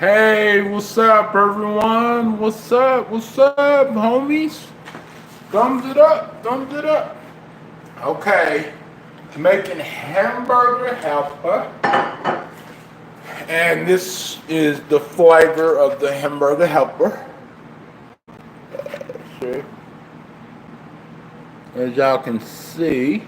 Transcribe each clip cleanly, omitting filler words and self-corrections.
Hey, what's up, everyone? What's up? What's up, homies? Thumbs it up. Thumbs it up. Okay, making hamburger helper, and this is the flavor of the hamburger helper. See, as y'all can see.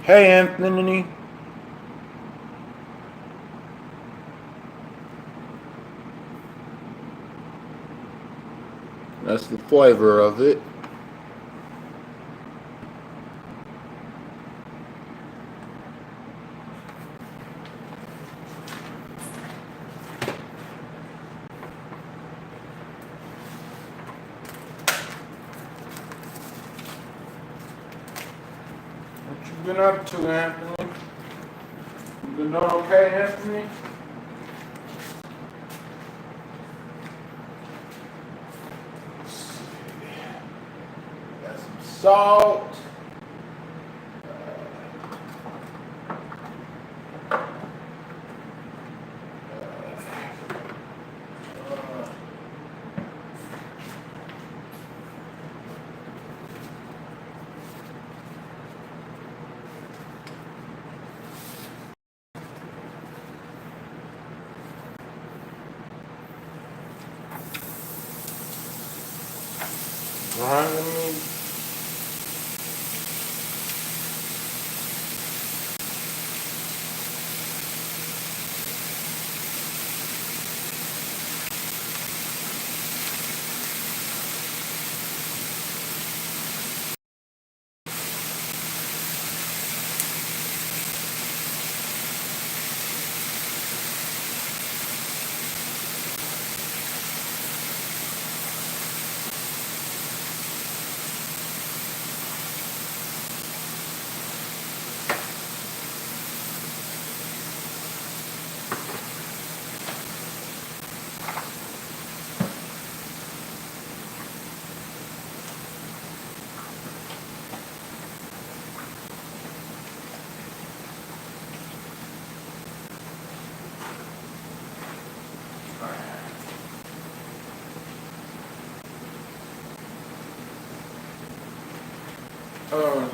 Hey, Anthony. That's the flavor of it. What you been up to, Anthony? You been doing okay, Anthony? Got some salt. Let me.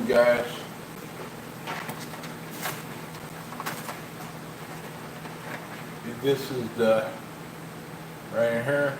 Guys. This is the right here.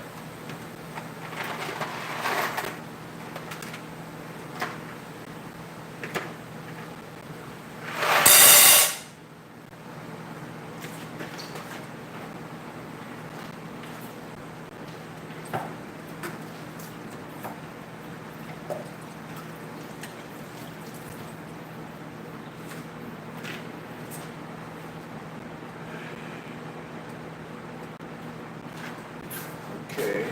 Okay.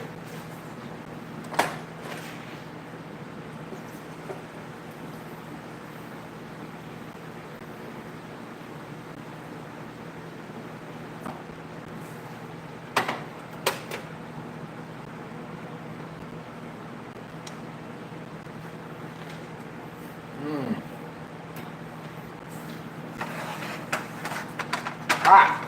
Hot.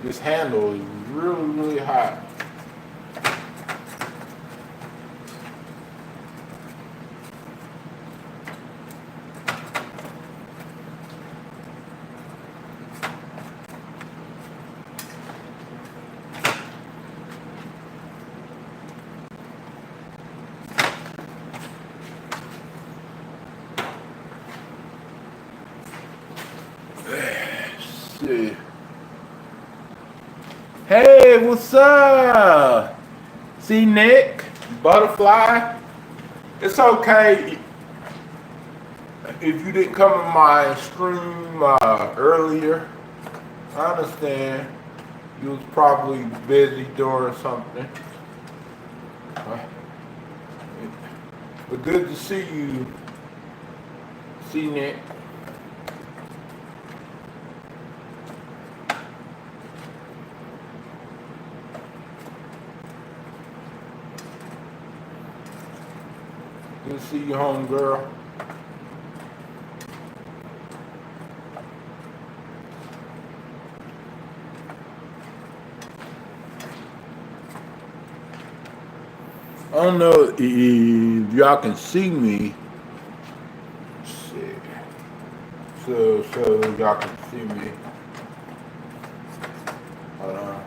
This handle is really, really hot. Let's see. Hey, what's up? See Nick, Butterfly. It's okay if you didn't come in my stream earlier. I understand you was probably busy doing something. But good to see you, C-Nick. Good to see you, home girl. I don't know if y'all can see me. Let's see. So y'all can see me. Hold on.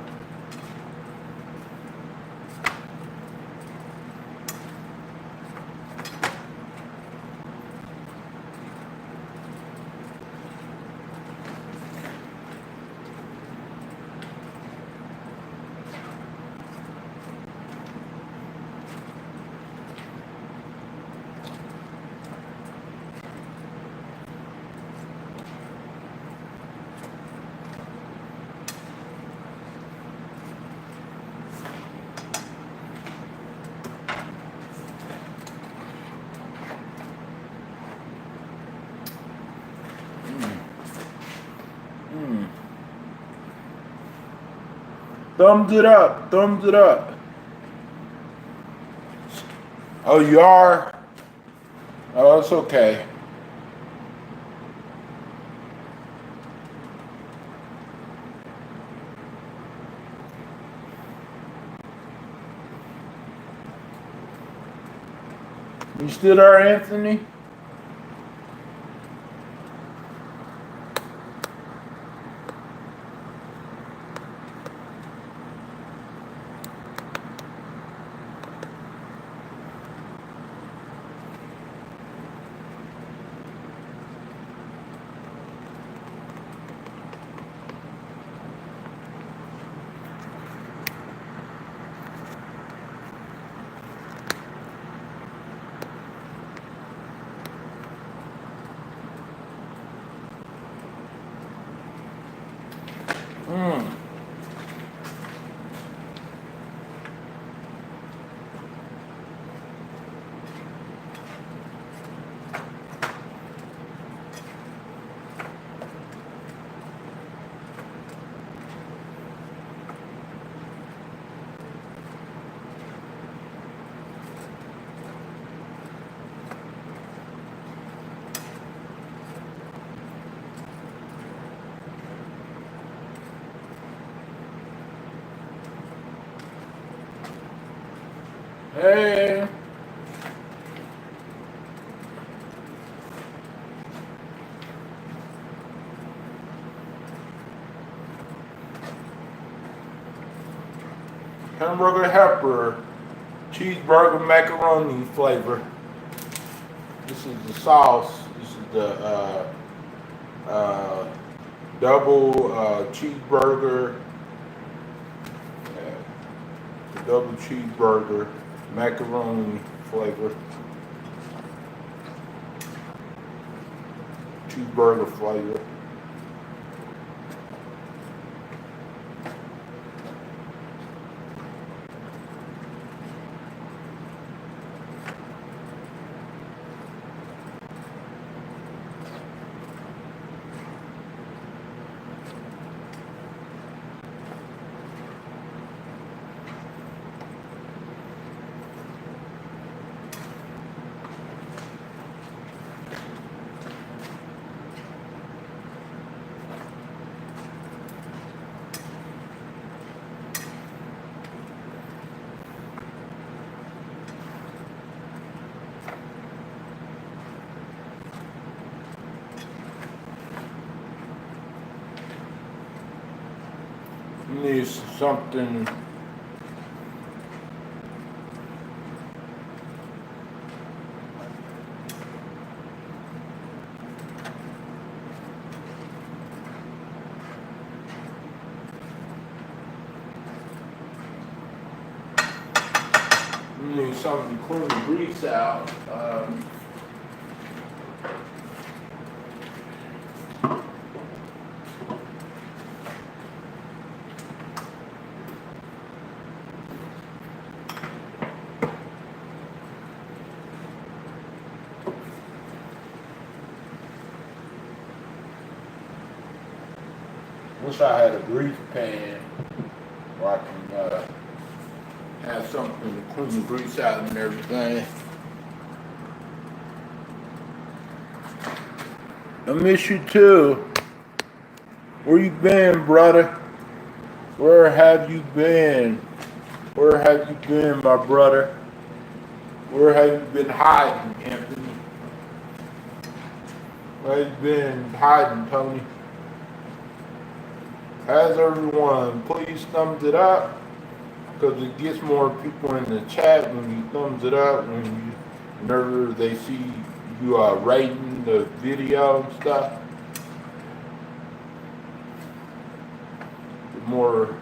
Thumbs it up. Thumbs it up. Oh, you are? Oh, it's okay. You still there, Anthony? Hey. Hamburger helper, cheeseburger macaroni flavor. This is the sauce. This is the double cheeseburger. The double cheeseburger macaroni flavor. Cheeseburger flavor. Need something. Need something to clean the grease out. Wish I had a grease pan where I can have something to clean the grease out and everything. I miss you too. Where you been, brother? Where have you been? Where have you been, my brother? Where have you been hiding, Anthony? Where have you been hiding, Tony? As everyone, please thumbs it up, because it gets more people in the chat when you thumbs it up, whenever they see you rating the video and stuff. The more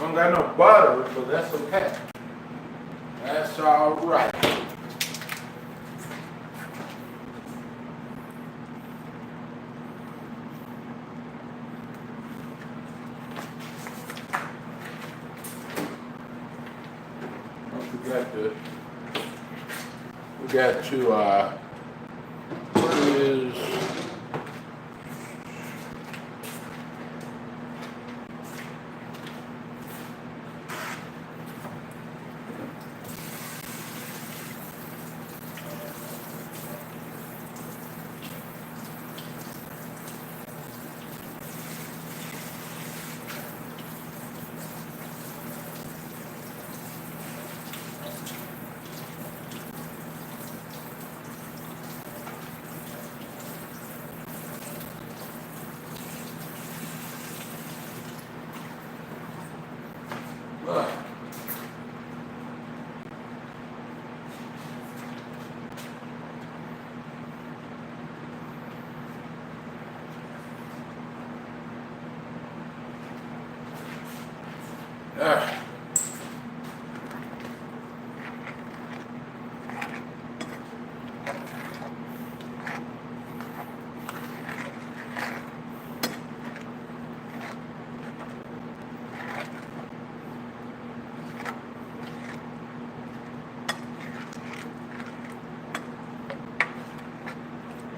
I don't got no butter, but that's okay. That's all right. We got to what is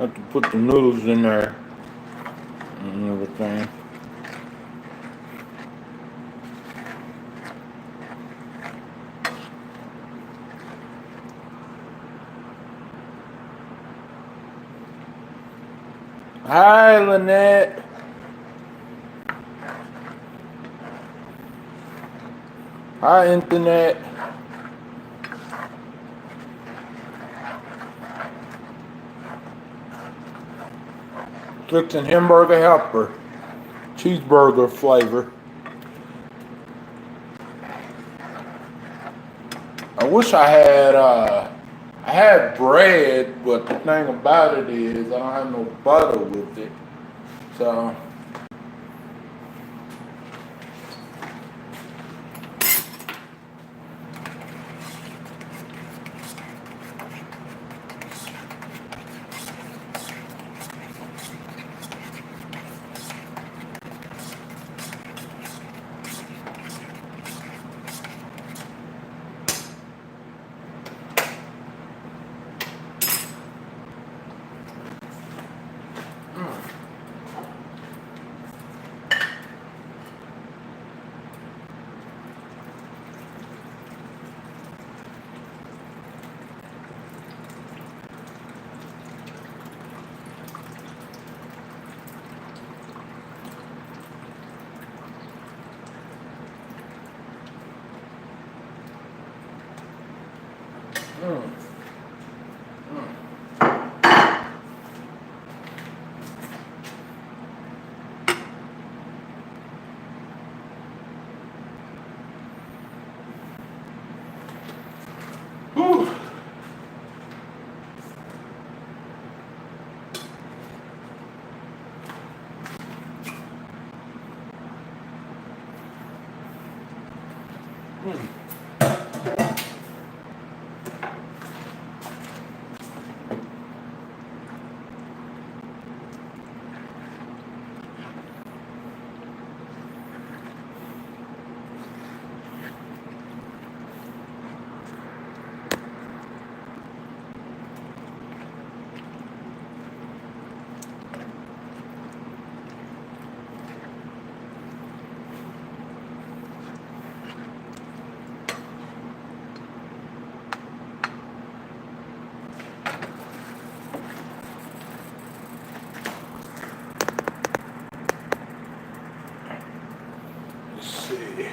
Have to put the noodles in there and everything. Hi, Lynette. Hi, Internet. Fixing hamburger helper. Cheeseburger flavor. I wish I had bread, but the thing about it is I don't have no butter with it. So whew. Let's see.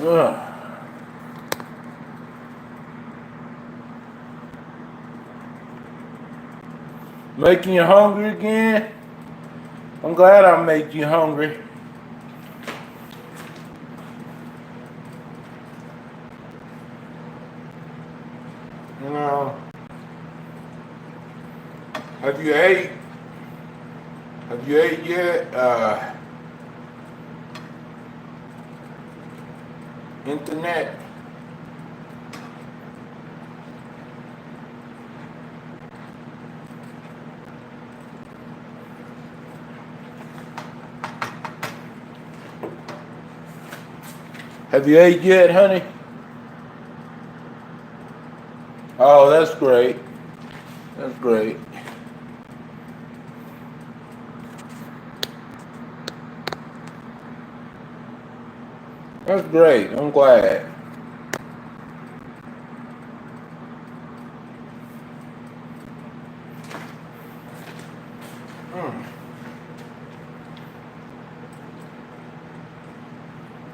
Ugh. Making you hungry again? I'm glad I made you hungry. You know, have you ate? Have you ate yet? Internet. Have you ate yet, honey? Oh, that's great. That's great. That's great. I'm glad. Mm.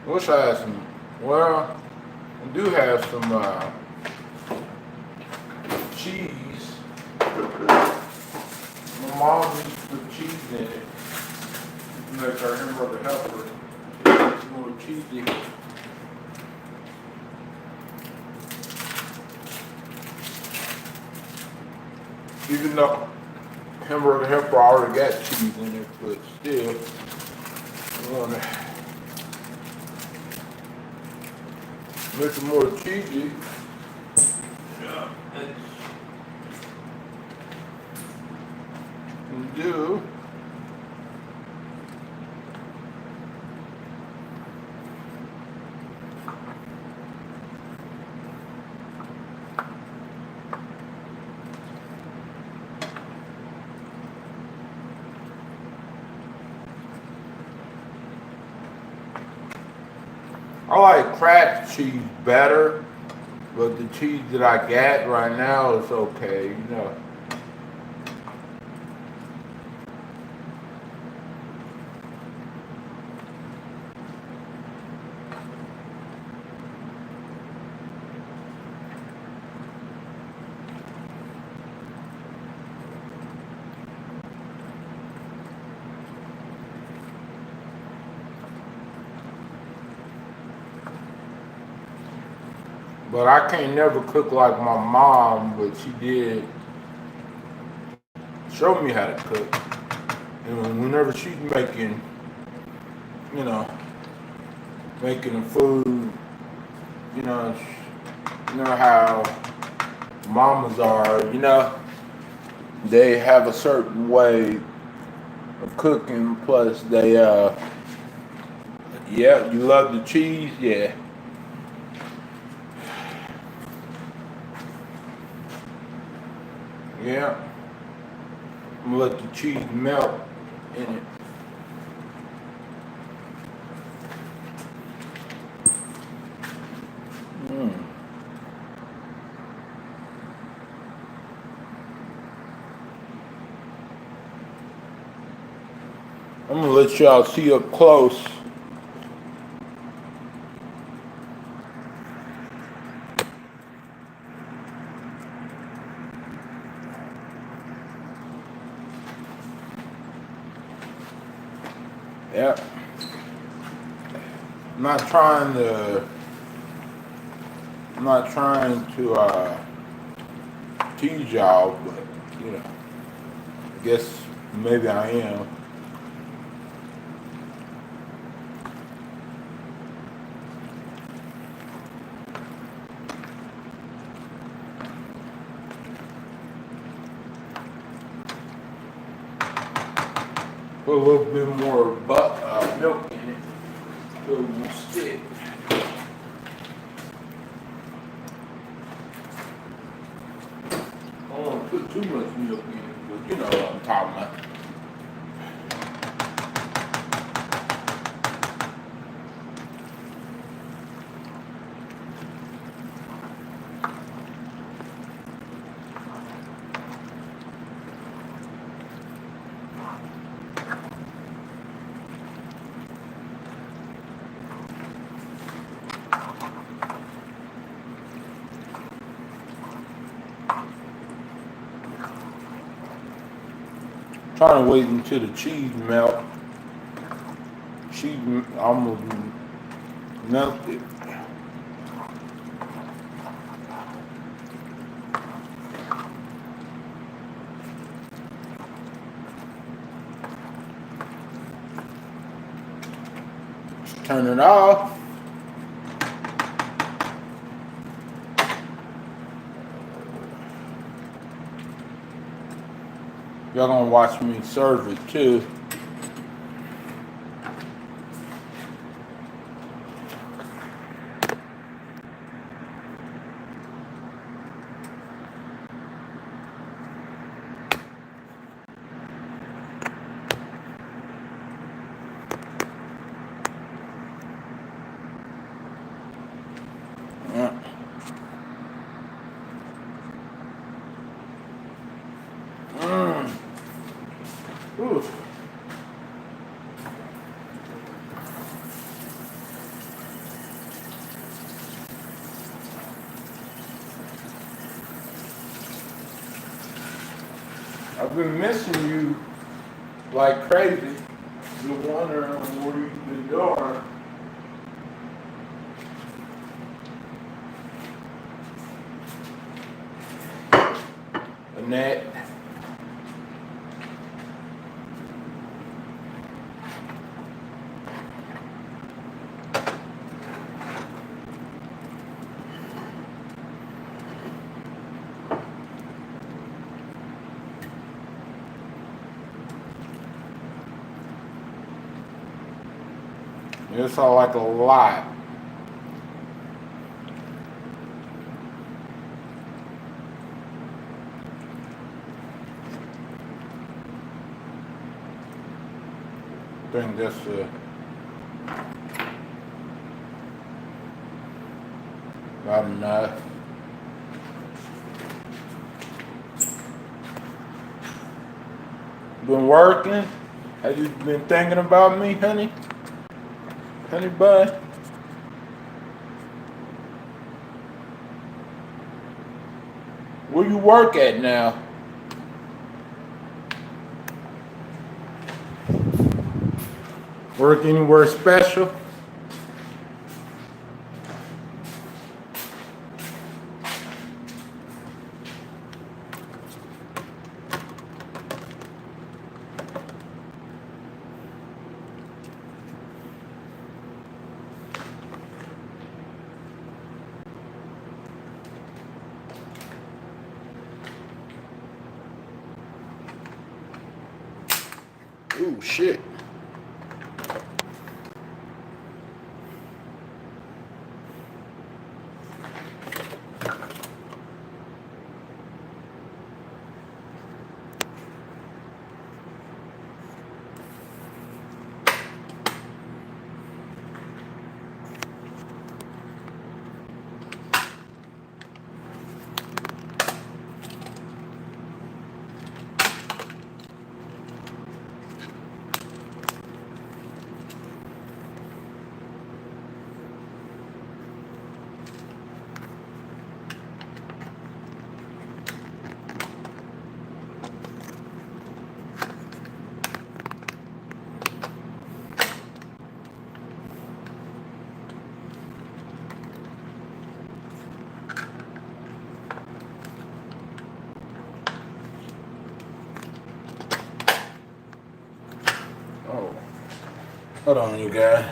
Wish I had some. Well, I do have some cheese. My mom used to put cheese in it. Make our hamburger helper. It's more cheesy. Even though hamburger helper already got cheese in it, but still, I want to make it more cheesy. Yeah, and do. I like cracked cheese better, but the cheese that I got right now is okay, you know. But I can't never cook like my mom, but she did show me how to cook. And whenever she's making, you know, making the food, you know, you know how mamas are, you know, they have a certain way of cooking, plus they, yeah, you love the cheese, yeah. Yeah, I'm gonna let the cheese melt in it. Mm. I'm gonna let y'all see up close. Yep. I'm not trying to tease y'all, but you know, I guess maybe I am. Put a little bit more milk in it so it will stick. I don't want to put too much milk in it, but you know what I'm talking about. Trying to wait until the cheese melt. Cheese almost melted. Turn it off. Y'all gonna watch me serve it too. Ooh. I've been missing you like crazy. You're wondering what you've been doing. Annette. It sounds like a lot. I think that's about enough. Been working? Have you been thinking about me, honey? Honey bun? Where you work at now? Work anywhere special? Ooh, shit. Oh, hold on, you guys.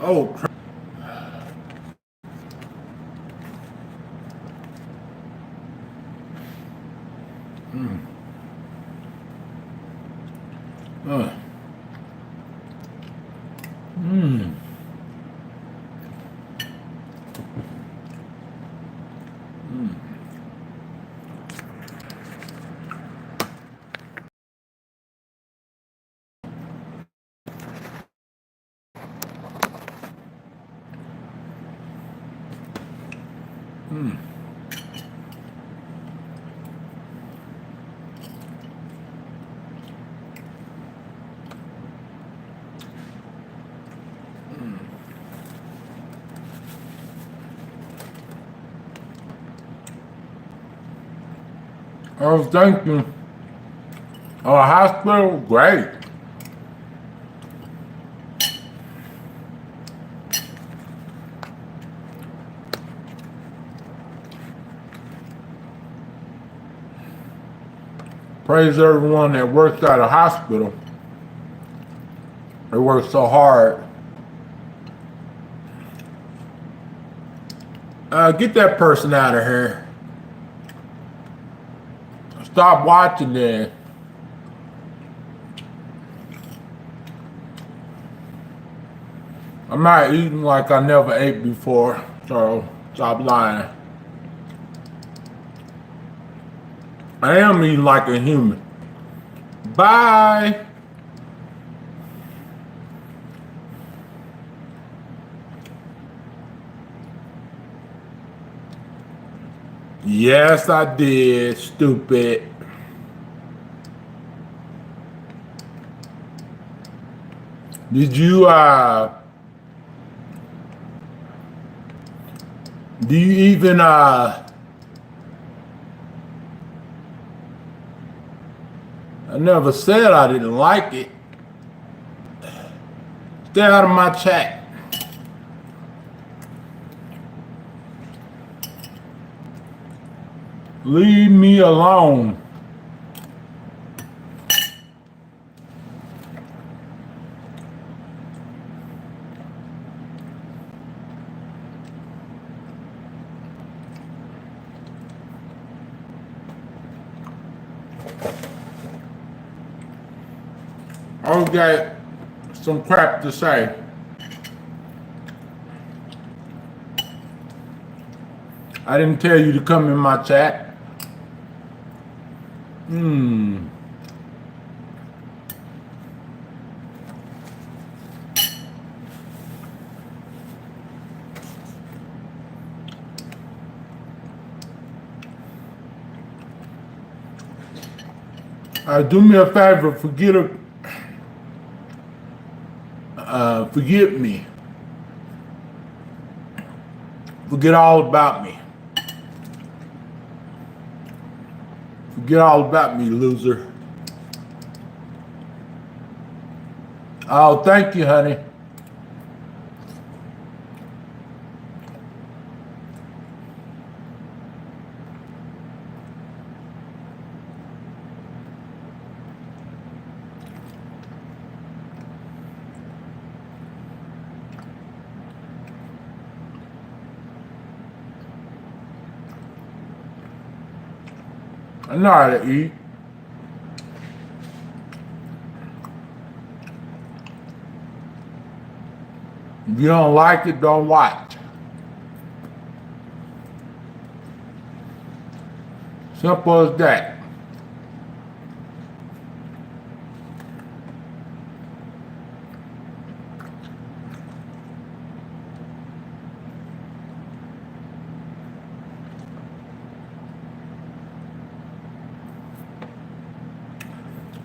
Oh, crap. Oh, thank you. Oh, hospital, great. Praise everyone that works at a hospital. They work so hard. Get that person out of here. Stop watching this. I'm not eating like I never ate before, so stop lying. I am eating like a human. Bye. Yes, I did, stupid. Did you, do you even, I never said I didn't like it. Stay out of my chat. Leave me alone. I got some crap to say. I didn't tell you to come in my chat. Do me a favor, forgive me. Forget all about me. Forget all about me, loser. Oh, thank you, honey. I know how to eat. If you don't like it, don't watch. Simple as that.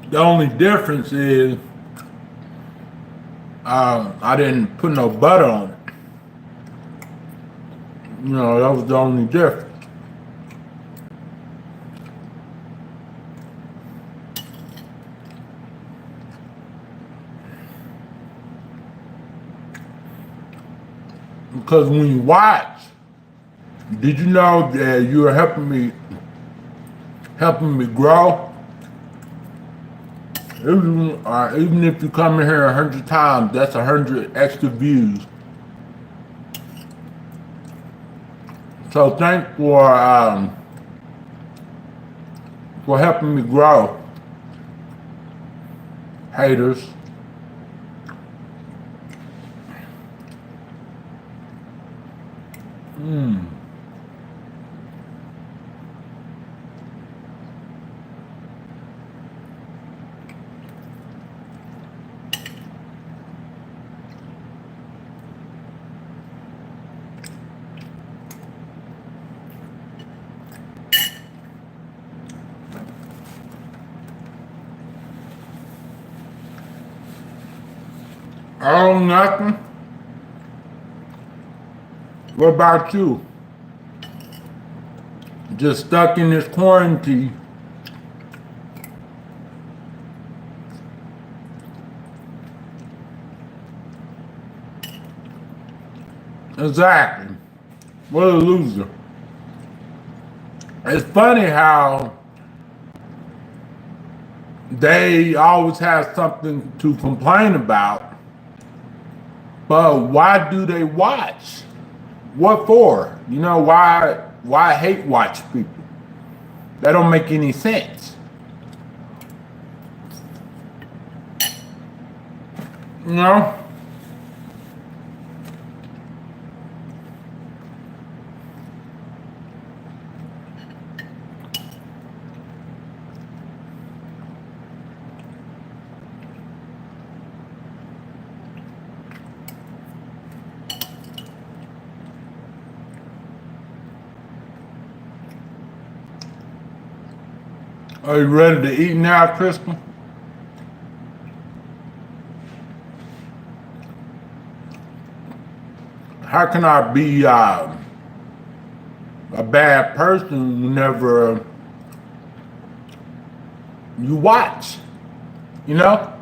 The only difference is I didn't put no butter on it. You know, that was the only difference. Because when you watch, did you know that you're helping me grow? Even if you come in here 100 times, that's 100 extra views. So thanks for helping me grow, haters. Oh, nothing. What about you? Just stuck in this quarantine. Exactly. What a loser. It's funny how they always have something to complain about, but why do they watch? What for? You know, why hate watch people? That don't make any sense. You know? Are you ready to eat now, Crystal? How can I be a bad person whenever you watch? You know?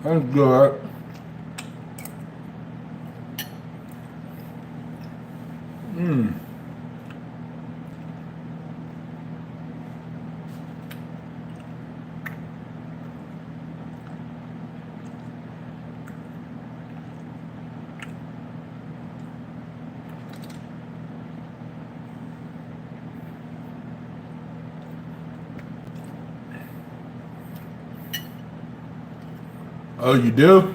That's good. Oh, you do?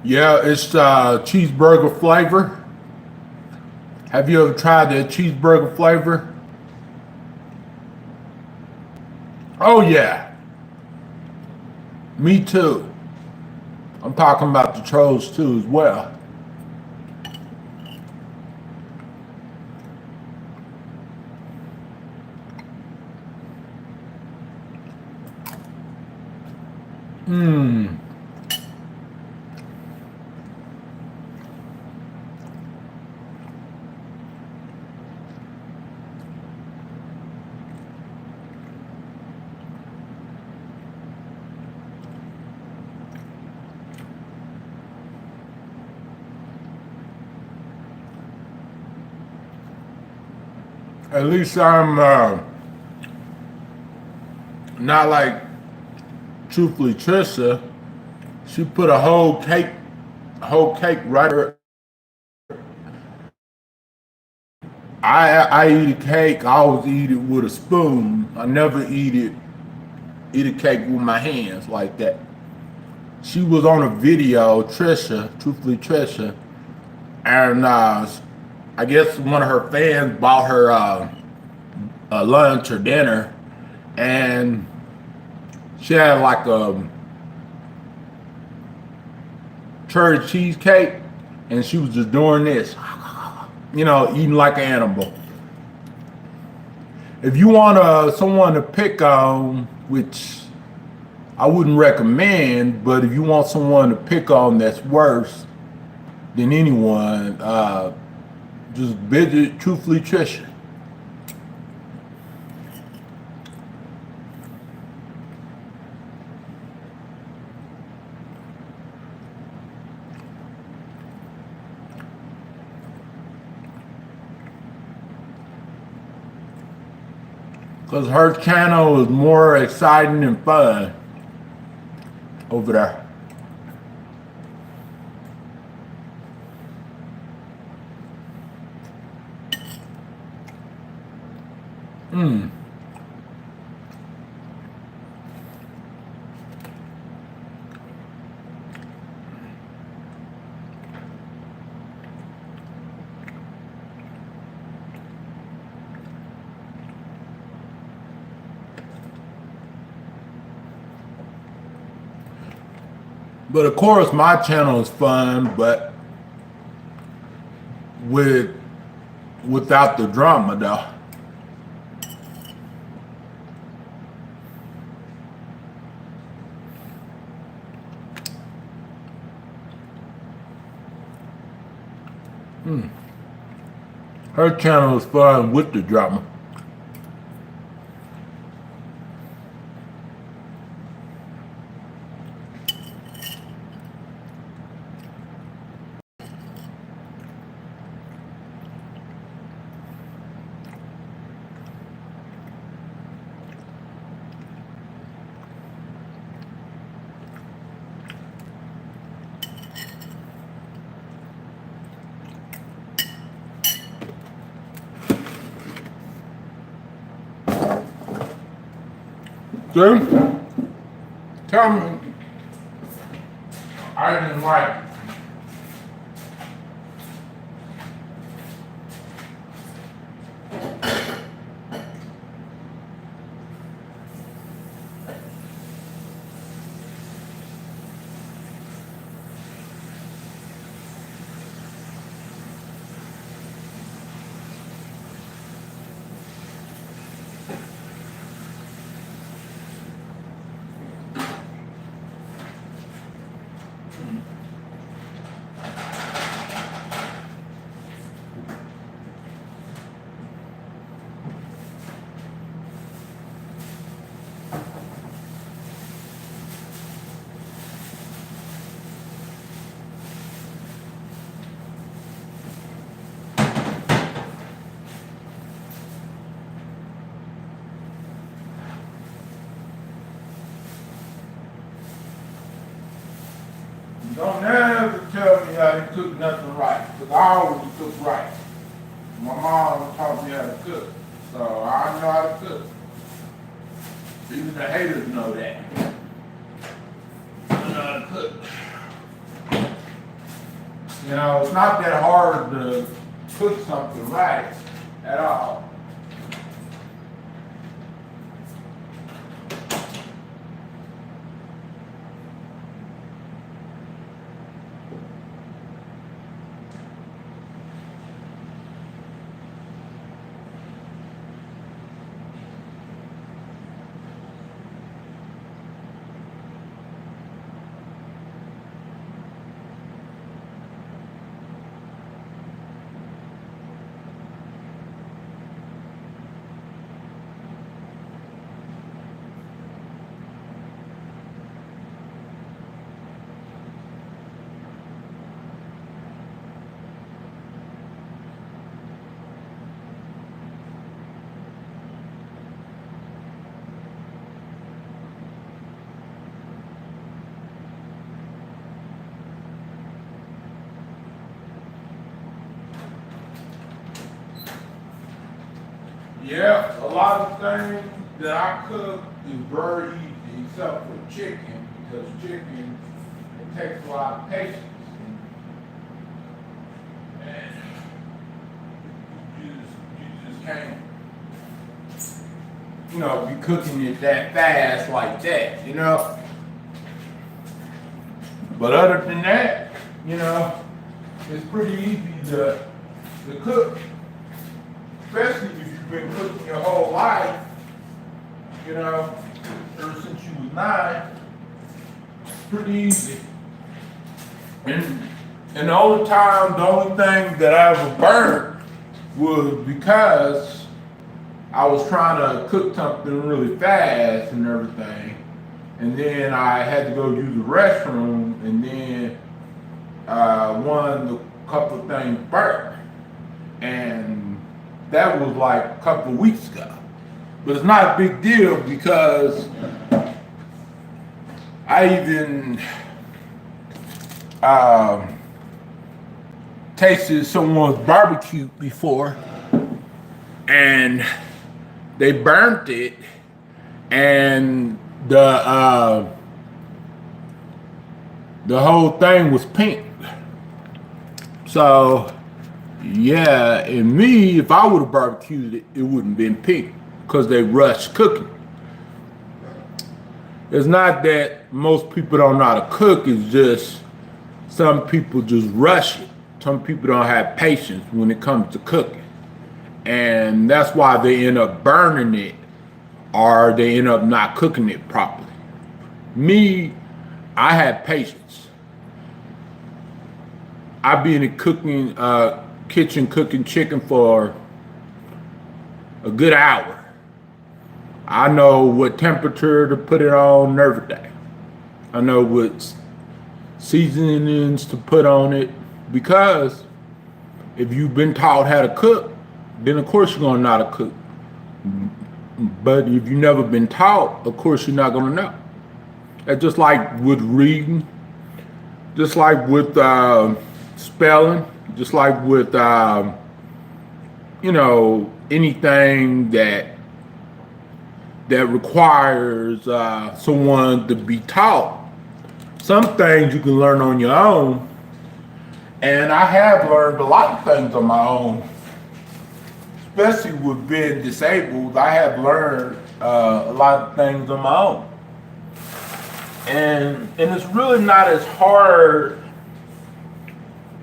Yeah, it's cheeseburger flavor. Have you ever tried the cheeseburger flavor? Oh yeah, me too. I'm talking about the trolls too as well. At least I'm not like truthfully Trisha. She put a whole cake right there. I eat a cake. I always eat it with a spoon. I never eat a cake with my hands like that. She was on a video, Trisha, truthfully Trisha, and I guess one of her fans bought her a lunch or dinner, and she had like a cherry cheesecake, and she was just doing this, you know, eating like an animal. If you want someone to pick on, which I wouldn't recommend, but if you want someone to pick on that's worse than anyone, just visit Truthfully Trisha. Because her channel is more exciting and fun over there. But of course, my channel is fun, but without the drama, though. Her channel is fun with the drama. See? Tell me I didn't like it. Don't ever tell me how to cook nothing right, because I always cook right. My mom taught me how to cook, so I know how to cook. Even the haters know that. I know how to cook. You know, it's not that hard to cook something right at all. Yeah, a lot of things that I cook is very easy except for chicken, because chicken, it takes a lot of patience. And you just can't, you know, be cooking it that fast like that, you know? But other than that, you know, it's pretty easy to cook, especially if you've been cooking your whole life, you know, ever since you was 9. It's pretty easy. And the only thing that I ever burned was because I was trying to cook something really fast and everything. And then I had to go use the restroom, and then a couple of things burnt. And that was like a couple of weeks ago. But it's not a big deal because I even tasted someone's barbecue before, and they burnt it, and the whole thing was pink. So yeah, and me, if I would have barbecued it, it wouldn't have been pink because they rushed cooking. It's not that most people don't know how to cook, it's just some people just rush it. Some people don't have patience when it comes to cooking. And that's why they end up burning it or they end up not cooking it properly. Me, I have patience. I've been in cooking, kitchen cooking chicken for a good hour. I know what temperature to put it on and everything. I know what seasonings to put on it, because if you've been taught how to cook, then of course you're gonna know how to cook. But if you've never been taught, of course you're not gonna know. That's just like with reading, just like with spelling, just like with anything that requires someone to be taught. Some things you can learn on your own, and I have learned a lot of things on my own. Especially with being disabled, I have learned a lot of things on my own. And it's really not as hard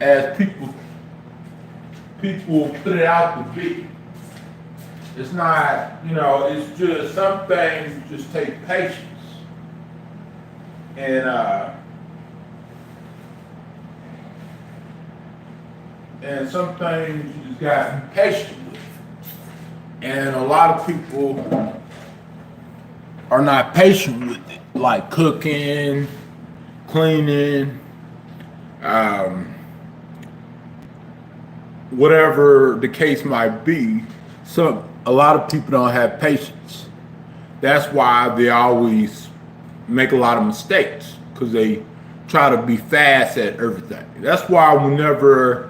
as people put it out to be. It's not, it's just some things just take patience. And some things you just gotta be patient with. And a lot of people are not patient with it, like cooking, cleaning, whatever the case might be. A lot of people don't have patience. That's why they always make a lot of mistakes, because they try to be fast at everything. That's why whenever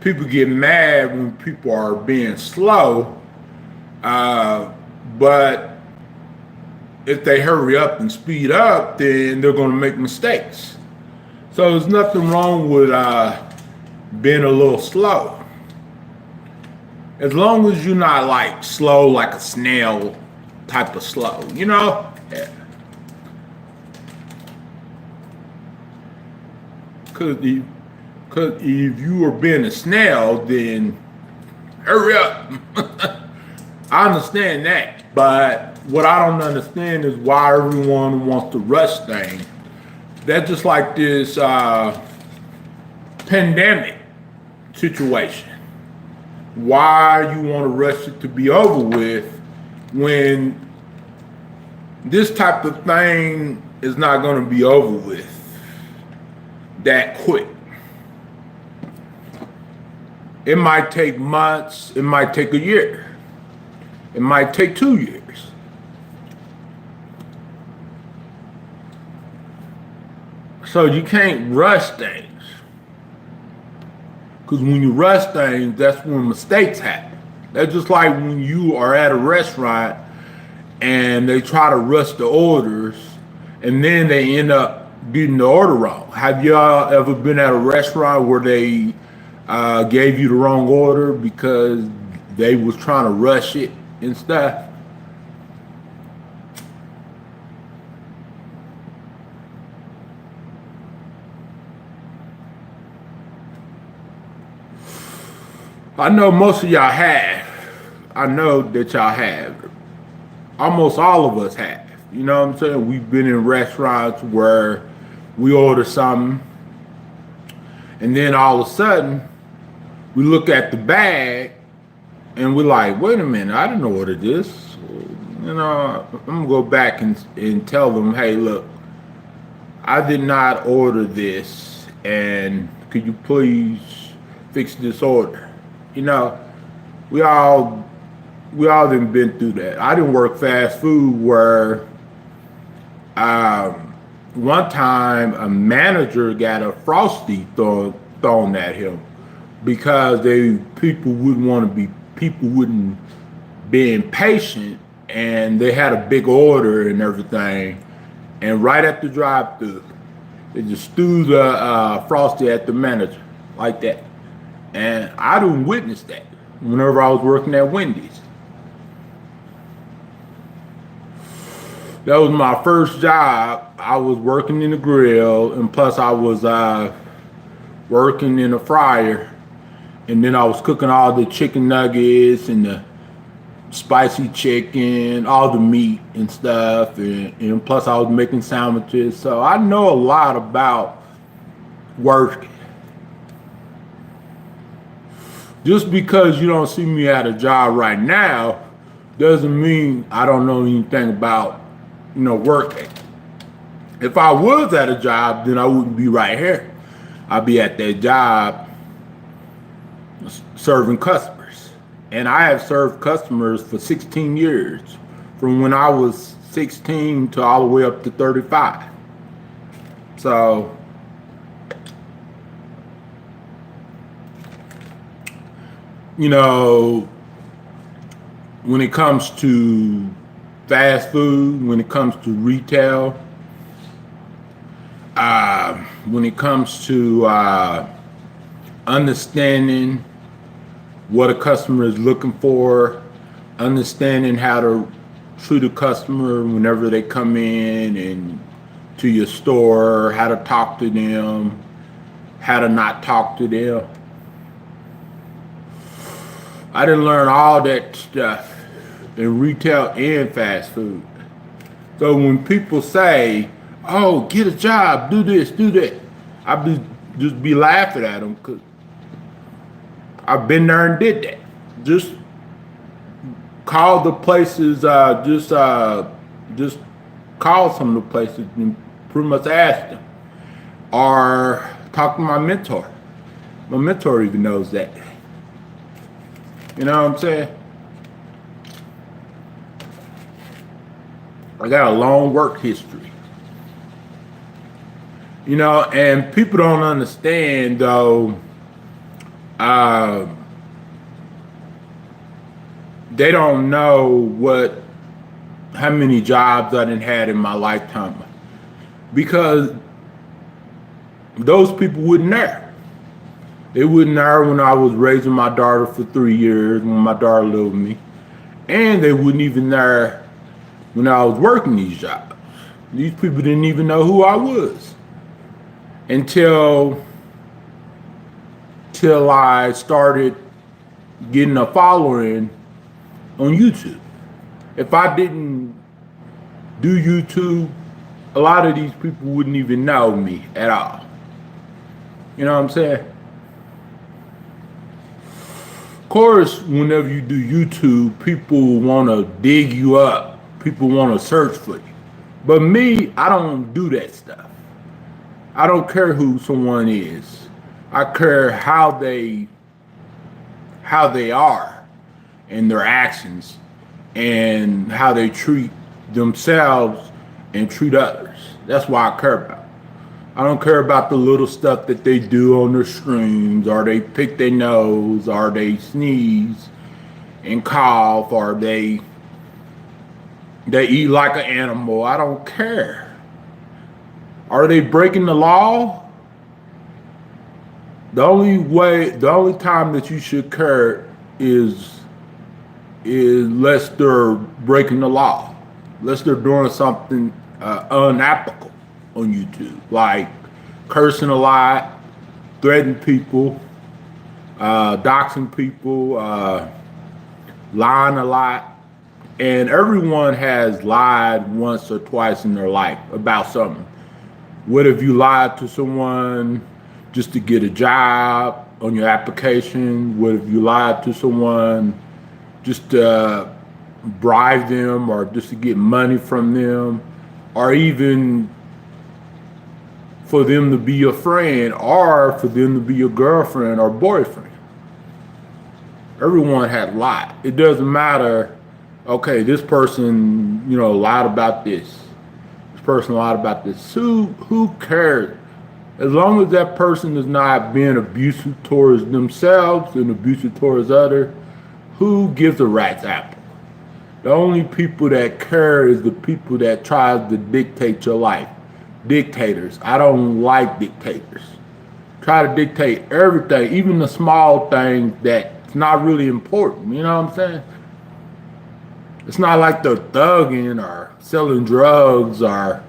people get mad when people are being slow, but if they hurry up and speed up, then they're going to make mistakes. So there's nothing wrong with being a little slow. As long as you're not like slow, like a snail type of slow, Yeah. Because if you were being a snail, then hurry up. I understand that. But what I don't understand is why everyone wants to rush things. That's just like this pandemic situation. Why you want to rush it to be over with when this type of thing is not going to be over with that quick. It might take months, it might take a year, it might take 2 years. So you can't rush things. Because when you rush things, that's when mistakes happen. That's just like when you are at a restaurant and they try to rush the orders and then they end up getting the order wrong. Have y'all ever been at a restaurant where they gave you the wrong order because they was trying to rush it and stuff? I know most of y'all have. I know that y'all have. Almost all of us have. You know what I'm saying? We've been in restaurants where we order something and then all of a sudden we look at the bag and we're like, wait a minute, I didn't order this. I'm gonna go back and tell them, hey, look, I did not order this, and could you please fix this order? We all We all done been through that. I didn't work fast food where one time a manager got a Frosty thrown at him because people wouldn't be impatient, and they had a big order and everything, and right at the drive-thru, they just threw the Frosty at the manager like that. And I didn't witness that whenever I was working at Wendy's. That was my first job. I was working in the grill, and plus I was working in a fryer, and then I was cooking all the chicken nuggets and the spicy chicken, all the meat and stuff, and plus I was making sandwiches. So I know a lot about working. Just because you don't see me at a job right now doesn't mean I don't know anything about, working. If I was at a job, then I wouldn't be right here. I'd be at that job serving customers. And I have served customers for 16 years, from when I was 16 to all the way up to 35. So, when it comes to fast food, when it comes to retail, when it comes to understanding what a customer is looking for, understanding how to treat a customer whenever they come in and to your store, how to talk to them, how to not talk to them. I didn't learn all that stuff in retail and fast food. So when people say, "Oh, get a job, do this, do that," I just be laughing at them, because I've been there and did that. Just call the places, just call some of the places and pretty much ask them, or talk to my mentor. My mentor even knows that. You know what I'm saying? I got a long work history. And people don't understand, though, they don't know how many jobs I done had in my lifetime, because those people wouldn't know. They wouldn't know when I was raising my daughter for 3 years, when my daughter lived with me. And they wouldn't even know when I was working these jobs. These people didn't even know who I was until I started getting a following on YouTube. If I didn't do YouTube, a lot of these people wouldn't even know me at all. You know what I'm saying? Of course, whenever you do YouTube, people want to dig you up. People want to search for you. But me, I don't do that stuff. I don't care who someone is. I care how they are and their actions, and how they treat themselves and treat others. That's what I care about. I don't care about the little stuff that they do on their streams, or they pick their nose, or they sneeze and cough, or they eat like an animal. I don't care. Are they breaking the law? The only time that you should care is unless they're breaking the law, unless they're doing something unapplicable on YouTube, like cursing a lot, threatening people, doxing people, lying a lot. And everyone has lied once or twice in their life about something. What if you lied to someone just to get a job on your application? What if you lied to someone just to bribe them, or just to get money from them, or even for them to be your friend, or for them to be your girlfriend or boyfriend? Everyone had lied. It doesn't matter, okay, this person, lied about this. This person lied about this. Who cares? As long as that person is not being abusive towards themselves and abusive towards others, who gives a rat's apple? The only people that care is the people that try to dictate your life. Dictators. I don't like dictators. Try to dictate everything, even the small things that's not really important. You know what I'm saying? It's not like they're thugging or selling drugs or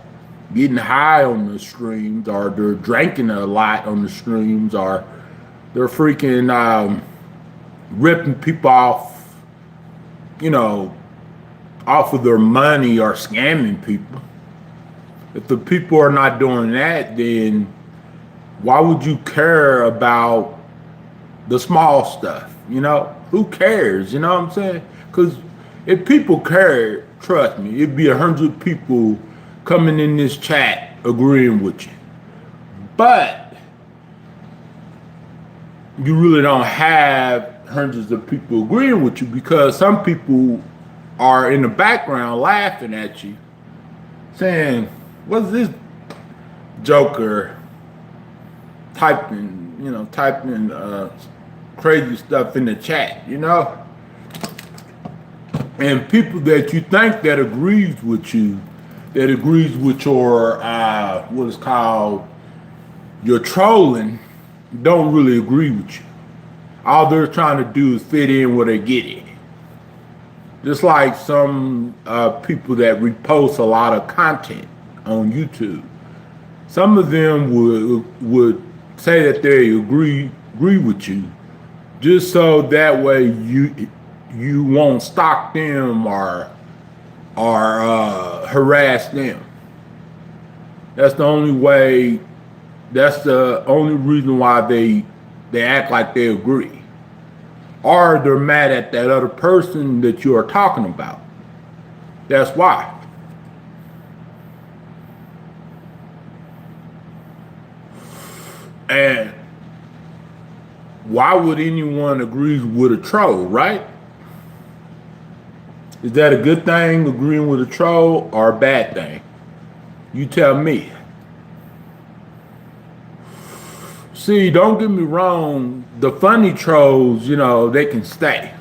getting high on the streams, or they're drinking a lot on the streams, or they're freaking ripping people off, off of their money or scamming people. If the people are not doing that, then why would you care about the small stuff? Who cares? You know what I'm saying? Because if people cared, trust me, it'd be 100 people coming in this chat agreeing with you. But you really don't have hundreds of people agreeing with you, because some people are in the background laughing at you, saying, what's this joker typing crazy stuff in the chat, And people that you think that agrees with you, that agrees with your, what is called, your trolling, don't really agree with you. All they're trying to do is fit in where they get it. Just like some people that repost a lot of content on YouTube. Some of them would say that they agree with you, just so that way you won't stalk them or harass them. That's the only way. That's the only reason why they act like they agree, or they're mad at that other person that you are talking about. That's why. And why would anyone agree with a troll, right? Is that a good thing, agreeing with a troll, or a bad thing? You tell me. See, don't get me wrong, the funny trolls, they can stay.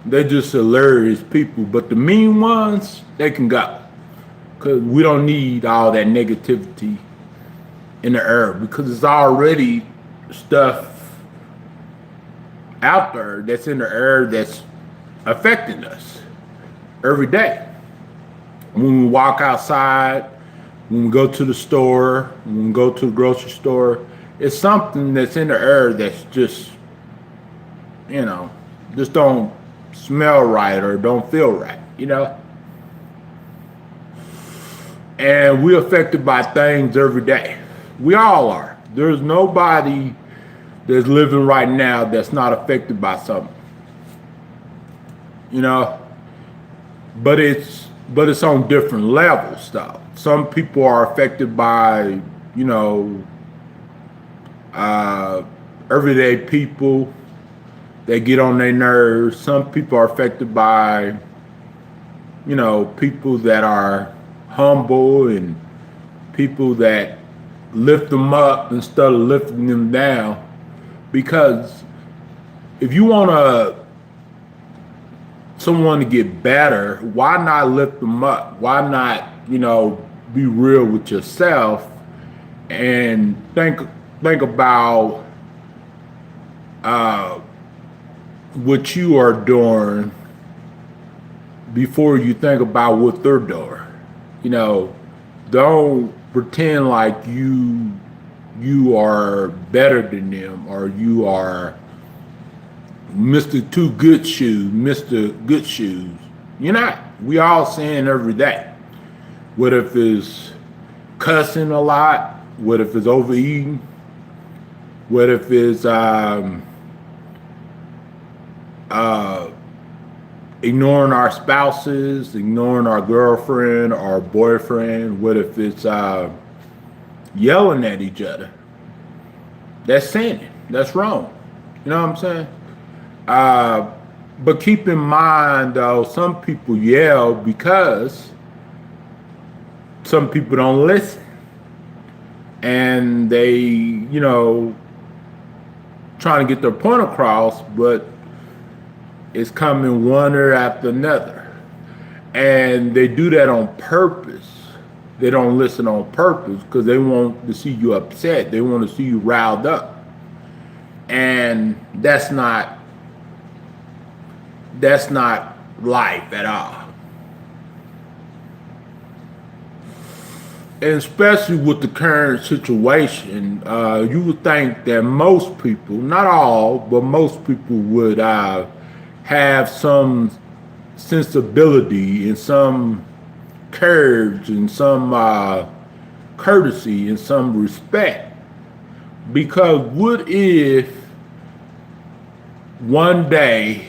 They're just hilarious people. But the mean ones, they can go. Because we don't need all that negativity in the air, because it's already stuff out there that's in the air that's affecting us every day. When we walk outside, when we go to the store, when we go to the grocery store, it's something that's in the air that's just, just don't smell right or don't feel right, And we're affected by things every day. We all are. There's nobody that's living right now that's not affected by something. But it's on different levels though. Some people are affected by, everyday people that get on their nerves. Some people are affected by, people that are humble and people that lift them up instead of lifting them down. Because if you want someone to get better, why not lift them up? Why not, be real with yourself and think about what you are doing before you think about what they're doing. Don't pretend like you are better than them, or you are Mr. Too Good Shoes, Mr. Good Shoes. You're not. We all sin every day. What if it's cussing a lot? What if it's overeating? What if it's ignoring our spouses, ignoring our girlfriend, our boyfriend? What if it's yelling at each other? That's sinning. That's wrong. You know what I'm saying? But keep in mind, though, some people yell because some people don't listen. And they, trying to get their point across, but it's coming one or after another. And they do that on purpose. They don't listen on purpose because they want to see you upset. They want to see you riled up. And that's not life at all. And especially with the current situation, you would think that most people, not all, but most people would have some sensibility and some courage and some courtesy and some respect. Because what if one day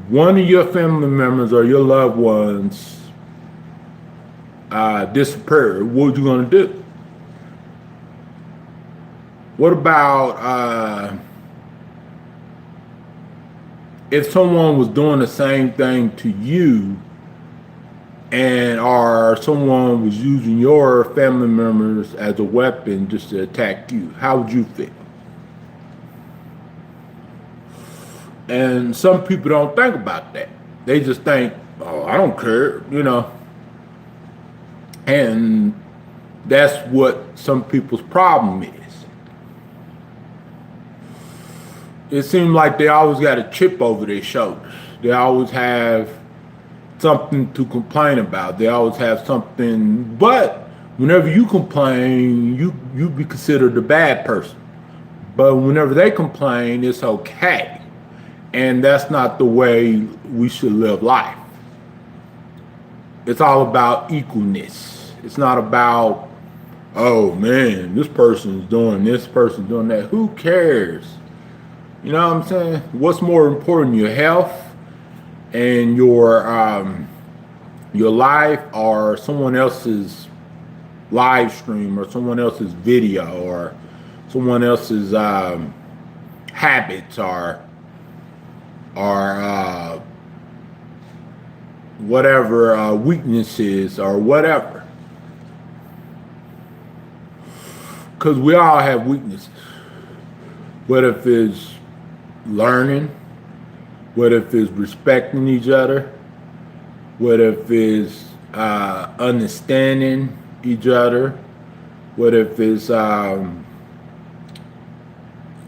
one of your family members or your loved ones disappear? What are you going to do? What about if someone was doing the same thing to you, and or someone was using your family members as a weapon just to attack you? How would you feel? And some people don't think about that. They just think, oh, I don't care, And that's what some people's problem is. It seems like they always got a chip over their shoulders. They always have something to complain about. They always have something, but whenever you complain, you be considered the bad person. But whenever they complain, it's okay. And that's not the way we should live life. It's all about equalness. It's not about, oh man, this person's doing this, person's doing that. Who cares? You know what I'm saying? What's more important, your health and your life, or someone else's live stream, or someone else's video, or someone else's habits, or whatever weaknesses, or whatever? Because we all have weaknesses. What if it's learning? What if it's respecting each other? What if it's understanding each other? What if it's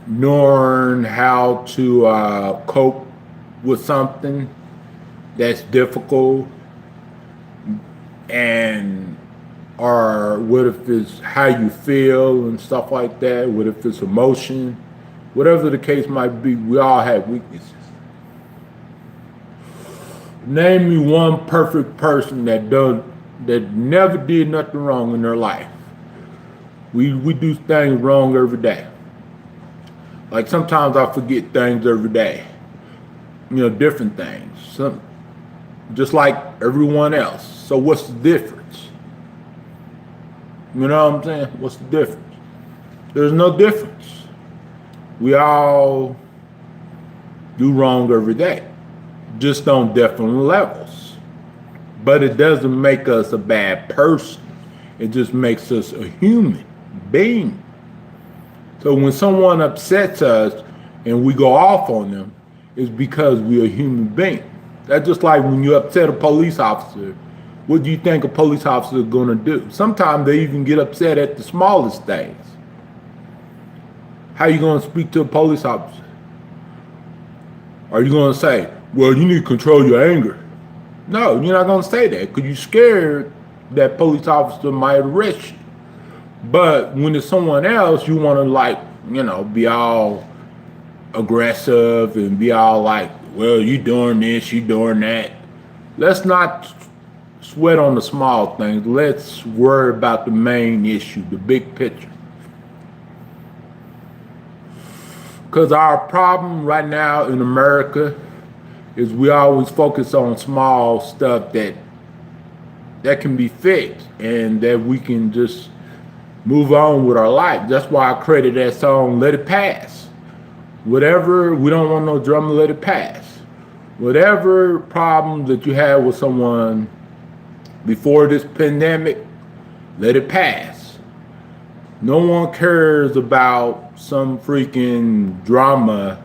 knowing how to cope with something that's difficult? And or what if it's how you feel and stuff like that? What if it's emotion? Whatever the case might be, we all have weaknesses. Name me one perfect person that never did nothing wrong in their life. We do things wrong every day. Like sometimes I forget things every day. Different things. Just like everyone else. So what's the difference? You know what I'm saying? What's the difference? There's no difference. We all do wrong every day, just on different levels. But it doesn't make us a bad person. It just makes us a human being. So when someone upsets us and we go off on them, it's because we're a human being. That's just like when you upset a police officer. What do you think a police officer is going to do? Sometimes they even get upset at the smallest things. How are you going to speak to a police officer? Are you going to say, well, you need to control your anger? No, you're not going to say that because you're scared that police officer might arrest you. But when it's someone else, you want to be all aggressive and be all like, well, you doing this, you doing that. Let's not sweat on the small things. Let's worry about the main issue, the big picture. Because our problem right now in America is we always focus on small stuff that can be fixed and that we can just move on with our life. That's why I created that song, Let It Pass. Whatever, we don't want no drama, let it pass. Whatever problem that you had with someone before this pandemic, let it pass. No one cares about some freaking drama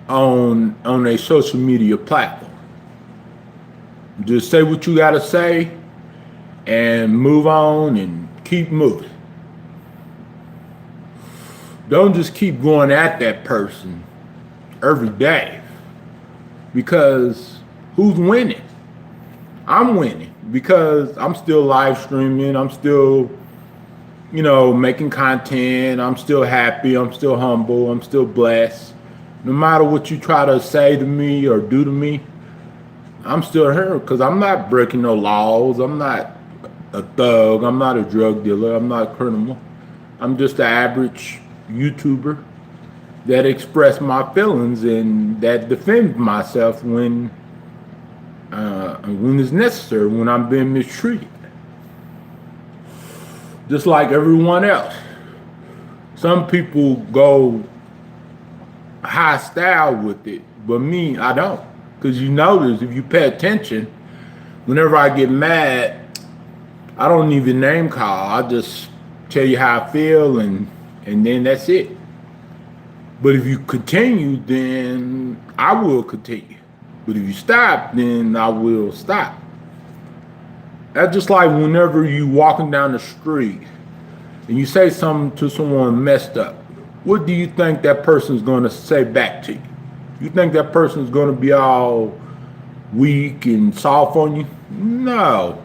on a social media platform. Just say what you gotta say and move on and keep moving. Don't just keep going at that person every day, because who's winning? I'm winning because I'm still live streaming. I'm still, making content. I'm still happy. I'm still humble. I'm still blessed. No matter what you try to say to me or do to me, I'm still here because I'm not breaking no laws. I'm not a thug. I'm not a drug dealer. I'm not a criminal. I'm just an average YouTuber that express my feelings and that defend myself when it's necessary, when I'm being mistreated. Just like everyone else. Some people go high style with it, but me, I don't. Because you notice, if you pay attention, whenever I get mad, I don't even name call. I just tell you how I feel, and then that's it. But if you continue, then I will continue. But if you stop, then I will stop. That's just like whenever you walking down the street and you say something to someone messed up. What do you think that person's going to say back to you? You think that person's going to be all weak and soft on you? No.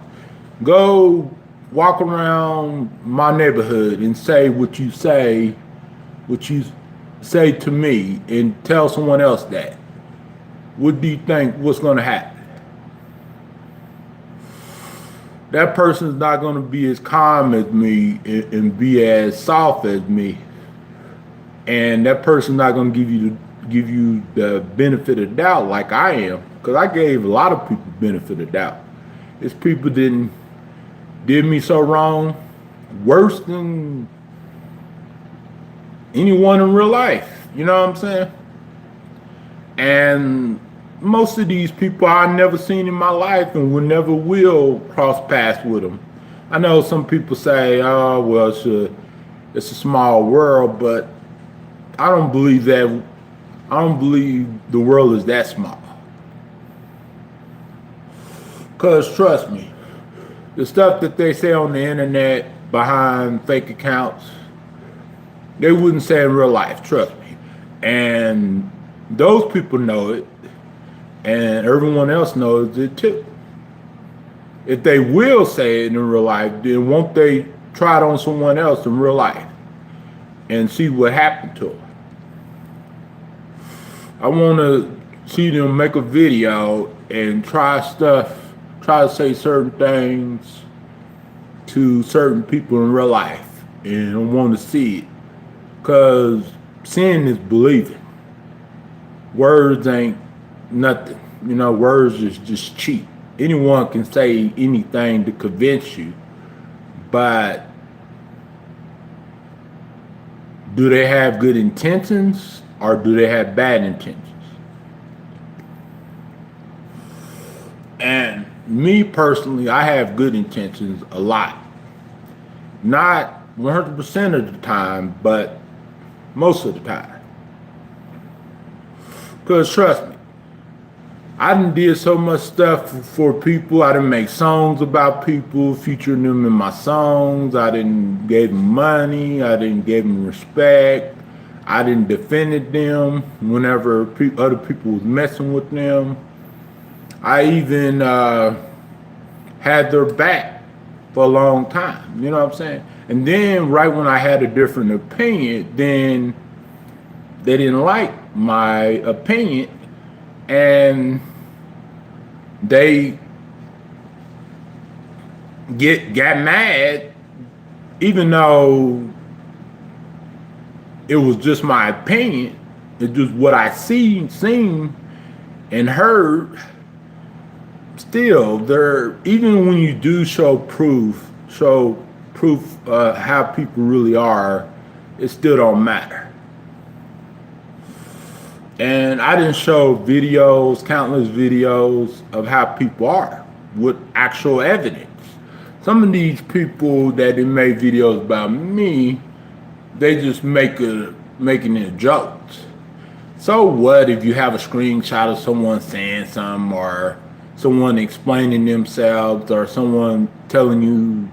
Go walk around my neighborhood and say what you say to me, and tell someone else that. What do you think what's going to happen? That person's not going to be as calm as me and be as soft as me. And that person's not going to give you the benefit of doubt like I am, because I gave a lot of people benefit of doubt. It's people that did me so wrong, worse than anyone in real life. You know what I'm saying? And most of these people I never seen in my life and will never will cross paths with them. I know some people say, oh, well, it's a small world, but I don't believe that. I don't believe the world is that small. Because trust me, the stuff that they say on the internet behind fake accounts, they wouldn't say in real life, trust me. And those people know it, and everyone else knows it too. If they will say it in real life, then won't they try it on someone else in real life and see what happened to them? I want to see them make a video and try to say certain things to certain people in real life, and I want to see it, because seeing is believing. Words ain't nothing. Words is just cheap. Anyone can say anything to convince you, but do they have good intentions or do they have bad intentions? And me personally, I have good intentions a lot. Not 100% of the time, but most of the time. Because trust me, I done did so much stuff for people. I done make songs about people, featuring them in my songs. I done gave them money. I done gave them respect. I done defended them whenever other people was messing with them. I even had their back for a long time. You know what I'm saying? And then right when I had a different opinion, then they didn't like my opinion, and they got mad, even though it was just my opinion. It's just what I seen and heard. Still, even when you do show proof how people really are, it still don't matter. And I didn't show videos, countless videos of how people are with actual evidence. Some of these people that they made videos about me, they just making it jokes. So what if you have a screenshot of someone saying something, or someone explaining themselves, or someone telling you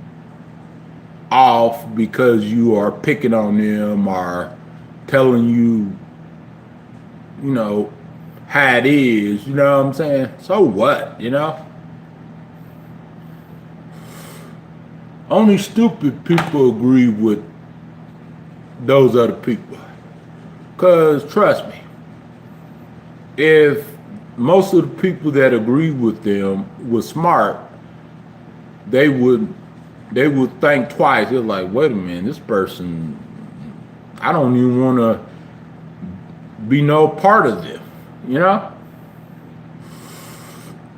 off because you are picking on them, or telling you, you know, how it is, you know what I'm saying? So what, you know? Only stupid people agree with those other people. Because trust me, if most of the people that agree with them were smart, they would think twice. They're like, wait a minute, this person, I don't even want to be no part of them, you know?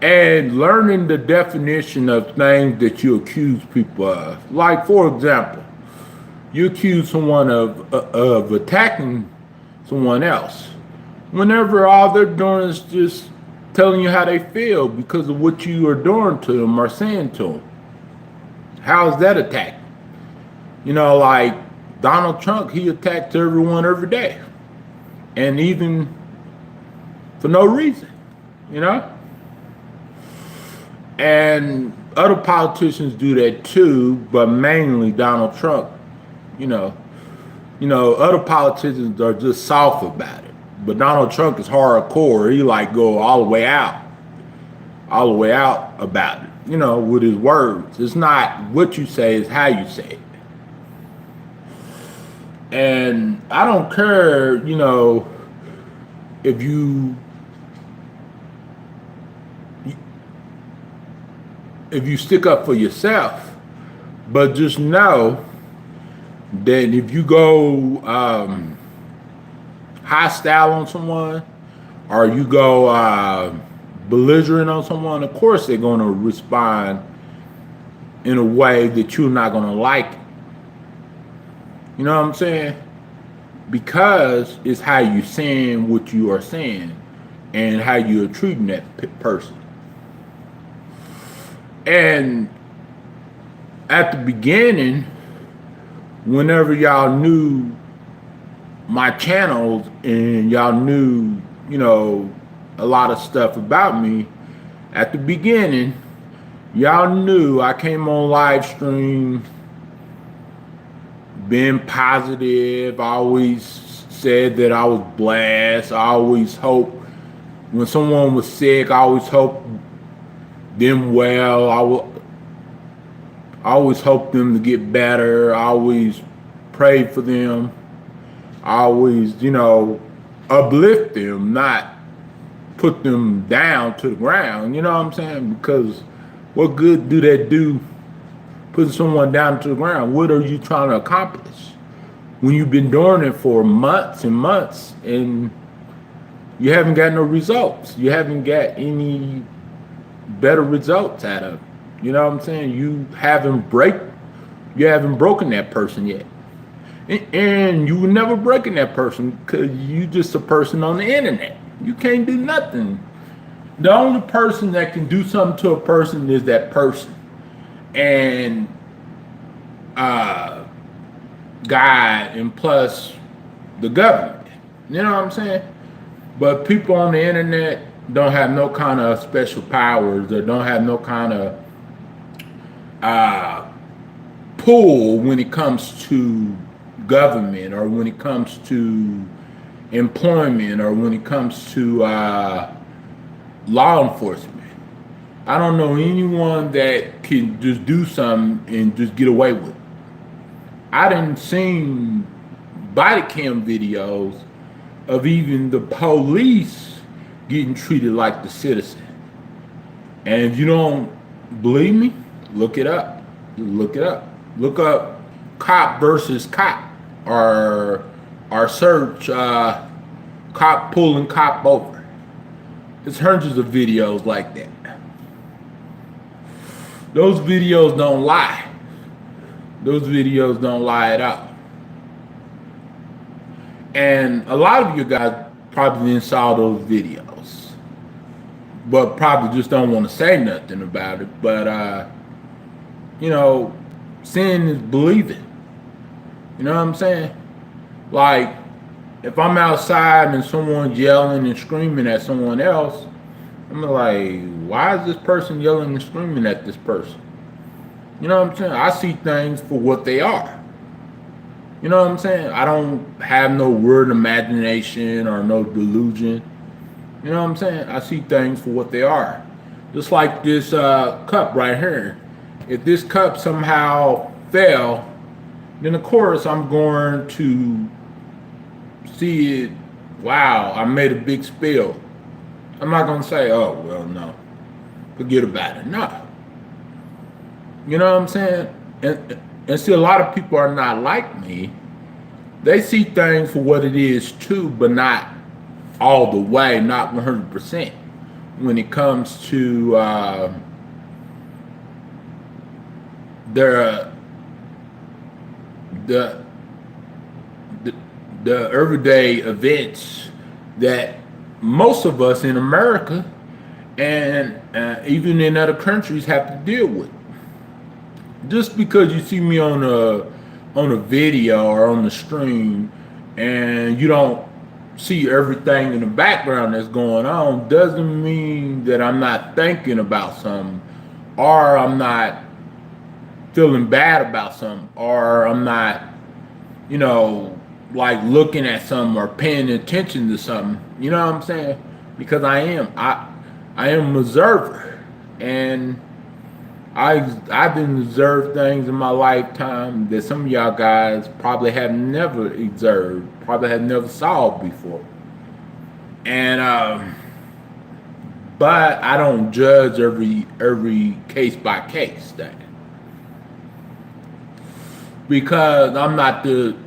And learning the definition of things that you accuse people of. Like, for example, you accuse someone of attacking someone else, whenever all they're doing is just telling you how they feel because of what you are doing to them or saying to them. How is that attack? You know, like Donald Trump, he attacks everyone every day, and even for no reason, you know? And other politicians do that too, but mainly Donald Trump. You know, other politicians are just soft about it, but Donald Trump is hardcore. He like go all the way out about it. You know, with his words. It's not what you say, it's how you say it. And I don't care, you know, if you stick up for yourself, but just know that if you go hostile on someone, or you go belligerent on someone, of course they're going to respond in a way that you're not going to like it. You know what I'm saying? Because it's how you're saying what you are saying and how you're treating that person. And at the beginning, whenever y'all knew my channels and y'all knew, you know, a lot of stuff about me, at the beginning, y'all knew I came on live stream being positive. I always said that I was blessed. I always hope when someone was sick, I always hope them well. I always hope them to get better. I always prayed for them. I always, you know, uplift them, not put them down to the ground. You know what I'm saying? Because what good do that do, putting someone down to the ground? What are you trying to accomplish when you've been doing it for months and months and you haven't got no results? You haven't got any better results out of it. You know what I'm saying? You haven't broken that person yet. And you were never breaking that person because you just a person on the internet. You can't do nothing. The only person that can do something to a person is that person. And God, and plus the government. You know what I'm saying? But people on the internet don't have no kind of special powers, or don't have no kind of pull when it comes to government, or when it comes to employment, or when it comes to law enforcement. I don't know anyone that can just do something and just get away with it. I didn't seen body cam videos of even the police getting treated like the citizen. And if you don't believe me, look it up. Look it up. Look up cop versus cop, or search cop pulling cop over. There's hundreds of videos like that. Those videos don't lie. Those videos don't lie at all. And a lot of you guys probably didn't saw those videos, but probably just don't want to say nothing about it. But you know, seeing is believing. You know what I'm saying? Like, if I'm outside and someone's yelling and screaming at someone else, I'm like, why is this person yelling and screaming at this person? You know what I'm saying? I see things for what they are. You know what I'm saying? I don't have no weird imagination or no delusion. You know what I'm saying? I see things for what they are. Just like this cup right here. If this cup somehow fell, then of course I'm going to see it. Wow, I made a big spill. I'm not going to say, oh, well, no. Forget about it. No. You know what I'm saying? And see, a lot of people are not like me. They see things for what it is too, but not all the way, not 100%. When it comes to the everyday events that most of us in America and even in other countries have to deal with. Just because you see me on a video or on the stream and you don't see everything in the background that's going on doesn't mean that I'm not thinking about something, or I'm not feeling bad about something, or I'm not, you know, like looking at something or paying attention to something. You know what I'm saying? Because I am an observer, and I've been observed things in my lifetime that some of y'all guys probably have never observed, probably have never saw before. And but I don't judge every case by case thing, because I'm not the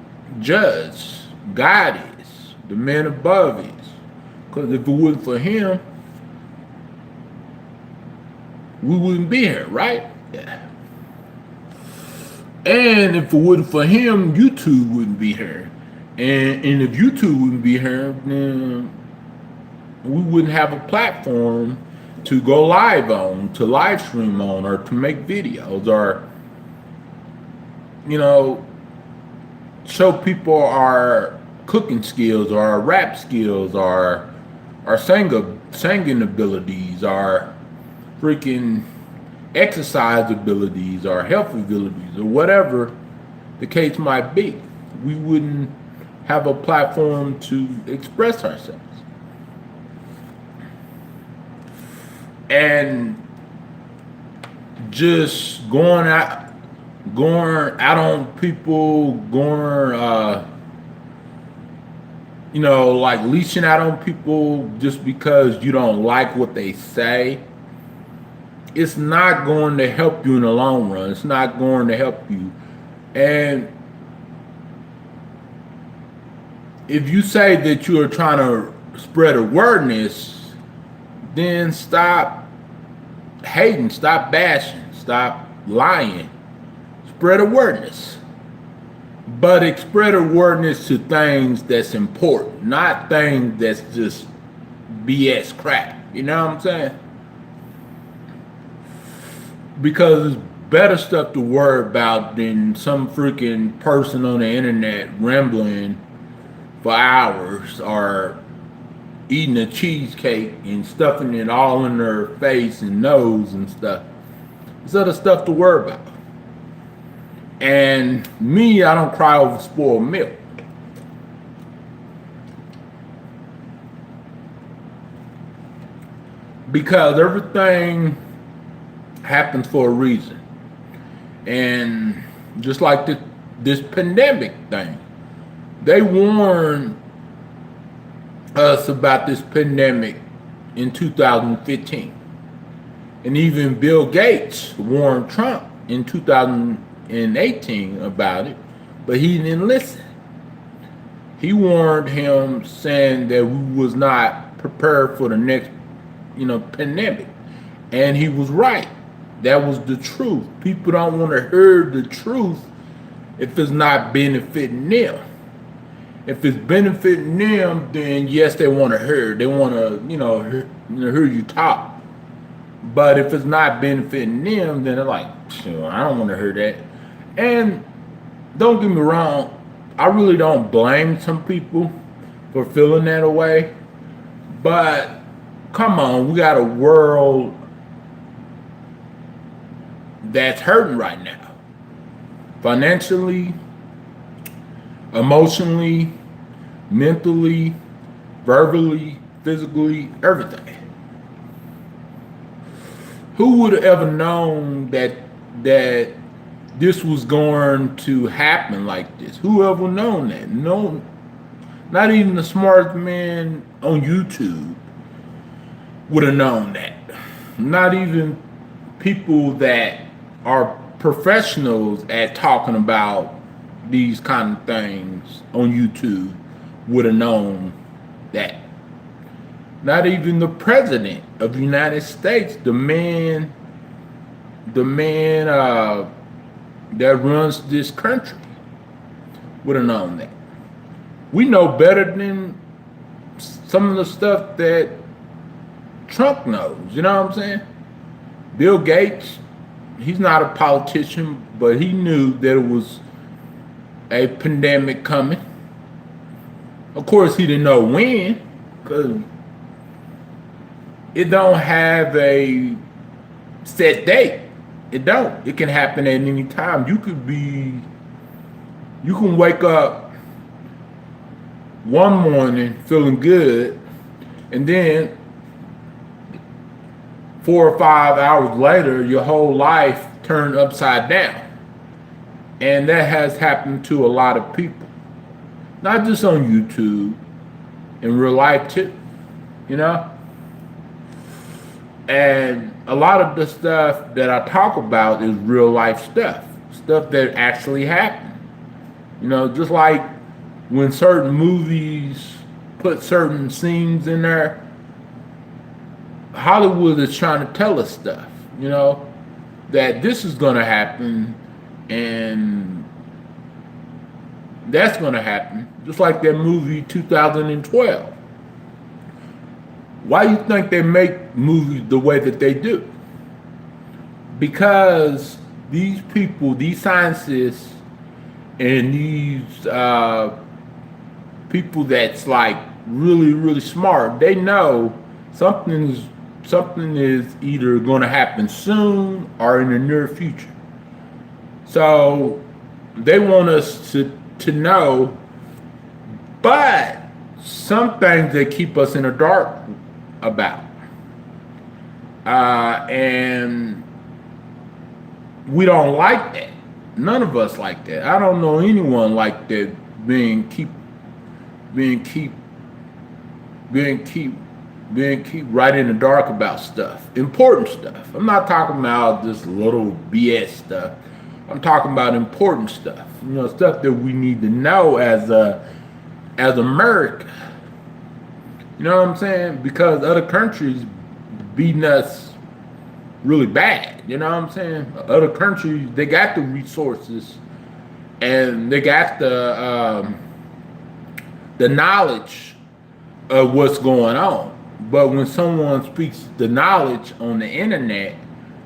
judge. God is. The man above is. Because if it wasn't for him, we wouldn't be here, right? Yeah. And if it wasn't for him, YouTube wouldn't be here. And if YouTube wouldn't be here, then we wouldn't have a platform to go live on, to live stream on, or to make videos, or, you know, show people our cooking skills, or our rap skills, or our singing abilities, our freaking exercise abilities, or health abilities, or whatever the case might be. We wouldn't have a platform to express ourselves. And just going out on people, you know, like leashing out on people just because you don't like what they say, it's not going to help you in the long run. It's not going to help you. And if you say that you are trying to spread awareness, then stop hating, stop bashing, stop lying. Spread awareness. But spread awareness to things that's important, not things that's just BS crap. You know what I'm saying? Because it's better stuff to worry about than some freaking person on the internet rambling for hours, or eating a cheesecake and stuffing it all in their face and nose and stuff. There's other stuff to worry about. And me, I don't cry over spoiled milk. Because everything happens for a reason. And just like this pandemic thing, they warned us about this pandemic in 2015. And even Bill Gates warned Trump in 2018 about it, but he didn't listen. He warned him, saying that we was not prepared for the next, pandemic. And he was right. That was the truth. People don't want to hear the truth if it's not benefiting them. If it's benefiting them, then yes, they want to hear. They want to, hear you talk. But if it's not benefiting them, then they're like, I don't want to hear that. And don't get me wrong, I really don't blame some people for feeling that way. But come on, we got a world that's hurting right now. Financially, emotionally, mentally, verbally, physically, everything. Who would have ever known that this was going to happen like this? Who ever known that? No, not even the smartest man on YouTube would have known that. Not even people that are professionals at talking about these kind of things on YouTube would have known that. Not even the president of the United States, the man that runs this country, would have known that. We know better than some of the stuff that Trump knows. You know what I'm saying? Bill Gates, he's not a politician, but he knew that it was a pandemic coming. Of course, he didn't know when, because it don't have a set date. It don't. It can happen at any time. You can wake up one morning feeling good, and then 4 or 5 hours later, your whole life turned upside down. And that has happened to a lot of people. Not just on YouTube, in real life too, And a lot of the stuff that I talk about is real life stuff that actually happened. Just like when certain movies put certain scenes in there, Hollywood is trying to tell us stuff, that this is going to happen and that's going to happen. Just like that movie 2012. Why do you think they make movies the way that they do? Because these people, these scientists, and these people that's like really, really smart, they know something is either going to happen soon or in the near future. So they want us to know, but some things they keep us in the dark about. And we don't like that. None of us like that. I don't know anyone like that being keep right in the dark about stuff, important stuff. I'm not talking about this little BS stuff. I'm talking about important stuff. Stuff that we need to know as America. You know what I'm saying? Because other countries beating us really bad. You know what I'm saying? Other countries, they got the resources and they got the knowledge of what's going on. But when someone speaks the knowledge on the internet,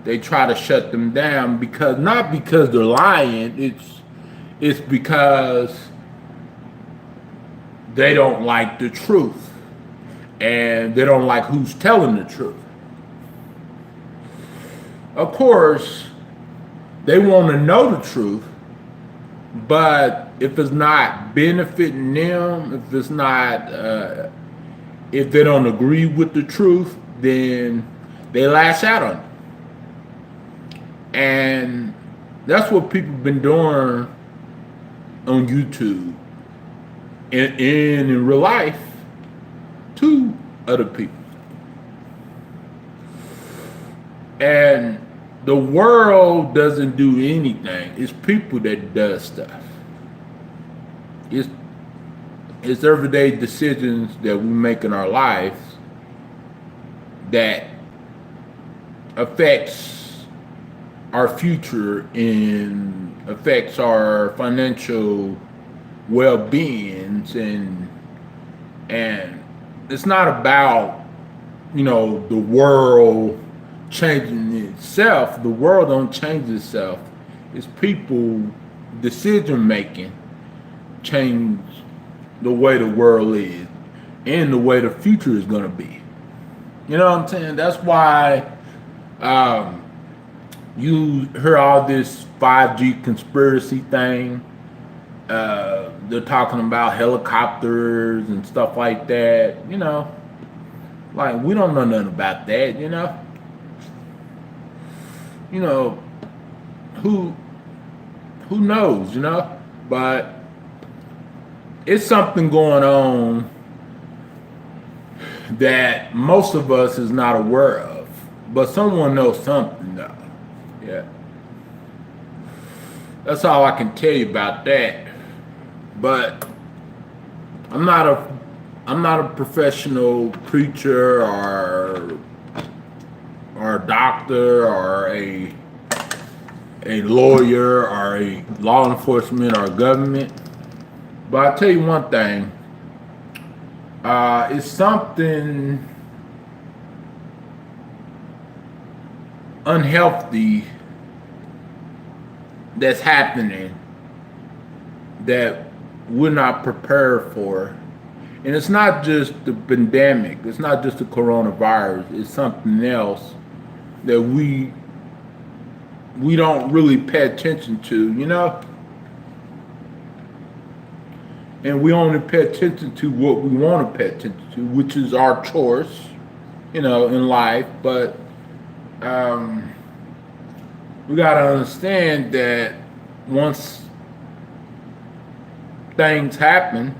they try to shut them down not because they're lying. It's because they don't like the truth. And they don't like who's telling the truth. Of course, they want to know the truth, but if it's not benefiting them, if it's not, if they don't agree with the truth, then they lash out on it. And that's what people have been doing on YouTube and in real life to other people. And the world doesn't do anything. It's people that does stuff. It's everyday decisions that we make in our lives that affects our future and affects our financial well-beings, and it's not about, you know, the world changing itself. The world don't change itself. It's people decision making change the way the world is and the way the future is going to be. You know what I'm saying? That's why you hear all this 5G conspiracy thing. They're talking about helicopters and stuff like that. You know, like we don't know nothing about that. You know, who knows? You know, but it's something going on that most of us is not aware of, but someone knows something though. Yeah, that's all I can tell you about that. But I'm not a professional preacher or a doctor or a lawyer or a law enforcement or government. But I'll tell you one thing. It's something unhealthy that's happening that we're not prepared for. And it's not just the pandemic. It's not just the coronavirus. It's something else that we don't really pay attention to, you know? And we only pay attention to what we want to pay attention to, which is our choice, you know, in life. But we got to understand that once things happen,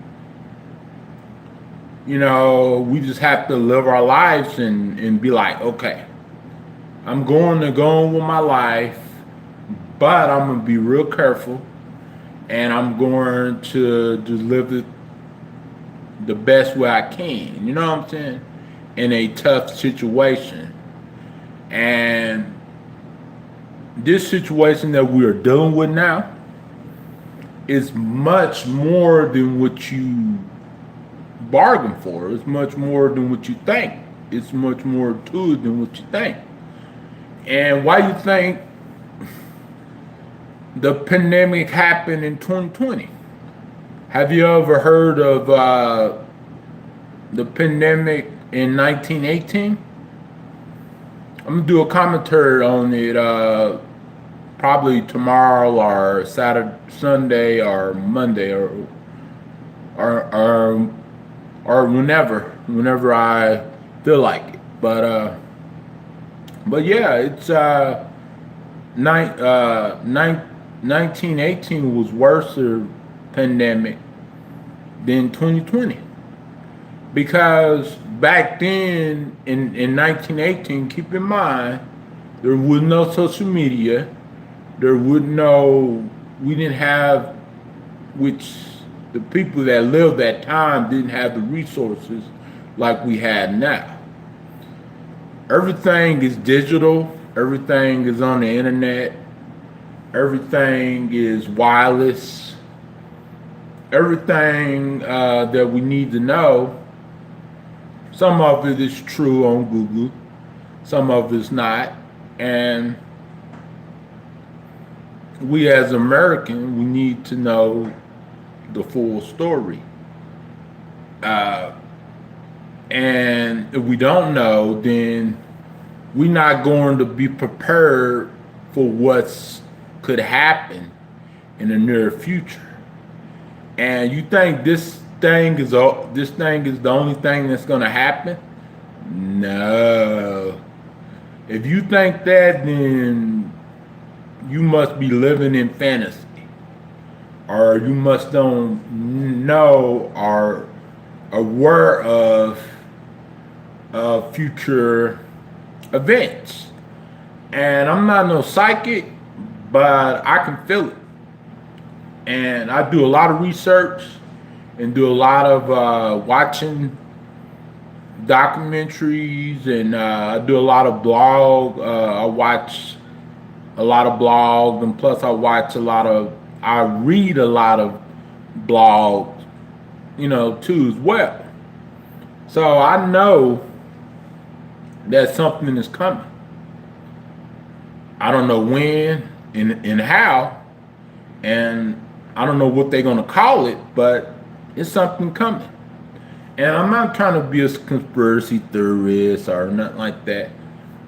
you know, we just have to live our lives and be like, okay, I'm going to go on with my life, but I'm going to be real careful. And I'm going to just live it the best way I can. You know what I'm saying? In a tough situation. And this situation that we are dealing with now is much more than what you bargained for. It's much more than what you think. It's much more to it than what you think. And why you think the pandemic happened in 2020? Have you ever heard of the pandemic in 1918? I'm gonna do a commentary on it probably tomorrow or Saturday, Sunday or Monday or whenever I feel like it. But yeah, it's 1918 was worse pandemic than 2020, because back then in 1918, keep in mind, there was no social media, we didn't have, which the people that lived that time didn't have the resources like we had now. Everything is digital, everything is on the internet, everything is wireless. Everything that we need to know, some of it is true on Google, some of it's not. And we as Americans, we need to know the full story. And if we don't know, then we're not going to be prepared for what's could happen in the near future. And you think this thing is the only thing that's going to happen? No. If you think that, then you must be living in fantasy, or you must don't know or aware of future events. And I'm not no psychic, but I can feel it. And I do a lot of research and do a lot of watching documentaries, and I do a lot of blog. I watch a lot of blogs, and plus I read a lot of blog, too as well. So I know that something is coming. I don't know when and how, and I don't know what they're gonna call it, but it's something coming. And I'm not trying to be a conspiracy theorist or nothing like that.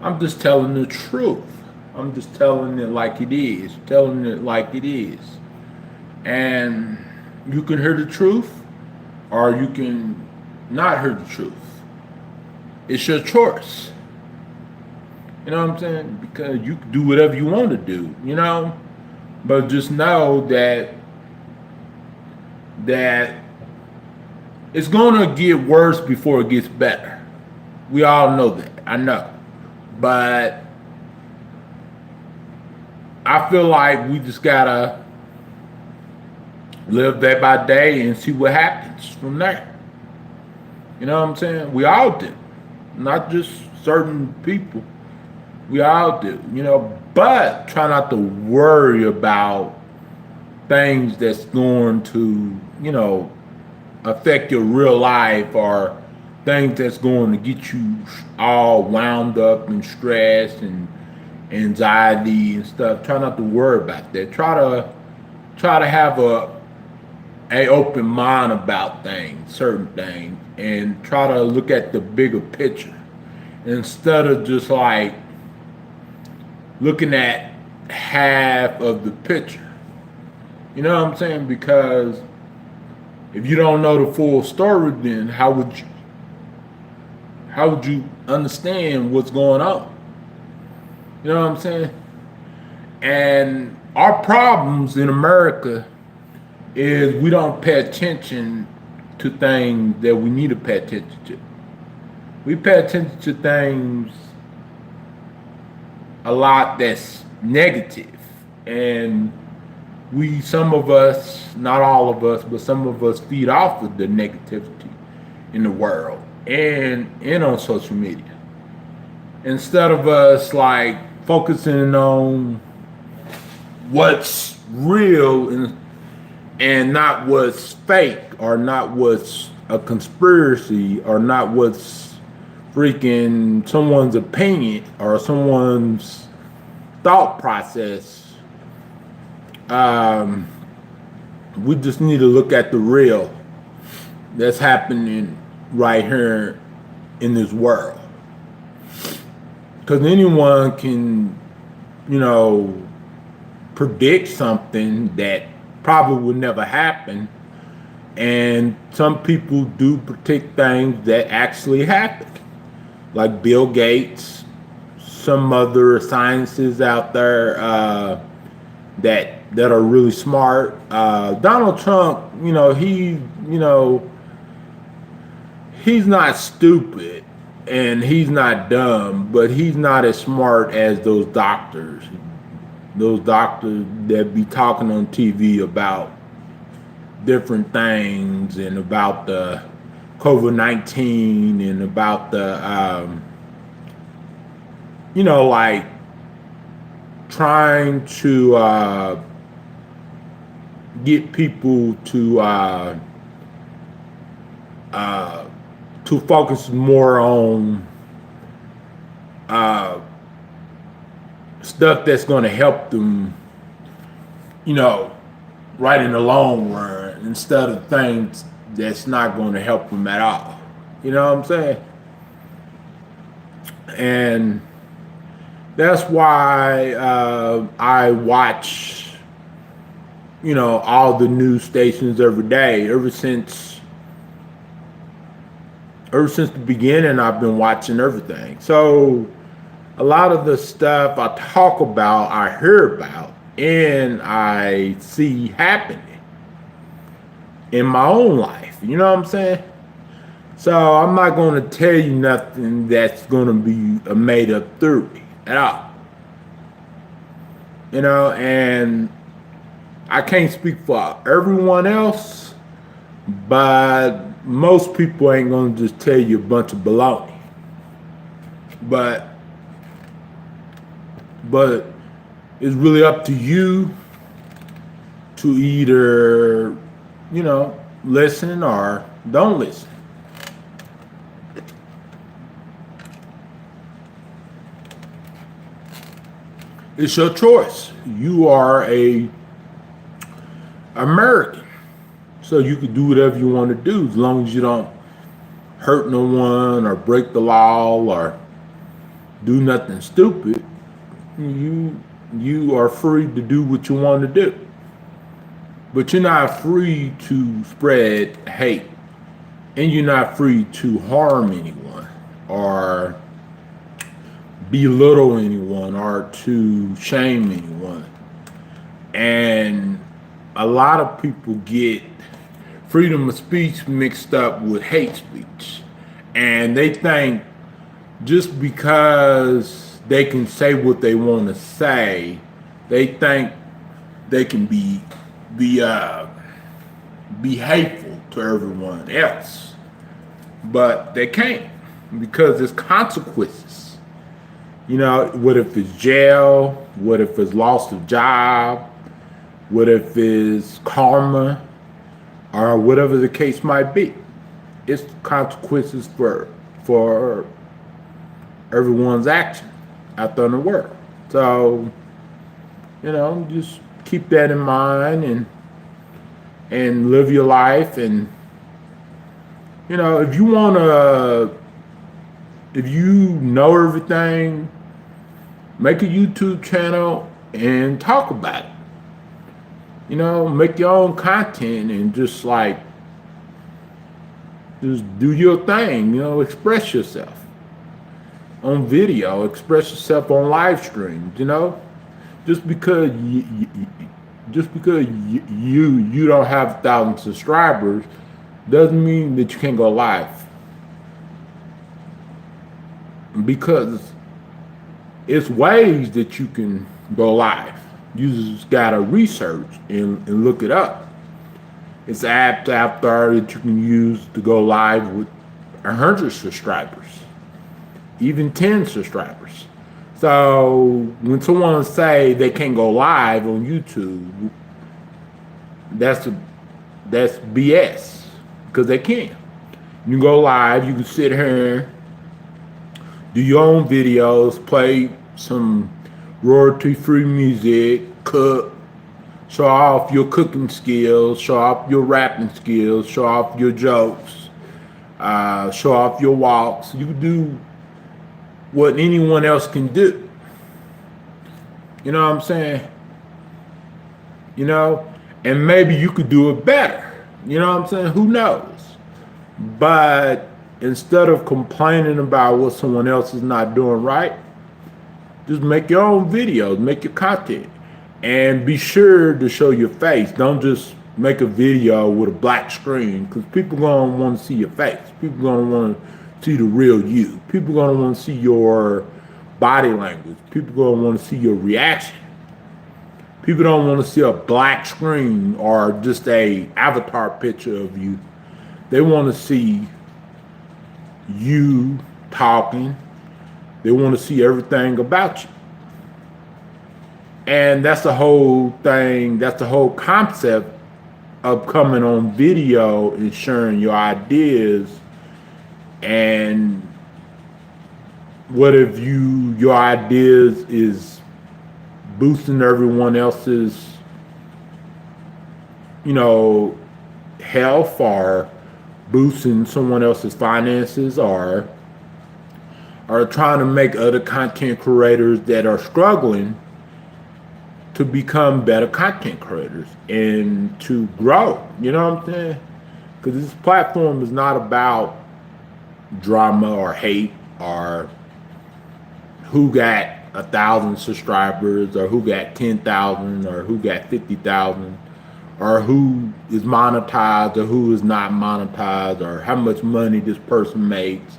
I'm just telling the truth. I'm just telling it like it is. Telling it like it is. And you can hear the truth or you can not hear the truth. It's your choice. You know what I'm saying? Because you can do whatever you want to do, But just know that it's gonna get worse before it gets better. We all know that. I know. But I feel like we just gotta live day by day and see what happens from there. You know what I'm saying? We all do. Not just certain people. We all do, but try not to worry about things that's going to, affect your real life or things that's going to get you all wound up and stressed and anxiety and stuff. Try not to worry about that. Try to have a open mind about things, certain things, and try to look at the bigger picture instead of just like looking at half of the picture. You know what I'm saying? Because if you don't know the full story, then how would you understand what's going on? You know what I'm saying? And our problems in America is we don't pay attention to things that we need to pay attention to. We pay attention to things a lot that's negative, and some of us, not all of us, but some of us feed off of the negativity in the world and on social media. Instead of us like focusing on what's real and not what's fake or not what's a conspiracy or not what's freaking someone's opinion or someone's thought process. We just need to look at the real that's happening right here in this world. Because anyone can, predict something that probably would never happen. And some people do predict things that actually happen. Like Bill Gates, some other scientists out there that are really smart. Donald Trump, he's not stupid and he's not dumb, but he's not as smart as those doctors that be talking on TV about different things and about the COVID-19 and about the, like trying to get people to focus more on stuff that's going to help them, right in the long run, instead of things that's not going to help them at all. You know what I'm saying? And that's why I watch, all the news stations every day. Ever since the beginning, I've been watching everything. So a lot of the stuff I talk about, I hear about, and I see happening in my own life. You know what I'm saying? So I'm not going to tell you nothing that's going to be a made up theory at all. And I can't speak for everyone else, but most people ain't going to just tell you a bunch of baloney. But it's really up to you to either listen or don't listen. It's your choice. You are a American, so you can do whatever you want to do as long as you don't hurt no one or break the law or do nothing stupid. You are free to do what you want to do, but you're not free to spread hate, and you're not free to harm anyone or belittle anyone or to shame anyone. And a lot of people get freedom of speech mixed up with hate speech, and they think just because they can say what they want to say, they think they can be hateful to everyone else, but they can't, because there's consequences. What if it's jail? What if it's loss of job? What if it's karma? Or whatever the case might be. It's consequences for everyone's action out there in the world. So, just keep that in mind and live your life. And if you know everything, make a YouTube channel and talk about it. Make your own content and just do your thing. Express yourself on video, express yourself on live streams. Just because you don't have 1,000 subscribers doesn't mean that you can't go live. Because it's ways that you can go live. You just gotta research and look it up. It's apps out there that you can use to go live with 100 subscribers, even 10 subscribers. So when someone say they can't go live on YouTube, that's BS, because they can. You go live, you can sit here, do your own videos, play some royalty-free music, cook, show off your cooking skills, show off your rapping skills, show off your jokes, show off your walks. You can do what anyone else can do. You know what I'm saying? And maybe you could do it better. You know what I'm saying? Who knows? But instead of complaining about what someone else is not doing right, just make your own videos, make your content, and be sure to show your face. Don't just make a video with a black screen, because people gonna want to see your face. People gonna want to see the real you. People gonna want to see your body language. People gonna want to see your reaction. People don't want to see a black screen or just a avatar picture of you. They want to see you talking. They want to see everything about you. And that's the whole thing, that's the whole concept of coming on video and sharing your ideas. And what if your ideas is boosting everyone else's, health, or boosting someone else's finances, or trying to make other content creators that are struggling to become better content creators and to grow. You know what I'm saying? Because this platform is not about drama or hate or who got 1,000 subscribers or who got 10,000 or who got 50,000 or who is monetized or who is not monetized or how much money this person makes,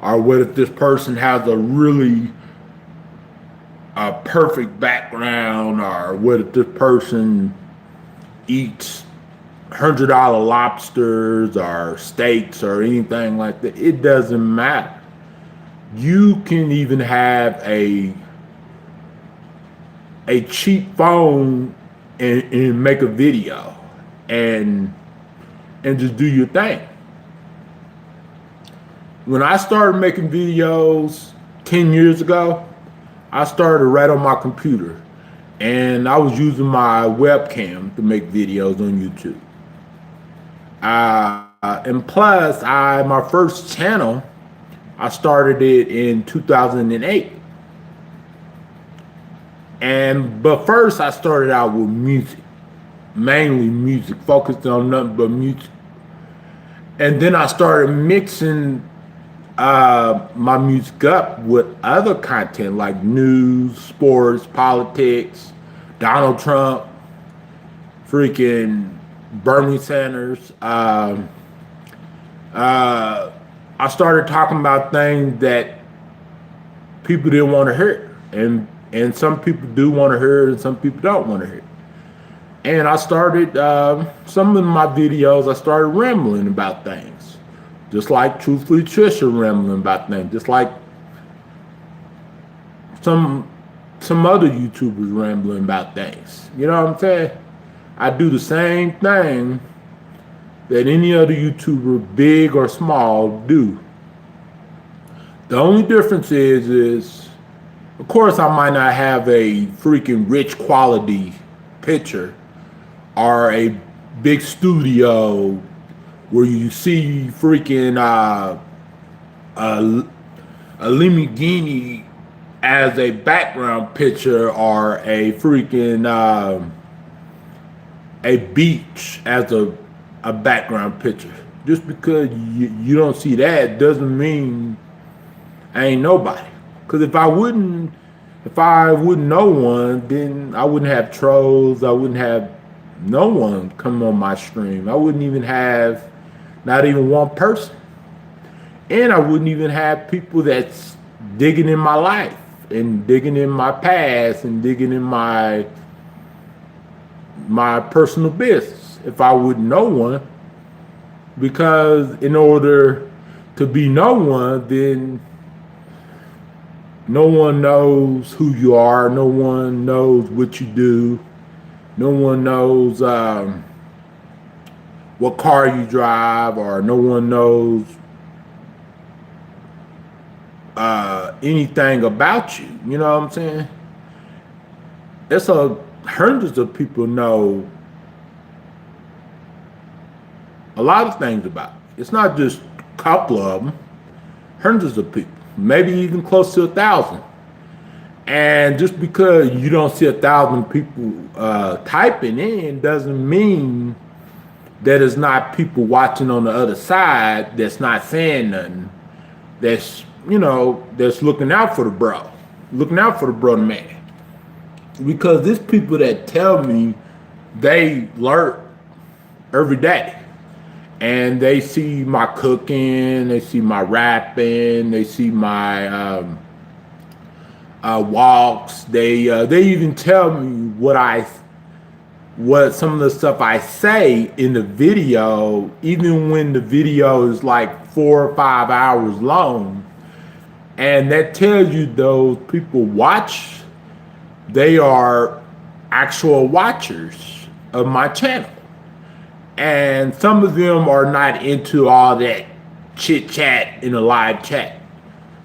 or what if this person has a perfect background, or what if this person eats $100 lobsters or steaks or anything like that. It doesn't matter. You can even have a cheap phone and make a video and and just do your thing. When I started making videos 10 years ago, I started right on my computer, and I was using my webcam to make videos on YouTube. And plus, my first channel, I started it in 2008. But first, I started out with music, mainly music, focused on nothing but music. And then I started mixing my music up with other content like news, sports, politics, Donald Trump, freaking Bernie Sanders. I started talking about things that people didn't want to hear, and some people do want to hear it, and some people don't want to hear it. And I started some of my videos. I started rambling about things, just like Truthfully Trisha rambling about things, just like some other YouTubers rambling about things. You know what I'm saying? I do the same thing that any other YouTuber, big or small, do. The only difference is, of course, I might not have a freaking rich quality picture or a big studio where you see freaking a Lamborghini as a background picture, or a freaking a beach as a background picture. Just because you don't see that doesn't mean I ain't nobody. Because if I wouldn't know one, then I wouldn't have trolls. I wouldn't have no one come on my stream. I wouldn't even have not even one person. And I wouldn't even have people that's digging in my life and digging in my past and digging in my personal business if I wouldn't know one. Because in order to be no one, then no one knows who you are. No one knows what you do. No one knows what car you drive, or no one knows anything about you. You know what I'm saying? It's hundreds of people know a lot of things about it. It's not just a couple of them. Hundreds of people, maybe even close to 1,000. And just because you don't see 1,000 people typing in doesn't mean that it's not people watching on the other side that's not saying nothing. That's, that's looking out for the bro, looking out for the brother man. Because there's people that tell me they learn every day. And they see my cooking, they see my rapping, they see my walks. They even tell me what some of the stuff I say in the video, even when the video is like 4 or 5 hours long. And that tells you those people watch. They are actual watchers of my channel. And some of them are not into all that chit chat in a live chat.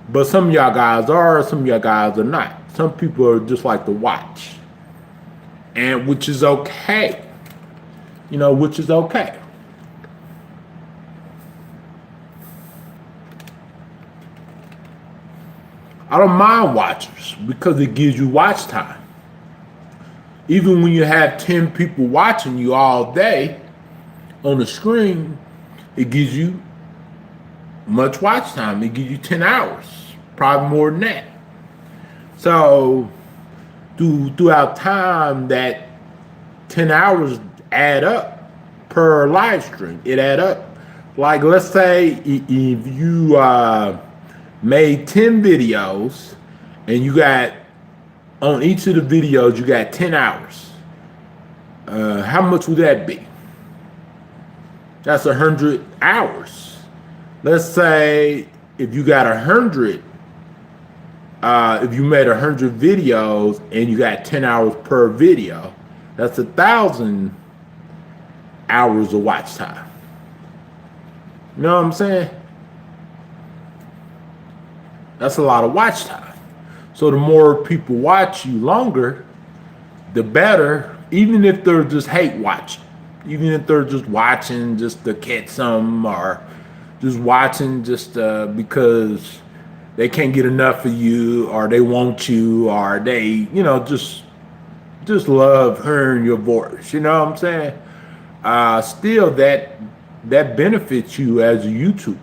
But some of y'all guys are, some of y'all guys are not. Some people are just like to watch. And which is okay. Which is okay. I don't mind watchers because it gives you watch time. Even when you have 10 people watching you all day on the screen, it gives you much watch time. It gives you 10 hours, probably more than that. So throughout time, that 10 hours add up per live stream. It add up. Like, let's say if you made 10 videos and you got, on each of the videos, you got 10 hours. How much would that be? That's 100 hours. Let's say if you got 100, if you made 100 videos and you got 10 hours per video, that's 1,000 hours of watch time. You know what I'm saying? That's a lot of watch time. So the more people watch you longer, the better, even if they're just hate watching. Even if they're just watching just to catch some, or just watching just because they can't get enough of you, or they want you, or they, just love hearing your voice. You know what I'm saying? Still, that benefits you as a YouTuber,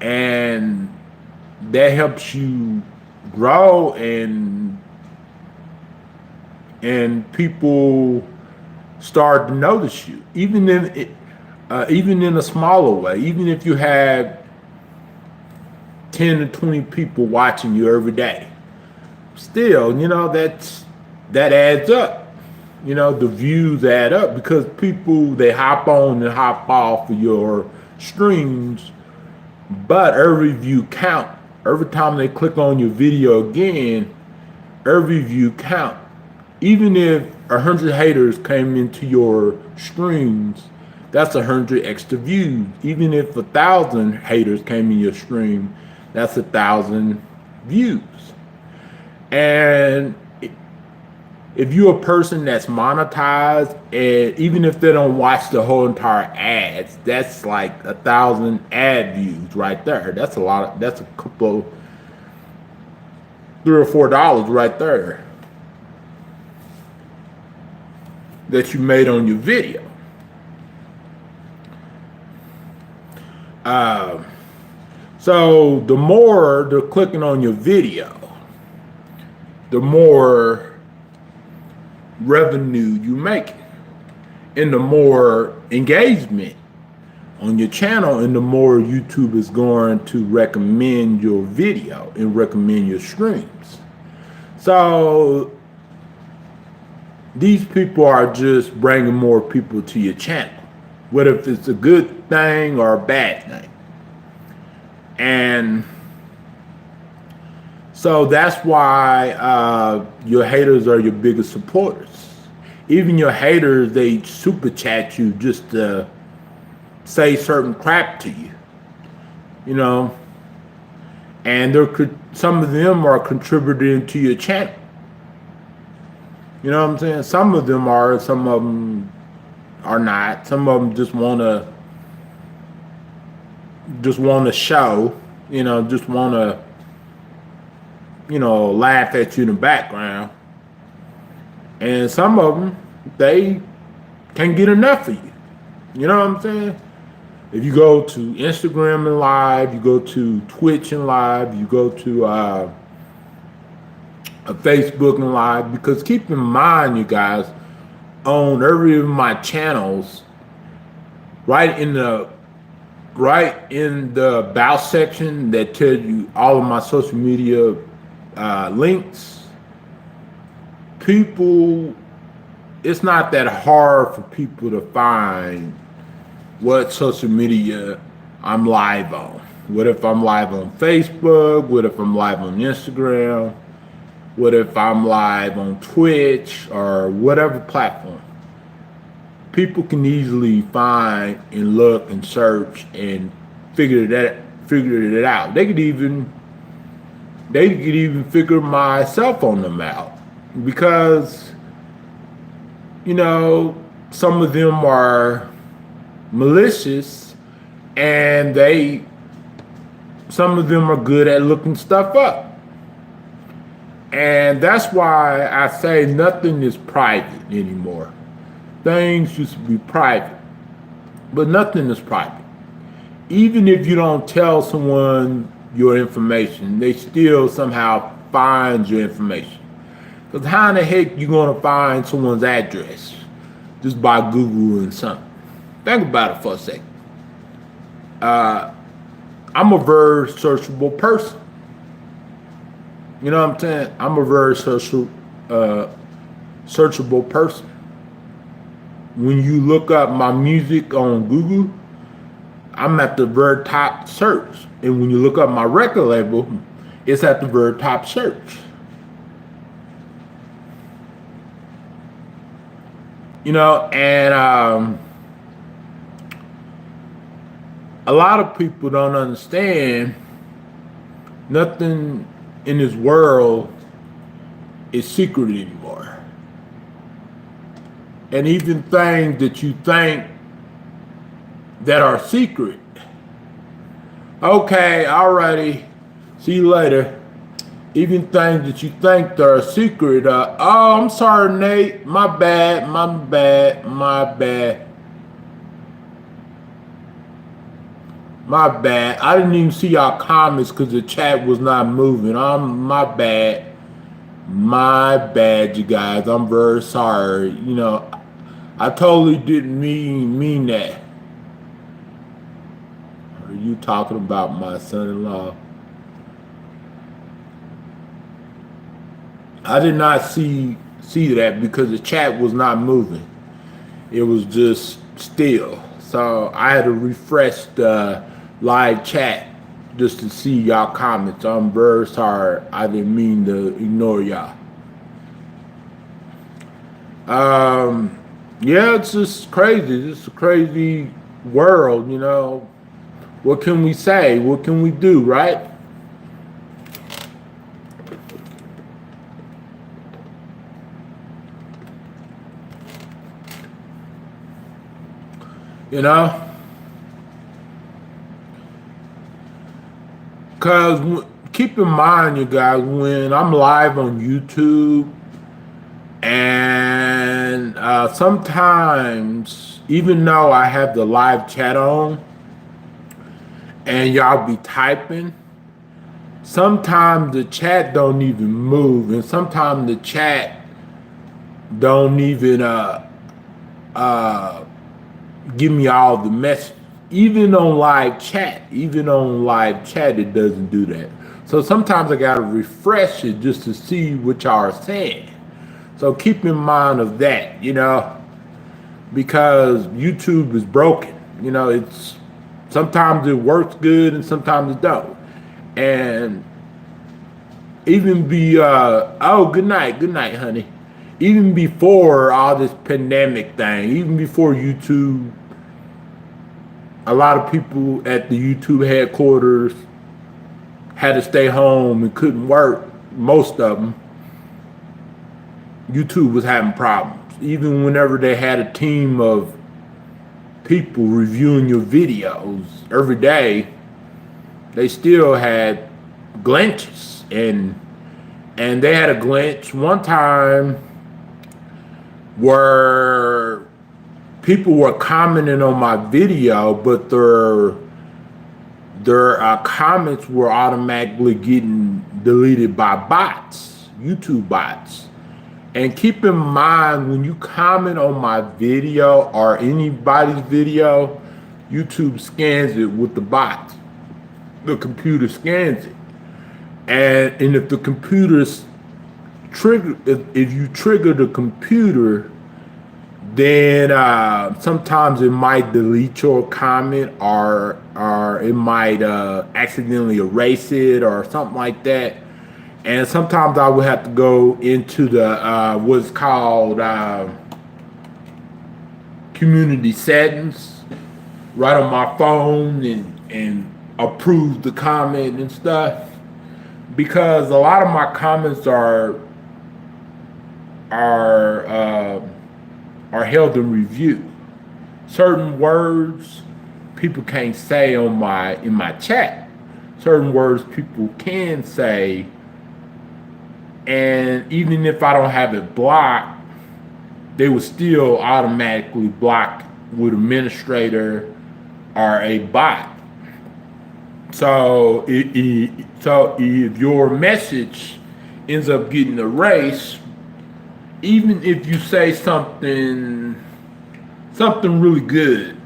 and that helps you grow, and people start to notice you, even in a smaller way. Even if you have 10 to 20 people watching you every day, still, that adds up. The views add up, because people, they hop on and hop off of your streams, but every view count. Every time they click on your video again, every view count. Even if 100 haters came into your streams, that's 100 extra views. Even if 1,000 haters came in your stream, that's 1,000 views. And if you're a person that's monetized, and even if they don't watch the whole entire ads, that's like 1,000 ad views right there. That's a lot. That's a couple, $3 or $4 right there that you made on your video. So the more they're clicking on your video, the more revenue you make, and the more engagement on your channel, and the more YouTube is going to recommend your video and recommend your streams. So these people are just bringing more people to your channel, whether if it's a good thing or a bad thing. And so that's why your haters are your biggest supporters. Even your haters, they super chat you just to say certain crap to you, and some of them are contributing to your channel. You know what I'm saying? Some of them are, some of them are not. Some of them just want to show, just want to, laugh at you in the background. And some of them, they can't get enough of you. You know what I'm saying? If you go to Instagram and live, you go to Twitch and live, you go to Facebook and live, because keep in mind, you guys, on every of my channels, right in the about section that tells you all of my social media links, it's not that hard for people to find what social media I'm live on. What if I'm live on Facebook? What if I'm live on Instagram? What if I'm live on Twitch or whatever platform? People can easily find and look and search and figure it out. They could even figure my cell phone number out, because some of them are malicious, and some of them are good at looking stuff up. And that's why I say nothing is private anymore. Things used to be private, but nothing is private. Even if you don't tell someone your information, they still somehow find your information. Because how in the heck you going to find someone's address just by Googling something? Think about it for a second. I'm a very searchable person. You know what I'm saying? I'm a very searchable person. When you look up my music on Google, I'm at the very top search. And when you look up my record label, it's at the very top search. And a lot of people don't understand nothing in this world is secret anymore. And even things that you think that are secret. Okay, alrighty. See you later. Even things that you think that are secret. Oh, I'm sorry, Nate. My bad. I didn't even see y'all comments because the chat was not moving. My bad. My bad, you guys. I'm very sorry. You know, I totally didn't mean that. Are you talking about my son-in-law? I did not see that because the chat was not moving. It was just still. So I had to refresh the live chat just to see y'all comments. I'm very sorry. I didn't mean to ignore y'all. Yeah, it's just crazy. It's a crazy world, you know. What can we say? What can we do, right? You know? Because keep in mind, you guys, when I'm live on YouTube, and sometimes, even though I have the live chat on, and y'all be typing, sometimes the chat don't even move, and sometimes the chat don't even give me all the messages. Even on live chat, it doesn't do that. So sometimes I gotta refresh it just to see what y'all are saying. So keep in mind of that, you know, because YouTube is broken. You know, it's sometimes it works good and sometimes it don't. And even good night, honey. Even before all this pandemic thing, even before YouTube, a lot of people at the YouTube headquarters had to stay home and couldn't work. Most of them. YouTube was having problems. Even whenever they had a team of people reviewing your videos every day, they still had glitches. And they had a glitch one time where people were commenting on my video, but their comments were automatically getting deleted by bots, YouTube bots. And keep in mind, when you comment on my video or anybody's video, YouTube scans it with the bots. The computer scans it. And if the computer's if you trigger the computer, then sometimes it might delete your comment or it might accidentally erase it or something like that. And sometimes I would have to go into the what's called community settings right on my phone and approve the comment and stuff, because a lot of my comments are held in review. Certain words people can't say in my chat. Certain words people can say, and even if I don't have it blocked, they will still automatically block with administrator or a bot. So if your message ends up getting erased, even if you say something really good,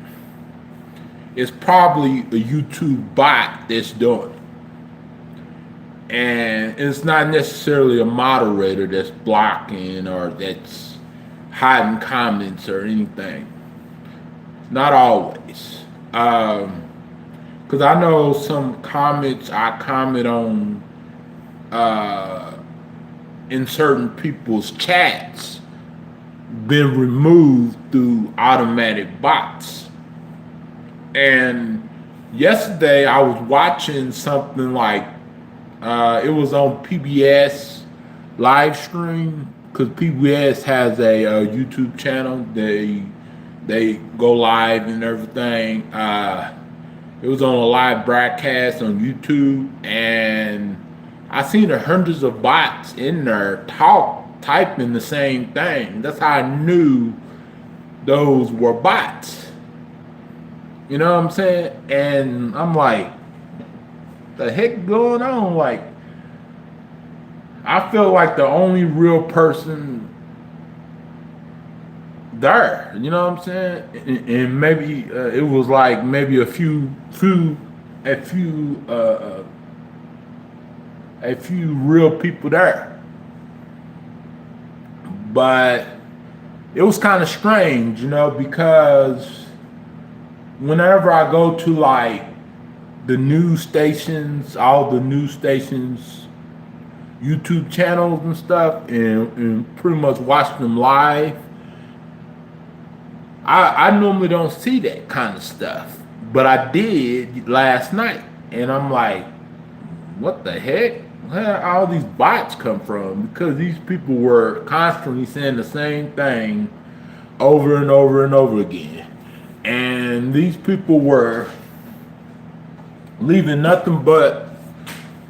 it's probably a YouTube bot that's doing it. And it's not necessarily a moderator that's blocking or that's hiding comments or anything. Not always. Because I know some comments I comment on in certain people's chats been removed through automatic bots. And yesterday I was watching something like it was on PBS live stream because PBS has a YouTube channel. They go live and everything. It was on a live broadcast on YouTube, and I seen the hundreds of bots in there typing the same thing. That's how I knew those were bots. You know what I'm saying? And I'm like, the heck going on? Like, I feel like the only real person there. You know what I'm saying? And maybe it was like maybe a few real people there. But it was kind of strange, you know, because whenever I go to like the news stations, all the news stations, YouTube channels and stuff, and pretty much watch them live, I normally don't see that kind of stuff. But I did last night, and I'm like, what the heck? Where all these bots come from? Because these people were constantly saying the same thing over and over and over again. And these people were leaving nothing but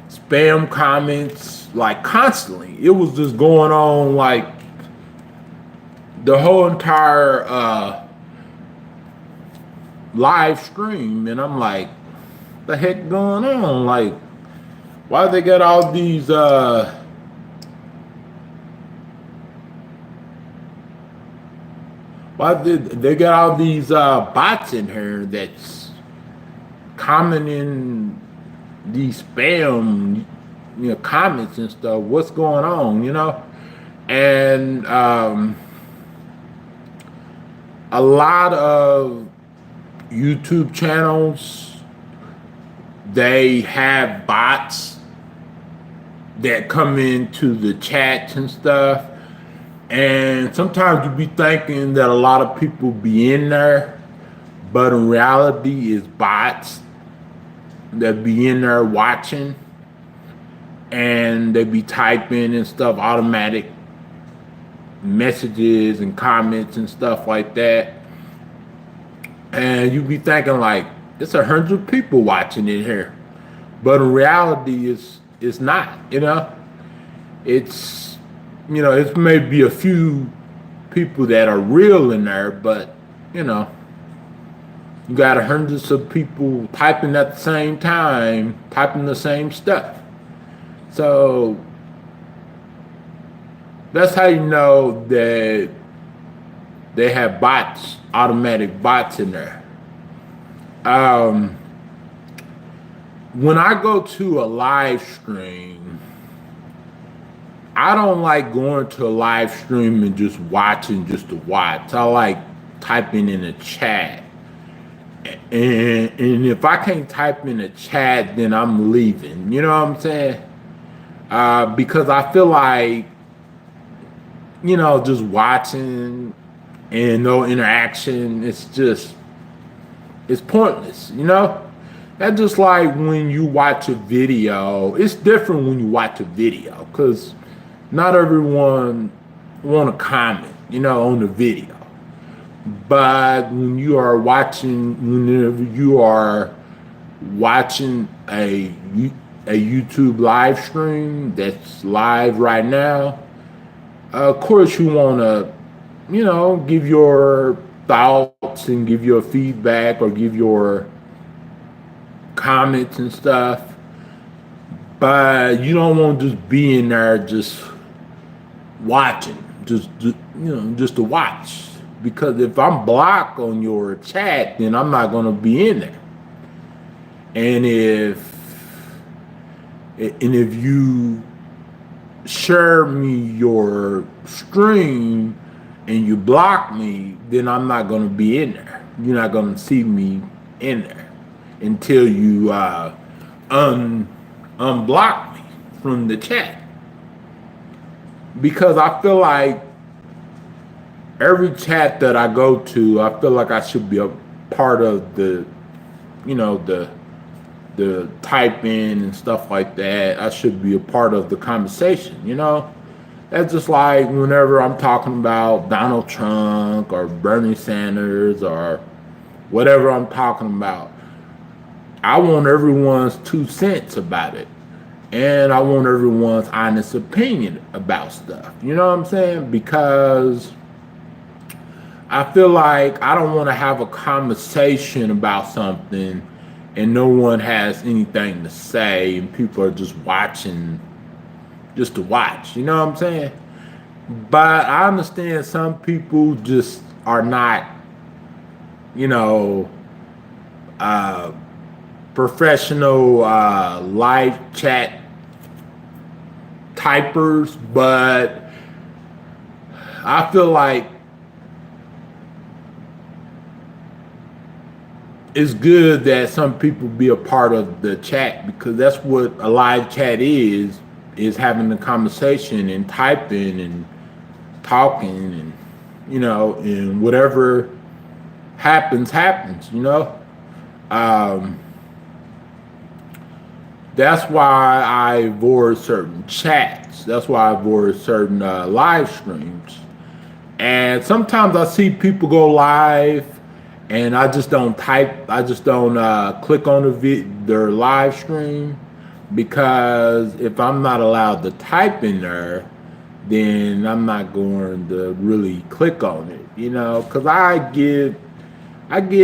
spam comments, like constantly. It was just going on like the whole entire live stream. And I'm like, what the heck going on? Like, why they got all these why did they got all these bots in here that's commenting these spam, you know, comments and stuff? What's going on, you know? And a lot of YouTube channels, they have bots that come into the chats and stuff. And sometimes you be thinking that a lot of people be in there, but in reality it's bots that be in there watching, and they be typing and stuff, automatic messages and comments and stuff like that. And you be thinking like, it's 100 people watching it here. But in reality, it's not, you know? It's, you know, it's maybe a few people that are real in there, but, you know, you got hundreds of people typing at the same time, typing the same stuff. So that's how you know that they have bots, automatic bots in there. When I go to a live stream, I don't like going to a live stream and just watching just to watch. I like typing in a chat. And if I can't type in a chat, then I'm leaving. You know what I'm saying? Because I feel like, you know, just watching and no interaction, it's pointless, you know? That's just like when you watch a video. It's different when you watch a video because not everyone want to comment, you know, on the video. But when you are watching, whenever you are watching a YouTube live stream that's live right now, of course you want to, you know, give your thoughts and give your feedback or give your comments and stuff. But you don't want to just be in there just watching, just you know, just to watch. Because if I'm blocked on your chat, then I'm not going to be in there. And if you share me your stream and you block me, then I'm not going to be in there. You're not going to see me in there until you unblock me from the chat. Because I feel like every chat that I go to, I feel like I should be a part of the the typing and stuff like that. I should be a part of the conversation, That's just like whenever I'm talking about Donald Trump or Bernie Sanders or whatever I'm talking about. I want everyone's 2 cents about it. And I want everyone's honest opinion about stuff. You know what I'm saying? Because I feel like I don't want to have a conversation about something and no one has anything to say and people are just watching just to watch. You know what I'm saying? But I understand some people just are not, professional live chat typers, but I feel like it's good that some people be a part of the chat, because that's what a live chat is having a conversation and typing and talking and and whatever happens. That's why I avoid certain chats. That's why I avoid certain live streams. And sometimes I see people go live and I just don't type. I just don't click on their live stream, because if I'm not allowed to type in there, then I'm not going to really click on it, because I get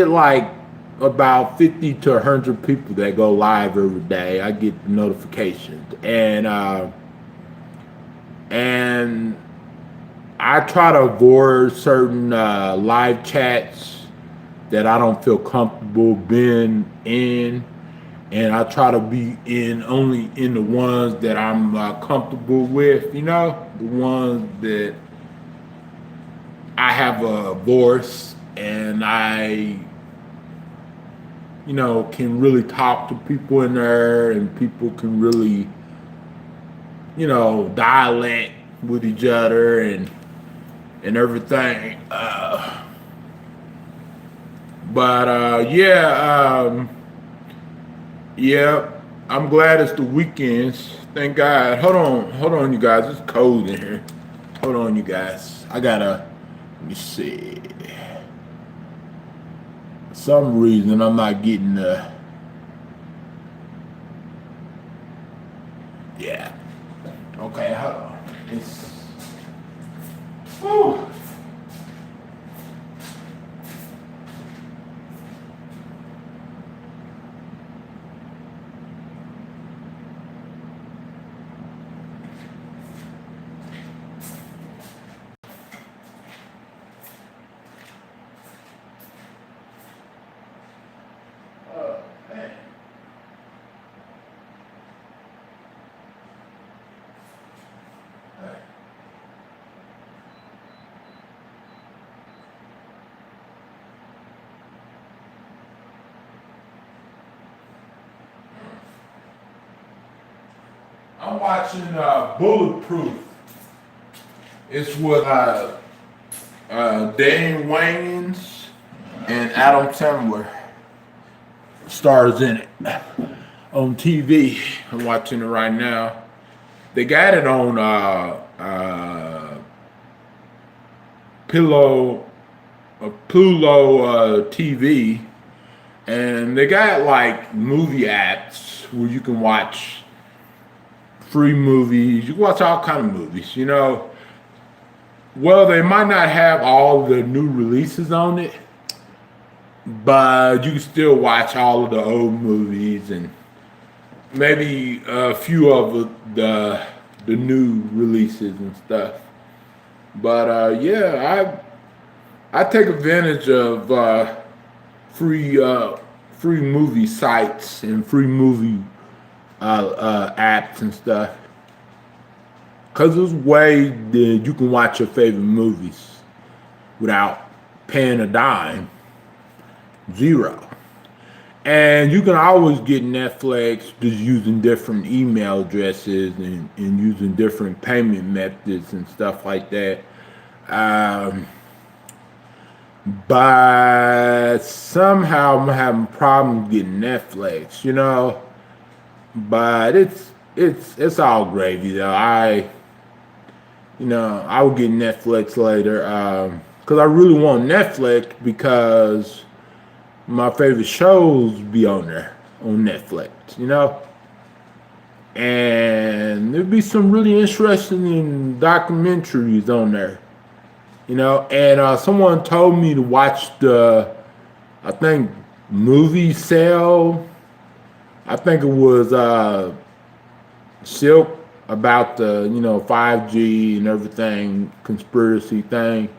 like about 50 to 100 people that go live every day. I get notifications, and I try to avoid certain live chats that I don't feel comfortable being in, and I try to be only in the ones that I'm comfortable with, the ones that I have a voice and I can really talk to people in there, and people can really, dialect with each other and everything. Yeah, I'm glad it's the weekends. Thank God. Hold on, you guys. It's cold in here. Hold on, you guys. Let me see. For some reason, I'm not getting the. Yeah. Okay, hold on. Whew. I'm watching Bulletproof. It's with Dane Wayans and Adam Sandler stars in it on TV. I'm watching it right now. They got it on Pluto TV, and they got like movie apps where you can watch free movies. You can watch all kind of movies, Well, they might not have all the new releases on it, but you can still watch all of the old movies and maybe a few of the new releases and stuff. But I take advantage of free movie sites and free movie apps and stuff, because there's ways that you can watch your favorite movies without paying a dime, zero. And you can always get Netflix just using different email addresses and using different payment methods and stuff like that. but somehow I'm having problems getting Netflix, you know. But it's all gravy though. I will get Netflix later because I really want Netflix because my favorite shows be on there on Netflix, you know. And there'd be some really interesting documentaries on there, you know. And someone told me to watch I think, movie Cell. I think it was Silk about the 5G and everything conspiracy thing.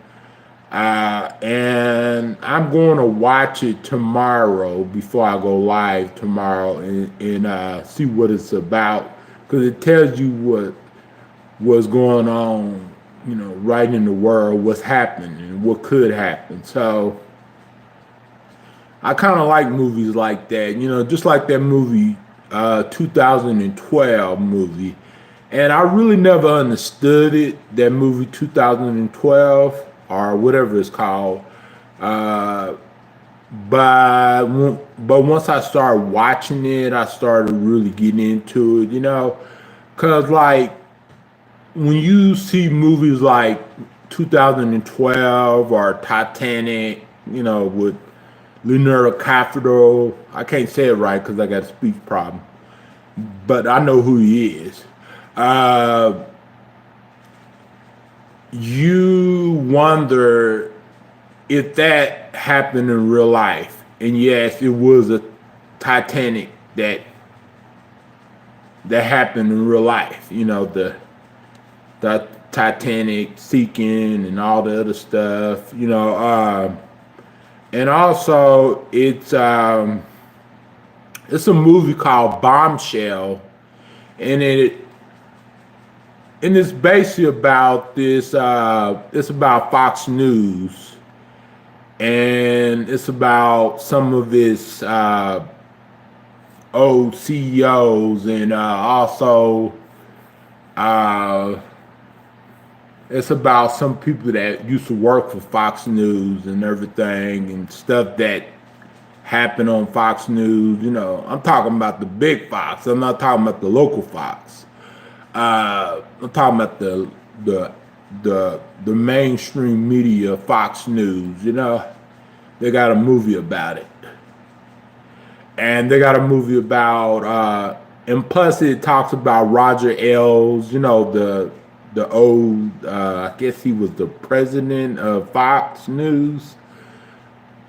And I'm going to watch it tomorrow before I go live tomorrow and see what it's about because it tells you what's going on, right in the world, what's happening and what could happen. So I kind of like movies like that, just like that movie, 2012 movie. And I really never understood it, that movie 2012 or whatever it's called. Uh, but once I started watching it, I started really getting into it, Cause like when you see movies like 2012 or Titanic, with Leonardo DiCaprio, I can't say it right because I got a speech problem, but I know who he is. Uh, you wonder if that happened in real life. And yes, it was a Titanic that happened in real life. The Titanic sinking and all the other stuff. And also it's a movie called Bombshell, and it's basically about this. It's about Fox News, and it's about some of its old CEOs, and also it's about some people that used to work for Fox News and everything, and stuff that happened on Fox News. I'm talking about the big Fox. I'm not talking about the local Fox. I'm talking about the mainstream media, Fox News. They got a movie about it, and they got a movie about and plus it talks about Roger Ailes. The old I guess he was the president of Fox News,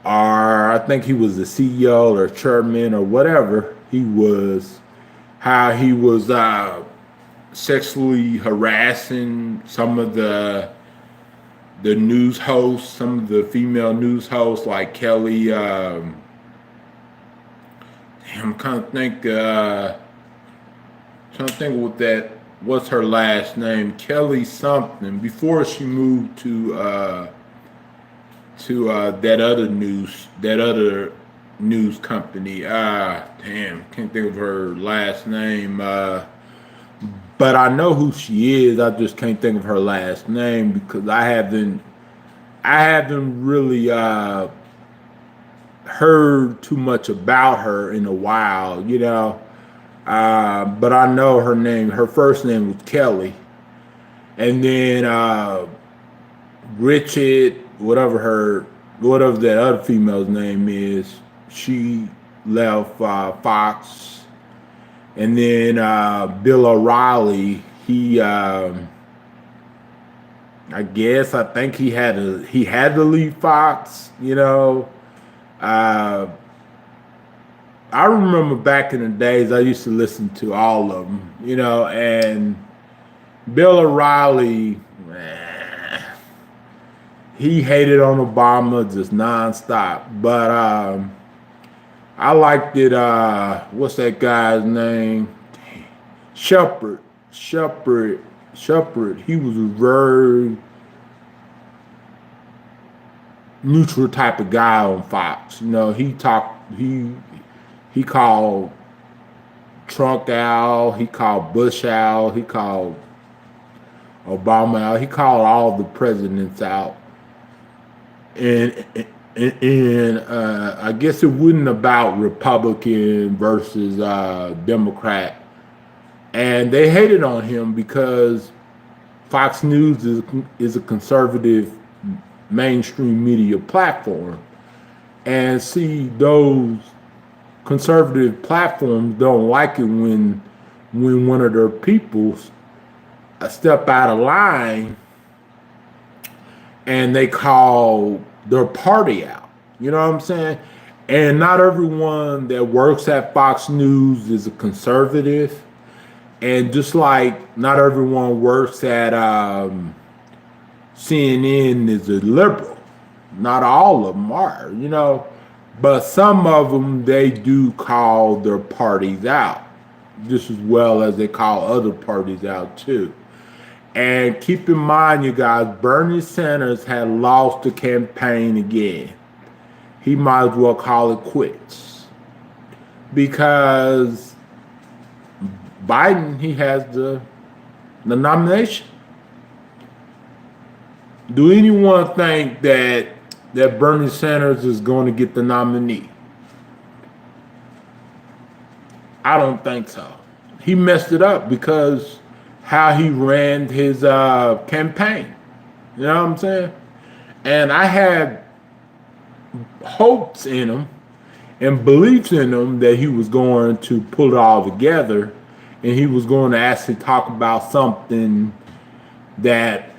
or I think he was the CEO or chairman or whatever he was. How he was sexually harassing some of the news hosts, some of the female news hosts like Kelly. I'm trying to think what's her last name? Kelly something. Before she moved to that other news company. Can't think of her last name. But I know who she is. I just can't think of her last name because I haven't really heard too much about her in a while, but I know her name. Her first name was Kelly, and then Richard, whatever that other female's name is, she left Fox. And then Bill O'Reilly, I think he had to leave Fox. I remember back in the days I used to listen to all of them, and Bill O'Reilly, he hated on Obama just nonstop. But I liked it. What's that guy's name? Shepard. He was a very neutral type of guy on Fox. He called Trump out. He called Bush out. He called Obama out. He called all the presidents out. and I guess it wasn't about Republican versus Democrat, and they hated on him because Fox News is a conservative mainstream media platform, and see those conservative platforms don't like it when one of their people step out of line and they call their party out. You know what I'm saying? And not everyone that works at Fox News is a conservative. And just like not everyone works at CNN is a liberal. Not all of them are, you know. But some of them, they do call their parties out, just as well as they call other parties out too. And keep in mind, you guys, Bernie Sanders had lost the campaign again. He might as well call it quits. Because Biden, he has the nomination. Do anyone think that Bernie Sanders is going to get the nominee? I don't think so. He messed it up because how he ran his campaign. You know what I'm saying? And I had hopes in him and beliefs in him that he was going to pull it all together and he was going to actually talk about something that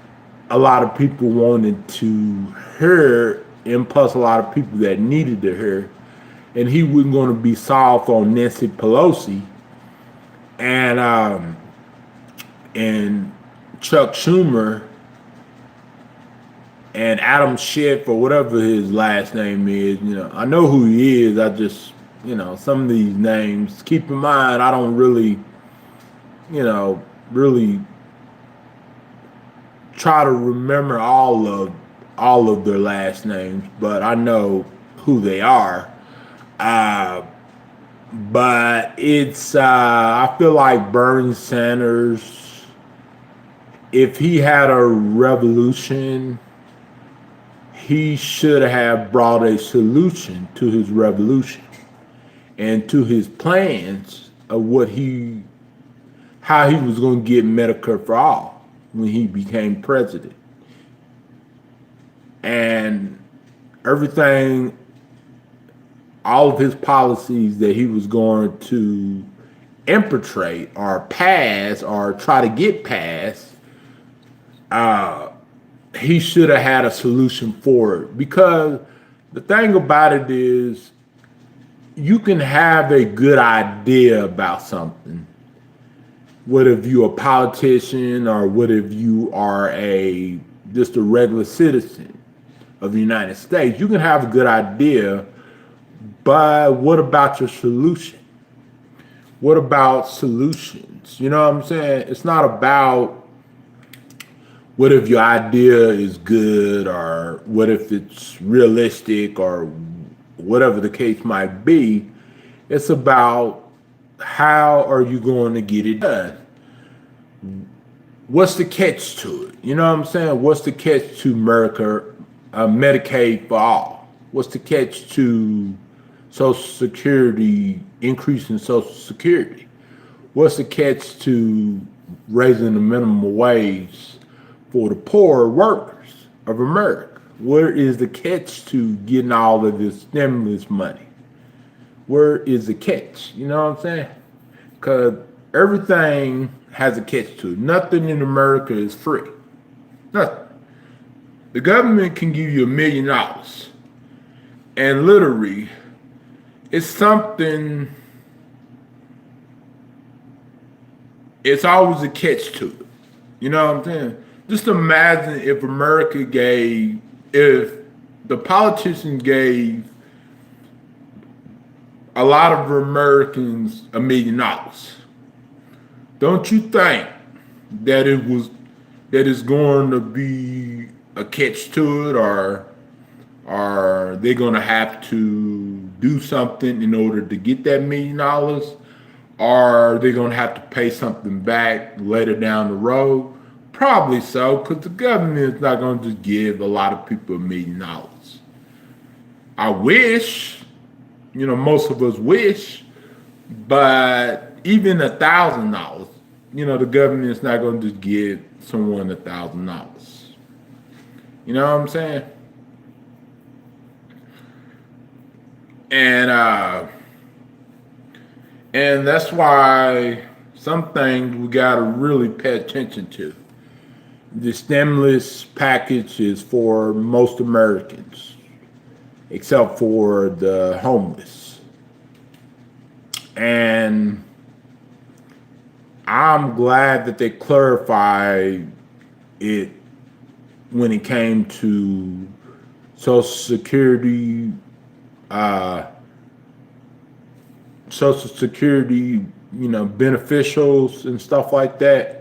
a lot of people wanted to hear, and plus a lot of people that needed to hear. And he wasn't going to be soft on Nancy Pelosi and Chuck Schumer and Adam Schiff or whatever his last name is. You know, I know who he is. I just, you know, some of these names. Keep in mind, I don't really, you know, really try to remember all of their last names, but I know who they are. But it's I feel like Bernie Sanders, if he had a revolution, he should have brought a solution to his revolution and to his plans of how he was going to get Medicare for all when he became president. And everything, all of his policies that he was going to infiltrate or pass or try to get passed, he should have had a solution for it. Because the thing about it is, you can have a good idea about something. What if you're a politician, or what if you are just a regular citizen of the United States? You can have a good idea, but what about your solution? What about solutions? You know what I'm saying? It's not about what if your idea is good, or what if it's realistic, or whatever the case might be. It's about how are you going to get it done? What's the catch to it? You know what I'm saying? What's the catch to Medicaid for all? What's the catch to Social Security, increasing Social Security? What's the catch to raising the minimum wage for the poor workers of America? Where is the catch to getting all of this stimulus money? Where is the catch? You know what I'm saying? Because everything has a catch to it. Nothing in America is free. Nothing. The government can give you $1 million, and literally, it's something. It's always a catch to it. You know what I'm saying? Just imagine if if the politicians gave a lot of Americans $1 million. Don't you think that it's going to be a catch to it, or are they going to have to do something in order to get that $1 million, or are they going to have to pay something back later down the road? Probably so, because the government is not going to just give a lot of people $1 million. I wish, most of us wish, but even $1,000, the government's not going to just give someone $1,000. You know what I'm saying? And that's why some things we got to really pay attention to. The stimulus package is for most Americans, except for the homeless. And I'm glad that they clarified it when it came to Social Security, beneficials and stuff like that.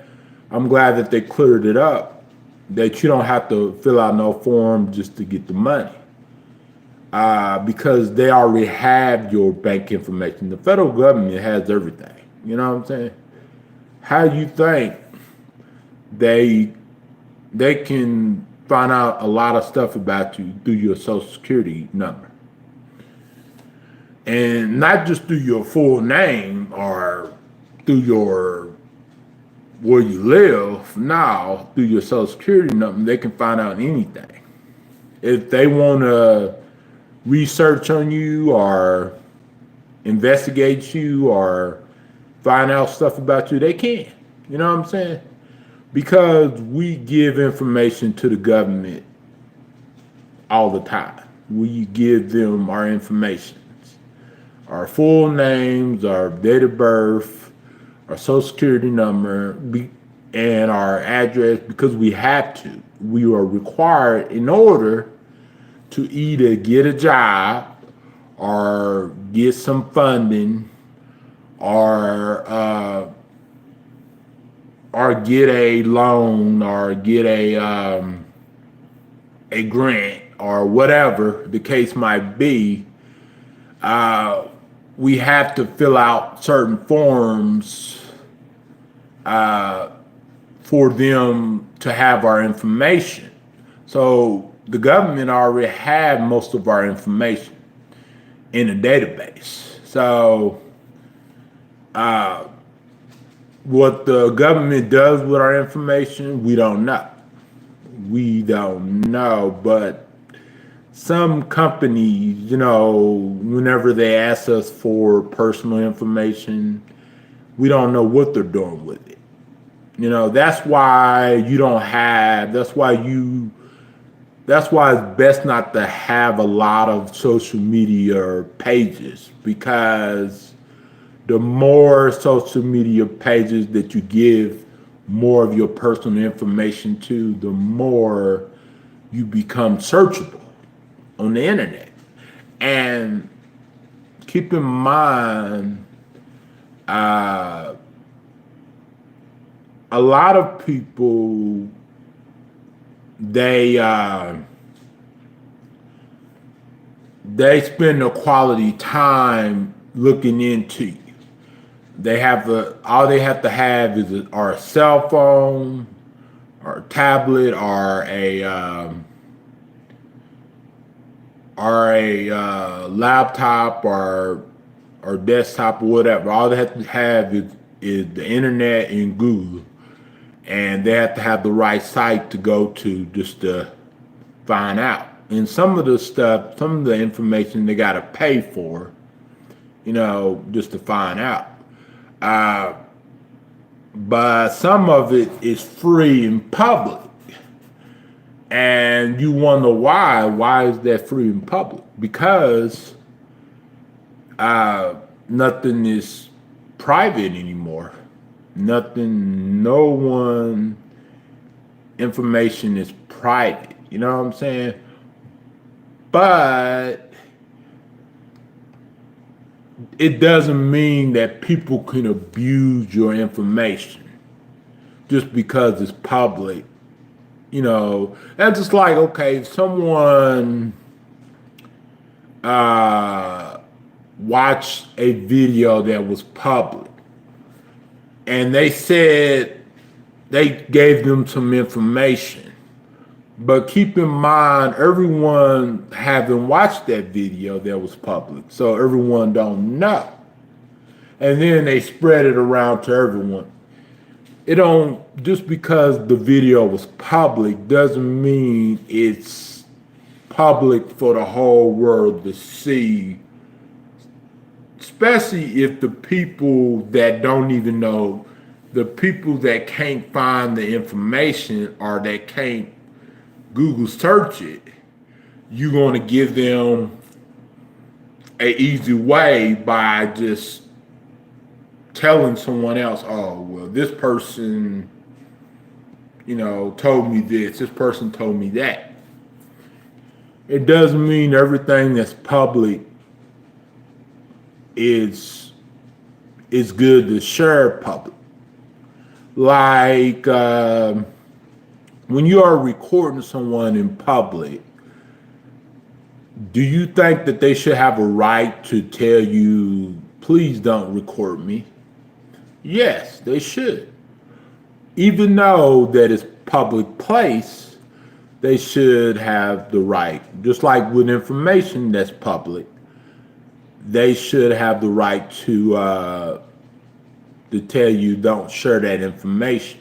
I'm glad that they cleared it up, that you don't have to fill out no form just to get the money, because they already have your bank information. The federal government has everything. You know what I'm saying? How do you think they can find out a lot of stuff about you through your Social Security number? And not just through your full name or through where you live. Now, through your Social Security number, they can find out anything. If they want to research on you or investigate you or find out stuff about you, they can. You know what I'm saying? Because we give information to the government all the time. We give them our information. Our full names, our date of birth, our Social Security number, and our address, because we have to. We are required in order to either get a job or get some funding or get a loan or get a grant or whatever the case might be. We have to fill out certain forms for them to have our information. So the government already have most of our information in a database. So what the government does with our information, we don't know. We don't know, but some companies, whenever they ask us for personal information, we don't know what they're doing with it. That's why it's best not to have a lot of social media pages, because the more social media pages that you give more of your personal information to, the more you become searchable on the internet. And keep in mind, a lot of people, they spend a quality time looking into you. All they have to have is a cell phone or a tablet or a laptop or desktop or whatever. All they have to have is the internet and Google, and they have to have the right site to go to just to find out. And some of the information they got to pay for, just to find out. But some of it is free and public. And you wonder why. Why is that free and public? Because nothing is private anymore. Information is private. You know what I'm saying? But it doesn't mean that people can abuse your information just because it's public. That's just like, okay, if someone watched a video that was public and they said they gave them some information, But keep in mind, everyone haven't watched that video that was public, so everyone don't know. And then they spread it around to everyone. It don't, just because the video was public doesn't mean it's public for the whole world to see, especially if the people that don't even know, the people that can't find the information or that can't Google search it, you're going to give them an easy way by just telling someone else, oh, well, this person, told me this person told me that. It doesn't mean everything that's public is good to share public. Like when you are recording someone in public, do you think that they should have a right to tell you, please don't record me? Yes, they should. Even though that it's public place, they should have the right. Just like with information that's public, they should have the right to tell you don't share that information.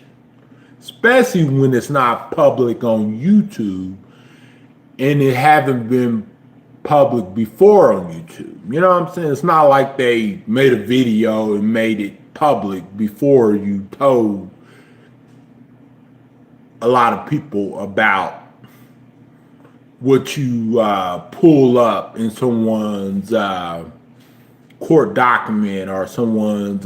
Especially when it's not public on YouTube and it haven't been public before on YouTube. You know what I'm saying? It's not like they made a video and made it public before you told a lot of people about what you pull up in someone's court document or someone's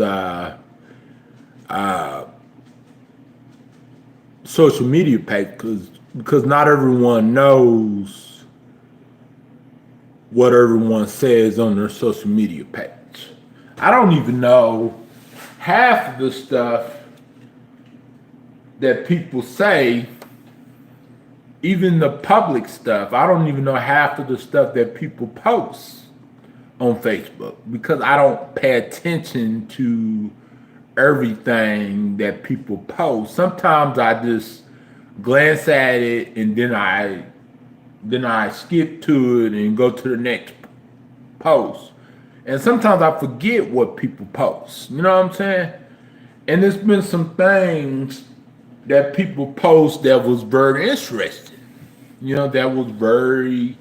social media page, because not everyone knows what everyone says on their social media page. I don't even know half of the stuff that people say, even the public stuff. I don't even know half of the stuff that people post on Facebook because I don't pay attention to everything that people post. Sometimes I just glance at it and then I skip to it and go to the next post. And sometimes I forget what people post. You know what I'm saying? And there's been some things that people post that was very interesting. That was very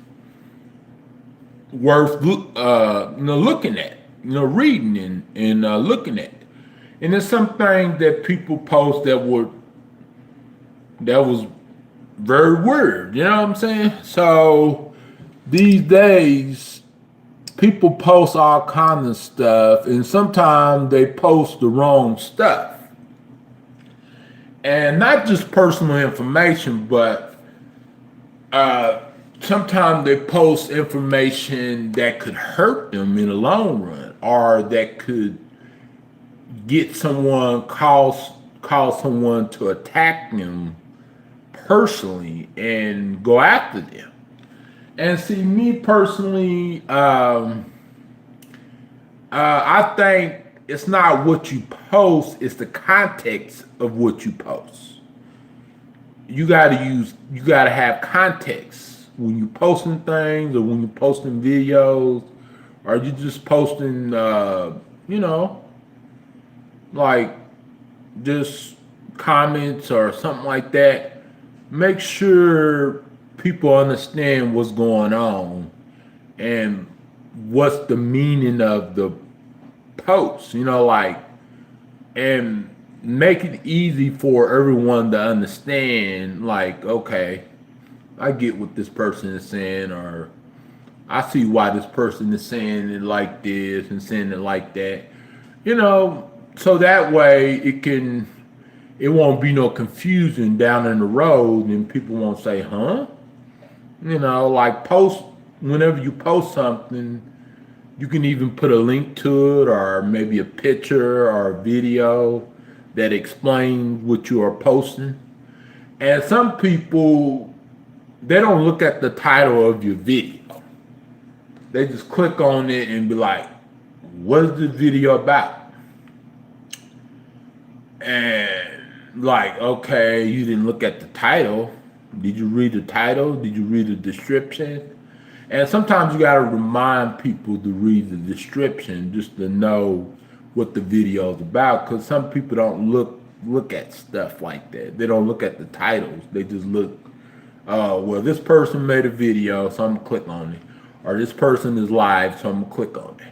worth looking at, reading and looking at. And there's some things that people post that was very weird. You know what I'm saying? So these days, people post all kinds of stuff, and sometimes they post the wrong stuff. And not just personal information, but sometimes they post information that could hurt them in the long run, or that could get someone, cause someone to attack them personally and go after them. And see, me personally, I think it's not what you post, it's the context of what you post. You gotta have context when you're posting things, or when you're posting videos, or you just posting, like just comments or something like that. Make sure people understand what's going on and what's the meaning of the post, and make it easy for everyone to understand, like, okay, I get what this person is saying, or I see why this person is saying it like this and saying it like that, so that way it won't be no confusion down in the road, and people won't say, huh? Like whenever you post something, you can even put a link to it, or maybe a picture or a video that explains what you are posting. And some people, they don't look at the title of your video. They just click on it and be like, what is this video about? And like, okay, you didn't look at the title. Did you read the title? Did you read the description? And sometimes you got to remind people to read the description just to know what the video is about. Because some people don't look at stuff like that. They don't look at the titles. They just look, well, this person made a video, so I'm gonna click on it. Or this person is live, so I'm gonna click on it.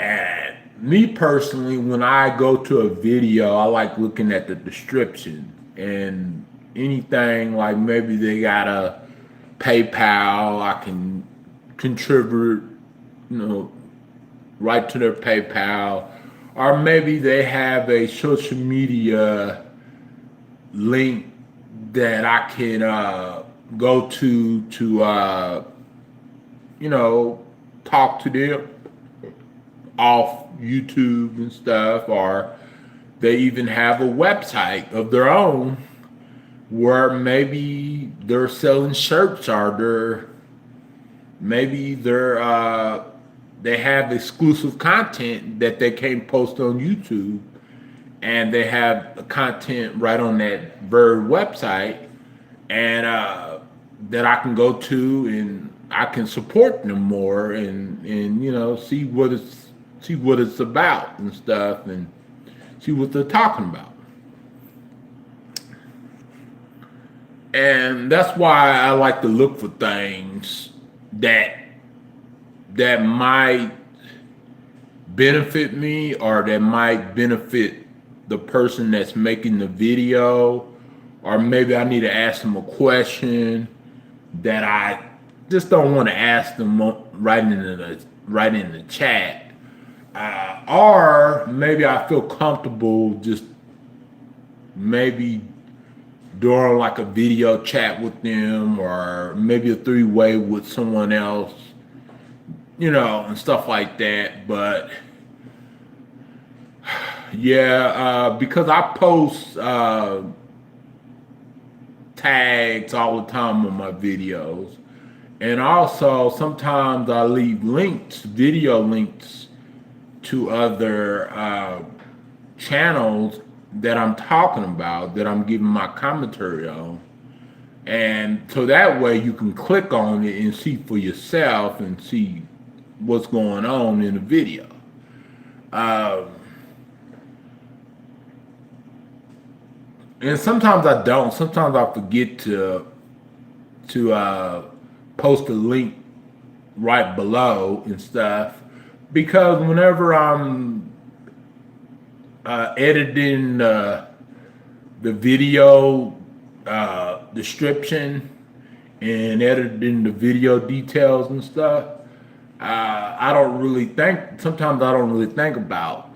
And me personally, when I go to a video, I like looking at the description and anything like maybe they got a PayPal, I can contribute, right to their PayPal, or maybe they have a social media link that I can go to talk to them off YouTube and stuff, or they even have a website of their own where maybe they're selling shirts, or they have exclusive content that they can't post on YouTube, and they have content right on that very website, and that I can go to and I can support them more and see what it's about and stuff, and see what they're talking about. And that's why I like to look for things that might benefit me, or that might benefit the person that's making the video, or maybe I need to ask them a question that I just don't want to ask them right in the chat, or maybe I feel comfortable just maybe during like a video chat with them, or maybe a three-way with someone else, and stuff like that. But yeah, because I post tags all the time on my videos, and also sometimes I leave video links to other channels that I'm talking about, that I'm giving my commentary on. And so that way you can click on it and see for yourself and see what's going on in the video. And sometimes I don't. Sometimes I forget to post a link right below and stuff, because whenever I'm editing the video description and editing the video details and stuff, I don't really think. Sometimes I don't really think about,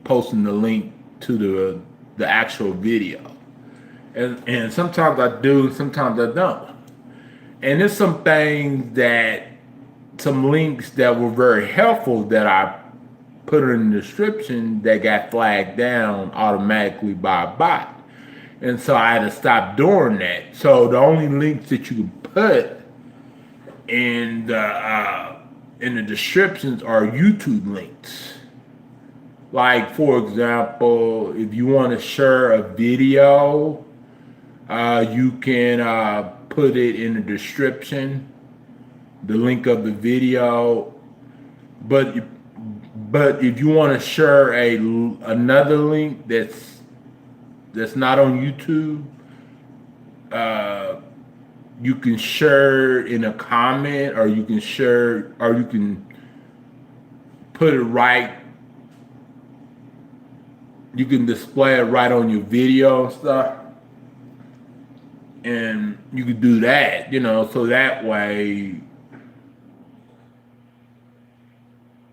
posting the link to the actual video, and sometimes I do, sometimes I don't. And there's some things some links that were very helpful that I put in the description that got flagged down automatically by a bot. And so I had to stop doing that. So the only links that you can put in the descriptions are YouTube links. Like, for example, if you want to share a video, you can put it in the description, the link of the video. But if you want to share another link that's not on YouTube, you can share in a comment, or you can put it right. You can display it right on your video and stuff. And you can do that, so that way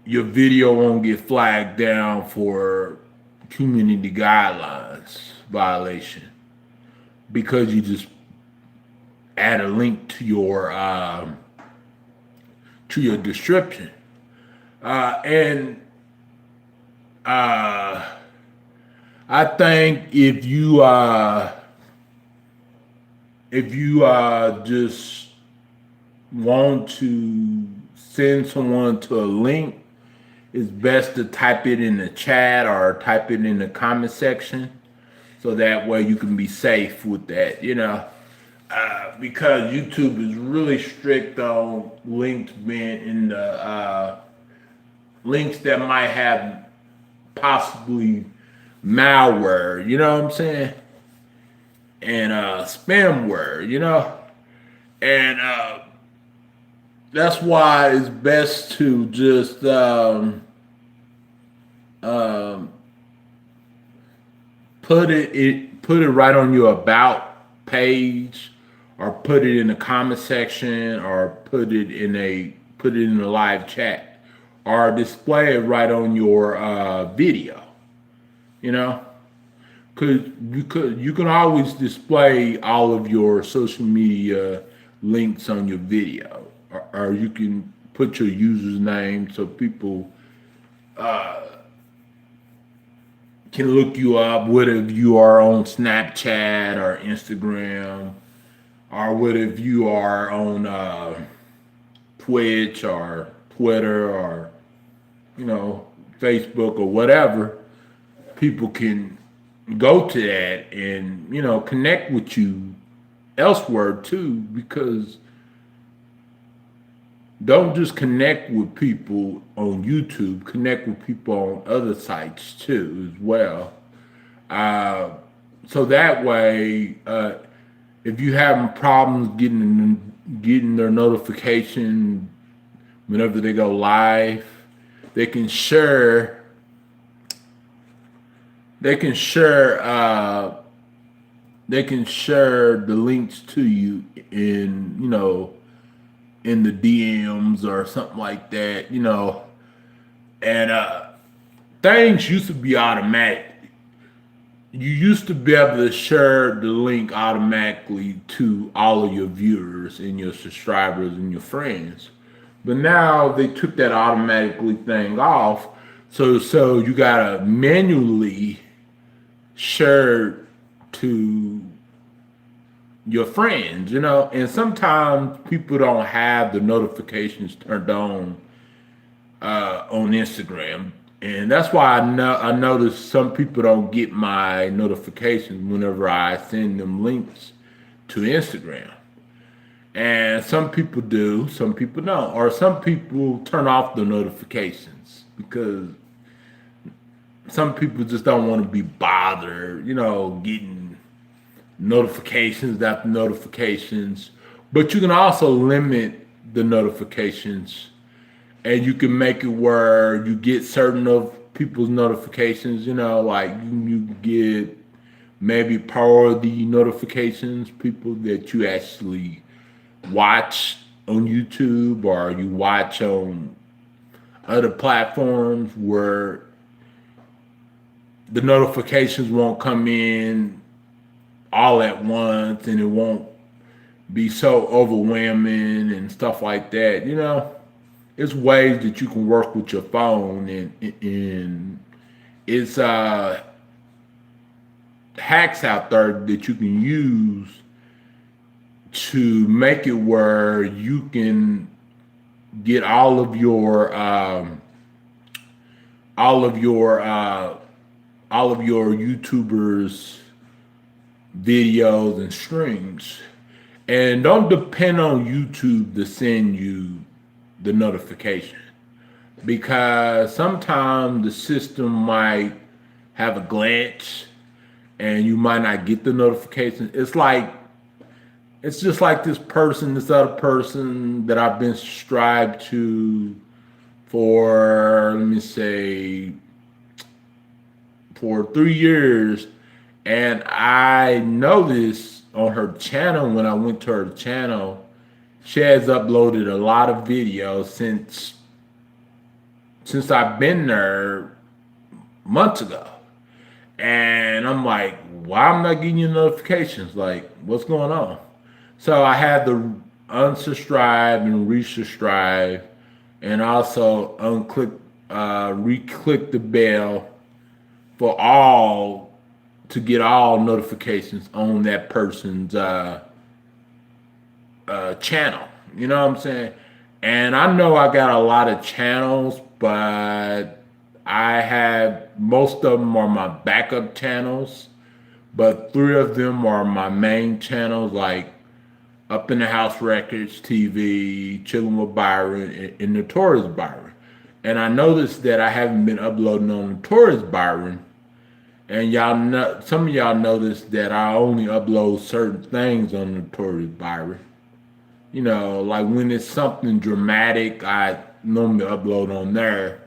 your video won't get flagged down for community guidelines violation, because you just add a link to your description. I think if you just want to send someone to a link, it's best to type it in the chat or type it in the comment section. so that way you can be safe with that, because YouTube is really strict on links being in the links that might have possibly malware, you know what I'm saying? And spamware, and that's why it's best to just put it right on your about page, or put it in the comment section, or put it in a live chat, or display it right on your video. Cause you can always display all of your social media links on your video, or you can put your user's name so people can look you up, whether you are on Snapchat or Instagram, or whether you are on Twitch or Twitter or Facebook or whatever. People can go to that and connect with you elsewhere too, because don't just connect with people on YouTube, connect with people on other sites too as well. So that way, if you having problems getting their notification whenever they go live, they can share the links to you in the DMs or something like that, and things used to be automatic. You used to be able to share the link automatically to all of your viewers and your subscribers and your friends, but now they took that automatically thing off. So you gotta manually share to your friends, and sometimes people don't have the notifications turned on Instagram, and that's why I notice some people don't get my notifications whenever I send them links to Instagram. And some people do, some people don't, or some people turn off the notifications because some people just don't want to be bothered, getting notifications after notifications. But you can also limit the notifications, and you can make it where you get certain of people's notifications, like you get maybe priority notifications, people that you actually watch on YouTube or you watch on other platforms, where the notifications won't come in all at once and it won't be so overwhelming and stuff like that. It's ways that you can work with your phone, and it's hacks out there that you can use to make it where you can get all of your YouTubers' videos and streams. And don't depend on YouTube to send you the notification, because sometimes the system might have a glitch and you might not get the notification. It's just like this other person that I've been subscribed to for, let me say, for 3 years. And I noticed on her channel, when I went to her channel, she has uploaded a lot of videos since I've been there months ago. And I'm like, why am I not getting your notifications? Like, what's going on? So I had to unsubscribe and resubscribe, and also re-click the bell for all, to get all notifications on that person's channel. You know what I'm saying? And I know I got a lot of channels, but I have, most of them are my backup channels. but 3 of them are my main channels, like Up in the House Records TV, Chillin with Byron, and Notorious Byron. And I noticed that I haven't been uploading on Notorious Byron. And y'all know, some of y'all noticed that I only upload certain things on Notorious Byron. You know, like when it's something dramatic, I normally upload on there.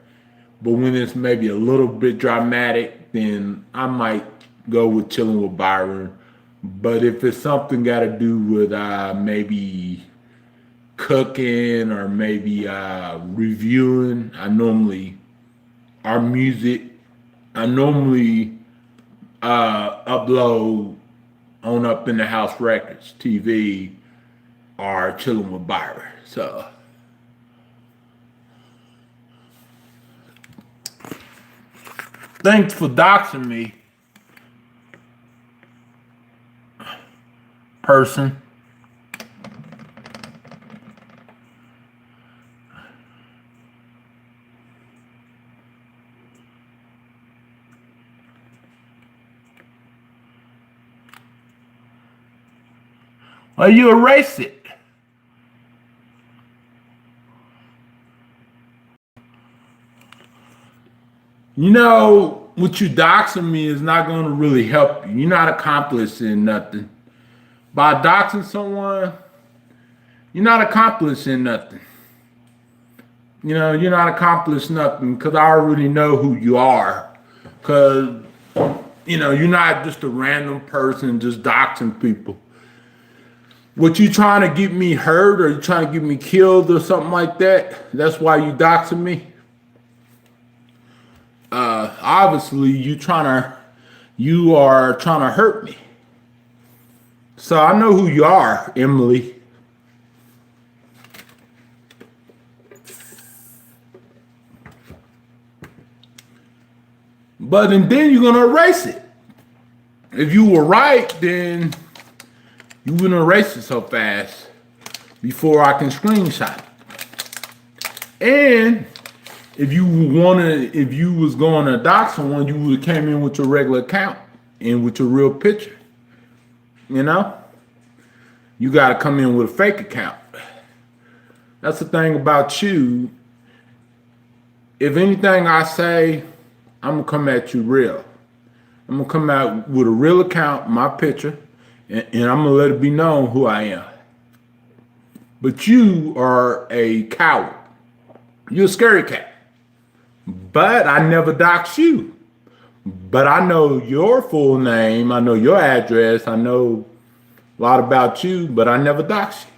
But when it's maybe a little bit dramatic, then I might go with Chillin with Byron. But if it's something got to do with maybe cooking or maybe reviewing, our music, I normally upload on Up in the House Records TV or Chillin with Byron. So thanks for doxing me, person. Well, you erase it. You know, what you doxing me is not going to really help you. You're not accomplishing nothing. By doxing someone, you're not accomplishing nothing. You know, you're not accomplishing nothing because I already know who you are. Because, you know, you're not just a random person just doxing people. What you trying to get me hurt or you trying to get me killed or something like that? That's why you doxing me? Obviously you are trying to hurt me. So I know who you are, Emily. But and then you're gonna erase it. If you were right, then you wouldn't erase it so fast before I can screenshot it. And if you was going to dox someone, you would have came in with your regular account and with your real picture. You know? You got to come in with a fake account. That's the thing about you. If anything I say, I'm going to come at you real. I'm going to come out with a real account, my picture, and I'm going to let it be known who I am. But you are a coward. You're a scary cat. But I never dox you. But I know your full name. I know your address. I know a lot about you, but I never dox you.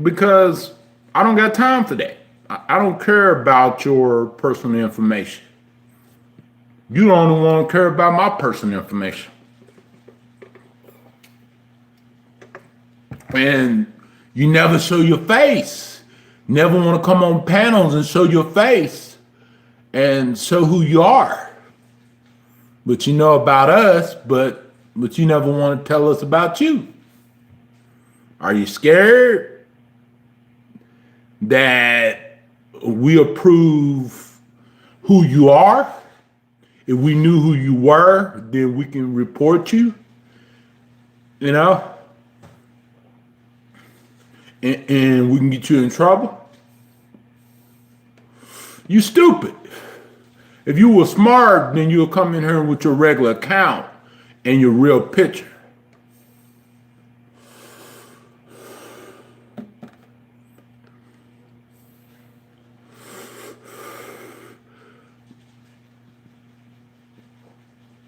Because I don't got time for that. I don't care about your personal information. You don't even want to care about my personal information. And you never show your face. Never want to come on panels and show your face and show who you are. But you know about us, but you never want to tell us about you. Are you scared that we approve who you are? If we knew who you were, then we can report you, you know, and we can get you in trouble. You stupid. If you were smart, then you'll come in here with your regular account and your real picture.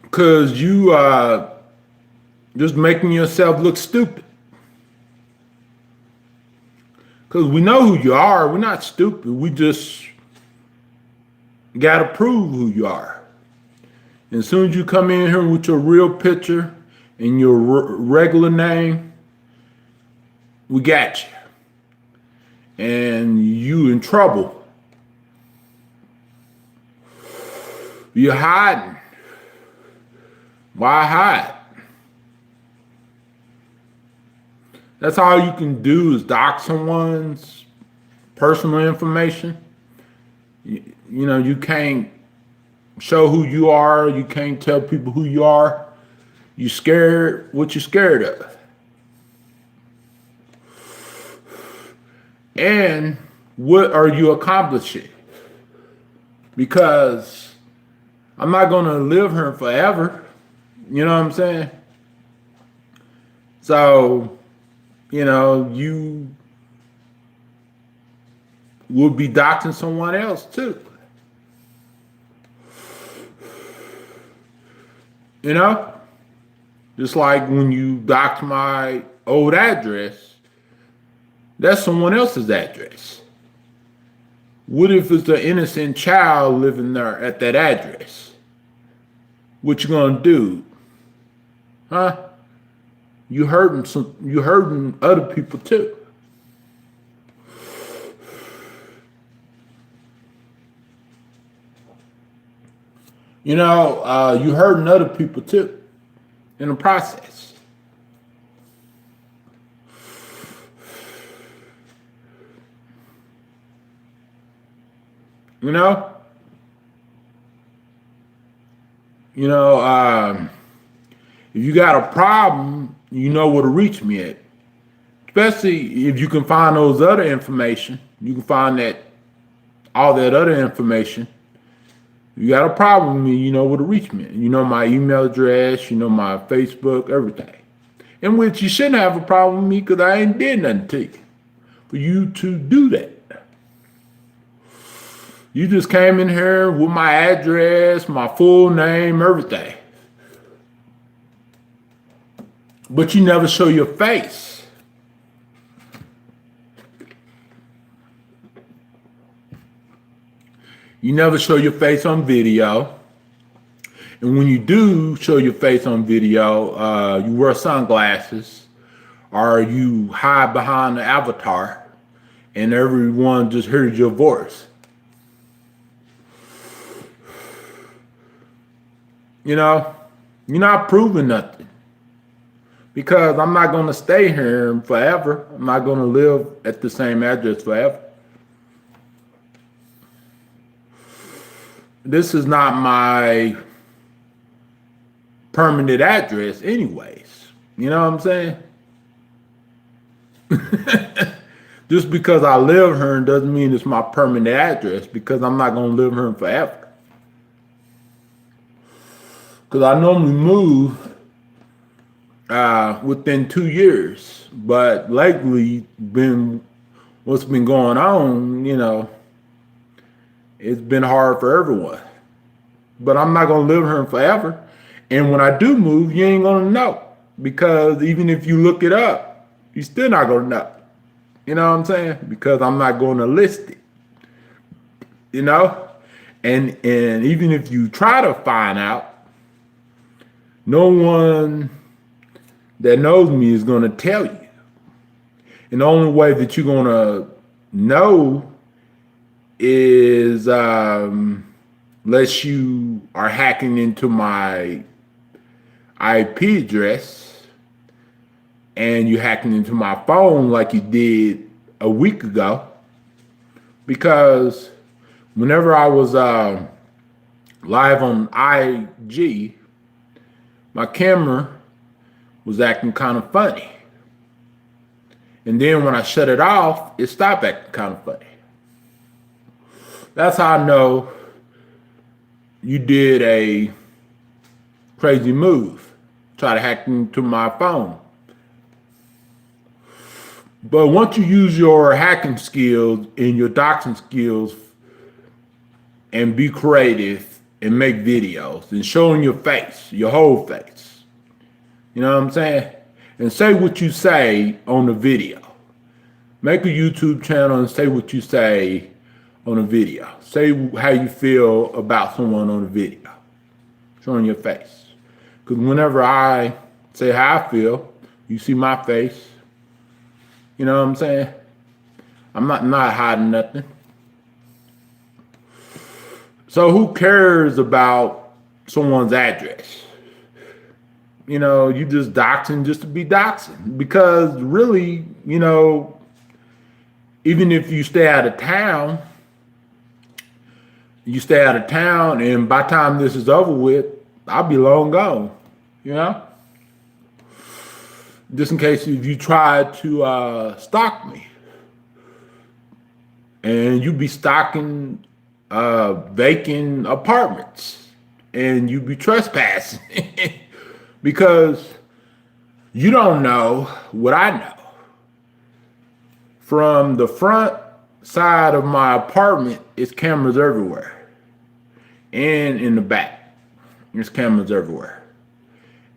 Because you just making yourself look stupid. Because we know who you are. We're not stupid. We just got to prove who you are. And as soon as you come in here with your real picture and your regular name, we got you. And you in trouble. You're hiding. Why hide? That's all you can do is dox someone's personal information. You know, you can't show who you are. You can't tell people who you are. You scared what you're scared of. And what are you accomplishing? Because I'm not going to live here forever. You know what I'm saying? So, you know, you will be doxing someone else too. You know? Just like when you dox my old address, that's someone else's address. What if it's an innocent child living there at that address? What you gonna do? Huh? You hurting other people too. You know, you hurting other people too in the process. You know? If you got a problem, you know where to reach me at. Especially if you can find those other information. You can find that all that other information. You got a problem with me, you know where to reach me. You know my email address, you know my Facebook, everything. In which you shouldn't have a problem with me because I ain't did nothing to you. For you to do that. You just came in here with my address, my full name, everything. But you never show your face. You never show your face on video. And when you do show your face on video, you wear sunglasses or you hide behind the avatar and everyone just hears your voice. You know, you're not proving nothing. Because I'm not going to stay here forever. I'm not going to live at the same address forever. This is not my permanent address anyways. You know what I'm saying? Just because I live here doesn't mean it's my permanent address because I'm not going to live here forever. Because I normally move within 2 years, but lately what's been going on, you know, it's been hard for everyone. But I'm not gonna live here forever. And when I do move, you ain't gonna know. Because even if you look it up, you're still not gonna know. You know what I'm saying? Because I'm not gonna list it. You know? And even if you try to find out, no one that knows me is going to tell you. And the only way that you're going to know is unless you are hacking into my IP address and you're hacking into my phone like you did a week ago. Because whenever I was live on IG, my camera was acting kind of funny. And then when I shut it off, it stopped acting kind of funny. That's how I know you did a crazy move. Try to hack into my phone. But once you use your hacking skills and your doxing skills and be creative and make videos and showing your face, your whole face. You know what I'm saying? And say what you say on the video. Make a YouTube channel and say what you say on a video. Say how you feel about someone on a video. Showing your face. Because whenever I say how I feel, you see my face. You know what I'm saying? I'm not hiding nothing. So who cares about someone's address? you know, you just doxing just to be doxing. Because really, you know, even if you stay out of town, and by the time this is over with, I'll be long gone, you know? Just in case if you try to stalk me. And you be stalking vacant apartments. And you be trespassing. Because you don't know what I know. From the front side of my apartment, it's cameras everywhere. And in the back, there's cameras everywhere.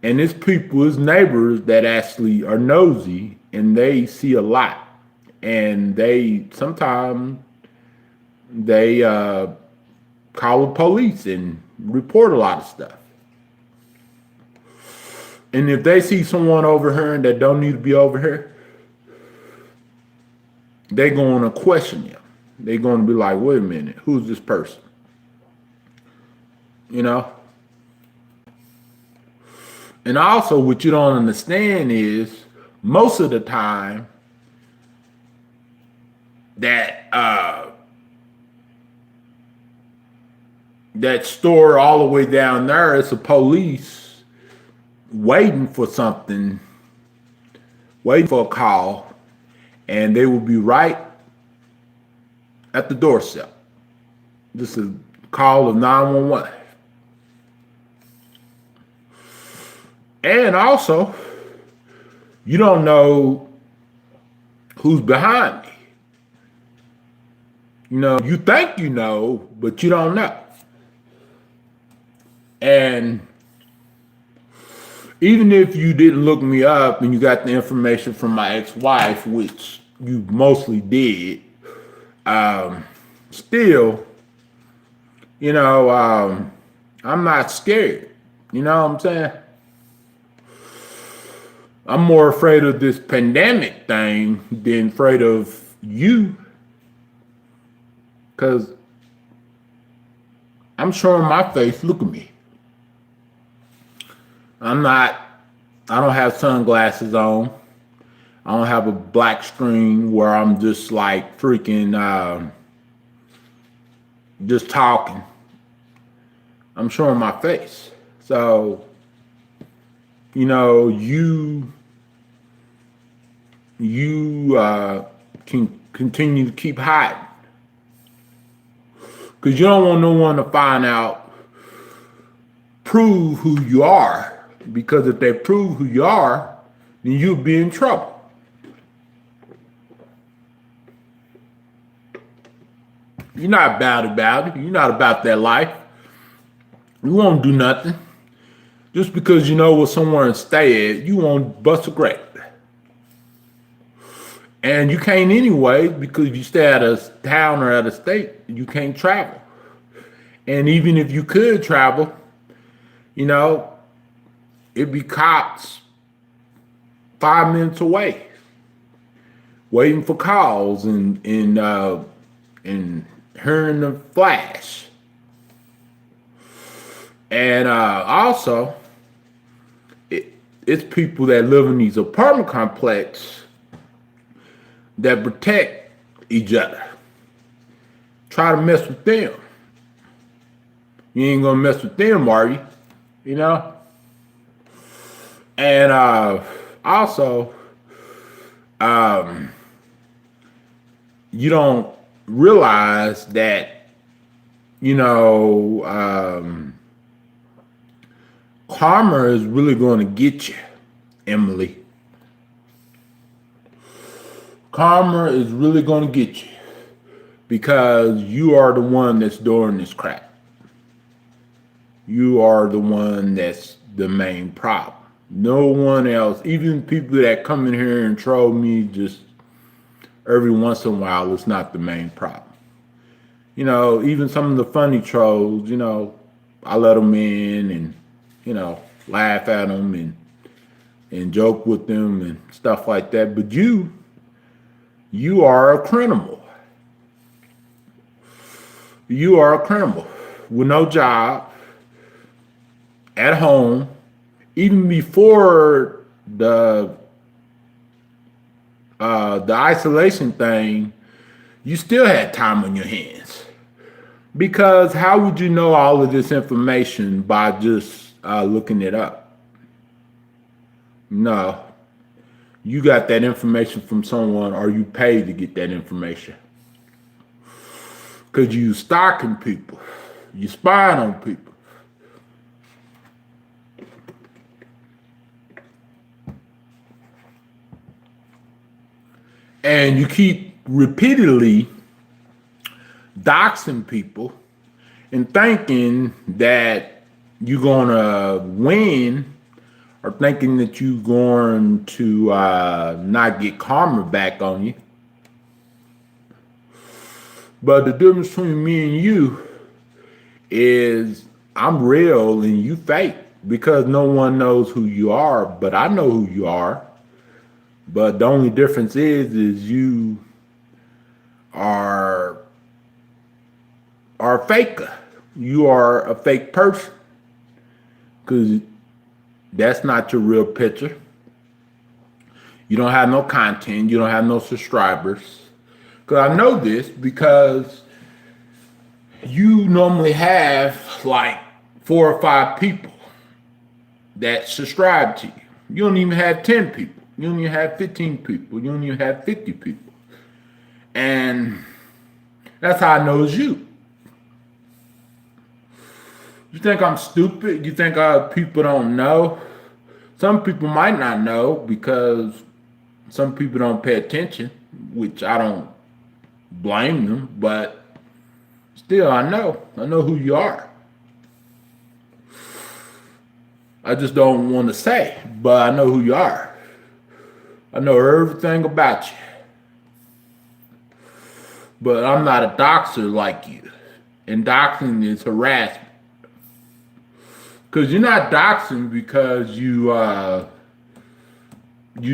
And it's people, it's neighbors that actually are nosy and they see a lot. And they sometimes they call the police and report a lot of stuff. And if they see someone over here that don't need to be over here, they're going to question them. They're going to be like, wait a minute, who's this person? You know? And also what you don't understand is most of the time that that store all the way down there, it's a police waiting for something, waiting for a call, and they will be right at the doorstep. This is a call of 911. And also, you don't know who's behind me. You know, you think you know, but you don't know. And even if you didn't look me up and you got the information from my ex-wife, which you mostly did, still, you know, I'm not scared. You know what I'm saying? I'm more afraid of this pandemic thing than afraid of you. Because I'm showing my face. Look at me. I don't have sunglasses on. I don't have a black screen where I'm just like freaking, just talking. I'm showing my face. So, you know, you can continue to keep hiding. Because you don't want no one to find out, prove who you are. Because if they prove who you are, then you'll be in trouble. You're not about it. You're not about that life. You won't do nothing. Just because you know where somewhere to stay at, you won't bust a grape. And you can't anyway, because you stay at a town or at a state, you can't travel. And even if you could travel, you know, it'd be cops 5 minutes away, waiting for calls and hearing the flash. And also, it's people that live in these apartment complexes that protect each other. Try to mess with them. You ain't gonna mess with them, are you? You know? And also, you don't realize that, you know, karma is really going to get you, Emily. Karma is really going to get you because you are the one that's doing this crap. You are the one that's the main problem. No one else, even people that come in here and troll me just every once in a while, it's not the main problem. You know, even some of the funny trolls, you know, I let them in and, you know, laugh at them and joke with them and stuff like that. But you are a criminal. You are a criminal with no job, at home, even before the isolation thing, you still had time on your hands. Because how would you know all of this information by just looking it up? No. You got that information from someone, or you paid to get that information. Because you stalking people. You spying on people. And you keep repeatedly doxing people and thinking that you're gonna win, or thinking that you're going to not get karma back on you. But the difference between me and you is I'm real and you fake, because no one knows who you are, but I know who you are. But the only difference is you are a faker. You are a fake person, because that's not your real picture. You don't have no content. You don't have no subscribers. Because I know this because you normally have like 4 or 5 people that subscribe to you. You don't even have 10 people. You don't even have 15 people. You don't even have 50 people. And that's how I know it's you. You think I'm stupid? You think people don't know? Some people might not know because some people don't pay attention, which I don't blame them, but still I know who you are. I just don't want to say, but I know who you are. I know everything about you. But I'm not a doxer like you. And doxing is harassment. Because you're not doxing because you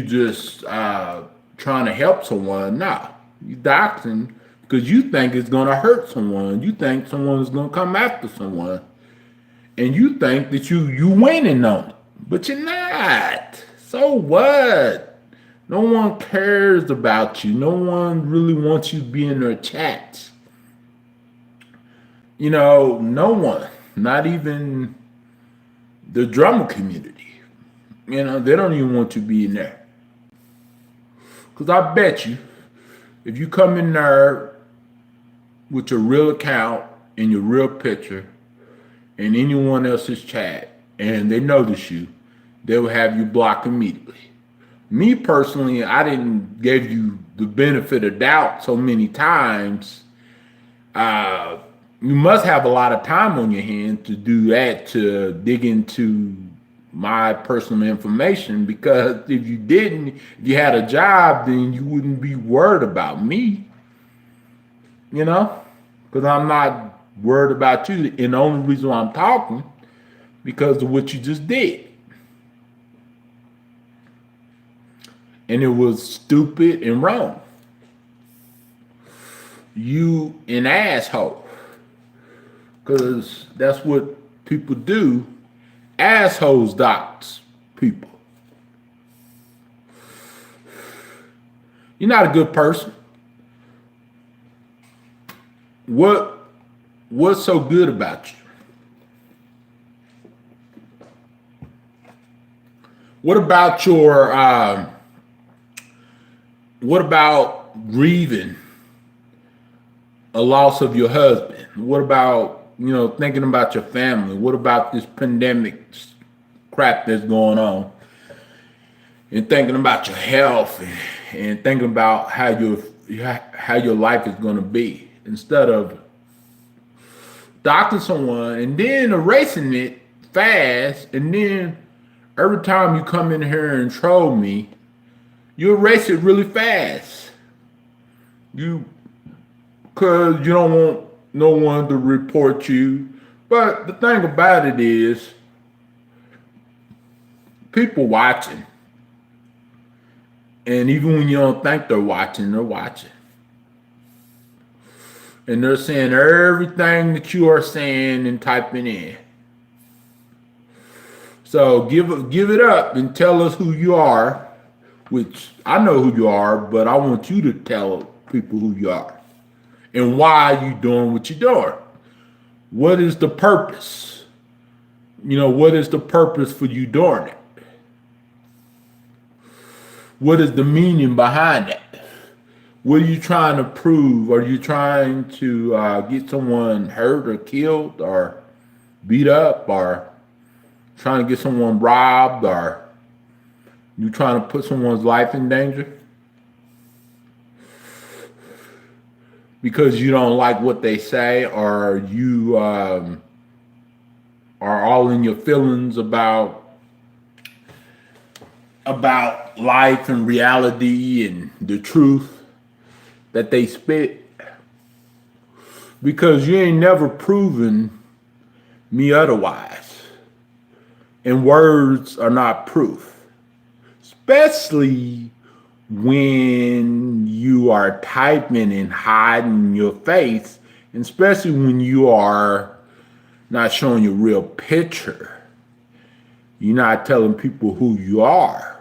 just trying to help someone. No. You're doxing because you think it's going to hurt someone. You think someone's going to come after someone. And you think that you winning on it. But you're not. So what? No one cares about you. No one really wants you to be in their chats. You know, no one. Not even the drummer community. You know, they don't even want you to be in there. Because I bet you, if you come in there with your real account and your real picture and anyone else's chat, and they notice you, they will have you blocked immediately. Me personally, I didn't give you the benefit of doubt so many times. You must have a lot of time on your hands to do that, to dig into my personal information, because if you didn't, if you had a job, then you wouldn't be worried about me, you know, because I'm not worried about you. And the only reason why I'm talking, because of what you just did. And it was stupid and wrong. You an asshole. Because that's what people do. Assholes dox people. You're not a good person. What's so good about you? What about your what about grieving a loss of your husband? What about, you know, thinking about your family? What about this pandemic crap that's going on? And thinking about your health and thinking about how your life is going to be, instead of doctoring someone and then erasing it fast, and then every time you come in here and troll me, you erase it really fast. Because you don't want no one to report you. But the thing about it is, people watching. And even when you don't think they're watching, they're watching. And they're saying everything that you are saying and typing in. So give it up and tell us who you are, which I know who you are, but I want you to tell people who you are and why you doing what you're doing. What is the purpose? What is the purpose for you doing it? What is the meaning behind it? What are you trying to prove? Are you trying to get someone hurt or killed or beat up, or trying to get someone robbed, or you trying to put someone's life in danger because you don't like what they say, or you are all in your feelings about life and reality and the truth that they spit, because you ain't never proven me otherwise. And words are not proof, especially when you are typing and hiding your face, and especially when you are not showing your real picture. You're not telling people who you are.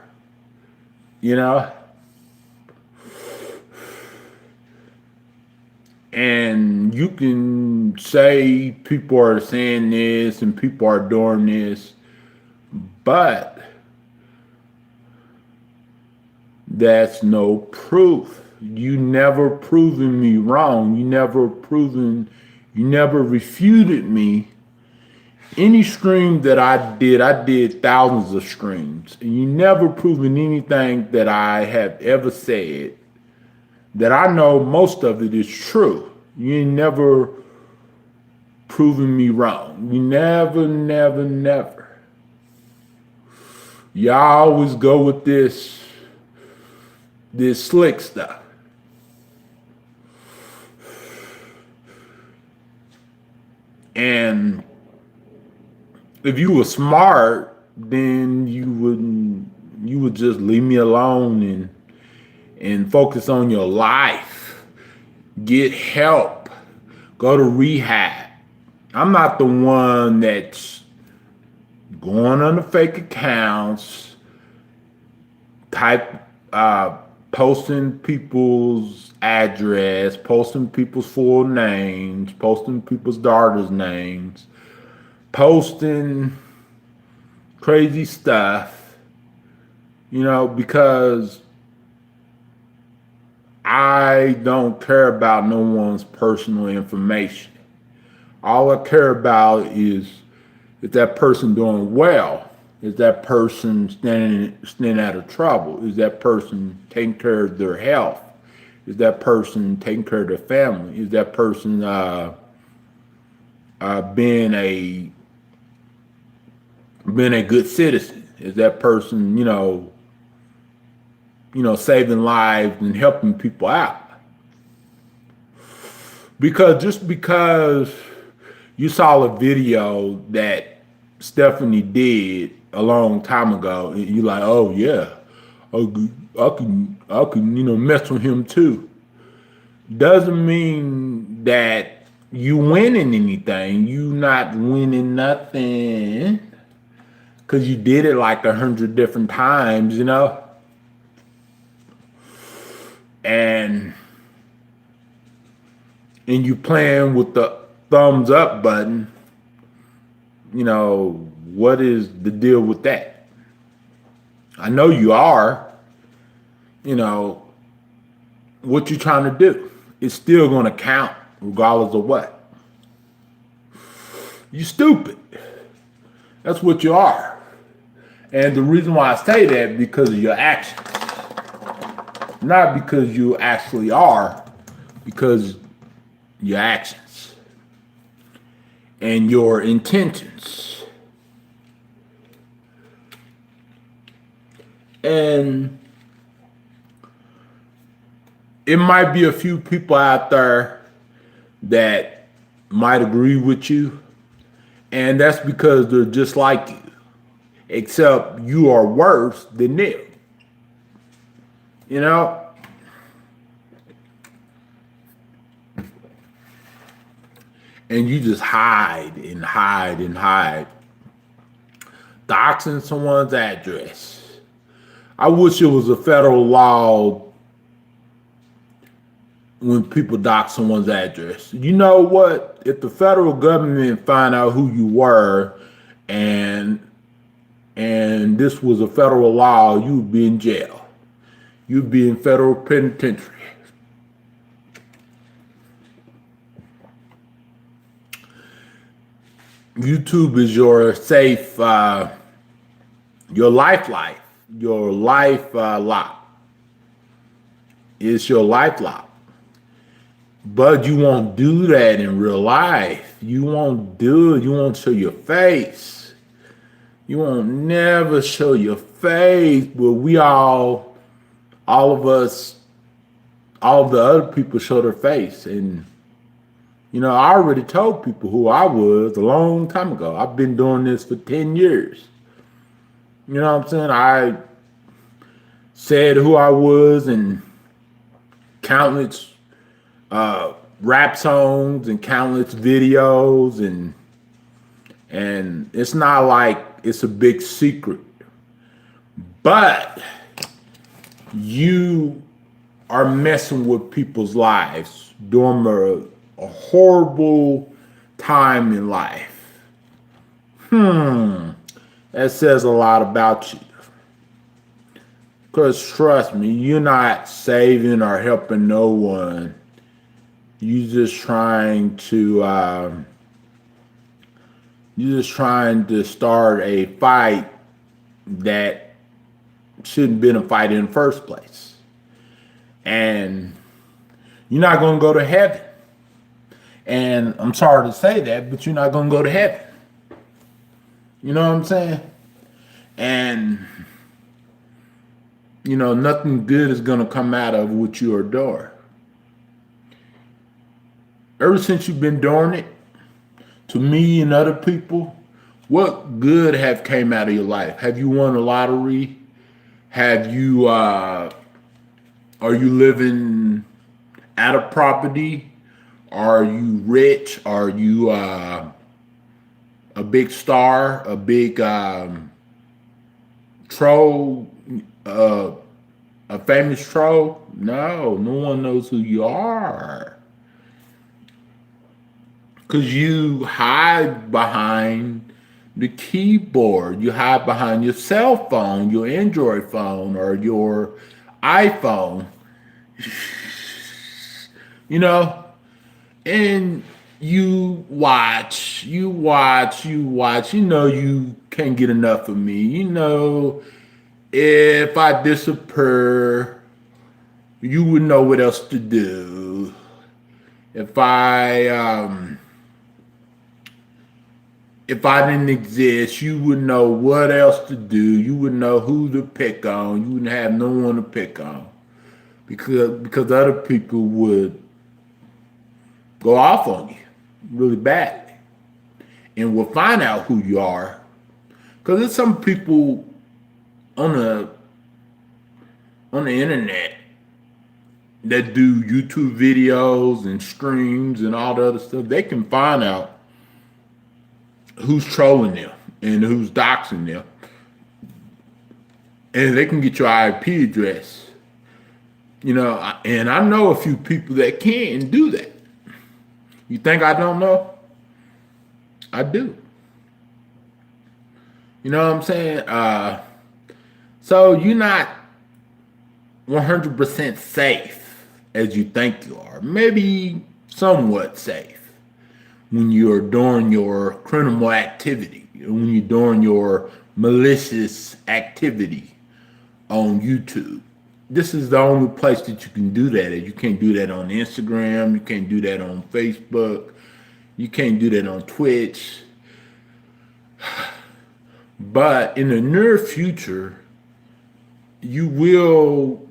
And you can say people are saying this and people are doing this, but that's no proof. You never proven me wrong. You never refuted me. Any stream that I did thousands of streams, and you never proven anything that I have ever said that I know most of it is true. You ain't never proven me wrong. You never. Y'all always go with this slick stuff. And if you were smart, then you would just leave me alone and focus on your life. Get help. Go to rehab. I'm not the one that's going on the fake accounts, posting people's address, posting people's full names, posting people's daughters' names, posting crazy stuff, because I don't care about no one's personal information. All I care about is that person doing well? Is that person staying out of trouble? Is that person taking care of their health? Is that person taking care of their family? Is that person being a good citizen? Is that person, saving lives and helping people out? Just because you saw a video that Stephanie did a long time ago, and you're like, oh yeah, I can, mess with him too. Doesn't mean that you winning anything. You not winning nothing because you did it like 100 different times, and you playing with the thumbs up button. What is the deal with that? I know you are. What you trying to do? It's still going to count regardless of what. You stupid. That's what you are. And the reason why I say that, because of your actions. Not because you actually are, because your actions and your intentions. And it might be a few people out there that might agree with you, and that's because they're just like you, except you are worse than them. And you just hide and hide and hide. doxing someone's address. I wish it was a federal law when people dox someone's address. You know what? If the federal government find out who you were and this was a federal law, you would be in jail. You'd be in federal penitentiary. YouTube is your safe, your life, your life lock. It's your life lock. But you won't do that in real life. You won't do it. You won't show your face. You won't never show your face. But we all of us, all of the other people show their face. And, you know, I already told people who I was a long time ago. I've been doing this for 10 years. You know what I'm saying? I said who I was and countless rap songs and countless videos, and it's not like it's a big secret, but you are messing with people's lives during a horrible time in life. That says a lot about you. Because trust me, you're not saving or helping no one. You're just trying to start a fight that shouldn't have been a fight in the first place. And you're not going to go to heaven. And I'm sorry to say that, but you're not going to go to heaven. You know what I'm saying? And, you know, nothing good is going to come out of what you are doing. Ever since you've been doing it, to me and other people, what good have came out of your life? Have you won a lottery? Have you, are you living at a property? Are you rich? Are you a big star? A big troll? A famous troll? No one knows who you are. Because you hide behind the keyboard. You hide behind your cell phone, your Android phone, or your iPhone. You know? And you watch. You know you can't get enough of me. You know, if I disappear, you would know what else to do. If I didn't exist, you would know what else to do. You would know who to pick on. You wouldn't have no one to pick on. Because other people would go off on you really badly. And will find out who you are. Because there's some people on the internet that do YouTube videos and streams and all the other stuff. They can find out who's trolling them and who's doxing them. And they can get your IP address. You know, and I know a few people that can do that. You think I don't know? I do. You know what I'm saying? So you're not 100% safe as you think you are. Maybe somewhat safe when you're doing your criminal activity, when you're doing your malicious activity on YouTube. This is the only place that you can do that. You can't do that on Instagram. You can't do that on Facebook. You can't do that on Twitch. But in the near future, you will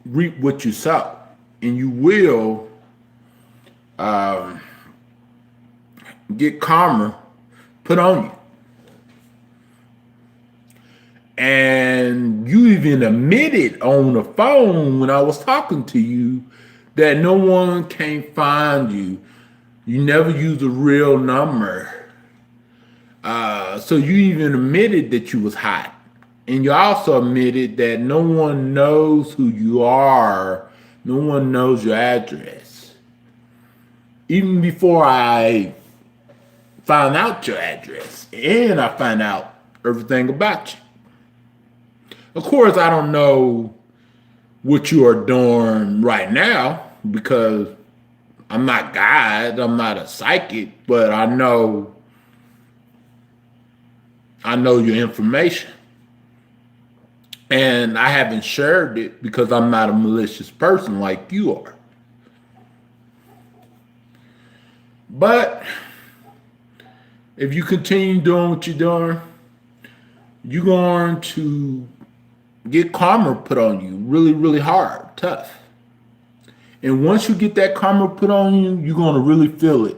reap what you sow. And you will get karma put on you. And you even admitted on the phone when I was talking to you that no one can find you. You never use a real number. So you even admitted that you was hot. And you also admitted that no one knows who you are. No one knows your address. Even before I found out your address and I find out everything about you. Of course, I don't know what you are doing right now because I'm not God, I'm not a psychic, but I know your information. And I haven't shared it because I'm not a malicious person like you are. But if you continue doing what you're doing, you're going to get karma put on you really, really hard, tough. And once you get that karma put on you, you're going to really feel it.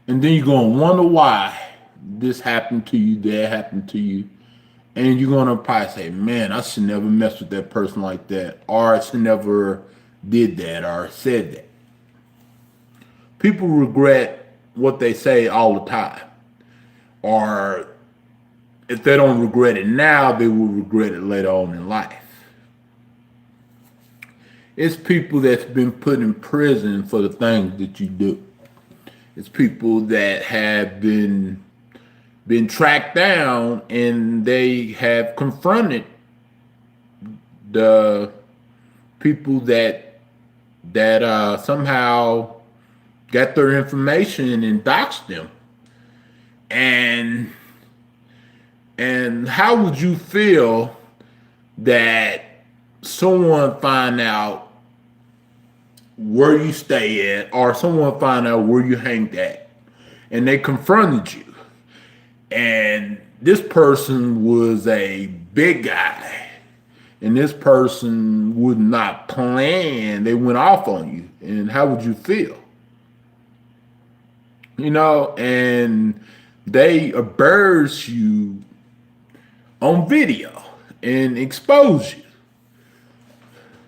And then you're going to wonder why this happened to you, that happened to you. And you're going to probably say, man, I should never mess with that person like that. Or I should never did that or said that. People regret what they say all the time. Or if they don't regret it now, they will regret it later on in life. It's people that's been put in prison for the things that you do. It's people that have been tracked down and they have confronted the people that somehow got their information and doxed them. And how would you feel that someone find out where you stay at or someone find out where you hang at and they confronted you? And this person was a big guy. And this person would not plan. They went off on you. And how would you feel? You know, and they embarrass you on video and expose you.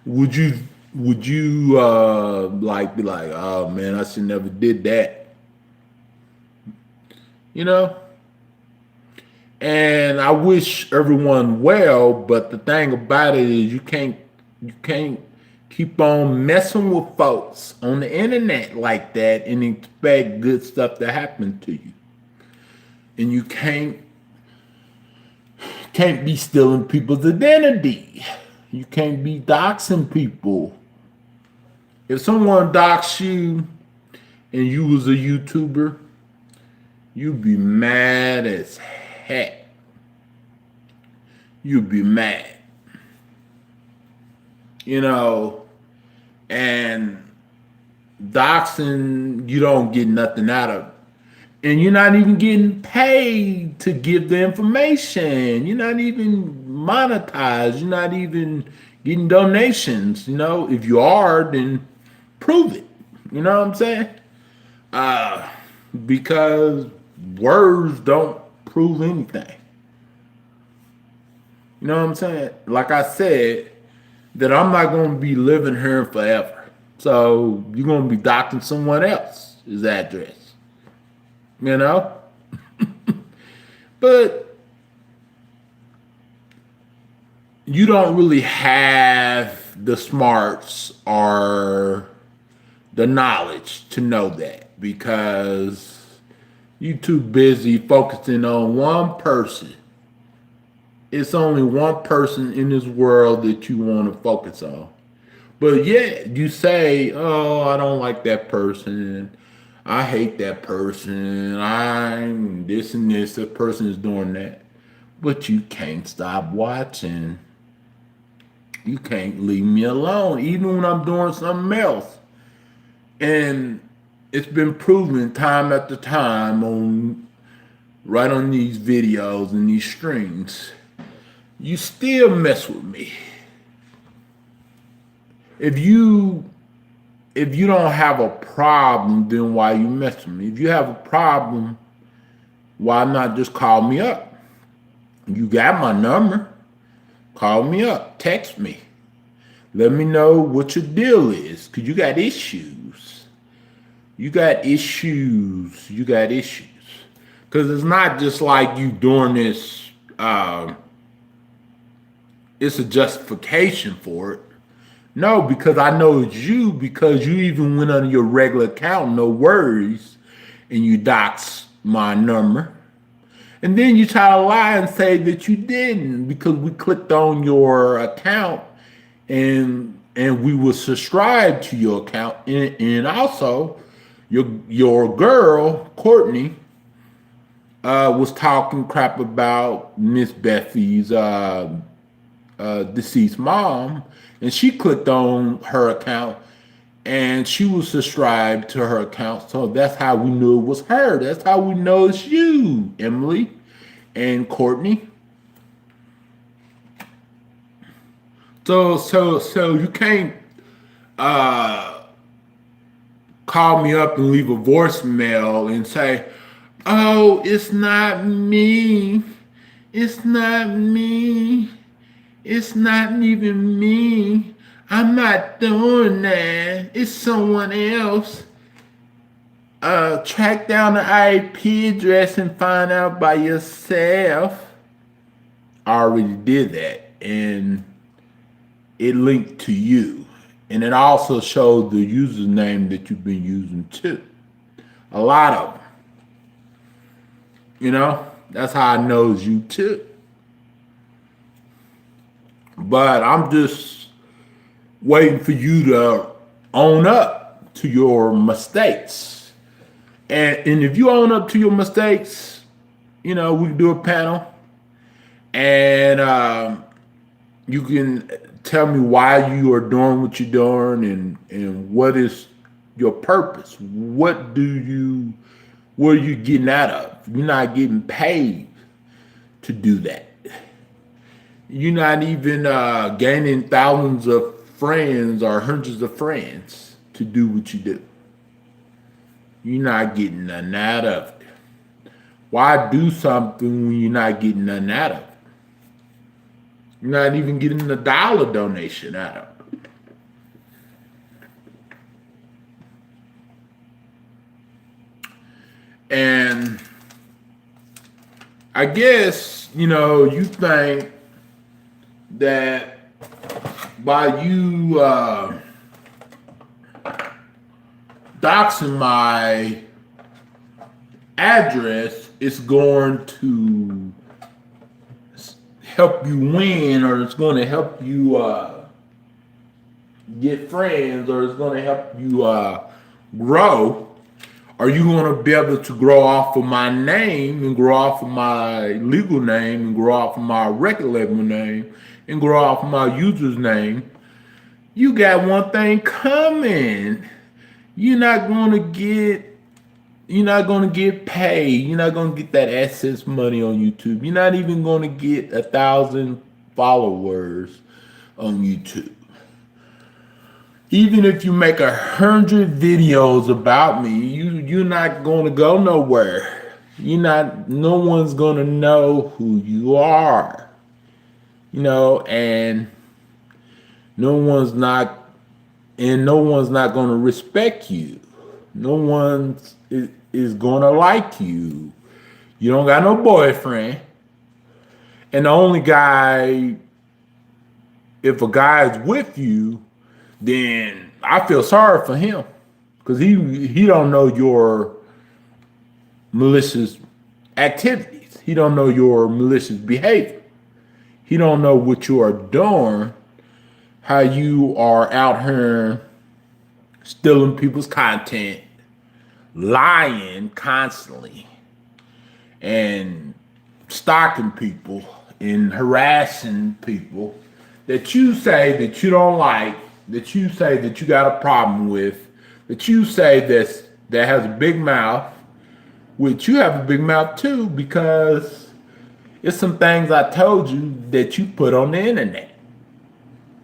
Would you like be like, oh man, I should never did that? You know? And I wish everyone well, but the thing about it is you can't keep on messing with folks on the internet like that and expect good stuff to happen to you. And you can't be stealing people's identity. You can't be doxing people. If someone doxed you and you was a YouTuber, you'd be mad as heck. You'd be mad. You know, and doxing, you don't get nothing out of it. And you're not even getting paid to give the information. You're not even monetized. You're not even getting donations. You know, if you are, then prove it. You know what I'm saying? Because words don't prove anything. You know what I'm saying? Like I said, that I'm not going to be living here forever. So you're going to be doxing someone else's address. You know? But you don't really have the smarts or the knowledge to know that because you're too busy focusing on one person. It's only one person in this world that you want to focus on. But yet you say, oh, I don't like that person. I hate that person. I'm this and this. That person is doing that. But you can't stop watching. You can't leave me alone, even when I'm doing something else. And it's been proven time after time right on these videos and these streams. You still mess with me. If you don't have a problem, then why you mess with me? If you have a problem, why not just call me up? You got my number. Call me up. Text me. Let me know what your deal is, because you got issues. You got issues. Because it's not just like you doing this, it's a justification for it. No, because I know it's you, because you even went on your regular account, no worries, and you dox my number. And then you try to lie and say that you didn't because we clicked on your account and we will subscribe to your account. And also your girl, Courtney, was talking crap about Miss Bethy's deceased mom, and she clicked on her account and she was subscribed to her account. So that's how we knew it was her. That's how we know it's you, Emily and Courtney. So you can't call me up and leave a voicemail and say, "Oh, it's not me. It's not me. It's not even me. I'm not doing that. It's someone else." Track down the IP address and find out by yourself. I already did that, and it linked to you. And it also showed the username that you've been using too. A lot of them. You know, that's how I know it's you too. But I'm just waiting for you to own up to your mistakes. And if you own up to your mistakes, you know, we can do a panel. And you can tell me why you are doing what you're doing and what is your purpose. What are you getting out of? You're not getting paid to do that. You're not even gaining thousands of friends or hundreds of friends to do what you do. You're not getting nothing out of it. Why do something when you're not getting nothing out of it? You're not even getting a $1 donation out of it. And I guess, you know, you think that by you doxing my address, it's going to help you win, or it's going to help you get friends, or it's going to help you grow. Are you going to be able to grow off of my name and grow off of my legal name and grow off of my record label name and grow off of my user's name? You got one thing coming. You're not going to get paid. You're not going to get that AdSense money on YouTube. You're not even going to get 1,000 followers on YouTube. Even if you make 100 videos about me, you're not going to go nowhere. No one's going to know who you are. You know, and no one's not going to respect you. No one is going to like you. You don't got no boyfriend. And the only guy, if a guy is with you, then I feel sorry for him, because he don't know your malicious activities. He don't know your malicious behavior. He don't know what you are doing, how you are out here stealing people's content, lying constantly, and stalking people and harassing people that you say that you don't like, that you say that you got a problem with, that you say that has a big mouth, which you have a big mouth too, because it's some things I told you that you put on the internet.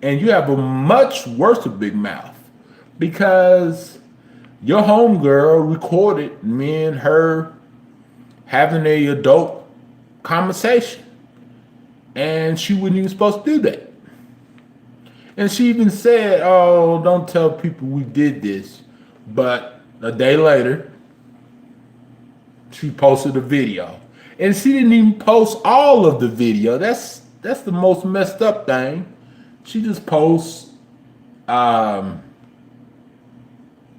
And you have a much worse big mouth, because your homegirl recorded me and her having a adult conversation, and she wasn't even supposed to do that. And she even said, "Oh, don't tell people we did this." But a day later, She posted a video, and she didn't even post all of the video. That's the most messed up thing. She just posts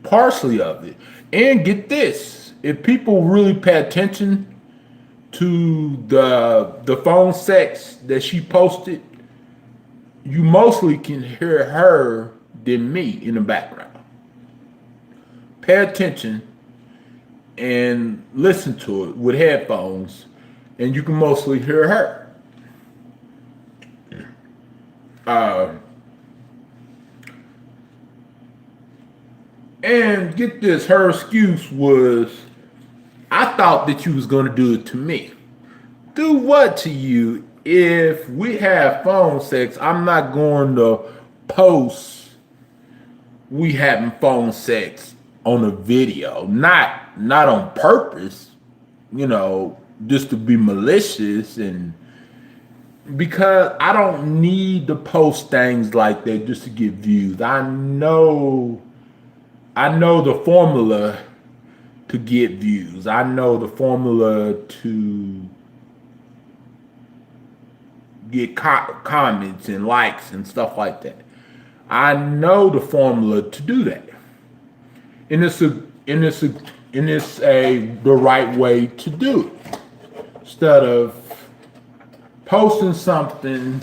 partially of it. And get this, if people really pay attention to the phone sex that she posted, you mostly can hear her than me in the background. Pay attention and listen to it with headphones, and you can mostly hear her. And get this, her excuse was, I thought that you was gonna do it to me. Do what to you? If we have phone sex, I'm not going to post we having phone sex on a video. Not on purpose, just to be malicious, and because I don't need to post things like that just to get views. I know the formula to get views. I know the formula to get comments and likes and stuff like that. I know the formula to do that. And it's the right way to do it. Instead of posting something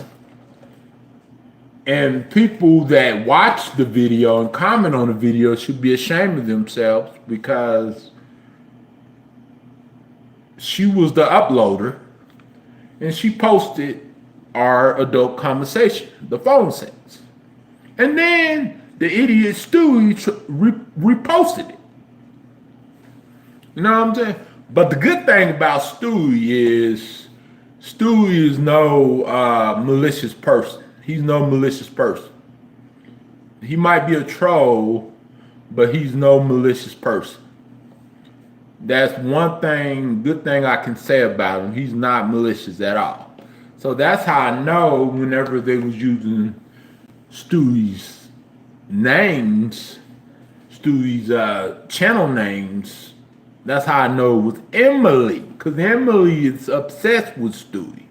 and people that watch the video and comment on the video should be ashamed of themselves, because she was the uploader and she posted our adult conversation, the phone sex. And then the idiot Stewie reposted it. You know what I'm saying? But the good thing about Stewie is no malicious person. He's no malicious person. He might be a troll, but he's no malicious person. That's one good thing I can say about him. He's not malicious at all. So that's how I know whenever they was using Stewie's names, Stewie's channel names, that's how I know it was Emily. Because Emily is obsessed with Stewie.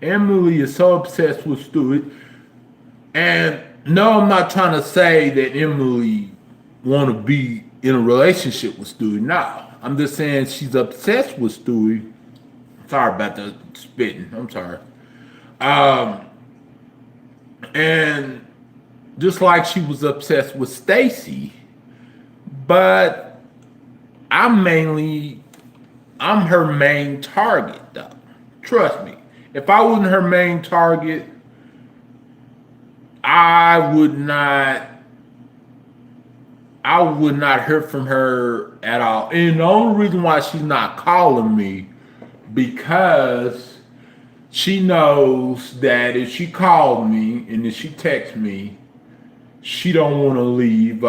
Emily is so obsessed with Stewie. And no, I'm not trying to say that Emily want to be in a relationship with Stewie. No, I'm just saying she's obsessed with Stewie. Sorry about the spitting. I'm sorry. And just like she was obsessed with Stacy, but I'm her main target, though. Trust me. If I wasn't her main target, I would not hear from her at all. And the only reason why she's not calling me, because she knows that if she called me and if she texts me, she don't want to leave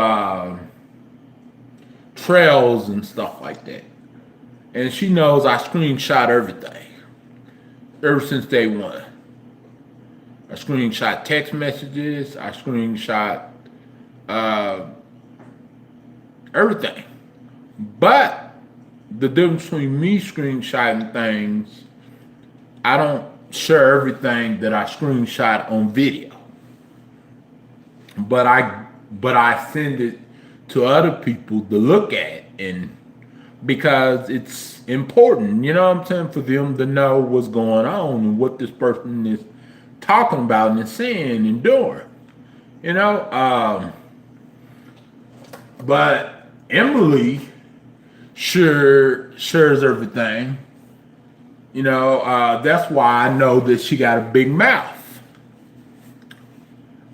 trails and stuff like that. And she knows I screenshot everything ever since day one. I screenshot text messages. I screenshot everything. But the difference between me screenshotting things, I don't share everything that I screenshot on video. But I send it to other people to look at, and because it's important, you know what I'm saying, for them to know what's going on and what this person is talking about and saying and doing, but Emily shares everything, that's why I know that she got a big mouth.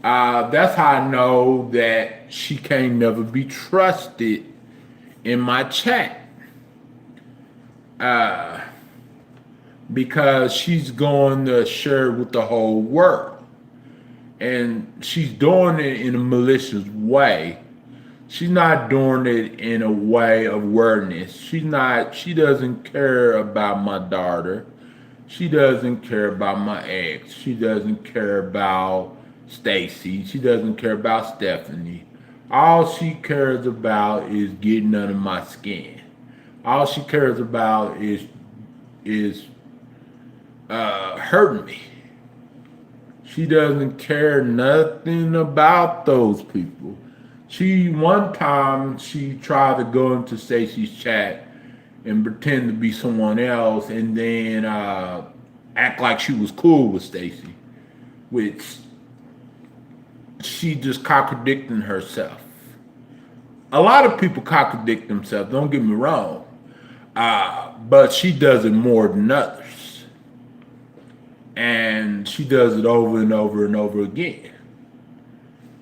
That's how I know that she can't never be trusted in my chat. Because she's going to share with the whole world. And she's doing it in a malicious way. She's not doing it in a way of awareness. She doesn't care about my daughter. She doesn't care about my ex. She doesn't care about Stacy. She doesn't care about Stephanie. All she cares about is getting under my skin. All she cares about is hurting me. She doesn't care nothing about those people. One time she tried to go into Stacy's chat and pretend to be someone else, and then act like she was cool with Stacy, which she just contradicting herself. A lot of people contradict themselves, don't get me wrong, but she does it more than others. And she does it over and over and over again.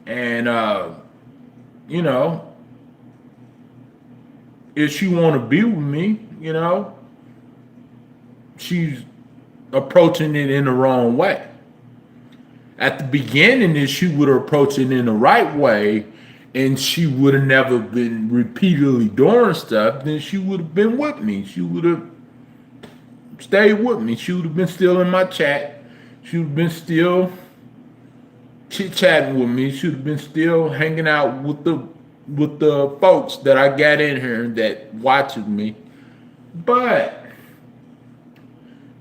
And, you know, if she want to be with me, you know, she's approaching it in the wrong way. At the beginning, if she would have approached it in the right way, and she would have never been repeatedly doing stuff, then she would have been with me. She would have stayed with me. She would have been still in my chat. She would have been still chit-chatting with me. She would have been still hanging out with the folks that I got in here that watches me. But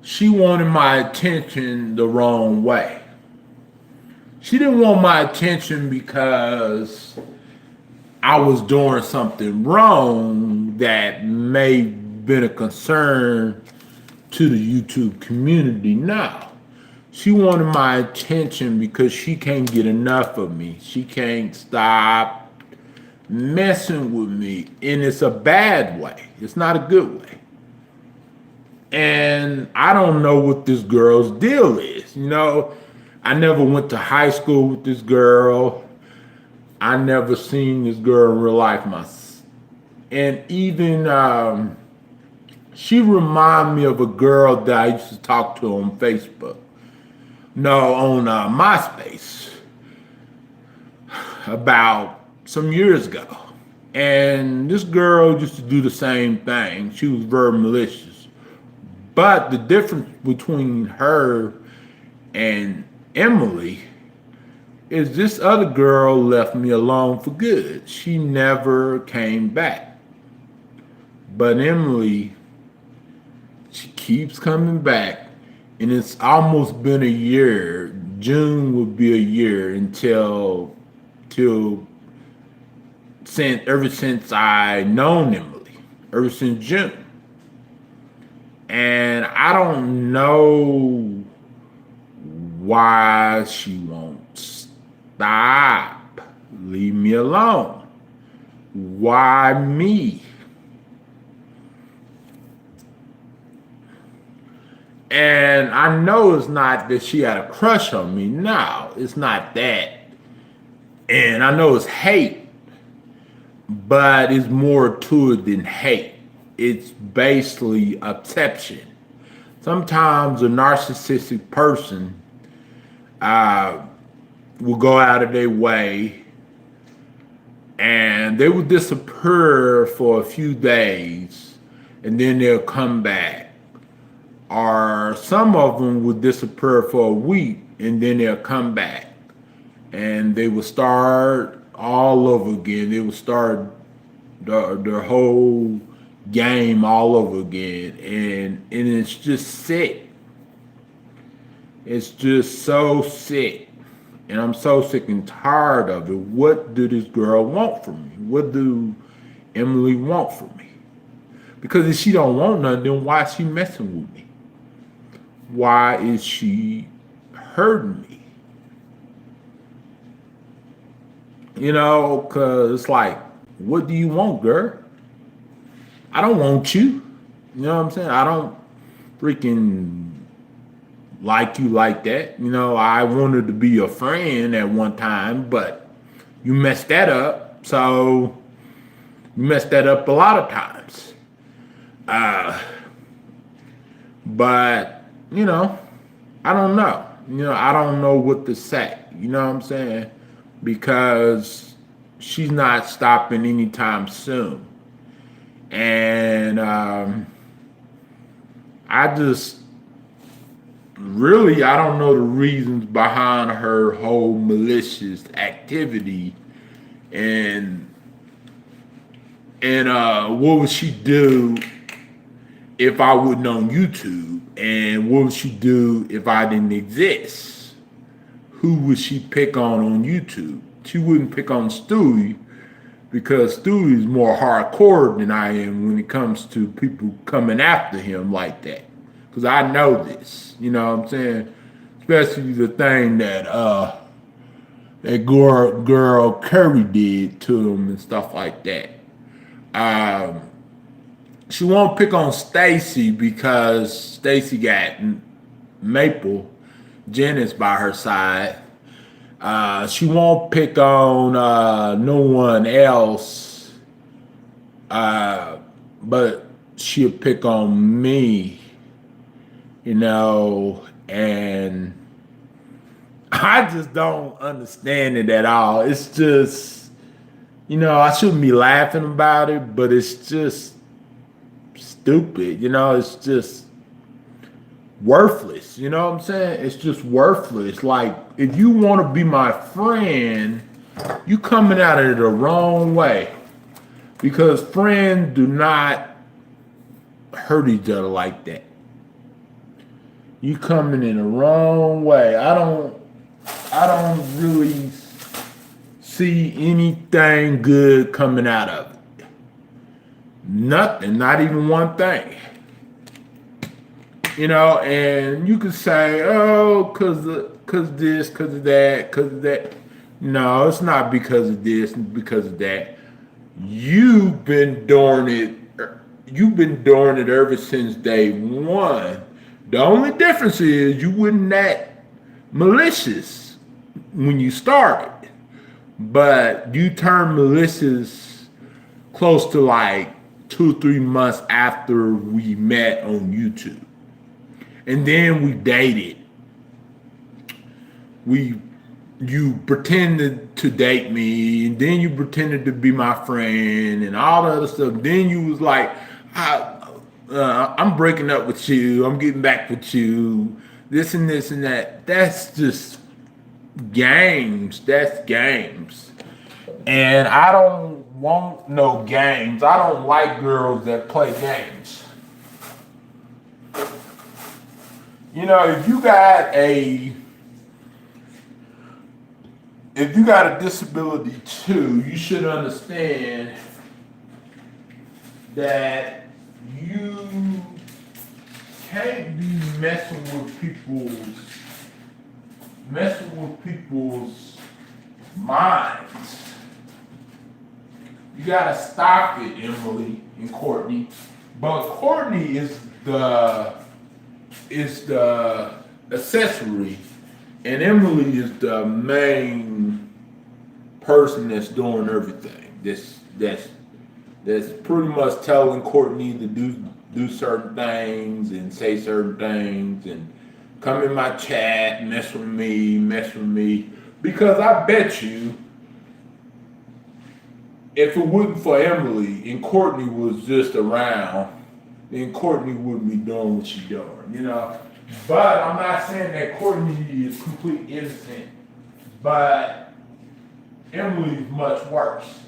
she wanted my attention the wrong way. She didn't want my attention because I was doing something wrong that may have been a concern to the YouTube community. No. She wanted my attention because she can't get enough of me. She can't stop messing with me. And it's a bad way. It's not a good way. And I don't know what this girl's deal is. You know, I never went to high school with this girl. I never seen this girl in real life myself. And even she reminded me of a girl that I used to talk to on Facebook. No, on MySpace about some years ago. And this girl used to do the same thing. She was very malicious. But the difference between her and Emily is this other girl left me alone for good. She never came back. But Emily, she keeps coming back. And it's almost been a year. June would be a year ever since I known Emily, ever since June. And I don't know why she won't stop. Leave me alone. Why me? And I know it's not that she had a crush on me. No, it's not that. And I know it's hate, but it's more to it than hate. It's basically obsession. Sometimes a narcissistic person will go out of their way and they will disappear for a few days and then they'll come back. Or some of them would disappear for a week and then they'll come back and they will start all over again. They will start their whole game all over again. And it's just sick. It's just so sick. And I'm so sick and tired of it. What do this girl want from me? What do Emily want from me? Because if she don't want nothing, then why is she messing with me? Why is she hurting me? You know, because it's like, what do you want, girl? I don't want you. You know what I'm saying? I don't freaking like you like that. You know, I wanted to be your friend at one time, but you messed that up. So you messed that up a lot of times. But you know, I don't know. You know, I don't know what to say. You know what I'm saying? Because she's not stopping anytime soon. And I just really, I don't know the reasons behind her whole malicious activity. And And what would she do if I wasn't on YouTube? And what would she do if I didn't exist? Who would she pick on YouTube? She wouldn't pick on Stewie because Stewie is more hardcore than I am when it comes to people coming after him like that. Because I know this, you know what I'm saying? Especially the thing that that girl Curry did to him and stuff like that. Um, she won't pick on Stacy because Stacy got Maple Jennings by her side. She won't pick on no one else, but she'll pick on me, you know, and I just don't understand it at all. It's just, you know, I shouldn't be laughing about it, but it's just stupid, you know, it's just worthless, you know what I'm saying? It's just worthless. Like, if you want to be my friend, you coming at it the wrong way. Because friends do not hurt each other like that. You coming in the wrong way. I don't really see anything good coming out of it. Nothing, not even one thing. You know, and you could say, oh, cause this, cause of that, cause of that. No, it's not because of this, it's because of that. You've been doing it. You've been doing it ever since day one. The only difference is you weren't that malicious when you started, but you turned malicious close to like 2 or 3 months after we met on YouTube. And then we dated. You pretended to date me, and then you pretended to be my friend, and all the other stuff. Then you was like, I'm breaking up with you. I'm getting back with you. This and this and that. That's just games. That's games. And I don't want no games. I don't like girls that play games. You know, if you got a disability too, you should understand that you can't be messing with people's minds. You gotta stop it, Emily and Courtney. But Courtney is the accessory, and Emily is the main person that's doing everything. That's pretty much telling Courtney to do certain things and say certain things and come in my chat, mess with me. Because I bet you, if it wasn't for Emily and Courtney was just around, then Courtney wouldn't be doing what she's doing, you know. But I'm not saying that Courtney is completely innocent, but Emily's much worse.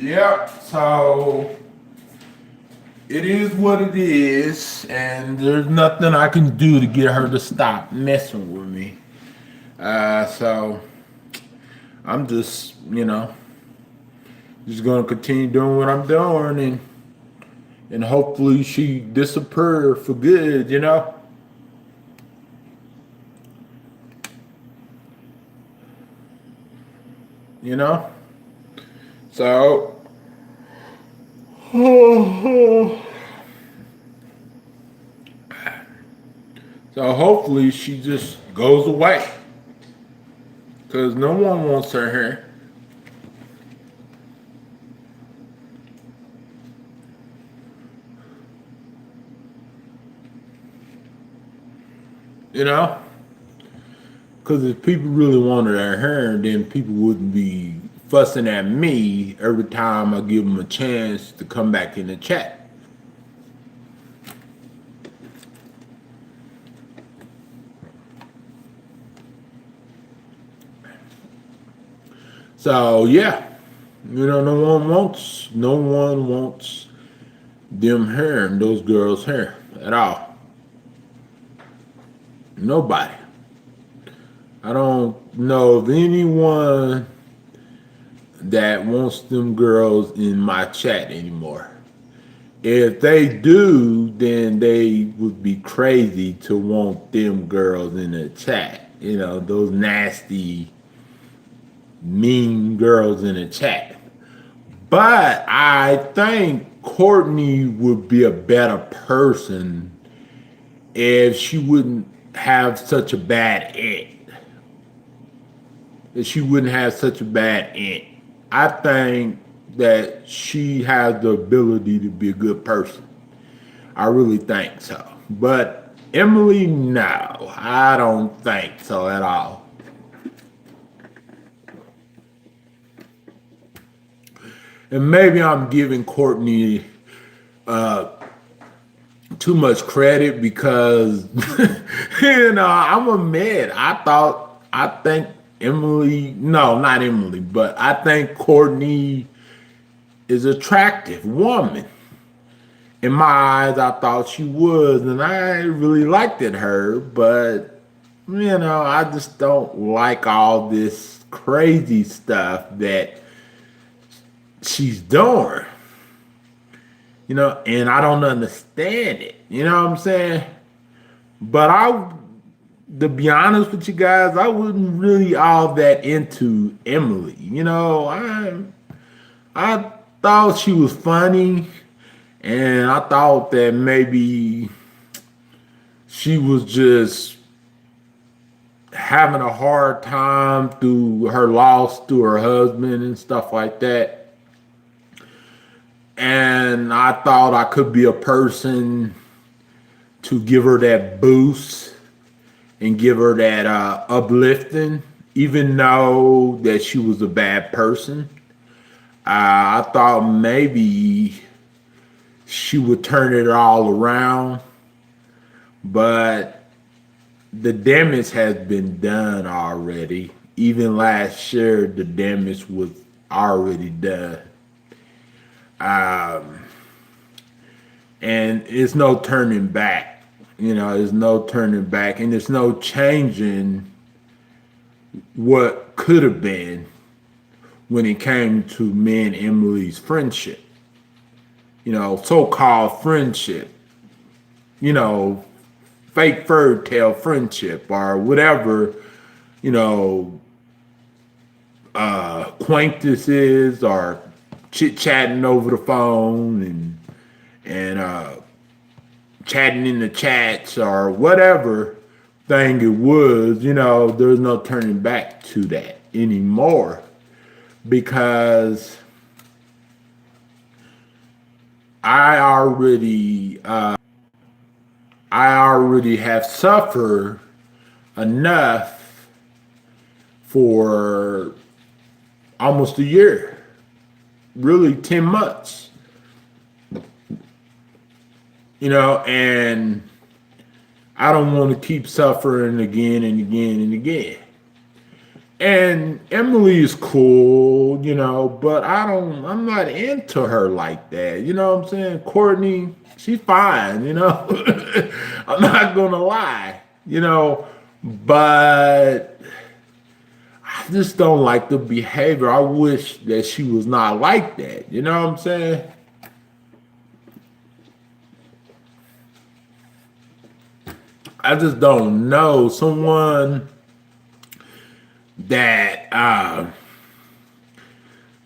Yep. So it is what it is, and there's nothing I can do to get her to stop messing with me. So I'm just, just gonna continue doing what I'm doing, and hopefully she disappear for good, You know? So so hopefully she just goes away. Cause no one wants her here. You know? Because if people really wanted her hair, then people wouldn't be fussing at me every time I give them a chance to come back in the chat. So yeah, no one wants them hair and those girls' hair at all. Nobody. I don't know of anyone that wants them girls in my chat anymore. If they do, then they would be crazy to want them girls in the chat. Those nasty, mean girls in the chat. But I think Courtney would be a better person if she wouldn't have such a bad end. If she wouldn't have such a bad end. I think that she has the ability to be a good person. I really think so. But Emily, no, I don't think so at all. And maybe I'm giving Courtney too much credit because, I'm a mad. I think Emily, no, not Emily, but I think Courtney is an attractive woman. In my eyes, I thought she was, and I really liked it her, but, I just don't like all this crazy stuff that she's doing. And I don't understand it. You know what I'm saying? But to be honest with you guys, I wasn't really all that into Emily. I thought she was funny, and I thought that maybe she was just having a hard time through her loss to her husband and stuff like that. And I thought I could be a person to give her that boost and give her that uplifting, even though that she was a bad person. I thought maybe she would turn it all around, but the damage has been done already. Even last year, the damage was already done. And it's no turning back. There's no turning back, and there's no changing what could have been when it came to me and Emily's friendship. So-called friendship. Fake fairy tale friendship or whatever, acquaintances or chit-chatting over the phone and chatting in the chats or whatever thing it was, there's no turning back to that anymore, because I already have suffered enough for almost a year. Really 10 months, and I don't want to keep suffering again and again and again. And Emily is cool, you know, but I'm not into her like that. You know what I'm saying? Courtney, she's fine, you know. I'm not gonna lie, you know, but I just don't like the behavior. I wish that she was not like that. You know what I'm saying? I just don't know someone that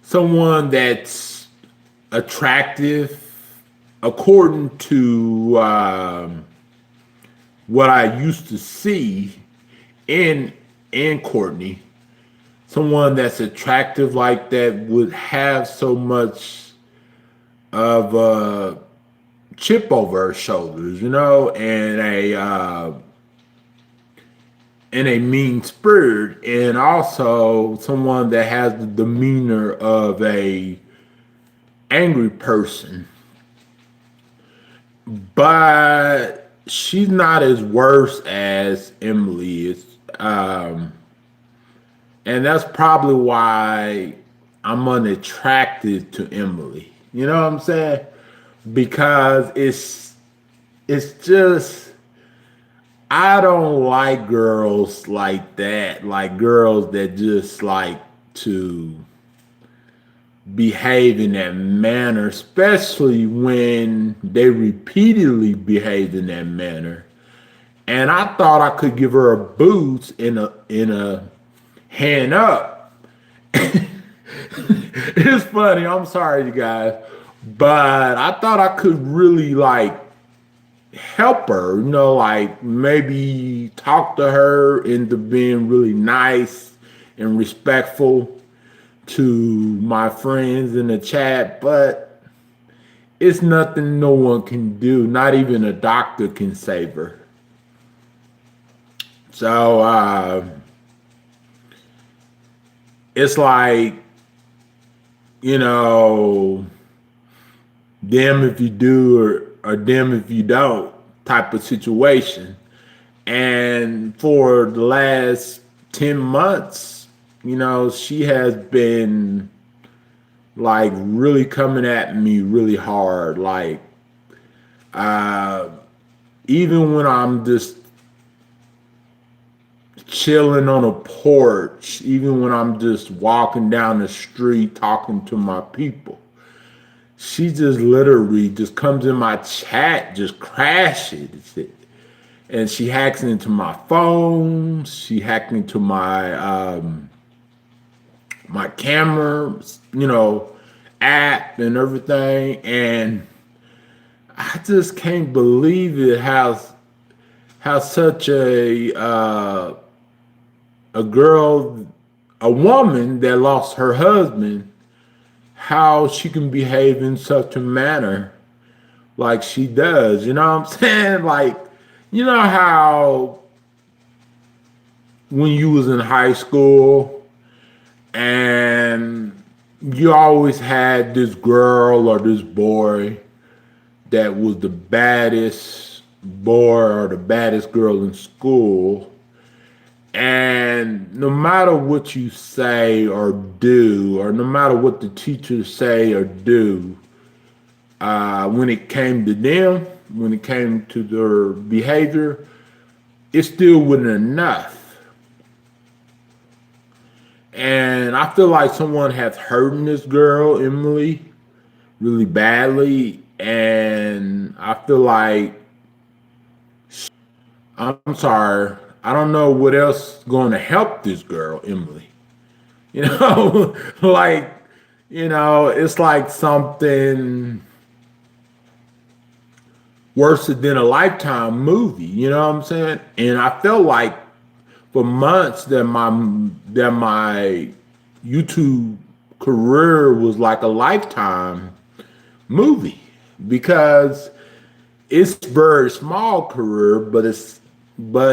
someone that's attractive according to what I used to see in Courtney. Someone that's attractive like that would have so much of a chip over her shoulders, you know, and a mean spirit, and also someone that has the demeanor of a angry person. But she's not as worse as Emily is. And that's probably why I'm unattracted to Emily. You know what I'm saying? Because it's just I don't like girls like that, like girls that just like to behave in that manner, especially when they repeatedly behave in that manner. And I thought I could give her a boost in a hand up. It's funny. I'm sorry, you guys, but I thought I could really like help her, you know, like maybe talk to her into being really nice and respectful to my friends in the chat, but it's nothing no one can do. Not even a doctor can save her. So it's like, you know, damn if you do or damn if you don't type of situation. And for the last 10 months, you know, she has been like really coming at me really hard. Like, even when I'm just chilling on a porch, even when I'm just walking down the street talking to my people, she just literally just comes in my chat, just crashes it. And she hacks into my phone. She hacked into my my camera, you know, app and everything. And I just can't believe it how such a girl, a woman that lost her husband, how she can behave in such a manner like she does. You know what I'm saying? Like, you know how when you was in high school and you always had this girl or this boy that was the baddest boy or the baddest girl in school, and no matter what you say or do, or no matter what the teachers say or do, when it came to them, when it came to their behavior, it still wasn't enough. And I feel like someone has hurting this girl, Emily, really badly. And I feel like, I'm sorry, I don't know what else is going to help this girl, Emily. You know, like, you know, it's like something worse than a Lifetime movie, you know what I'm saying? And I felt like for months that my YouTube career was like a Lifetime movie, because it's a very small career, but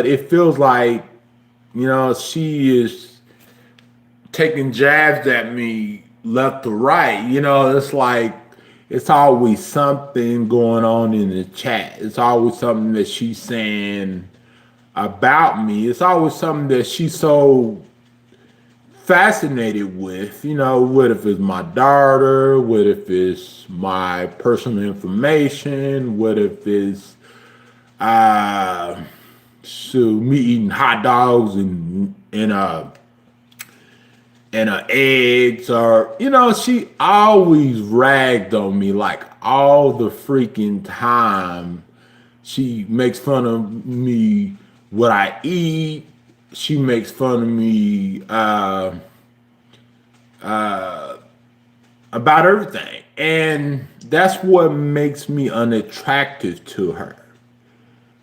it feels like, you know, she is taking jabs at me left to right. You know, it's like it's always something going on in the chat. It's always something that she's saying about me. It's always something that she's so fascinated with, what if it's my daughter, what if it's my personal information, what if it's so me eating hot dogs and eggs, or she always ragged on me like all the freaking time. She makes fun of me what I eat. She makes fun of me about everything, and that's what makes me unattractive to her.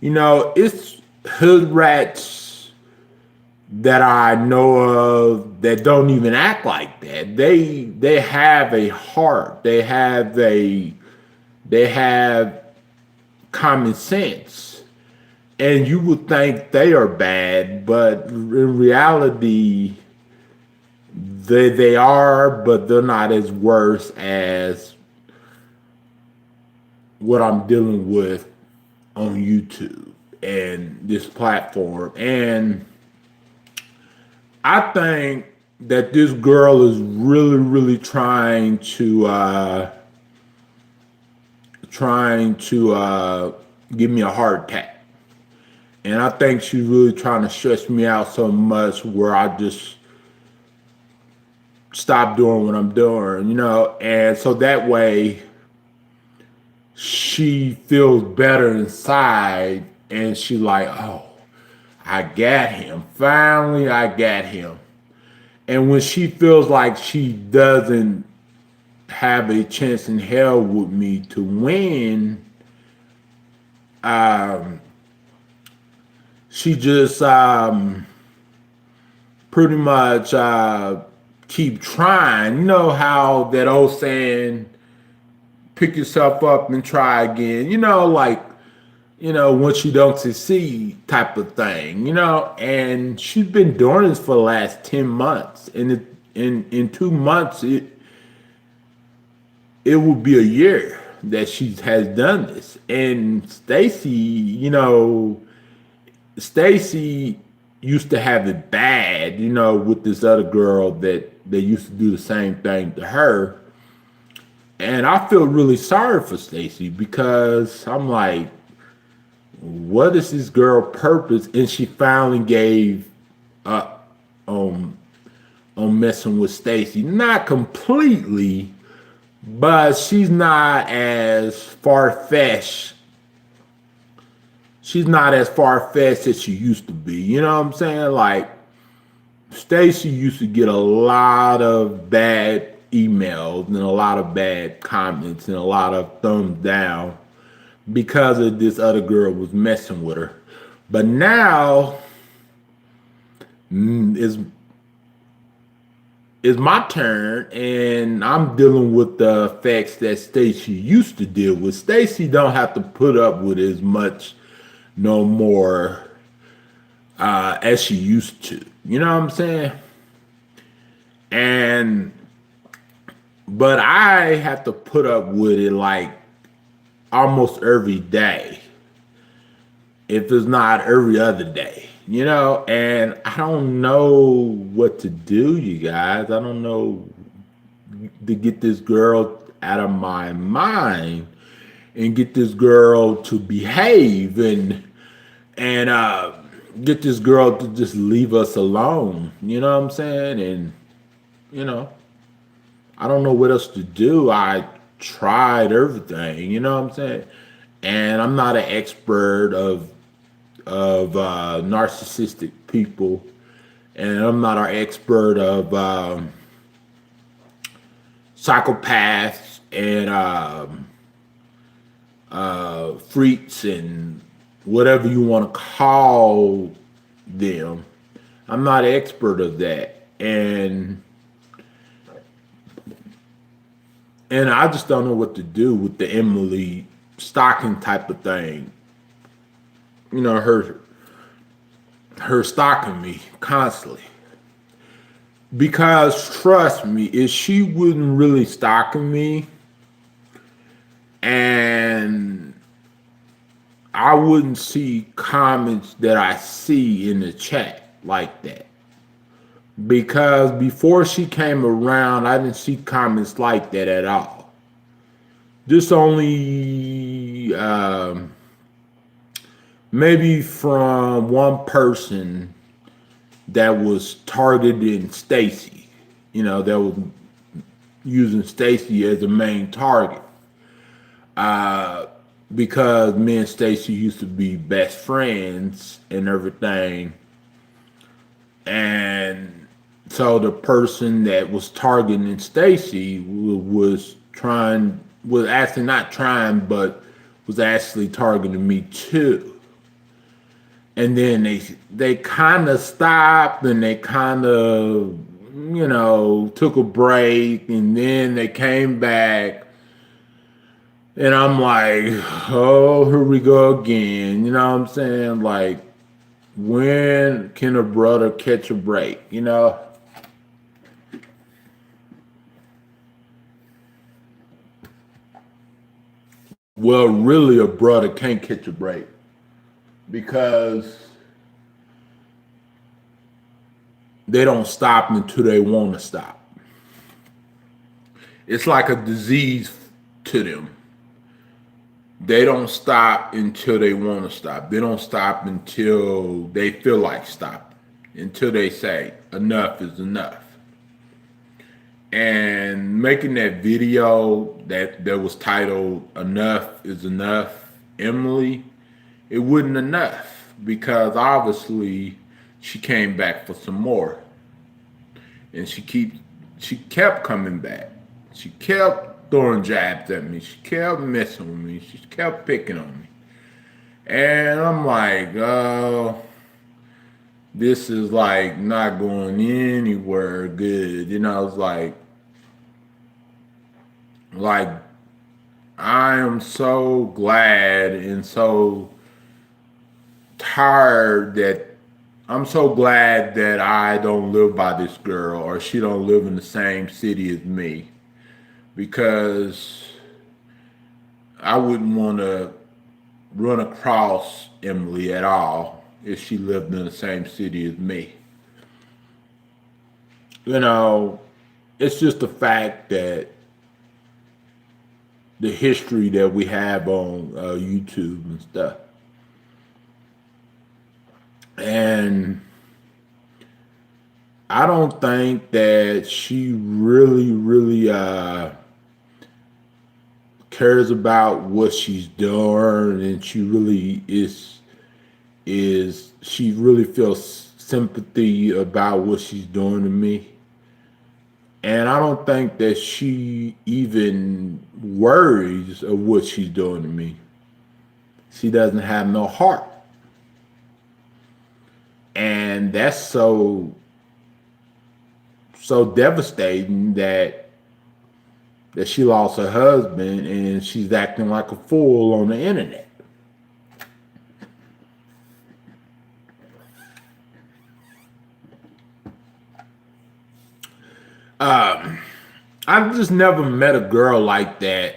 It's hood rats that I know of that don't even act like that. They have a heart. They have common sense. And you would think they are bad, but in reality, they are, but they're not as worse as what I'm dealing with on YouTube and this platform. And I think that this girl is really, really trying to give me a heart attack. And I think she's really trying to stress me out so much where I just stop doing what I'm doing, and so that way she feels better inside, and she like, oh, I got him. Finally, I got him. And when she feels like she doesn't have a chance in hell with me to win, she just pretty much keep trying. You know how that old saying, pick yourself up and try again, once you don't succeed type of thing, and she's been doing this for the last 10 months. And in 2 months, it will be a year that she has done this. And Stacy used to have it bad, with this other girl that they used to do the same thing to her. And I feel really sorry for Stacy because I'm like, what is this girl purpose? And she finally gave up on messing with Stacy. Not completely, but she's not as far-fetched. She's not as far-fetched as she used to be. You know what I'm saying? Like, Stacy used to get a lot of bad emails and a lot of bad comments and a lot of thumbs down because of this other girl was messing with her. But now it's my turn, and I'm dealing with the effects that Stacy used to deal with. Stacy don't have to put up with as much no more as she used to. You know what I'm saying? But I have to put up with it like almost every day, if it's not every other day, and I don't know what to do, you guys. I don't know to get this girl out of my mind and get this girl to behave and get this girl to just leave us alone. You know what I'm saying? And, I don't know what else to do. I tried everything, you know what I'm saying? And I'm not an expert of narcissistic people, and I'm not an expert of psychopaths and freaks and whatever you want to call them. I'm not an expert of that, and I just don't know what to do with the Emily stalking type of thing. Her stalking me constantly. Because trust me, if she wouldn't really stalking me, and I wouldn't see comments that I see in the chat like that. because before she came around, I didn't see comments like that at all. Just only maybe from one person that was targeting Stacy, that was using Stacy as a main target. Because me and Stacy used to be best friends and everything. And so the person that was targeting Stacy was actually not trying, but was actually targeting me too. And then they kind of stopped, and they kind of, took a break, and then they came back. And I'm like, oh, here we go again. You know what I'm saying? Like, when can a brother catch a break, Well, really, a brother can't catch a break because they don't stop until they want to stop. It's like a disease to them. They don't stop until they want to stop. They don't stop until they feel like stopping, until they say enough is enough. And making that video that was titled Enough is Enough, Emily, it wasn't enough because obviously she came back for some more. And she kept coming back. She kept throwing jabs at me. She kept messing with me. She kept picking on me. And I'm like, oh, this is like not going anywhere good. It's like I am so glad and so tired that I'm so glad that I don't live by this girl or she don't live in the same city as me. Because I wouldn't want to run across Emily at all if she lived in the same city as me. It's just the fact that the history that we have on YouTube and stuff. And I don't think that she really cares about what she's doing, and she really she really feels sympathy about what she's doing to me. And I don't think that she even worries of what she's doing to me. She doesn't have no heart. And that's so devastating that she lost her husband and she's acting like a fool on the internet. I've just never met a girl like that,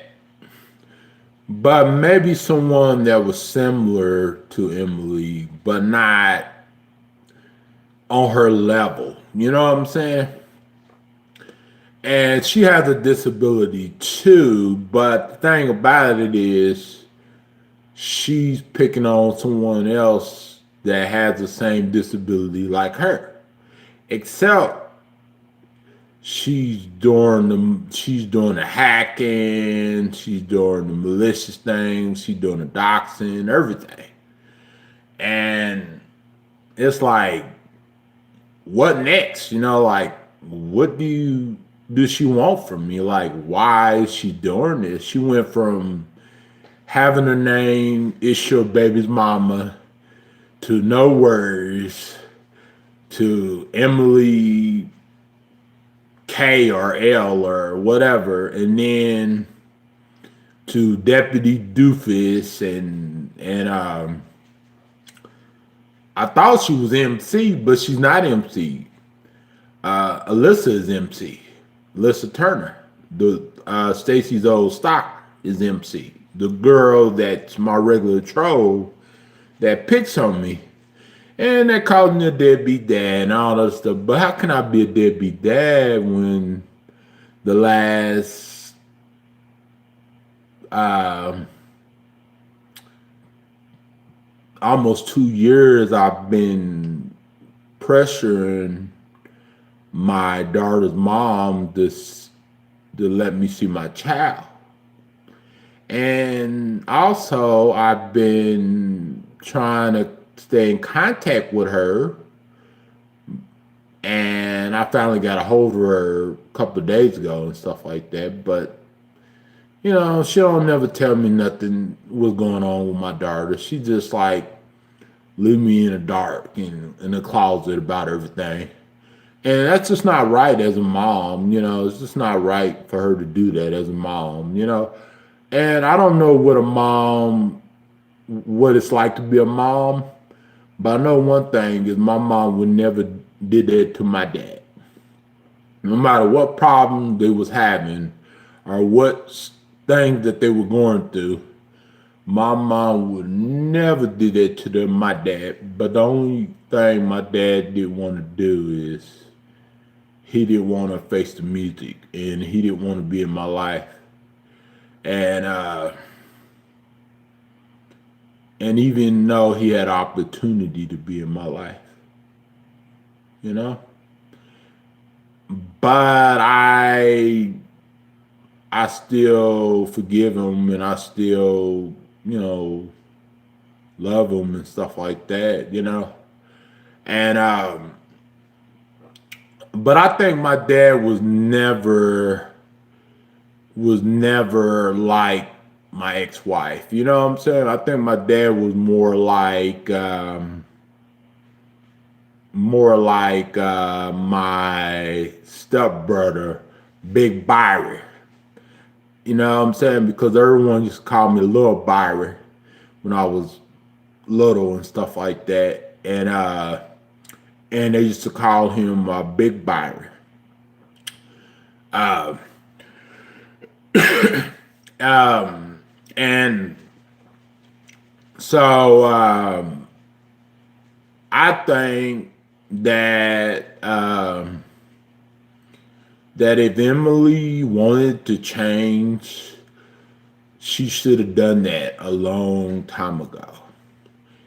but maybe someone that was similar to Emily, but not on her level. You know what I'm saying? And she has a disability too, but the thing about it is she's picking on someone else that has the same disability like her. Except she's doing the hacking, she's doing the malicious things, she's doing the doxing, everything. And it's like, what next? Like, what does she want from me? Like, why is she doing this? She went from having her name, It's Your Baby's Mama, to No Worries, to Emily K or L or whatever, and then to Deputy Doofus, and I thought she was MC, but she's not MC. Alyssa is MC. Alyssa Turner, the Stacy's old stock, is MC. The girl that's my regular troll that picks on me And they're calling me a deadbeat dad and all that stuff. But how can I be a deadbeat dad when the last almost 2 years I've been pressuring my daughter's mom to let me see my child. And also I've been trying to stay in contact with her, and I finally got a hold of her a couple of days ago and stuff like that. But you know, she don't never tell me nothing what's going on with my daughter. She just like leave me in the dark and in the closet about everything. And that's just not right as a mom, you know. It's just not right for her to do that as a mom, you know. And I don't know what it's like to be a mom, but I know one thing is my mom would never did that to my dad. No matter what problem they was having or what things that they were going through, my mom would never do that to them, my dad. But the only thing my dad didn't want to do is he didn't want to face the music, and he didn't want to be in my life. And even though he had opportunity to be in my life, you know, but I still forgive him, and I still, you know, love him and stuff like that, you know. And but I think my dad was never like my ex-wife. You know what I'm saying? I think my dad was more like my stepbrother, Big Byron. You know what I'm saying? Because everyone used to call me Little Byron when I was little and stuff like that. And they used to call him Big Byron. And so I think that that if Emily wanted to change, she should have done that a long time ago.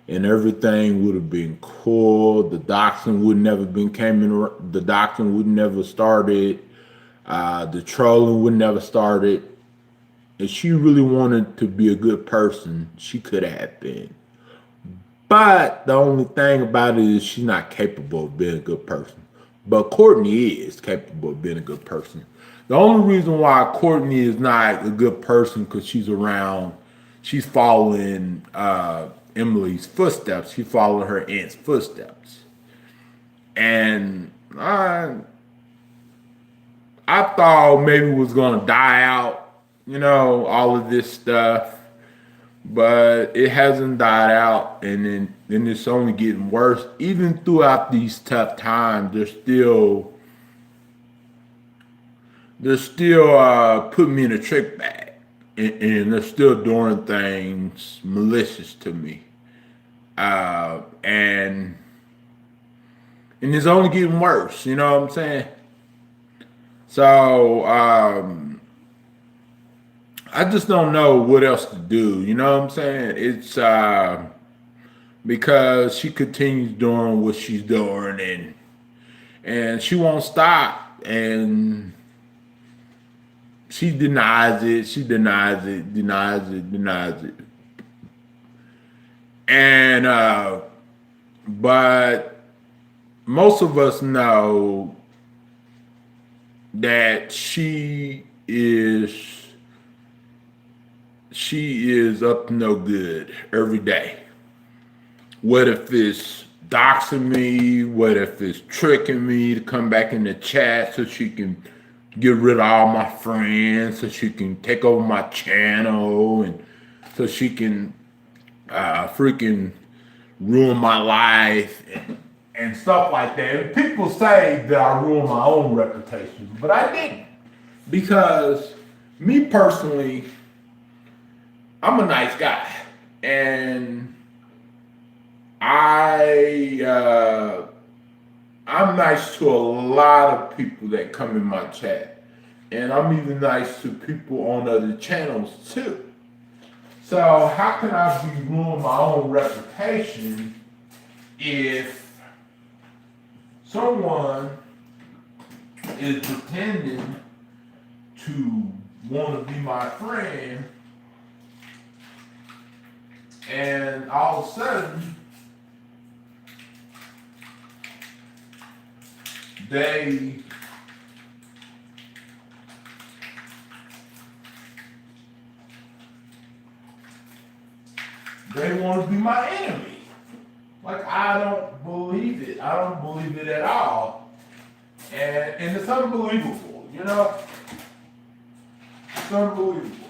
And everything would have been cool. The doxing would never been the doxing would never started. The trolling would never started. If she really wanted to be a good person, she could have been. But the only thing about it is she's not capable of being a good person. But Courtney is capable of being a good person. The only reason why Courtney is not a good person because she's following Emily's footsteps. She's following her aunt's footsteps. And I thought maybe it was going to die out, you know, all of this stuff. But it hasn't died out, and then it's only getting worse. Even throughout these tough times, they're still putting me in a trick bag, and they're still doing things malicious to me. And it's only getting worse, you know what I'm saying? So I just don't know what else to do, you know what I'm saying? It's because she continues doing what she's doing, and she won't stop, and she denies it. And but most of us know that she is up to no good every day. What if it's doxing me? What if it's tricking me to come back in the chat so she can get rid of all my friends, so she can take over my channel, and so she can freaking ruin my life and stuff like that. And people say that I ruined my own reputation, but I didn't. Because me personally, I'm a nice guy, and I I'm nice to a lot of people that come in my chat. And I'm even nice to people on other channels too. So how can I be ruining my own reputation if someone is pretending to want to be my friend and all of a sudden they want to be my enemy? Like, I don't believe it. I don't believe it at all. And it's unbelievable, you know? It's unbelievable.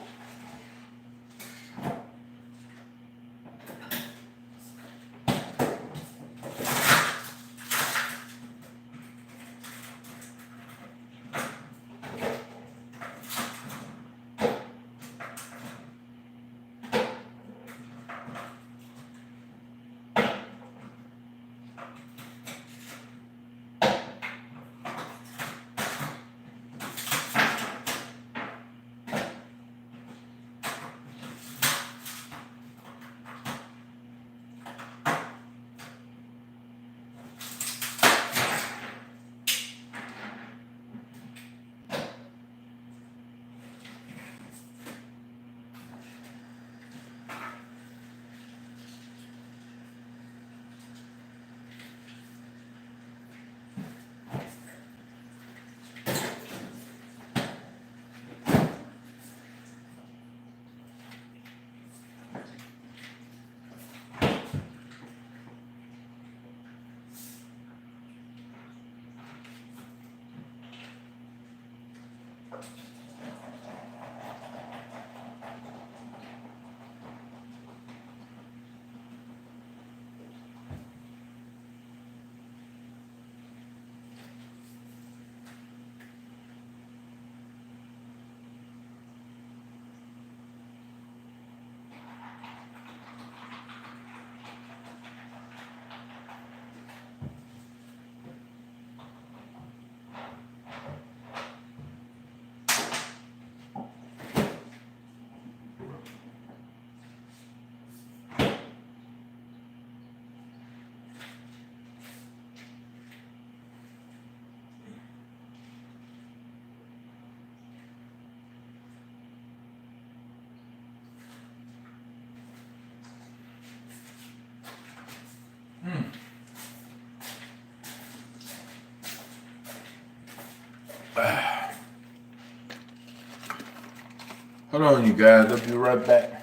Hold on, you guys. I'll be right back.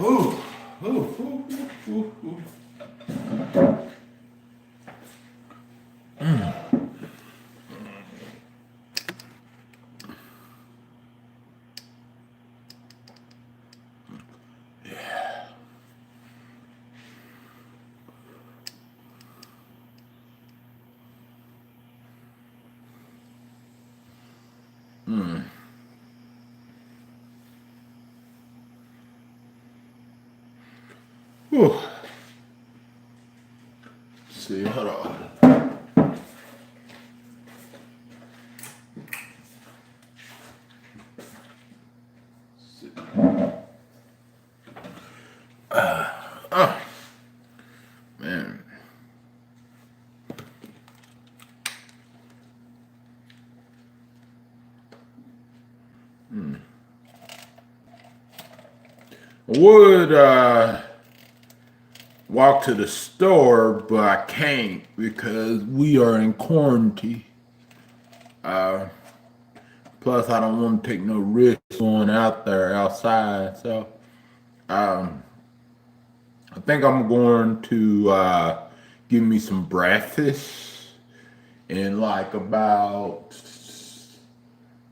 Ooh, ooh, ooh, ooh, ooh. Whew. See, hold on. Oh, man. I would walk to the store, but I can't because we are in quarantine. Plus, I don't want to take no risk going out there outside. So, I think I'm going to give me some breakfast in like about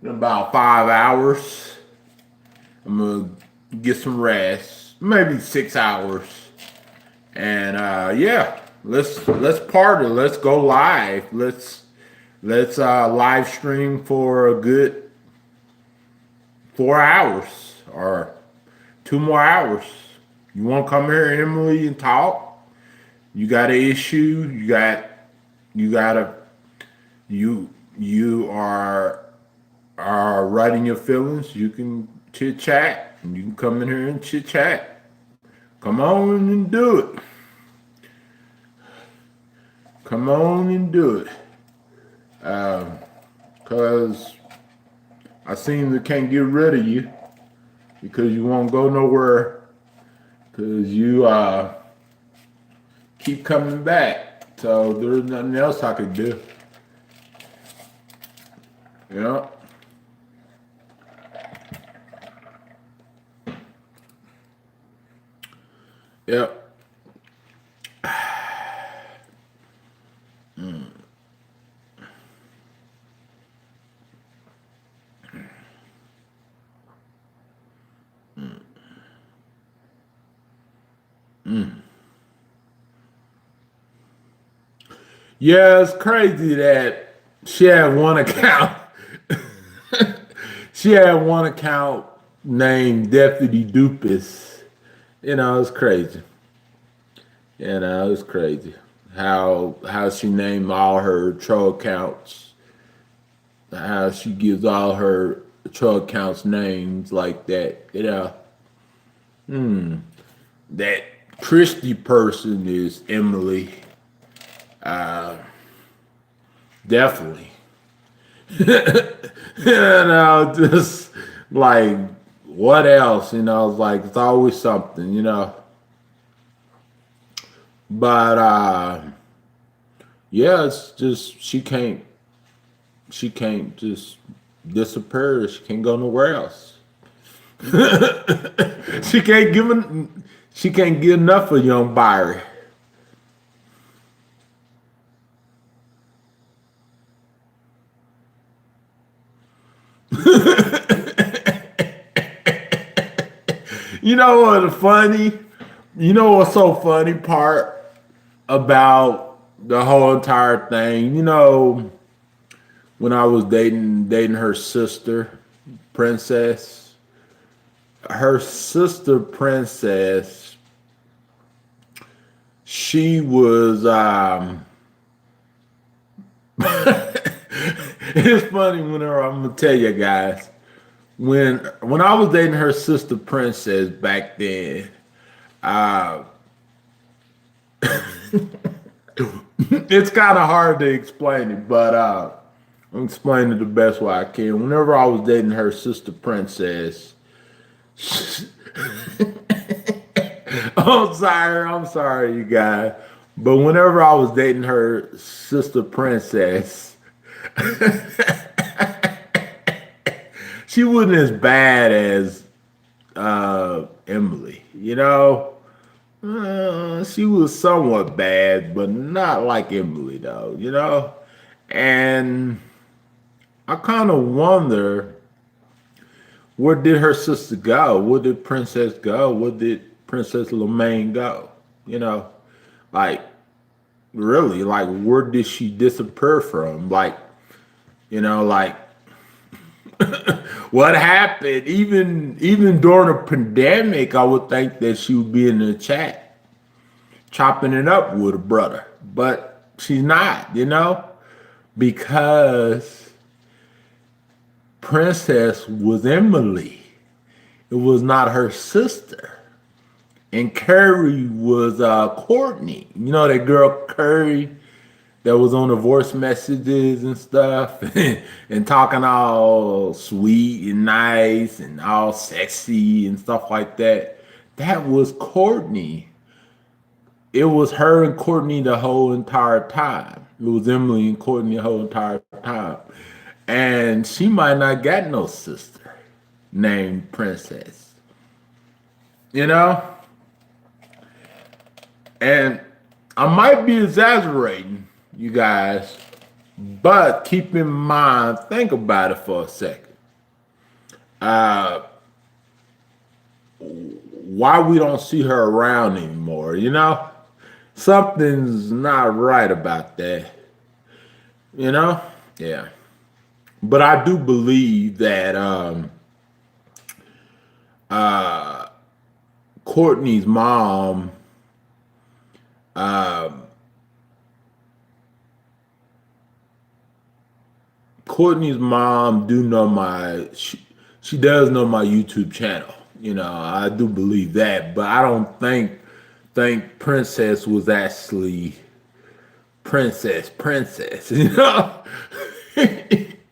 5 hours. I'm gonna get some rest, maybe 6 hours, and yeah, let's party. Let's go live. Let's live stream for a good 4 hours or 2 more hours. You want to come here, Emily, and talk? You got an issue? You are writing your feelings. You can chit chat, and you can come in here and chit chat. Come on and do it. Come on and do it. Cause I seem to can't get rid of you because you won't go nowhere. Cause you keep coming back. So there's nothing else I could do. Yeah. Yep. Yeah, it's crazy that she had one account. She had one account named Deputy Dupis. You know, it's crazy. You know, it's crazy how she named all her troll accounts. How she gives all her troll accounts names like that. You know, that Christy person is Emily. Definitely. You know, just like what else? You know, it's like it's always something, you know. But yeah, it's just she can't just disappear. She can't go nowhere else. she can't get enough of young Byron. You know what's funny? You know what's so funny part about the whole entire thing? You know, when I was dating her sister, Princess, she was it's funny whenever I'm gonna tell you guys. When I was dating her sister Princess back then, it's kind of hard to explain it, but I'm explaining it the best way I can. Whenever I was dating her sister Princess, I'm sorry, you guys, but whenever I was dating her sister Princess, she wasn't as bad as Emily, you know. She was somewhat bad, but not like Emily, though, you know. And I kind of wonder, where did her sister go? Where did Princess go? Where did Princess Lemaine go? You know, like really, like where did she disappear from? Like, you know, like. What happened? Even during the pandemic, I would think that she would be in the chat. chopping it up with a brother, but she's not, you know, because Princess was Emily. It was not her sister. And Curry was Courtney. You know that girl Curry that was on the voice messages and stuff and talking all sweet and nice and all sexy and stuff like that. That was Courtney. It was her and Courtney the whole entire time. It was Emily and Courtney the whole entire time. And she might not got no sister named Princess. You know? And I might be exaggerating, you guys, but keep in mind, think about it for a second. Why we don't see her around anymore, you know? Something's not right about that, you know? Yeah. But I do believe that Courtney's mom do know she does know my YouTube channel. You know, I do believe that, but I don't think Princess was actually Princess, you know?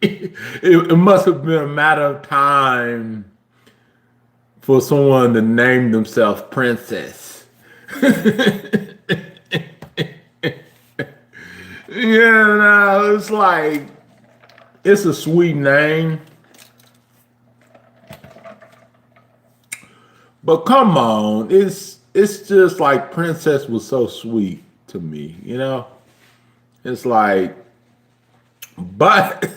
It must have been a matter of time for someone to name themselves Princess. Yeah, no, it's like, it's a sweet name. But come on, it's just like Princess was so sweet to me, you know? It's like, but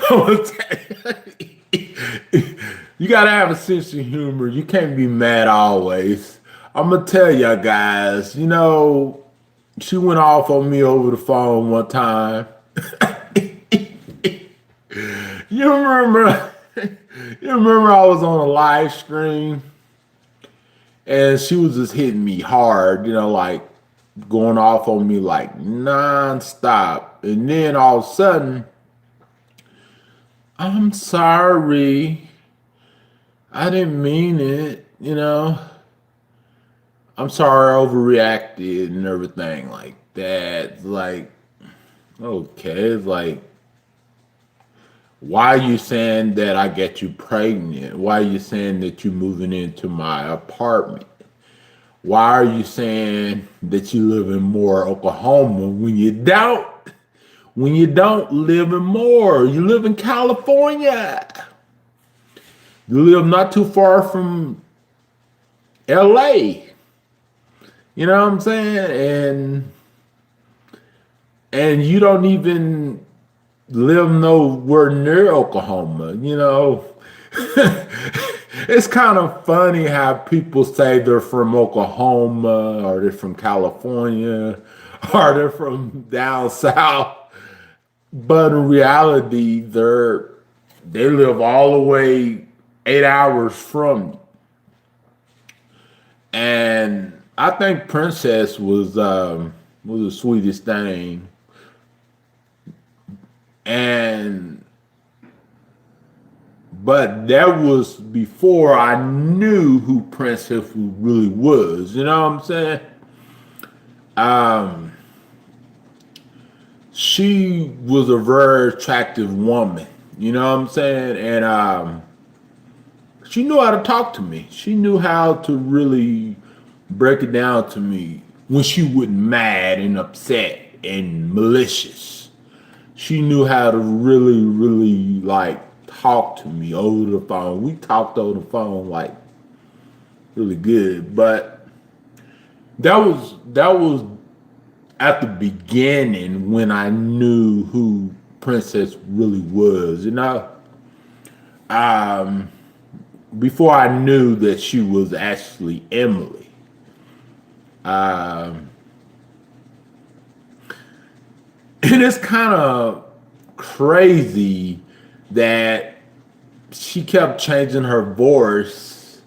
I'm gonna tell you gotta have a sense of humor. You can't be mad always. I'm gonna tell y'all guys, you know, she went off on me over the phone one time. You remember I was on a live stream and she was just hitting me hard, you know, like going off on me like nonstop. And then all of a sudden, I'm sorry. I didn't mean it, you know. I'm sorry I overreacted and everything like that. It's like, okay, it's like, why are you saying that I get you pregnant? Why are you saying that you're moving into my apartment? Why are you saying that you live in Moore, Oklahoma when you don't? When you don't live in Moore, you live in California. You live not too far from LA. You know what I'm saying? And you don't even live nowhere near Oklahoma, you know. It's kind of funny how people say they're from Oklahoma or they're from California or they're from down south. But in reality, they live all the way 8 hours from you. And I think Princess was the sweetest thing. But that was before I knew who Princess really was. You know what I'm saying? She was a very attractive woman. You know what I'm saying? And she knew how to talk to me. She knew how to really break it down to me when she wasn't mad and upset and malicious. She knew how to really, really like talk to me over the phone. We talked over the phone like really good, but that was at the beginning when I knew who Princess really was, you know. Before I knew that she was actually Emily. And it's kind of crazy that she kept changing her voice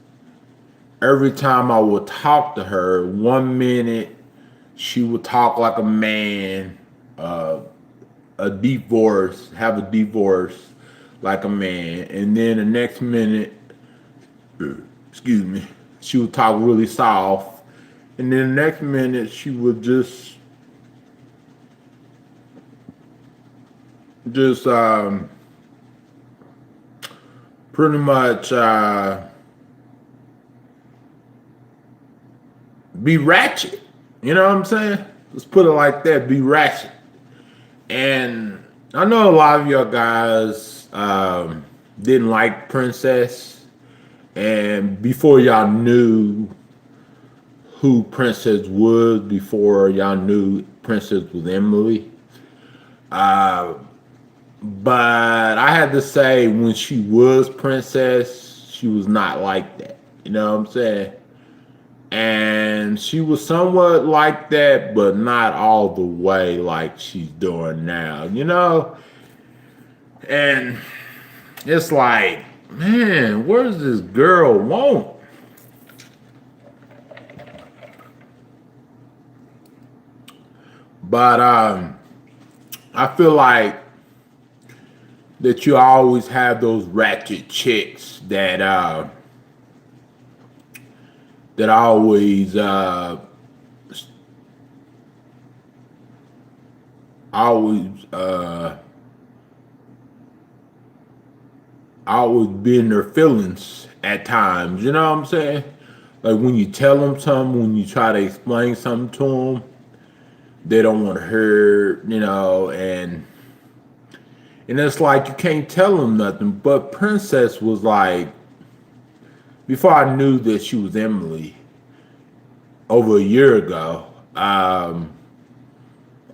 every time I would talk to her, 1 minute she would talk like a man, have a divorce like a man, and then the next minute, excuse me, she would talk really soft, and then the next minute she would just pretty much be ratchet. You know what I'm saying? Let's put it like that, be ratchet. And I know a lot of y'all guys didn't like Princess, and before y'all knew who Princess was, before y'all knew Princess was Emily. But I had to say, when she was Princess, she was not like that. You know what I'm saying? And she was somewhat like that, but not all the way like she's doing now, you know? And it's like, man, what does this girl want? But I feel like that you always have those ratchet chicks that always be in their feelings at times. You know what I'm saying? Like when you tell them something, when you try to explain something to them, they don't want to hear, you know, and it's like you can't tell them nothing. But Princess was like, before I knew that she was Emily, over a year ago,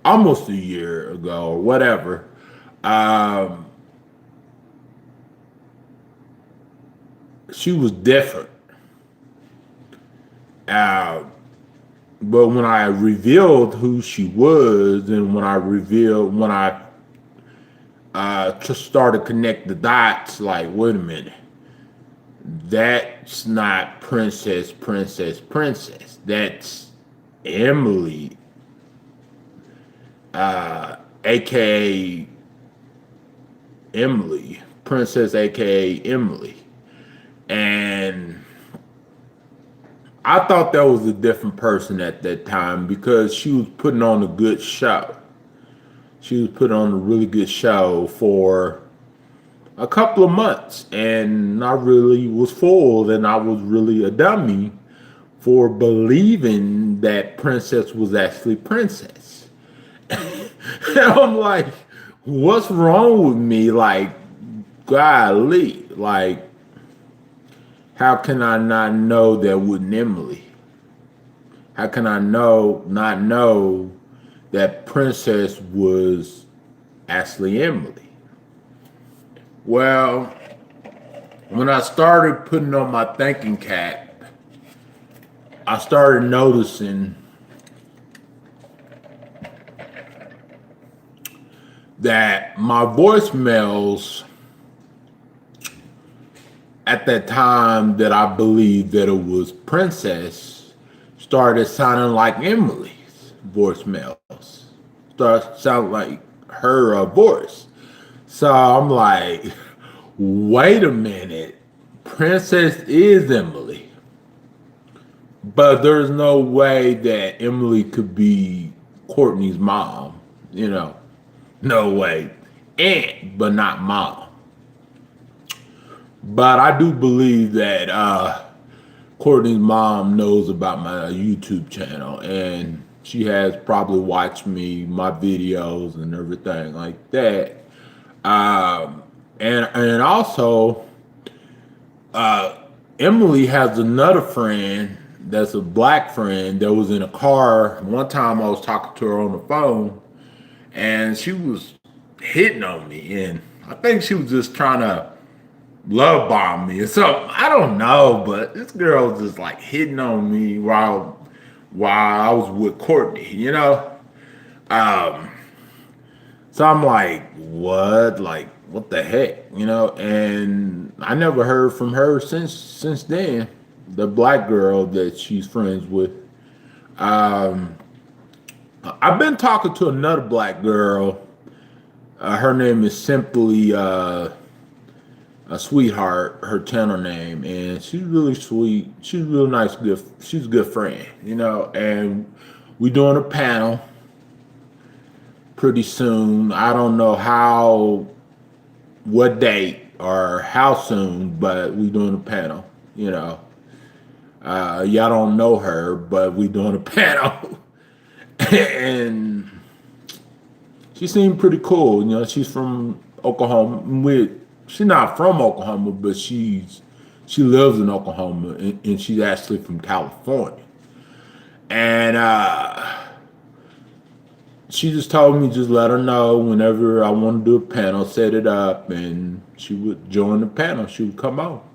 almost a year ago or whatever, she was different. But when I revealed who she was, and when I just started to connect the dots, like, wait a minute, that's not Princess. That's Emily, aka Emily, Princess, aka Emily. And I thought that was a different person at that time, because she was putting on a good show. She was putting on a really good show for a couple of months, and I really was fooled, and I was really a dummy for believing that Princess was actually Princess. And I'm like, what's wrong with me? Like, golly, like, how can I not know that wasn't Emily? How can I not know that Princess was actually Emily? Well, when I started putting on my thinking cap, I started noticing that my voicemails at that time that I believed that it was Princess started sounding like Emily's voicemails. Started sounding like her voice. So I'm like, wait a minute, Princess is Emily. But there's no way that Emily could be Courtney's mom, you know. No way. Aunt, but not mom. But I do believe that Courtney's mom knows about my YouTube channel, and she has probably watched my videos and everything like that. And also, Emily has another friend that's a black friend that was in a car. One time I was talking to her on the phone, and she was hitting on me, and I think she was just trying to love bomb me or something. I don't know, but this girl was just like hitting on me while I was with Courtney, you know? So I'm like, what? Like, what the heck? You know? And I never heard from her since then. the black girl that she's friends with. Um, I've been talking to another black girl. Her name is simply a sweetheart, her channel name, and she's really sweet. She's real nice, good. She's a good friend, you know. And we're doing a panel pretty soon. I don't know what date or how soon, but we're doing a panel. You know, y'all don't know her, but we're doing a panel, and she seemed pretty cool. You know, she's from Oklahoma. She's not from Oklahoma, but she lives in Oklahoma, and she's actually from California. And she just told me just let her know whenever I want to do a panel, set it up, and she would join the panel. She would come out.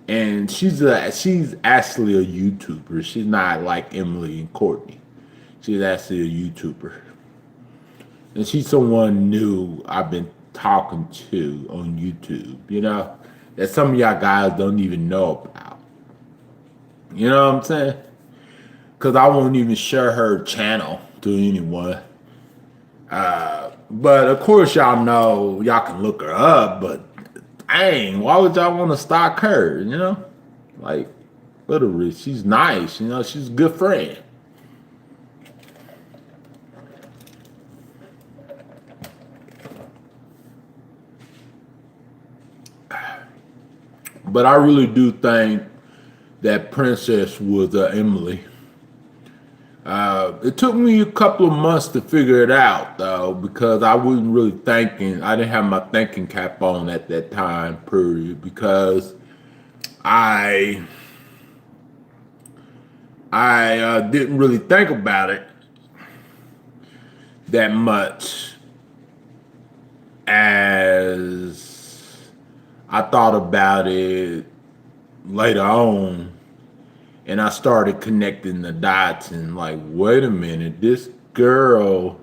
And she's actually a YouTuber. She's not like Emily and Courtney. She's actually a YouTuber. And she's someone new I've been talking to on YouTube, you know, that some of y'all guys don't even know about. You know what I'm saying? Because I won't even share her channel to anyone. But of course y'all know, y'all can look her up, but dang, why would y'all want to stalk her, you know? Like, literally, she's nice, you know, she's a good friend. But I really do think that Princess was Emily. It took me a couple of months to figure it out, though, because I wasn't really thinking. I didn't have my thinking cap on at that time period, because I didn't really think about it that much as I thought about it later on, and I started connecting the dots and like, wait a minute, this girl,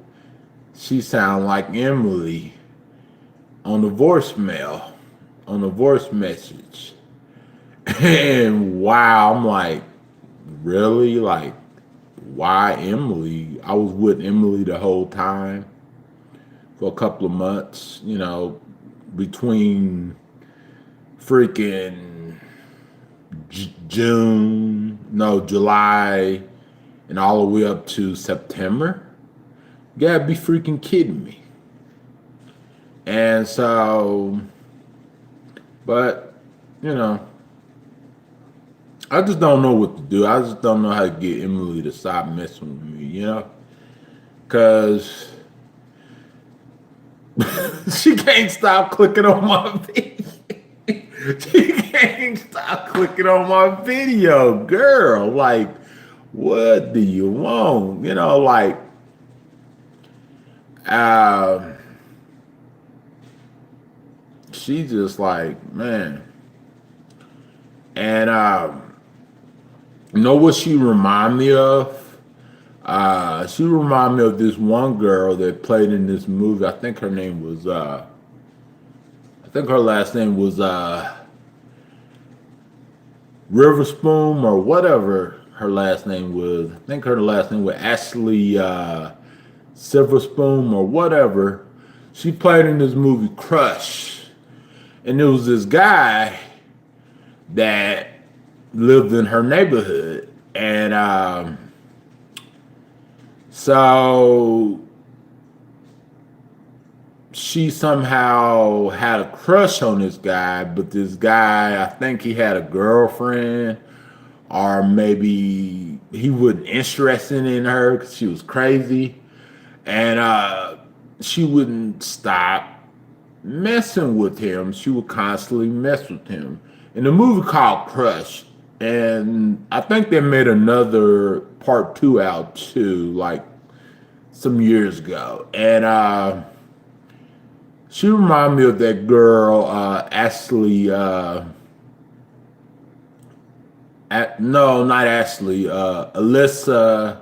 she sound like Emily on the voicemail, on the voice message. And wow, I'm like, really? Like, why Emily? I was with Emily the whole time for a couple of months, you know, between freaking July, and all the way up to September. You gotta be freaking kidding me. And so, but, you know, I just don't know what to do. I just don't know how to get Emily to stop messing with me, you know? Because she can't stop clicking on my video. She can't stop clicking on my video, girl. Like, what do you want? You know, like, she just like, man. And you know what she remind me of? She remind me of this one girl that played in this movie. I think her name was I think her last name was Riverspoon or whatever her last name was. I think her last name was Ashley Silverspoon or whatever. She played in this movie Crush. And there was this guy that lived in her neighborhood. And so she somehow had a crush on this guy, but this guy, I think he had a girlfriend, or maybe he wasn't interested in her because she was crazy. And she wouldn't stop messing with him. She would constantly mess with him. In a movie called Crush, and I think they made another part 2 out too, like some years ago. And she reminded me of that girl, Ashley. No, not Ashley. Alyssa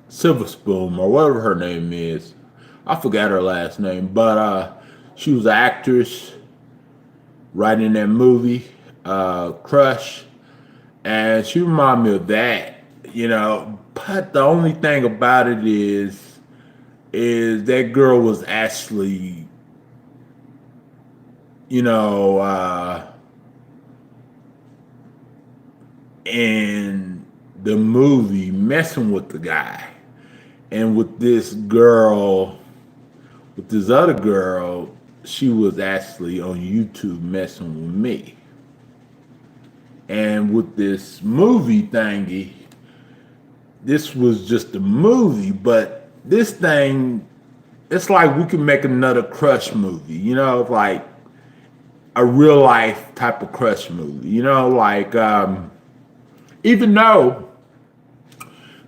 Silverspoon, or whatever her name is. I forgot her last name, but she was an actress. right in that movie, Crush, and she reminded me of that, you know. But the only thing about it is that girl was actually, you know, in the movie messing with the guy, and with this girl, with this other girl, she was actually on YouTube messing with me. And with this movie thingy, this was just a movie, but this thing, it's like we could make another Crush movie, you know, like a real life type of Crush movie, you know, like even though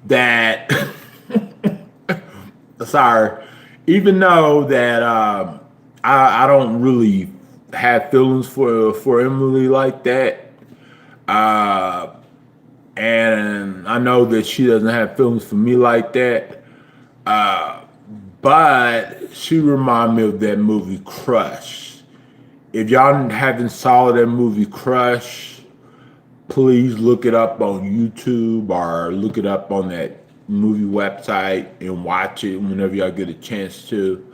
that, sorry, even though that I don't really have feelings for Emily like that, uh, and I know that she doesn't have feelings for me like that. But she reminded me of that movie Crush. If y'all haven't saw that movie Crush, please look it up on YouTube or look it up on that movie website and watch it whenever y'all get a chance to,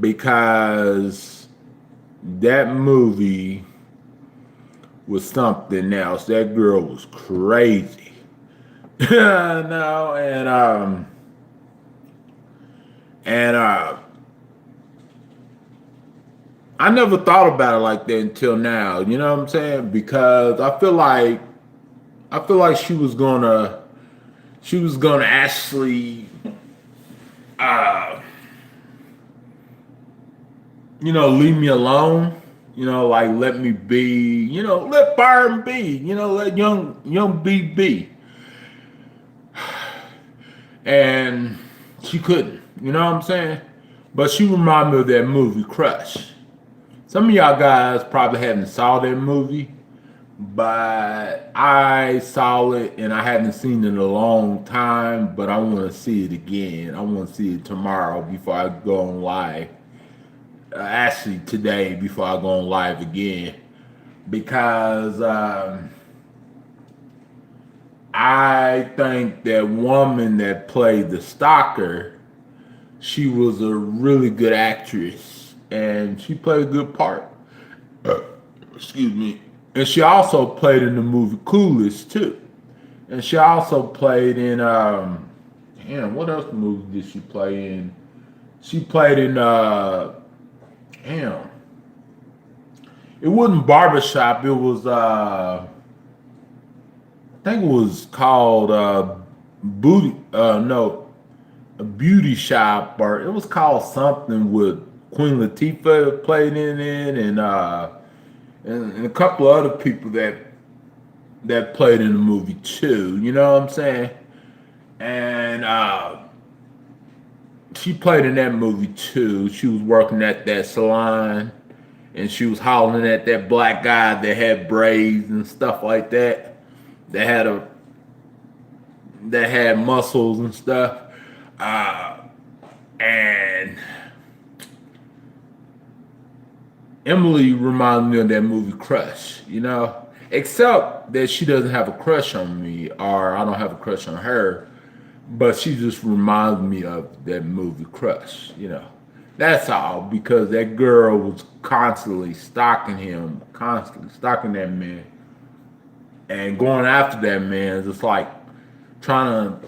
because that movie was something else. That girl was crazy. No, and I never thought about it like that until now. You know what I'm saying? Because I feel like she was gonna actually you know, leave me alone. You know, like let me be. You know, let Byron be. You know, let young B be. And she couldn't. You know what I'm saying? But she reminded me of that movie Crush. Some of y'all guys probably haven't saw that movie, but I saw it and I haven't seen it in a long time, but I want to see it again. I want to see it tomorrow before I go on live. Actually, today before I go on live again, because I think that woman that played the stalker, she was a really good actress and she played a good part. Excuse me. And she also played in the movie Clueless too. And she also played in damn, what else movie did she play in? She played in damn. It wasn't Barbershop, it was I think it was called Booty no, a Beauty Shop, or it was called something with Queen Latifah played in it, and a couple of other people that played in the movie too. You know what I'm saying? And she played in that movie too. She was working at that salon, and she was hollering at that black guy that had braids and stuff like that. That had muscles and stuff. And Emily reminded me of that movie Crush, you know? Except that she doesn't have a crush on me, or I don't have a crush on her, but she just reminds me of that movie Crush, you know? That's all, because that girl was constantly stalking him, constantly stalking that man, and going after that man, just like trying to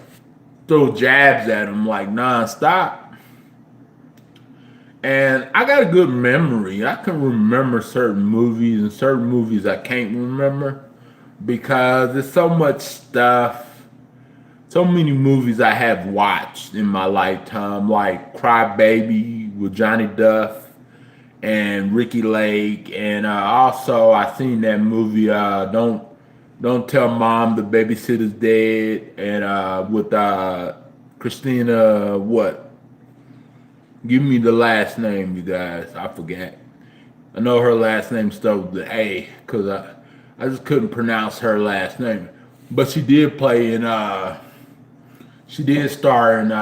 throw jabs at him like nonstop. And I got a good memory. I can remember certain movies, and certain movies I can't remember because there's so much stuff, so many movies I have watched in my lifetime, like Cry Baby with Johnny Duff and Ricky Lake, and also I seen that movie Don't Tell Mom the Babysitter's Dead, and with Christina what? Give me the last name, you guys. I forgot. I know her last name starts with the A, because I just couldn't pronounce her last name. But she did play in she did star in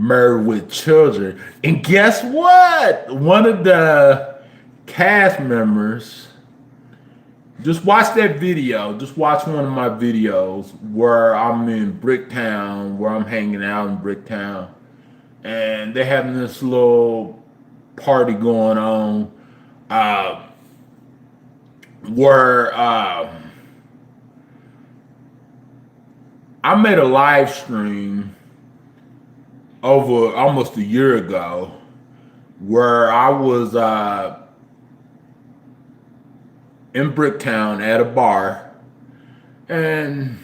Married with Children. And guess what? One of the cast members, just watch that video. Just watch one of my videos where I'm in Bricktown, where I'm hanging out in Bricktown. And they're having this little party going on where I made a live stream over almost a year ago where I was in Bricktown at a bar, and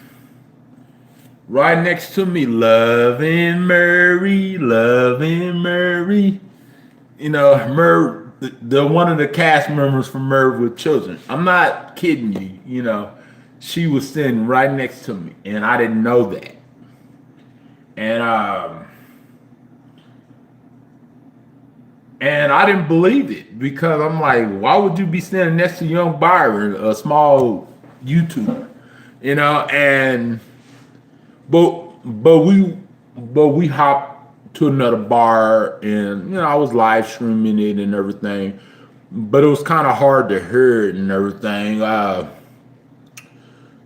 right next to me, loving Murray, you know, the one of the cast members from Married with Children. I'm not kidding you, you know. She was sitting right next to me, and I didn't know that. And I didn't believe it, because I'm like, why would you be standing next to young Byron, a small YouTuber, you know? And but we hopped to another bar, and you know, I was live streaming it and everything, but it was kind of hard to hear it and everything.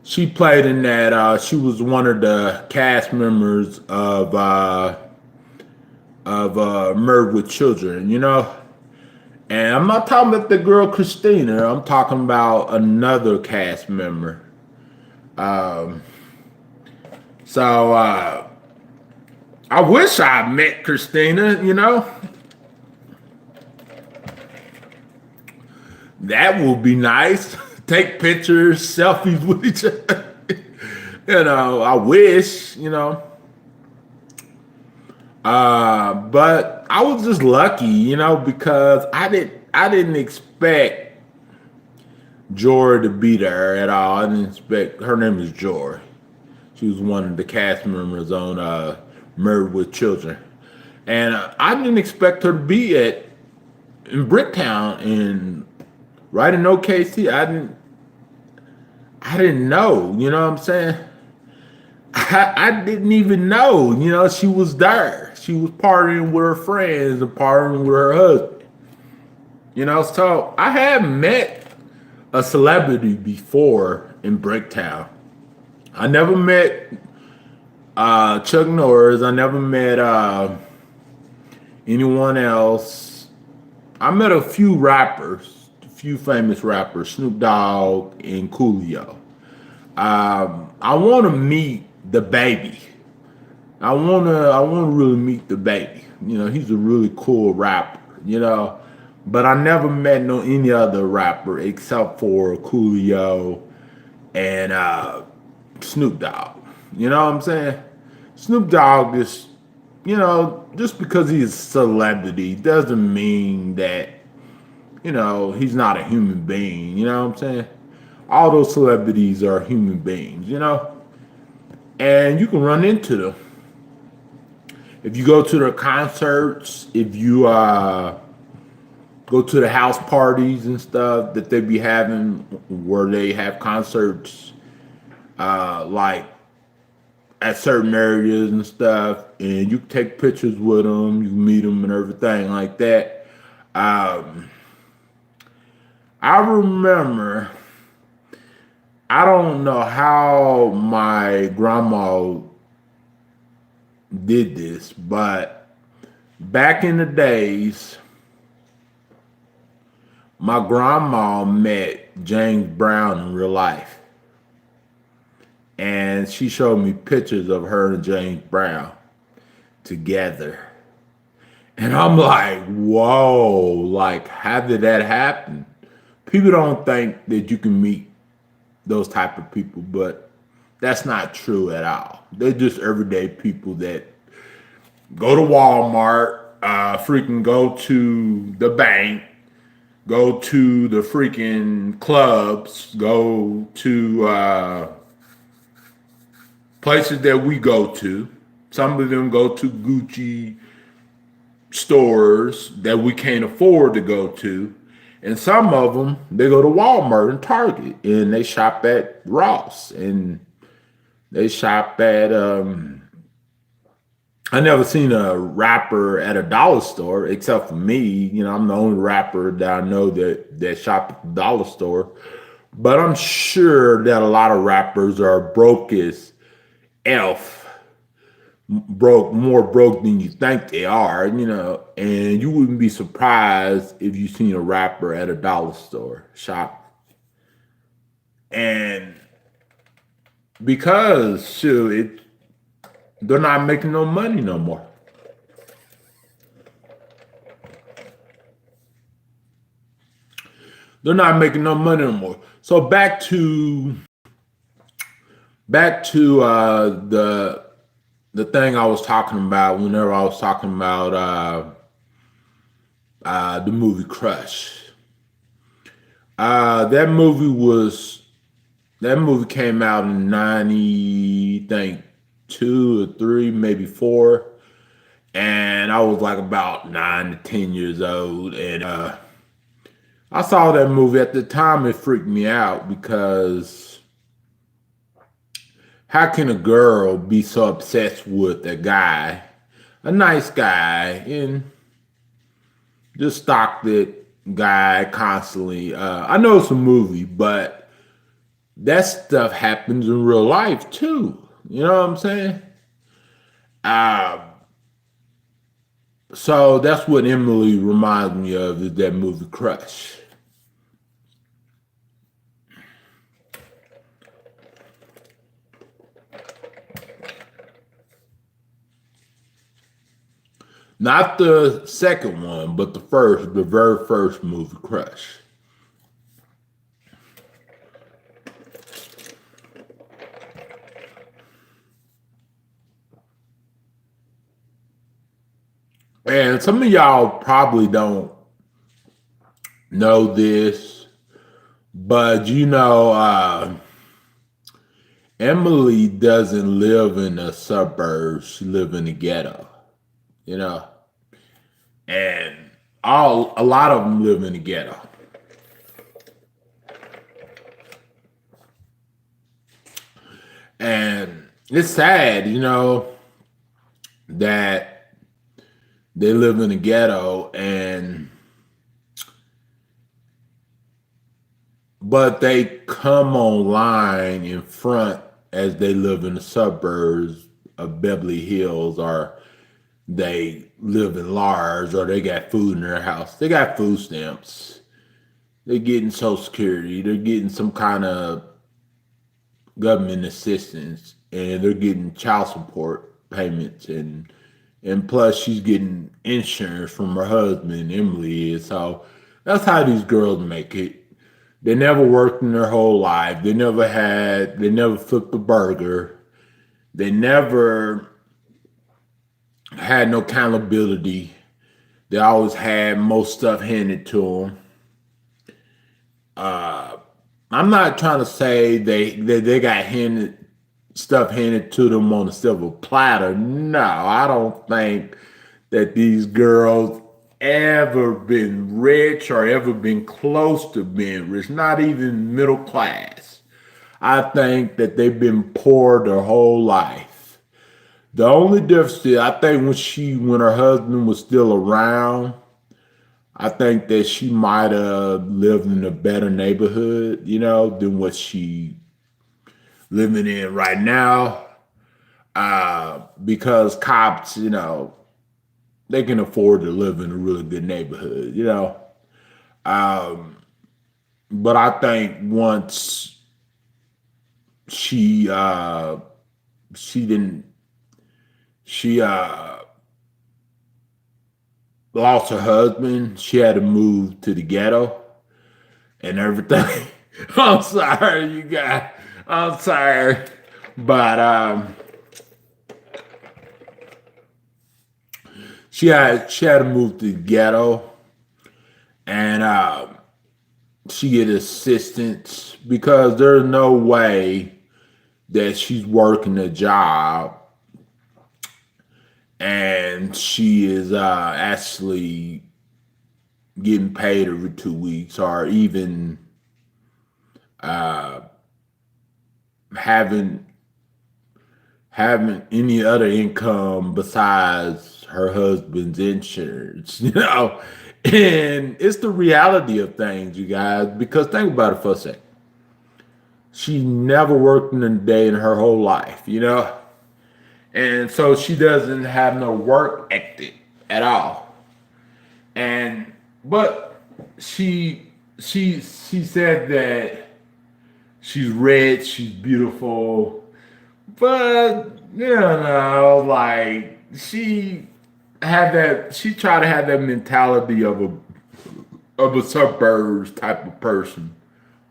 She played in that. She was one of the cast members of Married with Children, you know. And I'm not talking about the girl Christina. I'm talking about another cast member. So I wish I met Christina, you know. That would be nice. Take pictures, selfies with each other. You know, I wish, you know. But I was just lucky, you know, because I didn't expect Jory to be there at all. I didn't expect. Her name is Jory. She was one of the cast members on Married with Children, and I didn't expect her to be in Bricktown and right in OKC. I didn't know, you know what I'm saying? I didn't even know, you know, she was there. She was partying with her friends and partying with her husband. You know, so I had met a celebrity before in Bricktown. I never met Chuck Norris. I never met anyone else. I met a few rappers, a few famous rappers, Snoop Dogg and Coolio. I want to meet the baby. I want to really meet the baby. You know, he's a really cool rapper, you know. But I never met any other rapper except for Coolio and Snoop Dogg. You know what I'm saying? Snoop Dogg is, you know, just because he's a celebrity doesn't mean that, you know, he's not a human being. You know what I'm saying? All those celebrities are human beings, you know? And you can run into them. If you go to their concerts, if you go to the house parties and stuff that they be having, where they have concerts like at certain areas and stuff, and you can take pictures with them, you meet them and everything like that. I remember, I don't know how my grandma did this, but back in the days, my grandma met James Brown in real life. And she showed me pictures of her and James Brown together. And I'm like, whoa, like, how did that happen? People don't think that you can meet those type of people, but that's not true at all. They're just everyday people that go to Walmart, freaking go to the bank, go to the freaking clubs, go to places that we go to. Some of them go to Gucci stores that we can't afford to go to. And some of them, they go to Walmart and Target, and they shop at Ross, and they shop at I never seen a rapper at a dollar store except for me. You know, I'm the only rapper that I know that shop at the dollar store. But I'm sure that a lot of rappers are broke as F, broke, more broke than you think they are, you know, and you wouldn't be surprised if you seen a rapper at a dollar store shop. And because shoot, they're not making no money no more. They're not making no money no more. So back to the thing I was talking about whenever I was talking about the movie Crush. That movie was that movie came out in 90, I think 2 or 3, maybe 4. And I was like about 9 to 10 years old. And I saw that movie at the time. It freaked me out because how can a girl be so obsessed with a guy, a nice guy, and just stalk that guy constantly? I know it's a movie, but that stuff happens in real life too. You know what I'm saying? Uh, so that's what Emily reminds me of, is that movie Crush. Not the second one, but the very first movie, Crush. And some of y'all probably don't know this, but you know, Emily doesn't live in the suburbs. She lives in the ghetto, you know, and a lot of them live in the ghetto. And it's sad, you know, that they live in the ghetto, and but they come online in front as they live in the suburbs of Beverly Hills, or they live in Lars, or they got food in their house. They got food stamps. They're getting Social Security. They're getting some kind of government assistance, and they're getting child support payments, and plus she's getting insurance from her husband, Emily is. So that's how these girls make it. They never worked in their whole life. They never flipped a burger. They never had no accountability. They always had most stuff handed to them. I'm not trying to say they got stuff handed to them on a silver platter. No, I don't think that these girls ever been rich or ever been close to being rich, not even middle class. I think that they've been poor their whole life. The only difference is, I think when her husband was still around, I think that she might have lived in a better neighborhood, you know, than what she living in right now. Because cops, you know, they can afford to live in a really good neighborhood, you know. Um, but I think once she she didn't she lost her husband, she had to move to the ghetto and everything. I'm sorry, you guys. I'm sorry, but she had to move to the ghetto, and she get assistance because there's no way that she's working a job and she is actually getting paid every 2 weeks, or even having having any other income besides her husband's insurance, And it's the reality of things, you guys, because think about it for a second. She never worked in a day in her whole life. And so she doesn't have no work ethic at all. And but she said that she's rich, she's beautiful, but like she tried to have that mentality of a suburbs type of person,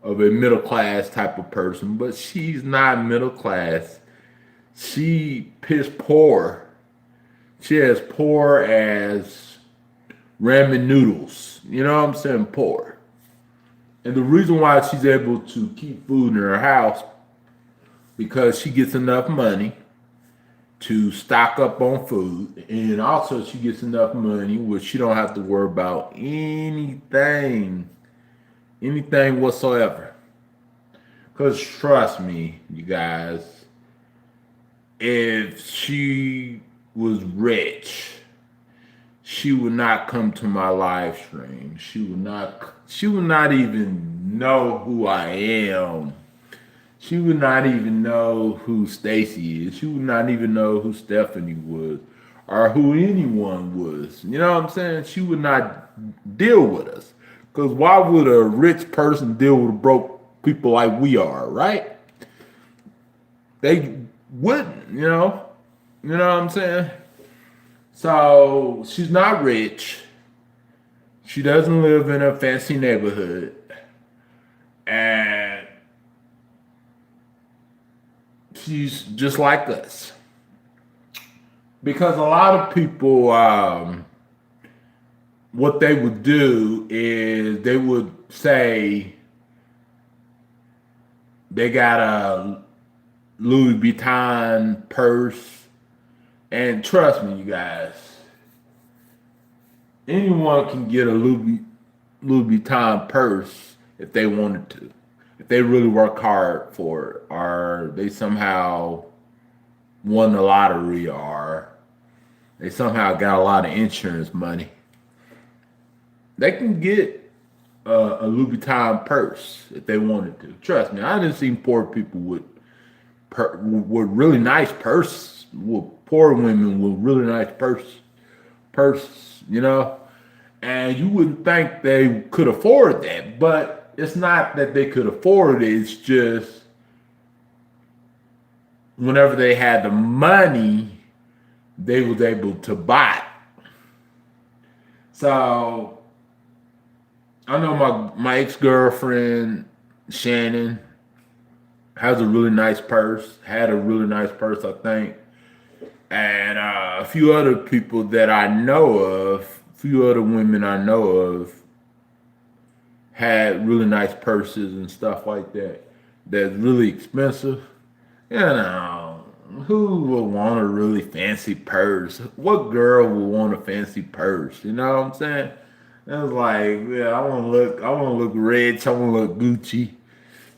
of a middle class type of person, but she's not middle class. She piss poor. She as poor as ramen noodles. You know what I'm saying? Poor. And the reason why she's able to keep food in her house, because she gets enough money to stock up on food, and also she gets enough money where she don't have to worry about anything whatsoever. Because trust me, you guys, if she was rich, she would not come to my live stream. She would not even know who I am. She would not even know who Stacy is. She would not even know who Stephanie was or who anyone was. You know what I'm saying? She would not deal with us. Because why would a rich person deal with broke people like we are, right? They wouldn't, You know what I'm saying? So she's not rich. She doesn't live in a fancy neighborhood. And she's just like us. Because a lot of people, what they would do is they would say they got a Louis Vuitton purse. And trust me, you guys, anyone can get a Louis Vuitton purse if they wanted to. If they really work hard for it, or they somehow won the lottery, or they somehow got a lot of insurance money, they can get a Louis Vuitton purse if they wanted to. Trust me, I didn't see poor people with really nice purses, with poor women with really nice purses, and you wouldn't think they could afford that, but it's not that they could afford it. It's just whenever they had the money, they was able to buy it. So I know my ex-girlfriend Shannon has a really nice purse, had a really nice purse, I think. And a few other people that I know of, a few other women I know of, had really nice purses and stuff like that. That's really expensive. Who would want a really fancy purse? What girl would want a fancy purse? You know what I'm saying? It was like, yeah, I want to look rich. I want to look Gucci.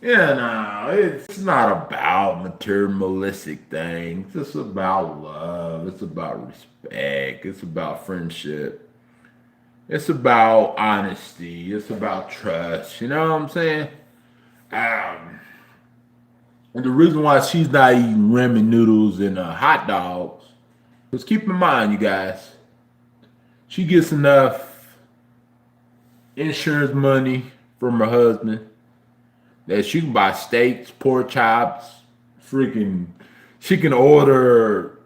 It's not about materialistic things. It's about love. It's about respect. It's about friendship. It's about honesty. It's about trust. You know what I'm saying? And the reason why she's not eating ramen noodles and hot dogs is, keep in mind, you guys, she gets enough insurance money from her husband that she can buy steaks, pork chops, she can order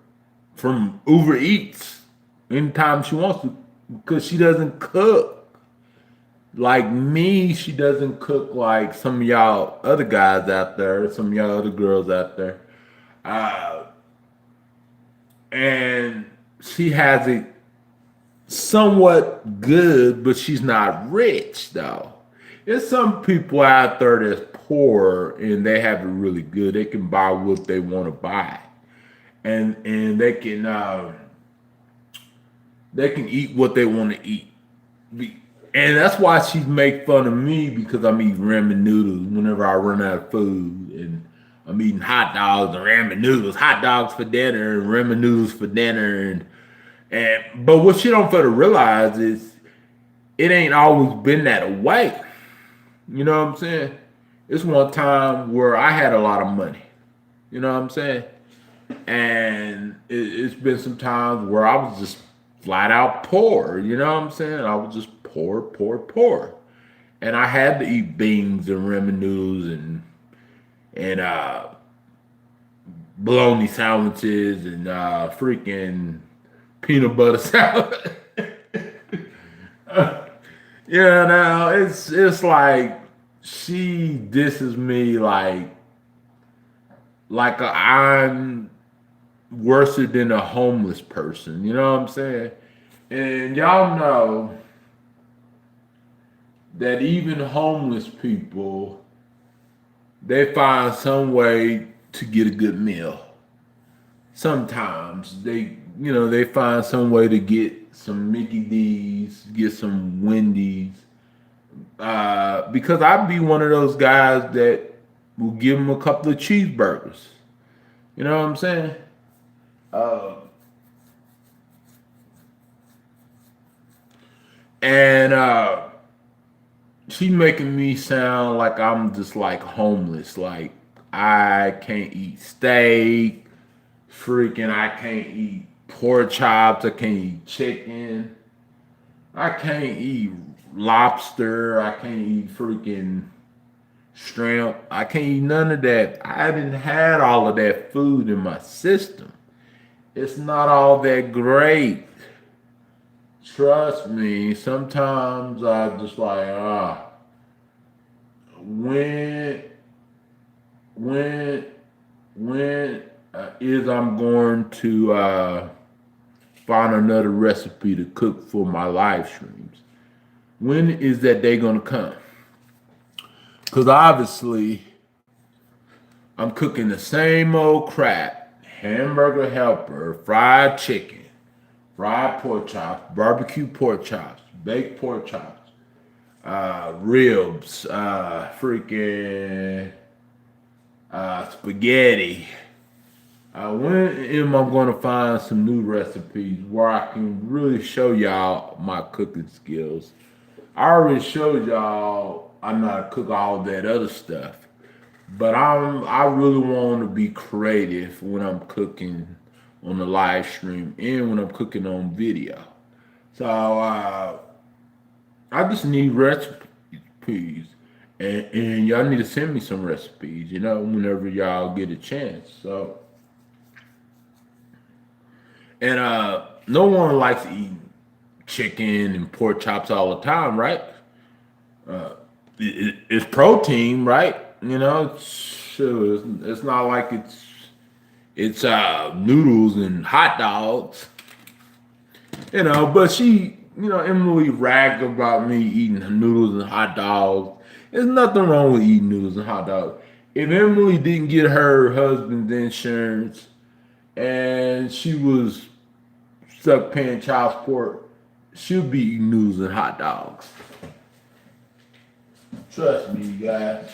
from Uber Eats anytime she wants to, because she doesn't cook. Like me, she doesn't cook like some of y'all other guys out there, some of y'all other girls out there. And she has it somewhat good, but she's not rich though. There's some people out there that's poor and they have it really good. They can buy what they want to buy, and they can eat what they want to eat. And that's why she make fun of me, because I'm eating ramen noodles whenever I run out of food, and I'm eating hot dogs and ramen noodles, hot dogs for dinner and ramen noodles for dinner, but what she don't fail to realize is it ain't always been that way. You know what I'm saying? It's one time where I had a lot of money. You know what I'm saying? And it's been some times where I was just flat out poor. You know what I'm saying? I was just poor, poor, poor, and I had to eat beans and ramen noodles and bologna sandwiches and freaking peanut butter salad. Yeah, now it's like she disses me like I'm worse than a homeless person. You know what I'm saying? And y'all know that even homeless people, they find some way to get a good meal. Sometimes they find some way to get some Mickey D's, get some Wendy's. Because I'd be one of those guys that will give them a couple of cheeseburgers. You know what I'm saying? Uh, and she's making me sound like I'm just like homeless. Like I can't eat steak. Freaking, I can't eat pork chops. I can't eat chicken. I can't eat lobster. I can't eat freaking shrimp. I can't eat none of that. I didn't had all of that food in my system. It's not all that great. Trust me. Sometimes I just like when when when is I'm going to find another recipe to cook for my live streams? When is that day gonna come? Because obviously I'm cooking the same old crap: hamburger helper, fried chicken, fried pork chops, barbecue pork chops, baked pork chops, ribs, freaking spaghetti. When am I going to find some new recipes where I can really show y'all my cooking skills? I already showed y'all I know how to cook all that other stuff, but I really want to be creative when I'm cooking on the live stream and when I'm cooking on video. So I just need recipes, and y'all need to send me some recipes. You know, whenever y'all get a chance. So. And no one likes eating chicken and pork chops all the time, right? It's protein, right? You know, sure, it's not like it's noodles and hot dogs, you know. But Emily ragged about me eating noodles and hot dogs. There's nothing wrong with eating noodles and hot dogs. If Emily didn't get her husband's insurance and she was stuck paying child support, she'll be eating noodles and hot dogs. Trust me, you guys.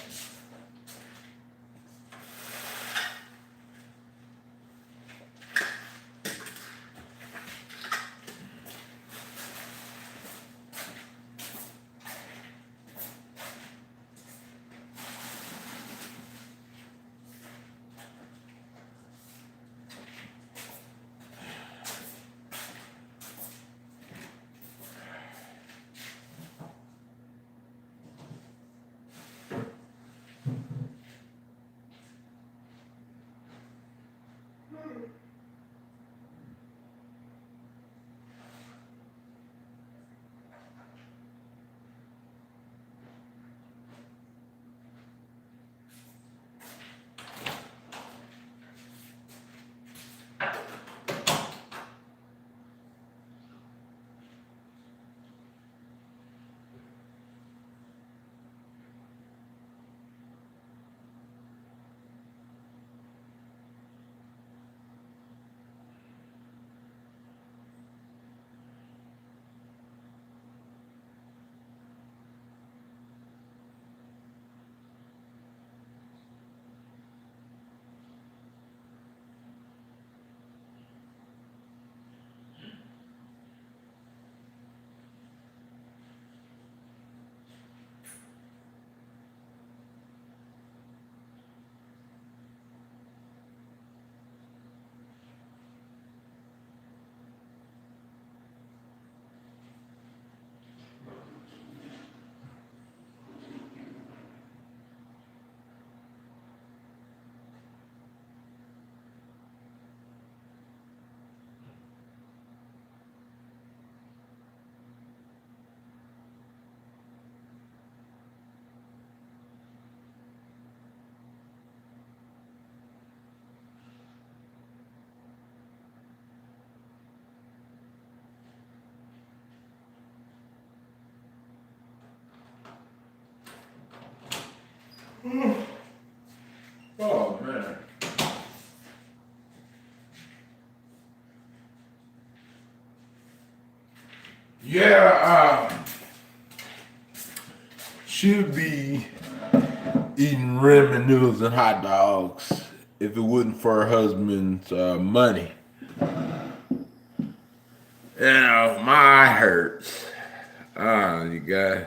Oh man. Yeah, she'd be eating ramen noodles and hot dogs if it wasn't for her husband's money. You know, my eye hurts. You guys.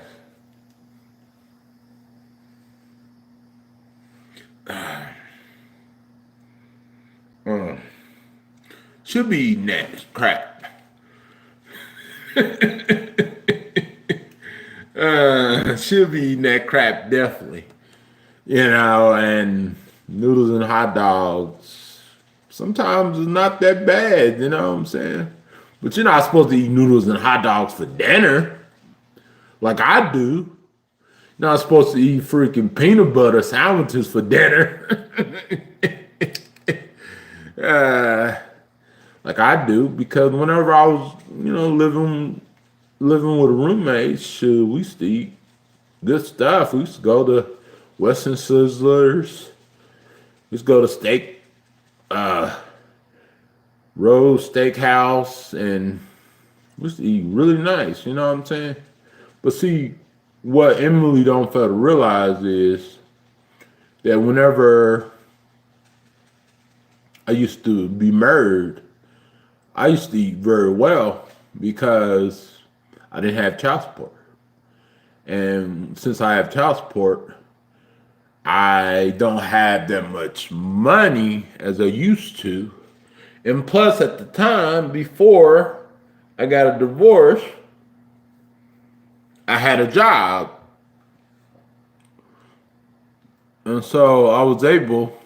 She'll be eating that crap. She'll be eating that crap definitely. You know, and noodles and hot dogs sometimes it's not that bad, you know what I'm saying? But you're not supposed to eat noodles and hot dogs for dinner like I do. You're not supposed to eat freaking peanut butter sandwiches for dinner. Like I do, because whenever I was, you know, living with a roommate, shoot, we used to eat good stuff. We used to go to Western Sizzlers. We used to go to Rose Steakhouse, and we used to eat really nice, you know what I'm saying? But see, what Emily don't fail to realize is that whenever I used to be married, I used to eat very well because I didn't have child support. And since I have child support, I don't have that much money as I used to. And plus, at the time, before I got a divorce, I had a job. And so I was able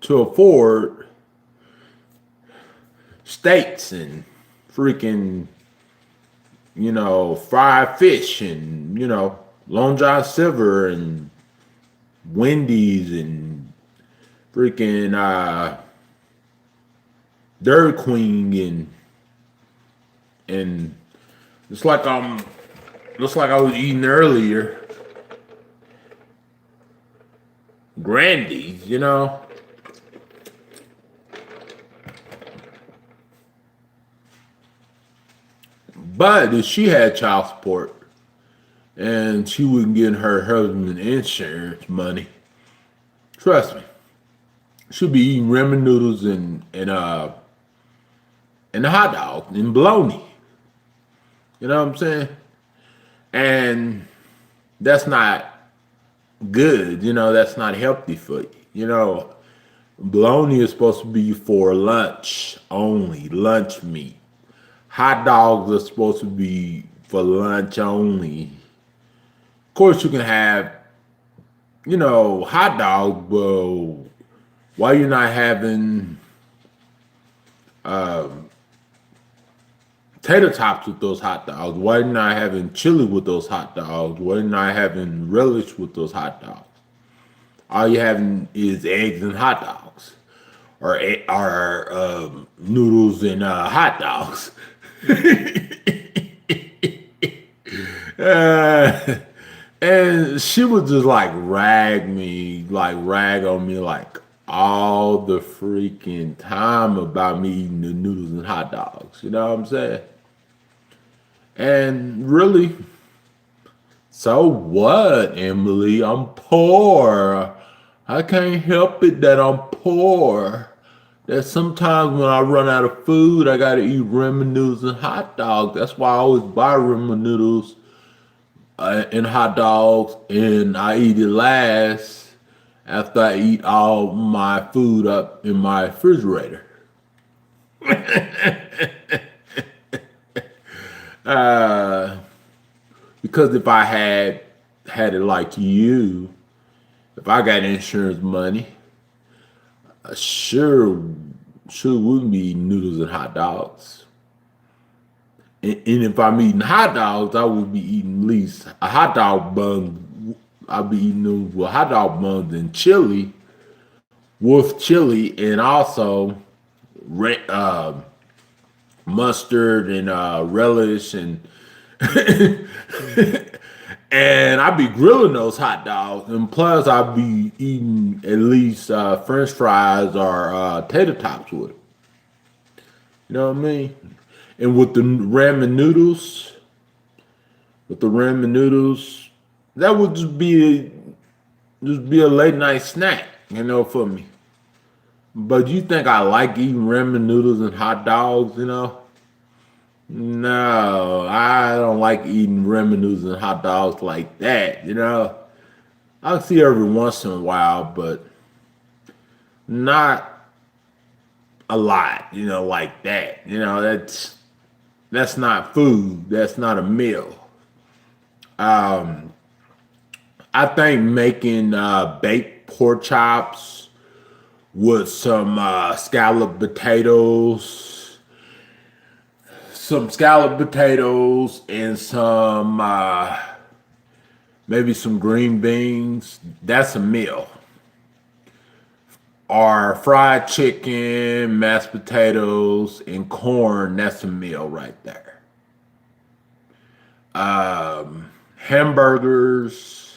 to afford steaks and freaking, you know, fried fish and, you know, Long John Silver and Wendy's and freaking Dairy Queen and it's like looks like I was eating earlier. Grandy's, you know. But if she had child support and she wasn't getting her husband insurance money, trust me, she'd be eating ramen noodles and a hot dog and bologna. You know what I'm saying? And that's not good. You know, that's not healthy for you. You know, bologna is supposed to be for lunch only, lunch meat. Hot dogs are supposed to be for lunch only. Of course, you can have, you know, hot dogs, but why you're not having tater tots with those hot dogs? Why you're not having chili with those hot dogs? Why you're not having relish with those hot dogs? All you having is eggs and hot dogs, or noodles and hot dogs. And she would just like rag on me like all the freaking time about me eating the noodles and hot dogs. You know what I'm saying? And really, so what, Emily? I'm poor. I can't help it that I'm poor. That sometimes when I run out of food, I gotta eat ramen noodles and hot dogs. That's why I always buy ramen noodles and hot dogs, and I eat it last after I eat all my food up in my refrigerator. Because if I had it like you, if I got insurance money, I sure wouldn't be eating noodles and hot dogs. And if I'm eating hot dogs, I would be eating at least a hot dog bun. I'll be eating them with hot dog buns and chili, with chili, and also mustard and relish and And I be grilling those hot dogs, and plus I be eating at least French fries or tater tots with it. You know what I mean? And with the ramen noodles, that would just be a late night snack, you know, for me. But you think I like eating ramen noodles and hot dogs, you know? No, I don't like eating ramen noodles and hot dogs like that, you know? I'll see every once in a while, but not a lot, you know, like that. You know, that's not food. That's not a meal. Um, I think making baked pork chops with some scalloped potatoes, and some maybe some green beans. That's a meal. Or fried chicken, mashed potatoes, and corn. That's a meal right there. Hamburgers,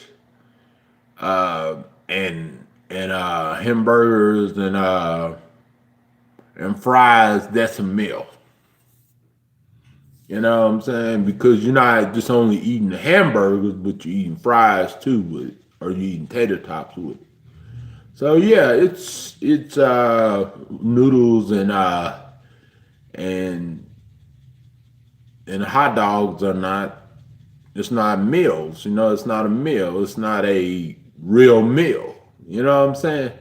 uh, and hamburgers and fries. That's a meal. You know what I'm saying? Because you're not just only eating the hamburgers, but you're eating fries too with it, or you're eating tater tots with it. So yeah, it's noodles and and hot dogs are not, it's not meals, you know, it's not a meal. It's not a real meal. You know what I'm saying?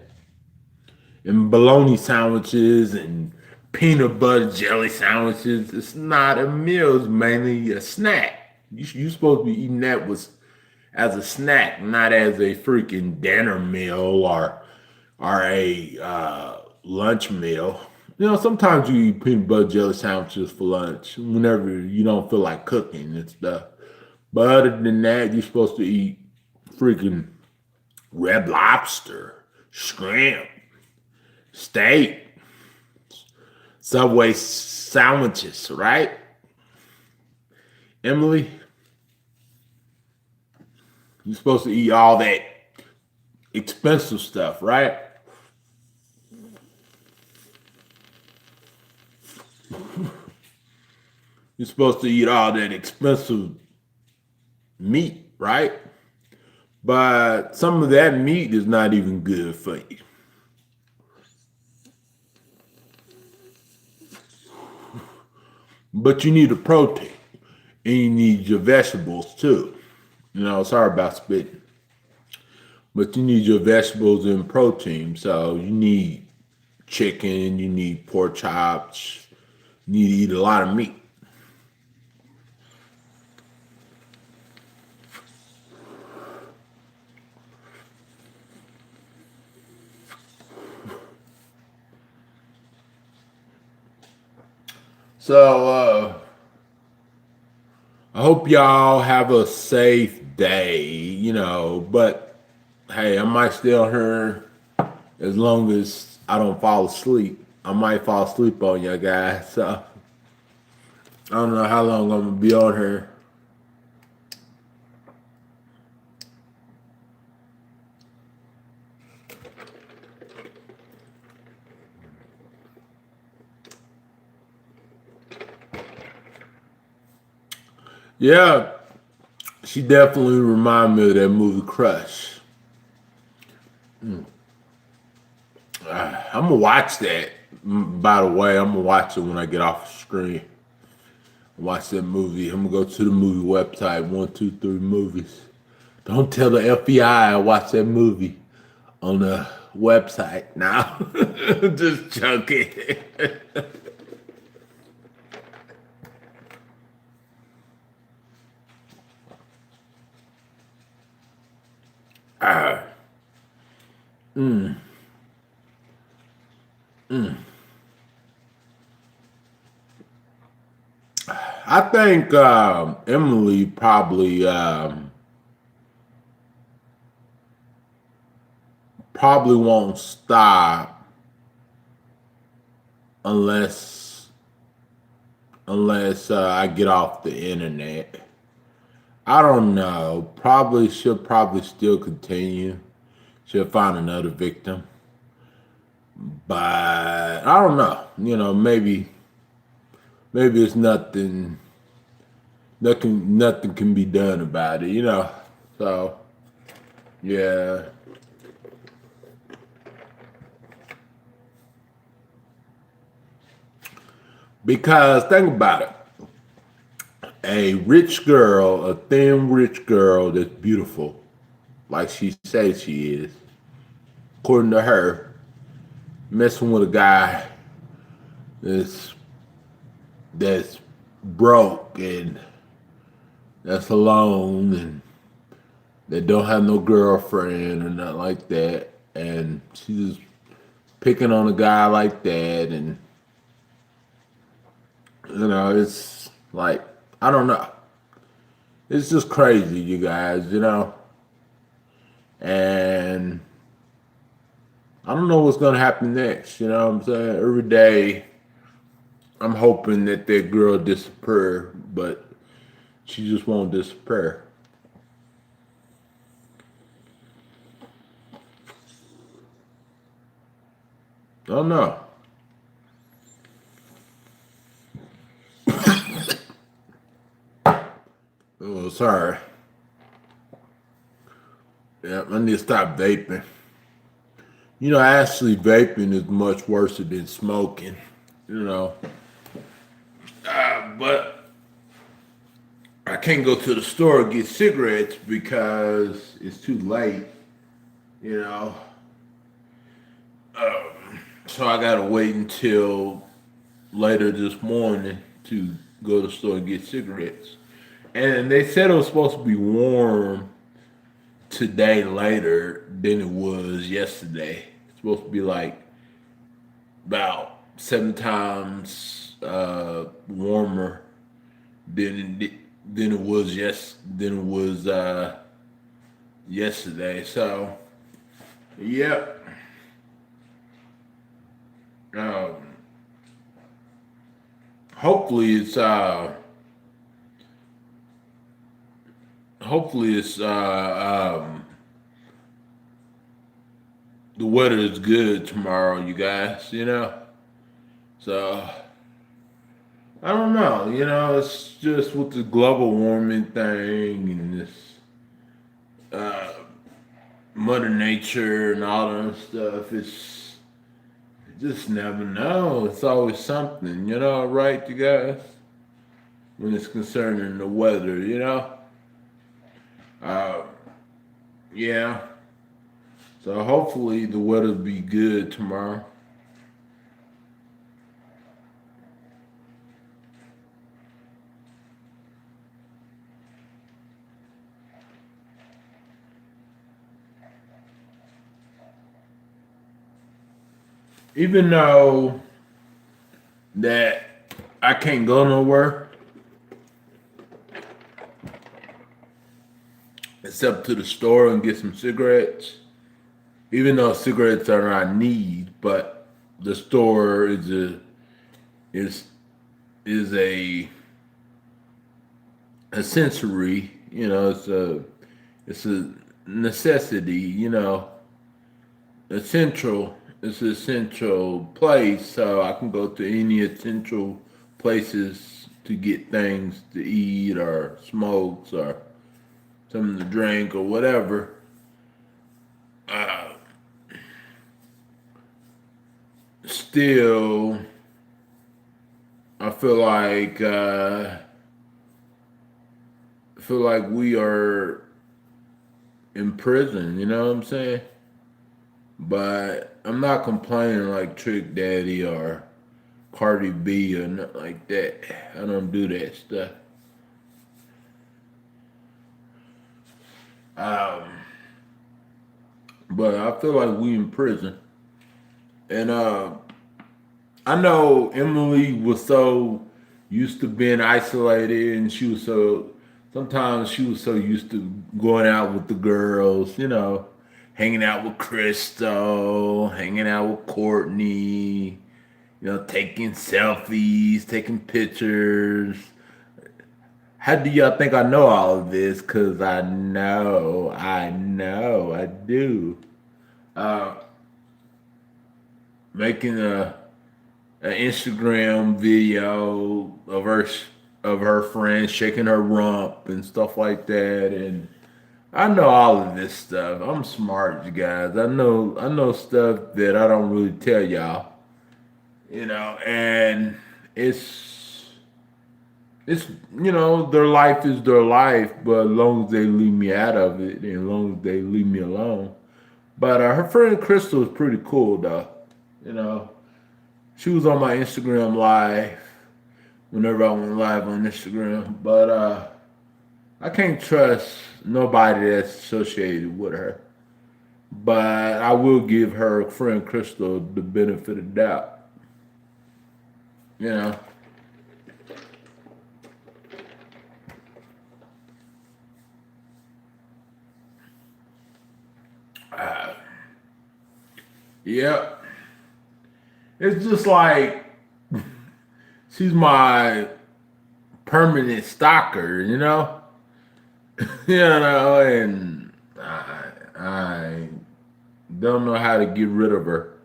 And bologna sandwiches and peanut butter jelly sandwiches, it's not a meal, it's mainly a snack. You supposed to be eating that with as a snack, not as a freaking dinner meal or a lunch meal. You know, sometimes you eat peanut butter jelly sandwiches for lunch whenever you don't feel like cooking and stuff. But other than that, you're supposed to eat freaking red lobster, shrimp, steak, Subway sandwiches, right? Emily, you're supposed to eat all that expensive stuff, right? You're supposed to eat all that expensive meat, right? But some of that meat is not even good for you. But you need a protein, and you need your vegetables too. You know, sorry about spitting. But you need your vegetables and protein. So you need chicken, you need pork chops, you need to eat a lot of meat. So I hope y'all have a safe day, you know, but hey, I might still here as long as I don't fall asleep. I might fall asleep on you guys. So I don't know how long I'm gonna be on here. Yeah, she definitely reminded me of that movie Crush. I'm gonna watch that. By the way, I'm gonna watch it when I get off the screen. Watch that movie. I'm gonna go to the movie website, 123 movies. Don't tell the FBI I watched that movie on the website now. Just joking. Ah, I think Emily probably won't stop unless I get off the internet. I don't know. Probably she'll probably still continue. She'll find another victim. But I don't know. You know, maybe it's nothing can be done about it, you know. So yeah. Because think about it. A rich girl, a thin rich girl that's beautiful, like she says she is, according to her, messing with a guy that's that's broke and that's alone and that don't have no girlfriend or nothing like that, and she's just picking on a guy like that, and you know, it's like I don't know. It's just crazy, you guys, you know. And I don't know what's gonna happen next, you know what I'm saying? Every day I'm hoping that girl disappear, but she just won't disappear. I don't know. Oh, sorry. Yeah, I need to stop vaping. You know, actually, vaping is much worse than smoking. You know, but I can't go to the store and get cigarettes because it's too late. You know, so I gotta wait until later this morning to go to the store and get cigarettes. And they said it was supposed to be warm today later than it was yesterday. It's supposed to be like about 7 times warmer than it was yesterday. So yeah, um, hopefully it's the weather is good tomorrow, you guys. You know, so I don't know. You know, it's just with the global warming thing and this uh, Mother Nature and all that stuff. You just never know. It's always something, you know, right, you guys? When it's concerning the weather, you know. Uh, yeah. So hopefully the weather'll be good tomorrow. Even though that I can't go nowhere except to the store and get some cigarettes. Even though cigarettes are not need, but the store is is a sensory, you know, it's a necessity, you know, essential. It's an essential place, so I can go to any essential places to get things to eat or smokes or something to drink or whatever. Uh, Still, I feel like we are in prison. You know what I'm saying? But I'm not complaining like Trick Daddy or Cardi B or nothing like that. I don't do that stuff. Um, but I feel like we in prison, and I know Emily was so used to being isolated, and sometimes she was so used to going out with the girls, you know, hanging out with Crystal, hanging out with Courtney, you know, taking selfies, taking pictures, How do y'all think I know all of this? Cause I do. Uh, Making an Instagram video of her friend shaking her rump and stuff like that, and I know all of this stuff. I'm smart, you guys. I know stuff that I don't really tell y'all, and it's their life is their life, but as long as they leave me out of it and as long as they leave me alone. But her friend Crystal is pretty cool though. You know, she was on my Instagram live whenever I went live on Instagram. But I can't trust nobody that's associated with her. But I will give her friend Crystal the benefit of the doubt. You know. Yep. It's just like she's my permanent stalker, and I don't know how to get rid of her.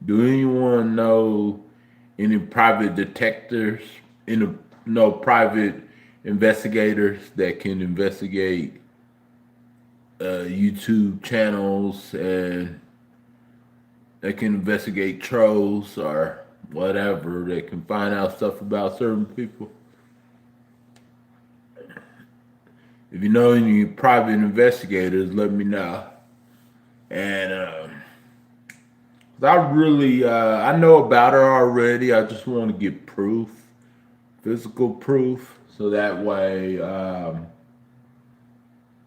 Do anyone know any private detectives, private investigators that can investigate YouTube channels and they can investigate trolls or whatever. They can find out stuff about certain people. If you know any private investigators, let me know. And I know about her already. I just want to get proof, physical proof, so that way,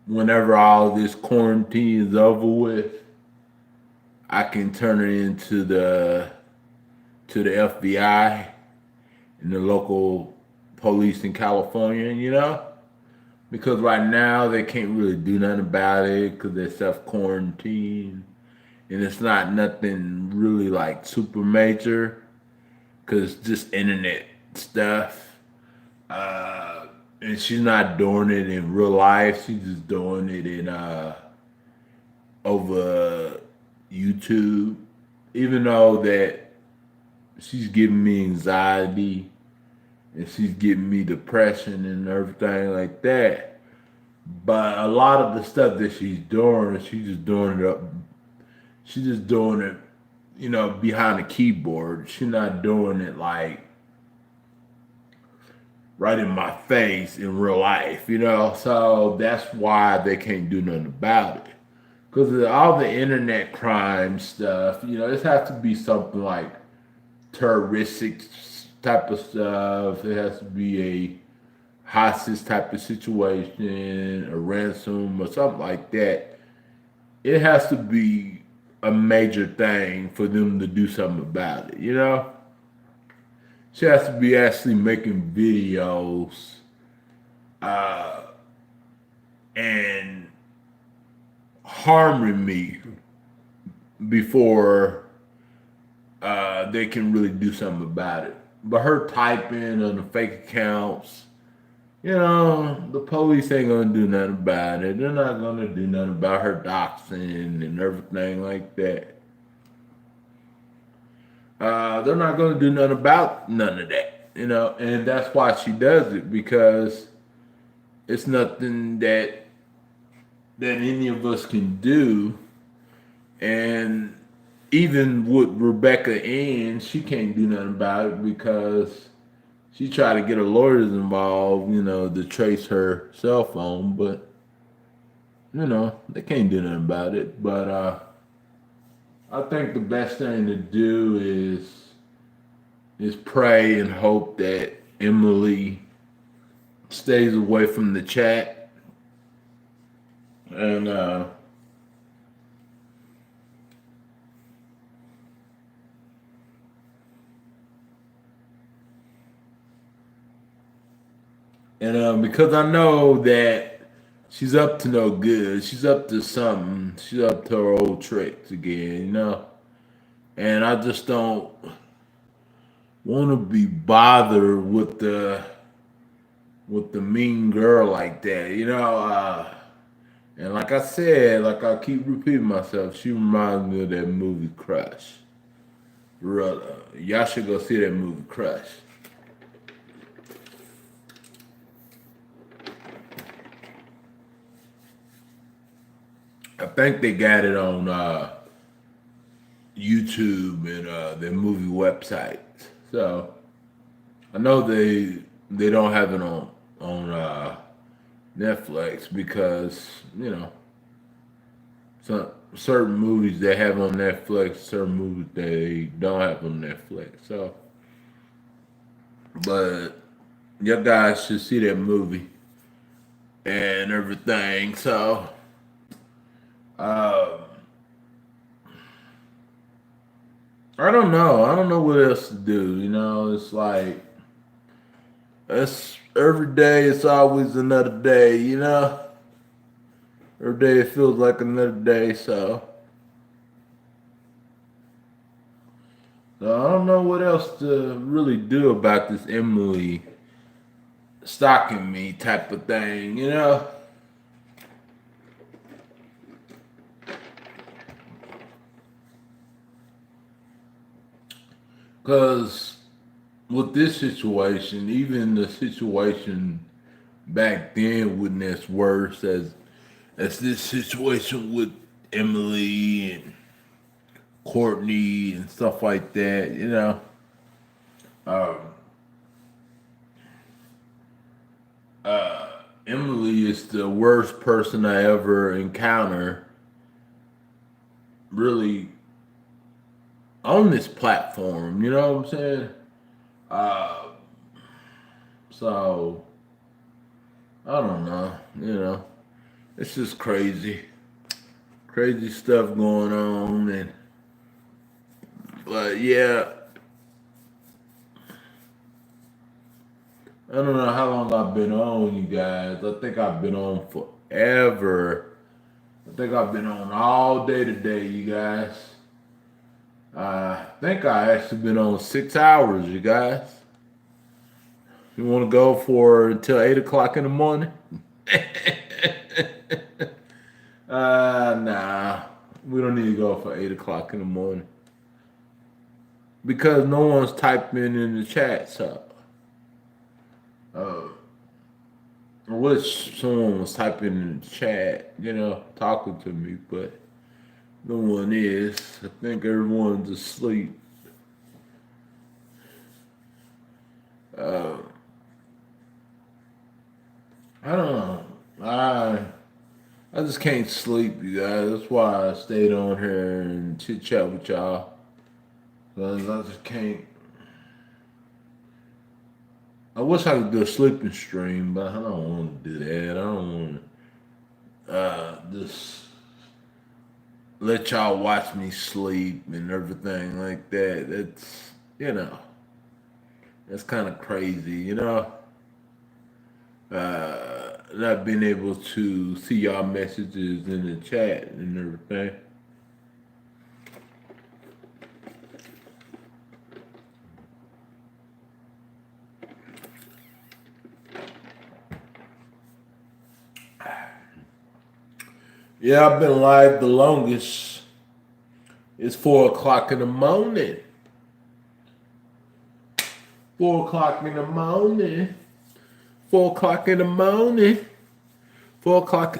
whenever all this quarantine is over with, I can turn it into the FBI and the local police in California, because right now they can't really do nothing about it because they're self-quarantined, and it's not nothing really like super major because it's just internet stuff. And she's not doing it in real life. She's just doing it in over YouTube, even though that she's giving me anxiety and she's giving me depression and everything like that. But a lot of the stuff that she's doing, she's just doing it, behind the keyboard. She's not doing it like right in my face in real life, So that's why they can't do nothing about it. Because of all the internet crime stuff, it has to be something like terroristic type of stuff. It has to be a hostage type of situation, a ransom or something like that. It has to be a major thing for them to do something about it, She has to be actually making videos and harming me before they can really do something about it. But her typing on the fake accounts, the police ain't gonna do nothing about it. They're not gonna do nothing about her doxing and everything like that. They're not gonna do nothing about none of that, and that's why she does it, because it's nothing that any of us can do. And even with Rebecca Ann, she can't do nothing about it because she tried to get her lawyers involved, to trace her cell phone, but they can't do nothing about it. But I think the best thing to do is pray and hope that Emily stays away from the chat. And because I know that she's up to no good. She's up to something. She's up to her old tricks again, And I just don't want to be bothered with the with the mean girl like that, you know. And like I said, like I keep repeating myself, she reminds me of that movie Crush. Brother, y'all should go see that movie Crush. I think they got it on YouTube and their movie website. So I know they don't have it on Netflix because some certain movies they have on Netflix, certain movies they don't have on Netflix. So, but you guys should see that movie and everything. So, uh, I don't know. I don't know what else to do. You know, it's like it's every day. It's always another day. You know, every day it feels like another day. So I don't know what else to really do about this Emily stalking me type of thing, you know? Because with this situation, even the situation back then wasn't as worse as this situation with Emily and Courtney and stuff like that, you know? Um, Emily is the worst person I ever encountered, really, on this platform. You know what I'm saying? Uh, so I don't know. You know, it's just crazy stuff going on, and but yeah, I don't know how long I've been on, you guys. I think I've been on forever. I think I've been on all day today, you guys. I think I actually been on 6 hours, you guys. You want to go for until 8 o'clock in the morning? Nah, we don't need to go for 8 o'clock in the morning because no one's typing in the chat. So, uh, I wish someone was typing in the chat, you know, talking to me, but no one is. I think everyone's asleep. Uh, I don't know. I just can't sleep, you guys. That's why I stayed on here and chit chat with y'all. Cause I just can't. I wish I could do a sleeping stream, but I don't want to do that. I don't want to just let y'all watch me sleep and everything like that. That's that's kind of crazy, you know. Not being able to see y'all messages in the chat and everything. Yeah, I've been live the longest. It's 4 o'clock in the morning. 4 o'clock in the morning. 4 o'clock in the morning. 4 o'clock.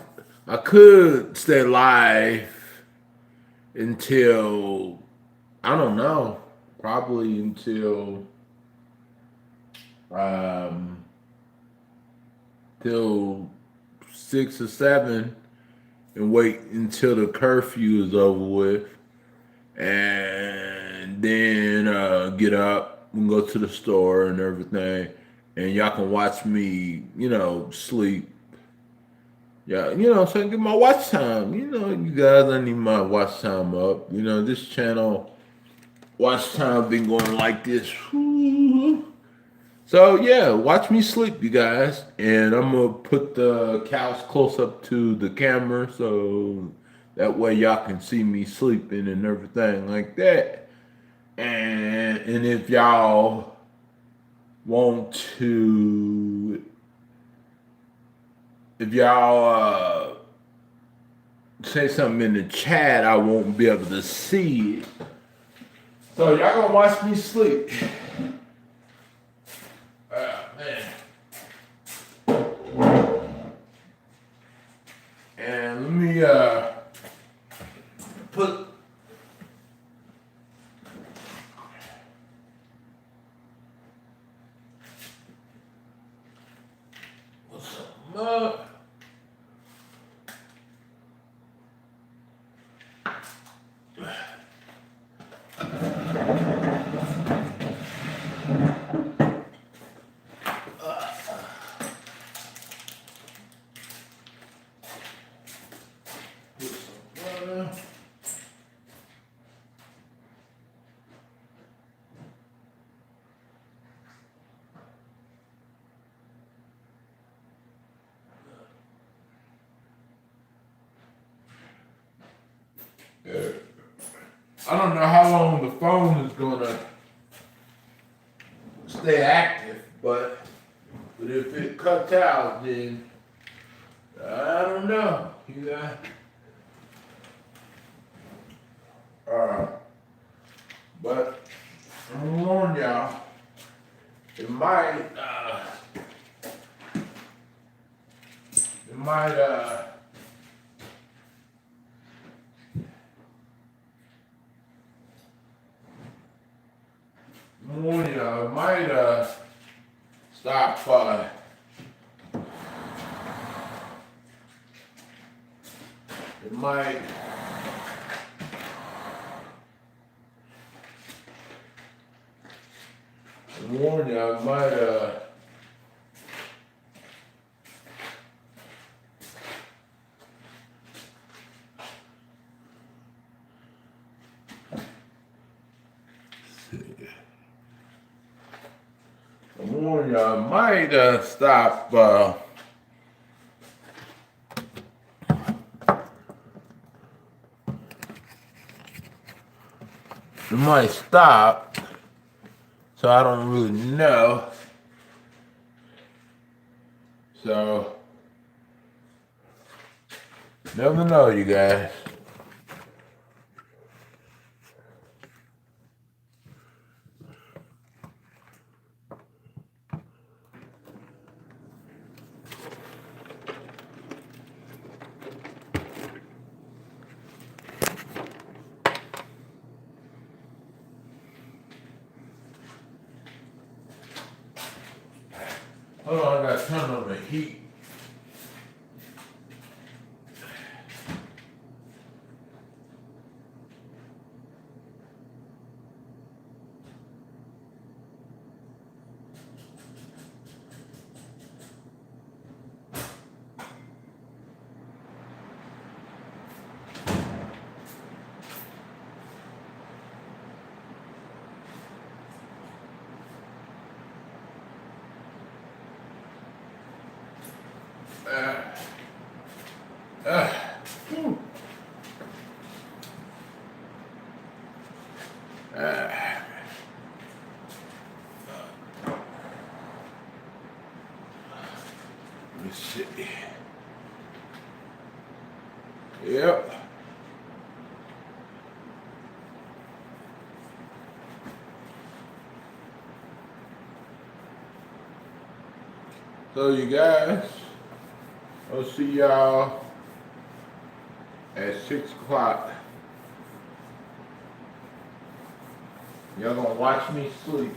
I could stay live until, I don't know, probably until till 6 or 7, and wait until the curfew is over with, and then get up and go to the store and everything, and y'all can watch me, sleep. Yeah, so I get my watch time. You guys, I need my watch time up. This channel watch time been going like this. So yeah, watch me sleep, you guys. And I'm gonna put the couch close up to the camera so that way y'all can see me sleeping and everything like that. And if y'all want to if y'all say something in the chat, I won't be able to see it. So y'all gonna watch me sleep. Man. And let me put some up. I don't know how long the phone is gonna stay active, but if it cuts out, then I don't know. But I'm gonna warn y'all, it might stop it might warn you, I might stop it might stop, so I don't really know. So never know, you guys. Hold on, I gotta turn on the heat. Let me see. Yep. So you guys, I'll see y'all at 6 o'clock. Y'all gonna watch me sleep.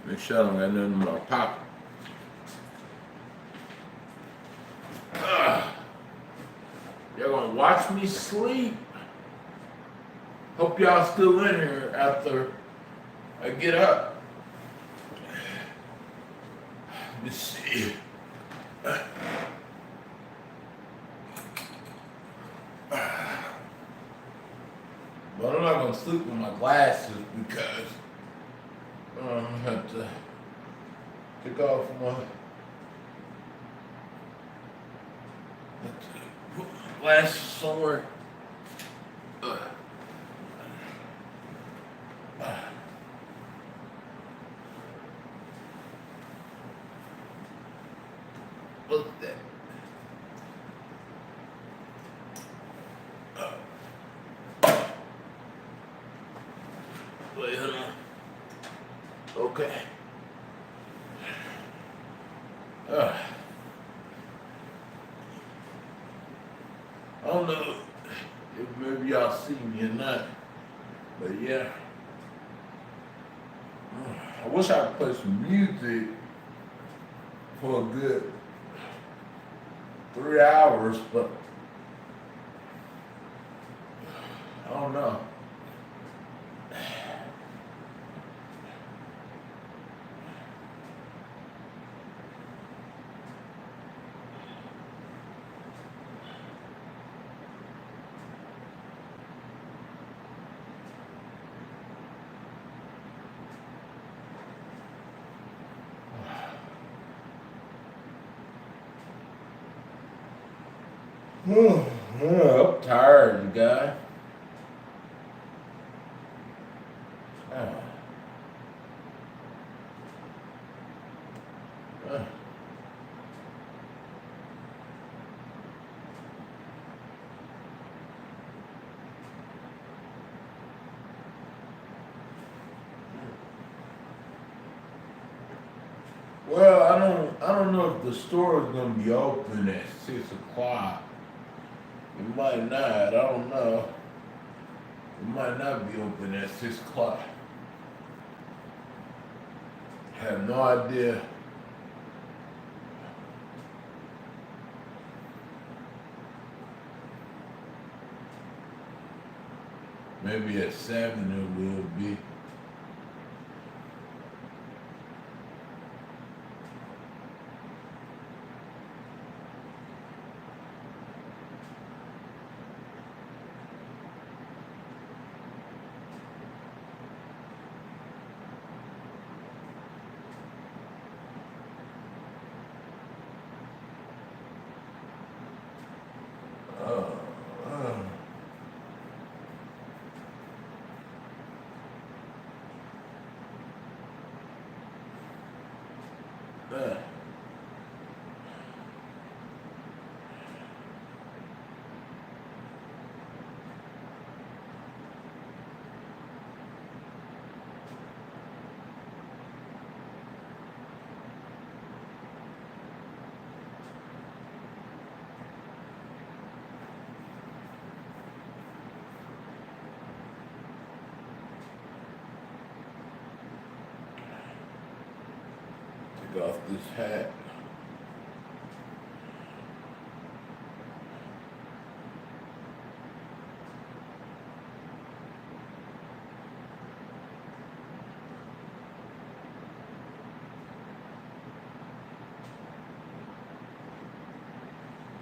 Make sure I don't got nothing in my pocket. Y'all gonna watch me sleep. Hope y'all still in here after I get up. Let me see. But I'm not gonna sleep with my glasses because I'm gonna have to take off put my glasses somewhere. What's that? Wait, hold on. Okay. I don't know if maybe y'all see me or not, but yeah. I wish I could play some music for a good 3 hours, but I don't know. I'm tired, you guys. Well, I don't know if the store is gonna be open at 6 o'clock. It might not. I don't know. It might not be open at 6 o'clock. I have no idea. Maybe at 7 it will be. Take off this hat.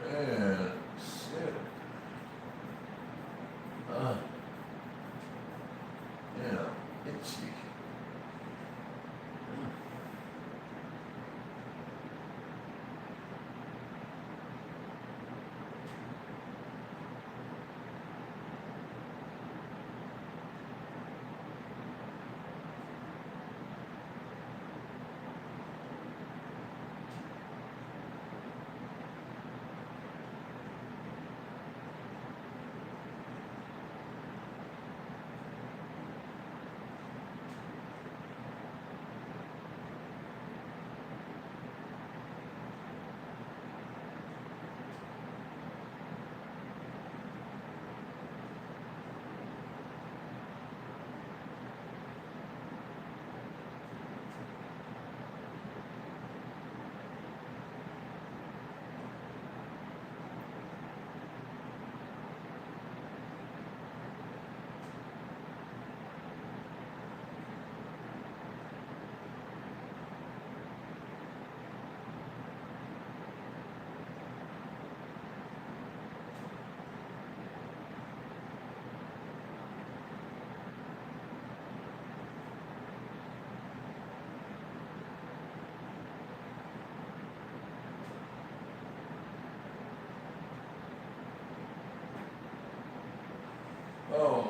Man, shit. Yeah, itchy. Oh.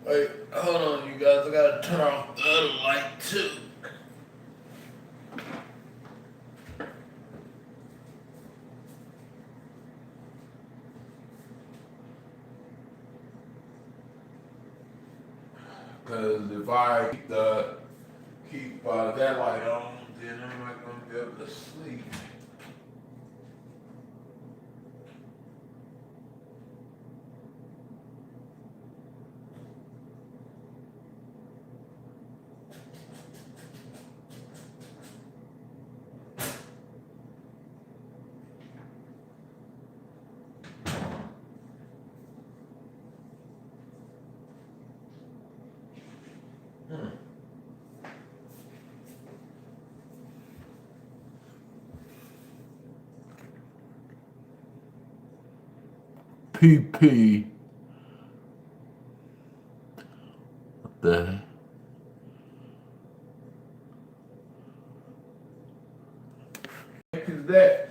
Wait, hold on, you guys. I gotta turn off the other light too. Cause if I keep that light on, then I'm not gonna be able to sleep. PP. What the heck is that?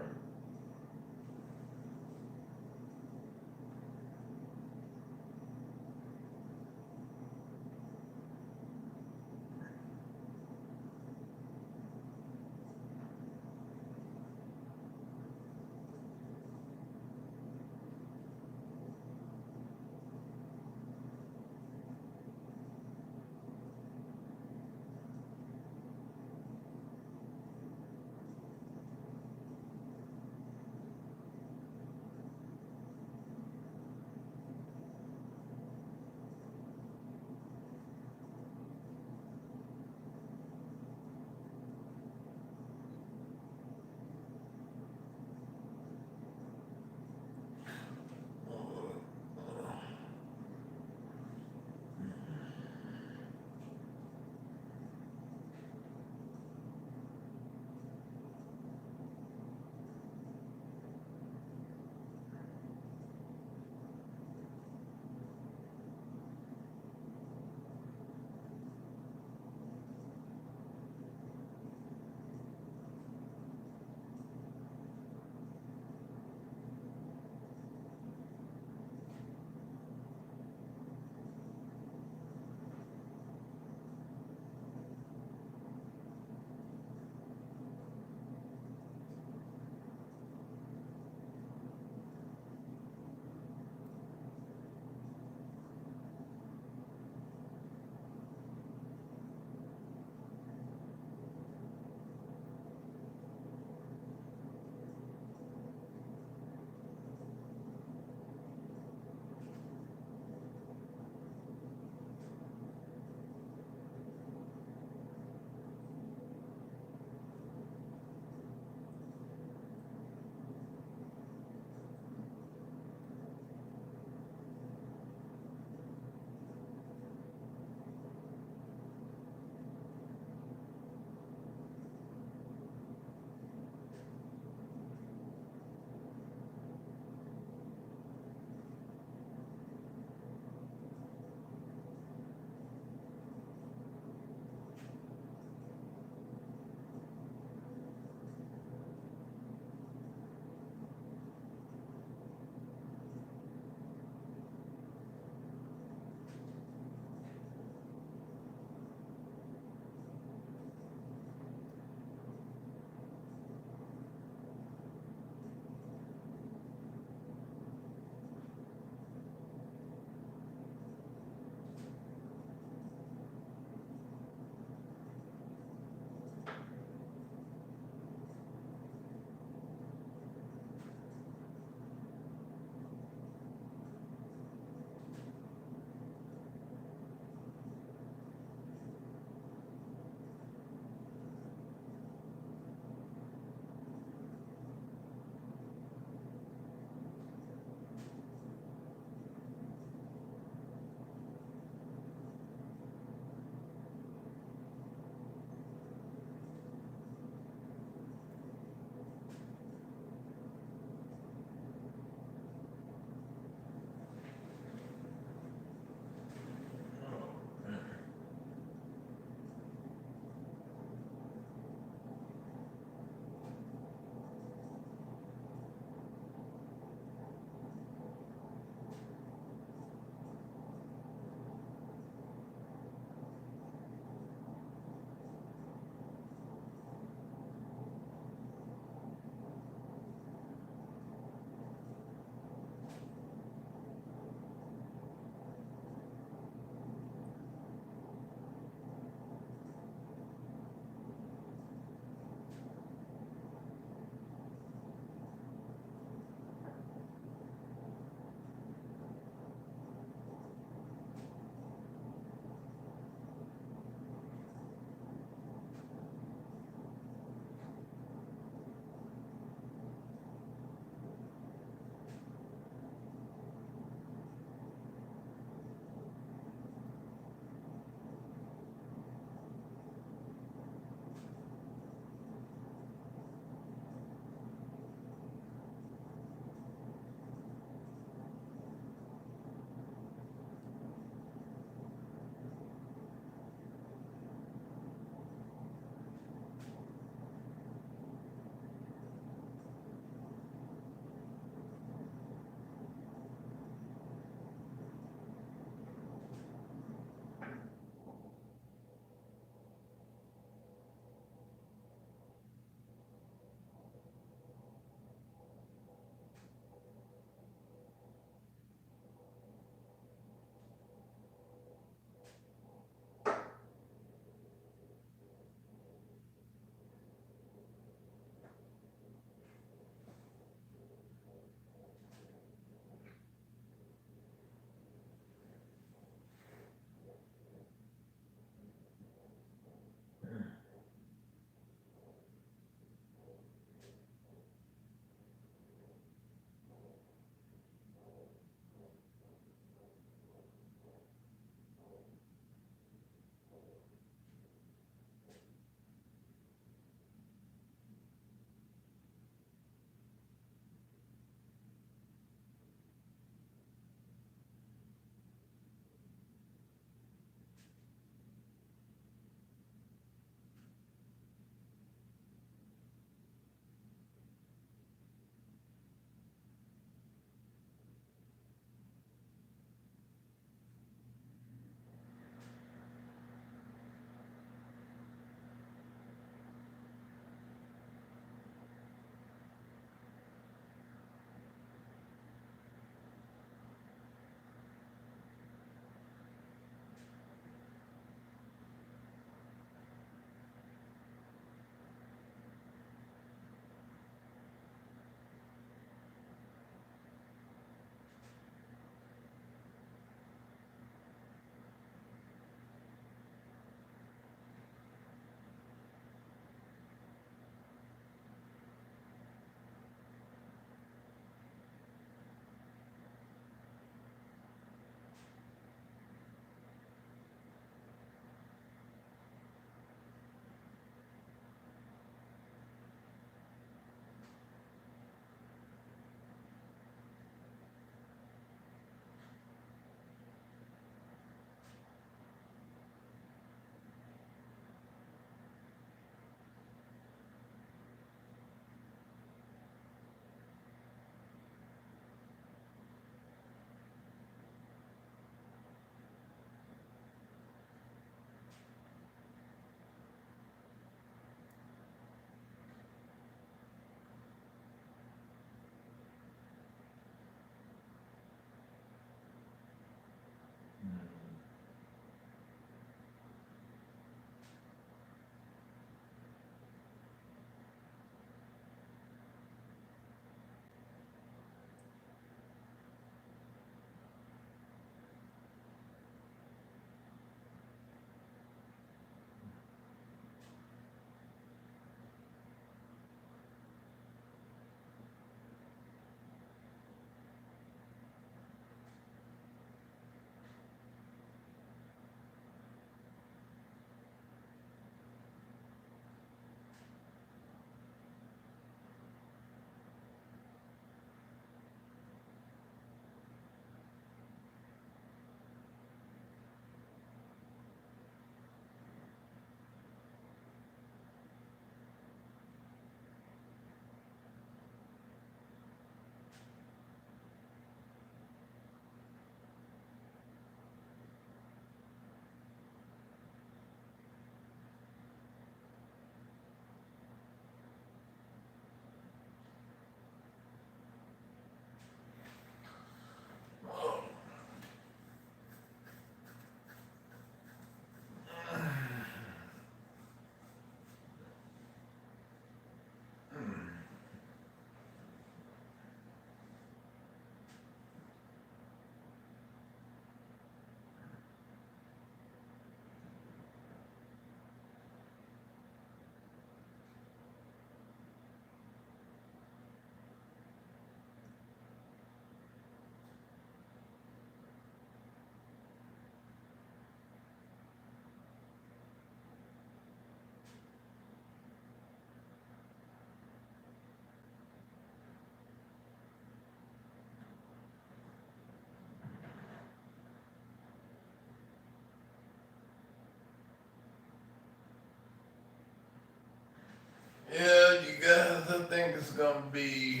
it's gonna be,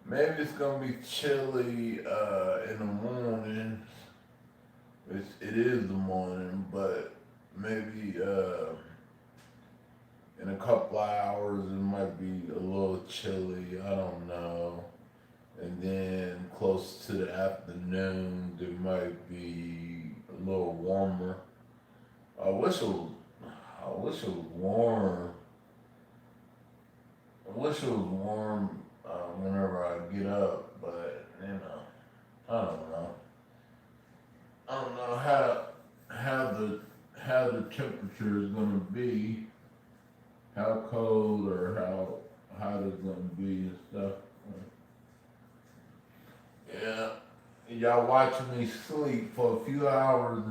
maybe it's gonna be chilly in the morning. It is the morning, but maybe in a couple of hours it might be a little chilly. I don't know. And then close to the afternoon, there might be a little warmer. I wish it was. I wish it was warm. I wish it was warm whenever I get up, but I don't know. I don't know how the temperature is gonna be, how cold or how hot it's gonna be and stuff. Yeah, y'all watching me sleep for a few hours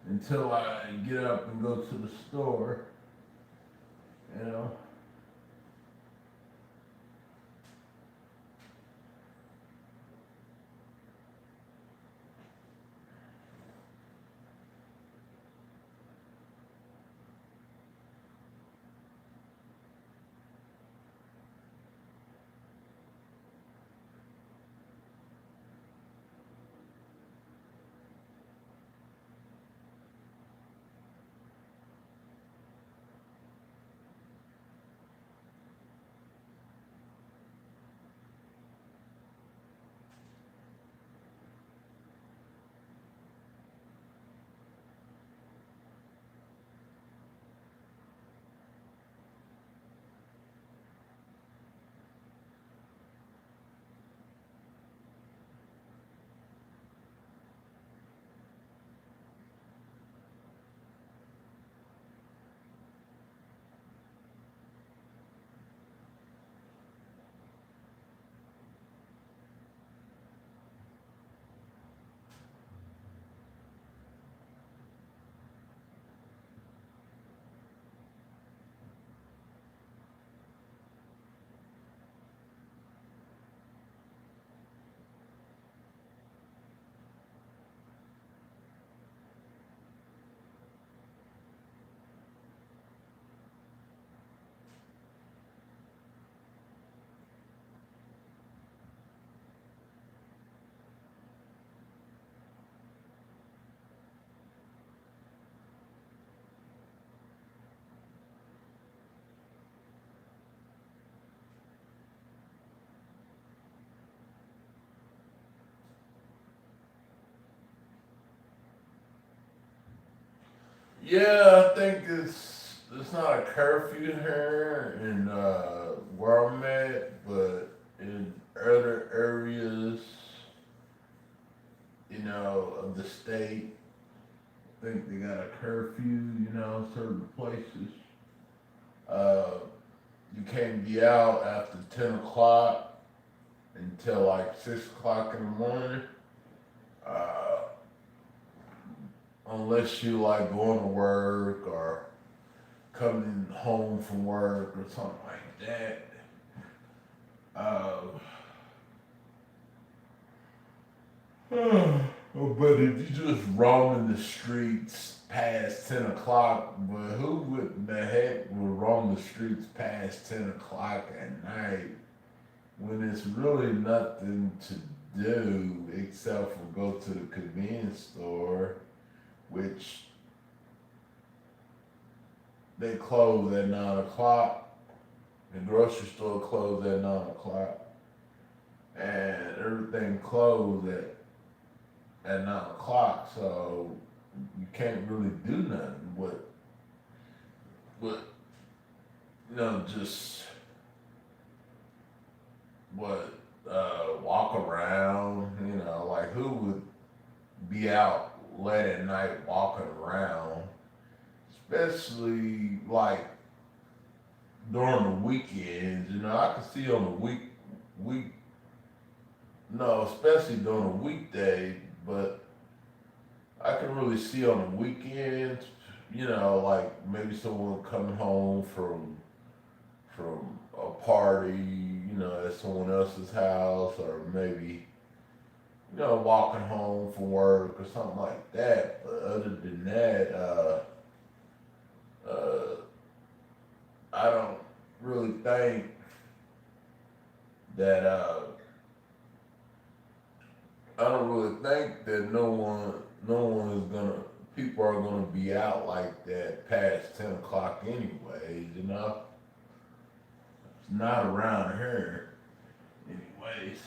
until I get up and go to the store. You know. Yeah, I think it's not a curfew here in where I'm at, but in other areas, of the state, I think they got a curfew. Certain places. Uh, you can't be out after 10 o'clock until like 6 o'clock in the morning. Uh, Unless you like going to work or coming home from work or something like that. But if you just roaming the streets past 10 o'clock, but who would the heck would roam the streets past 10 o'clock at night when it's really nothing to do except for go to the convenience store, which they close at 9 o'clock. The grocery store closed at 9 o'clock. And everything closed at 9 o'clock. So you can't really do nothing but just walk around, like who would be out late at night walking around, especially like during the weekends. I can see on the week no, especially during the weekday, but I can really see on the weekends, like maybe someone coming home from a party, at someone else's house, or maybe walking home from work or something like that. But other than that, I don't really think that I don't really think that no one is gonna, people are gonna be out like that past 10 o'clock anyways. You know, it's not around here anyways.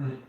Mm.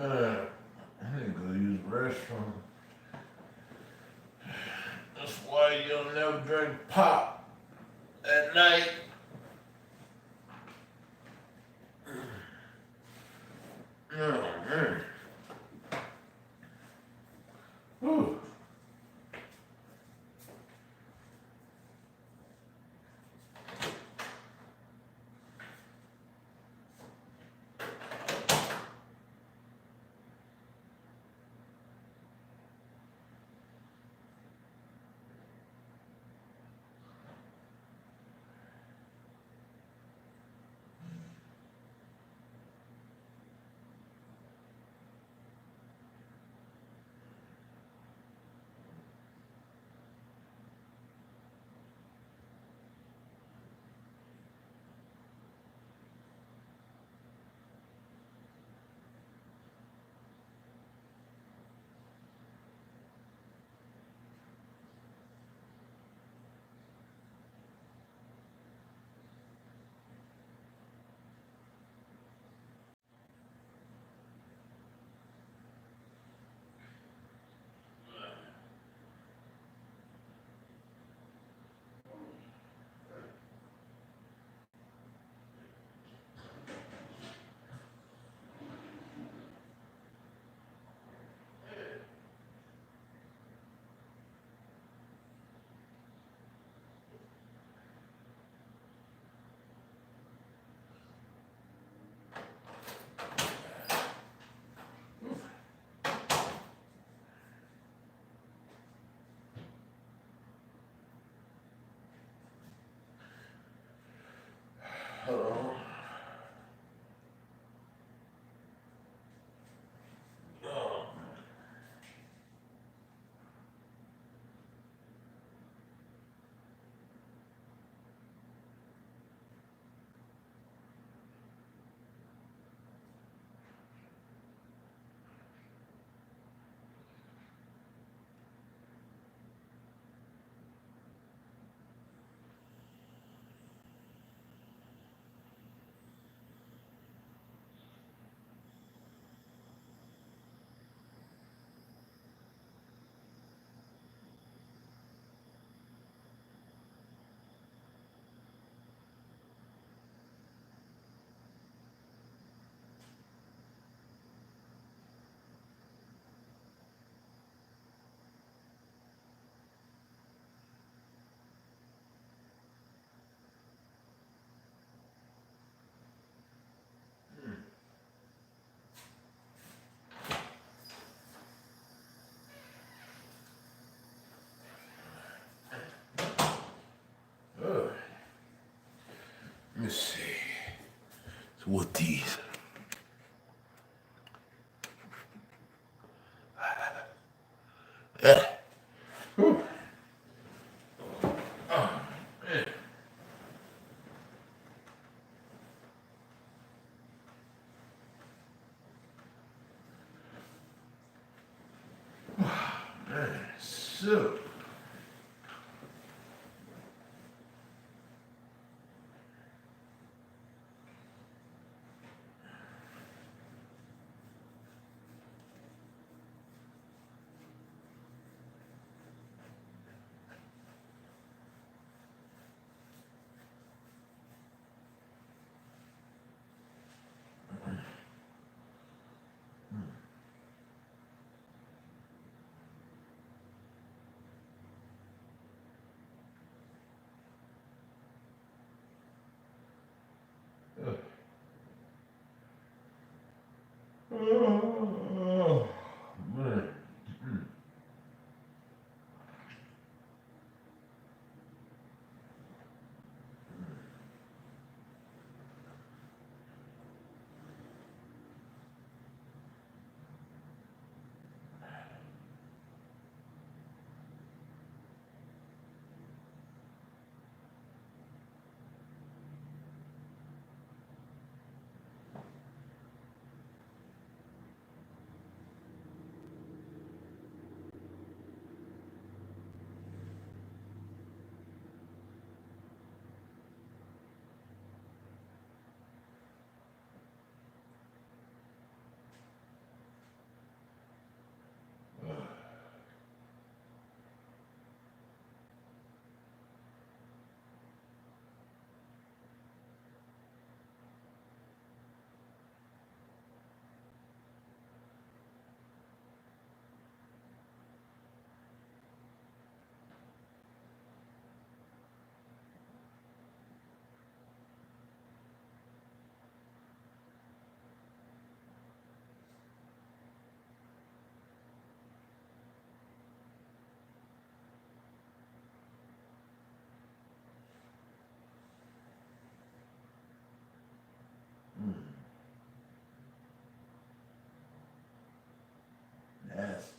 I need to go use the restroom. That's why you'll never drink pop at night. Oh, man. Whew. Let's see. So what these? Whew. Oh, man. Man, so. Oh, man. Yes.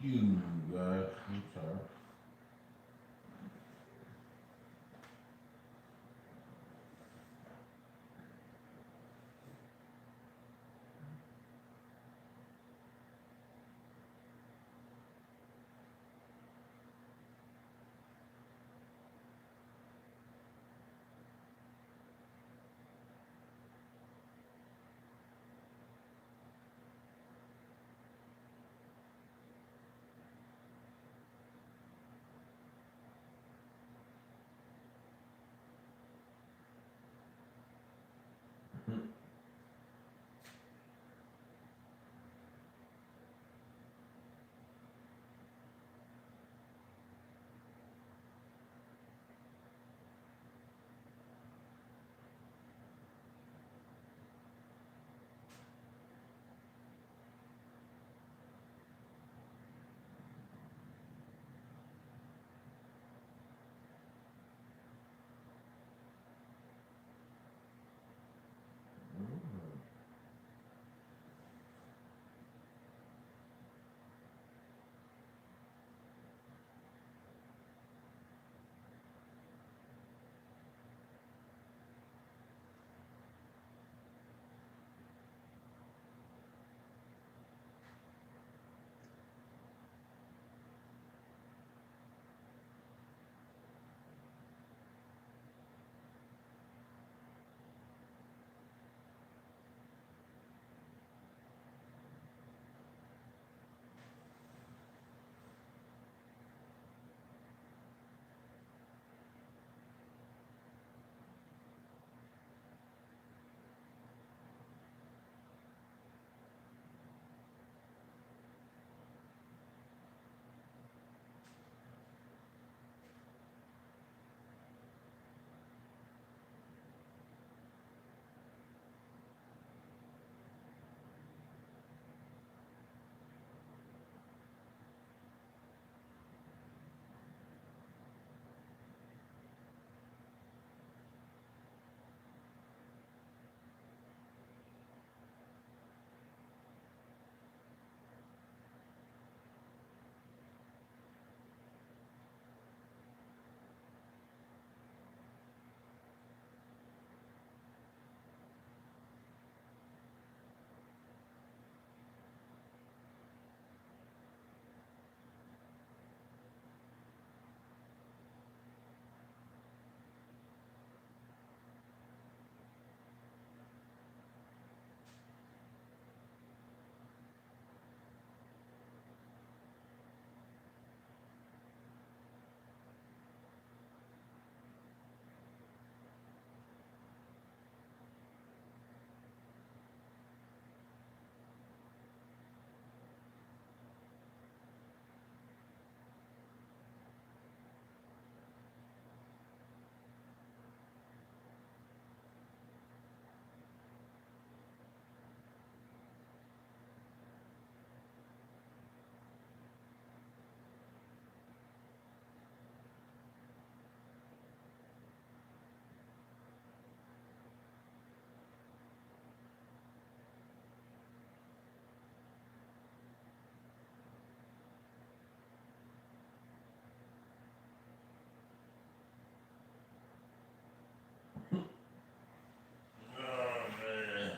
You guys, I'm sorry. Oh man.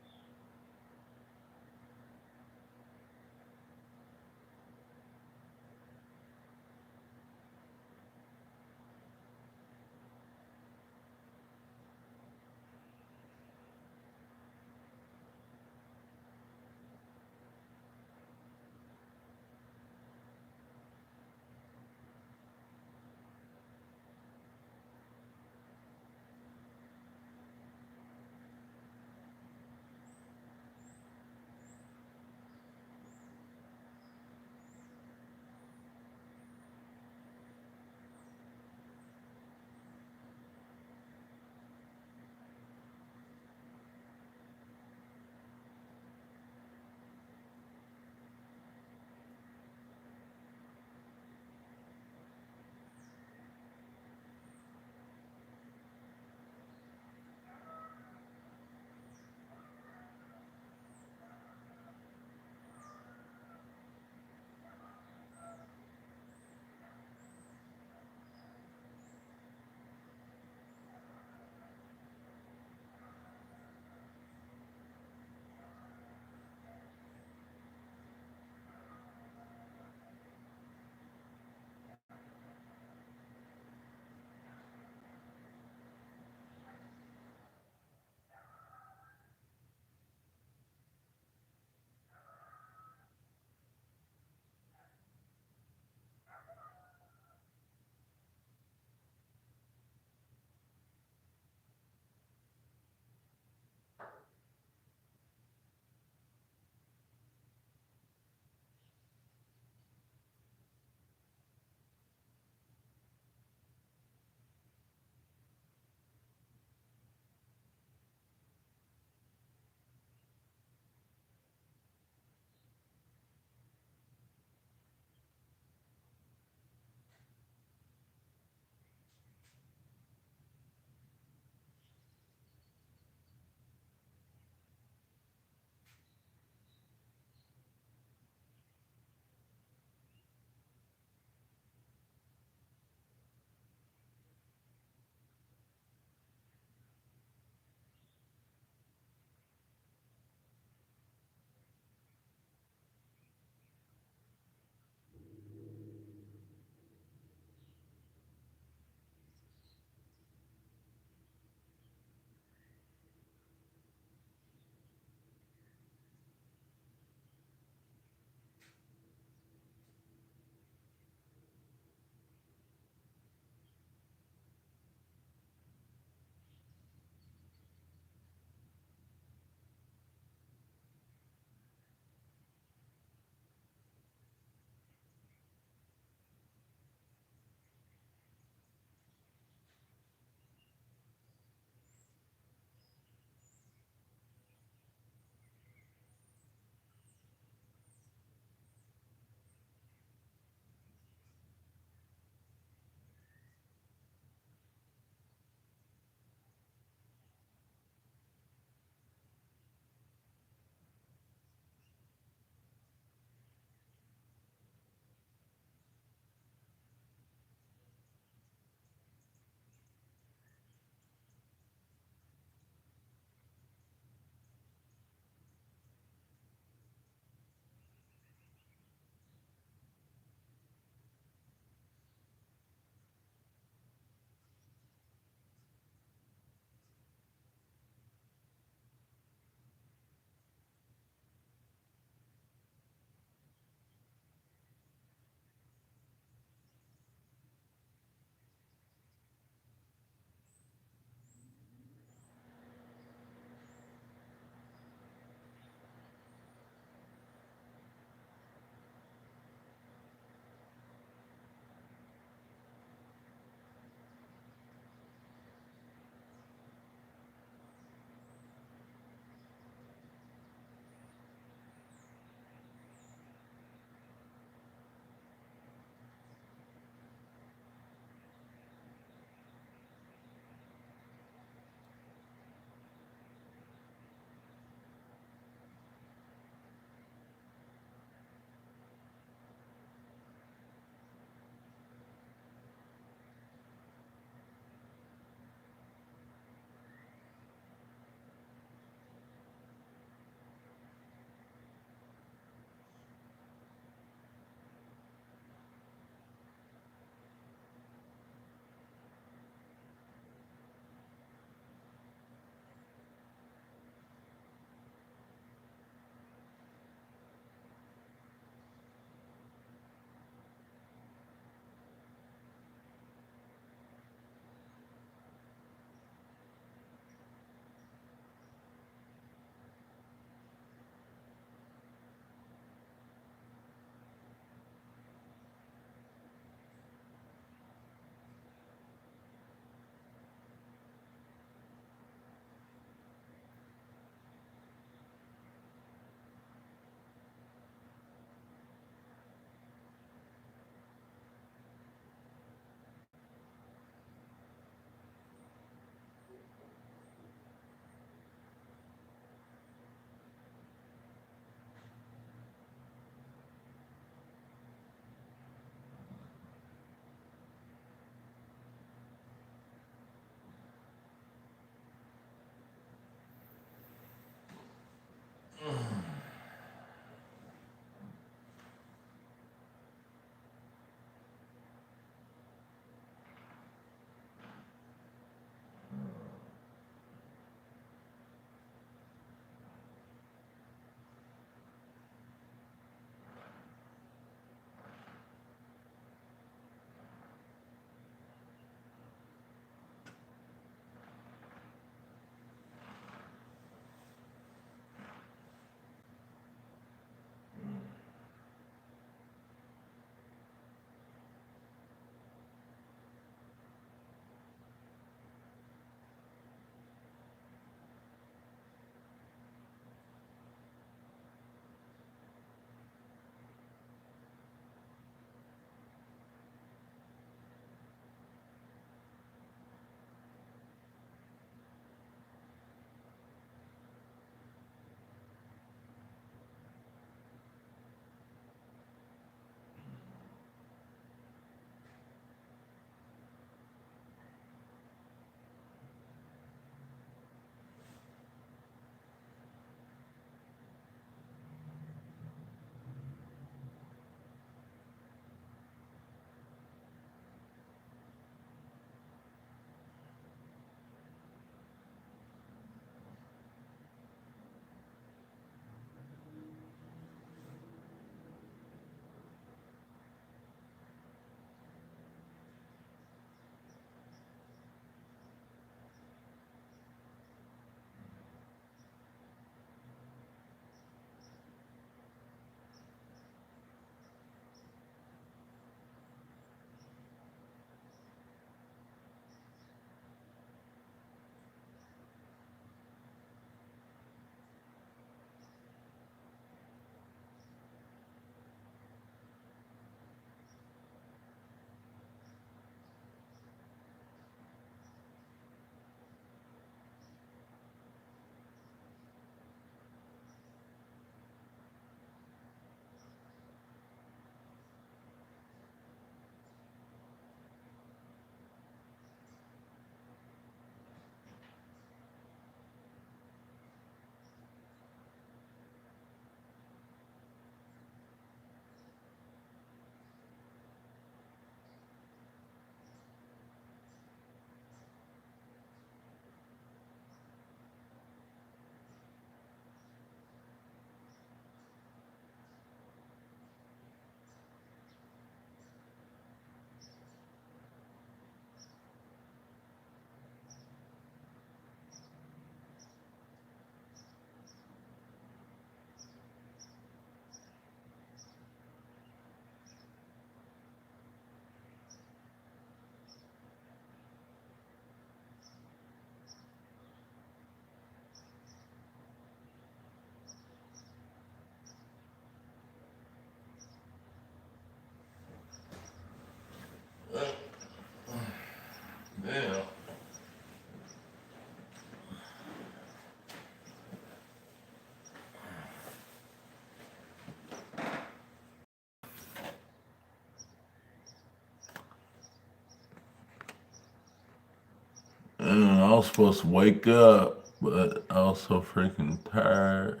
And I was supposed to wake up, but I was so freaking tired.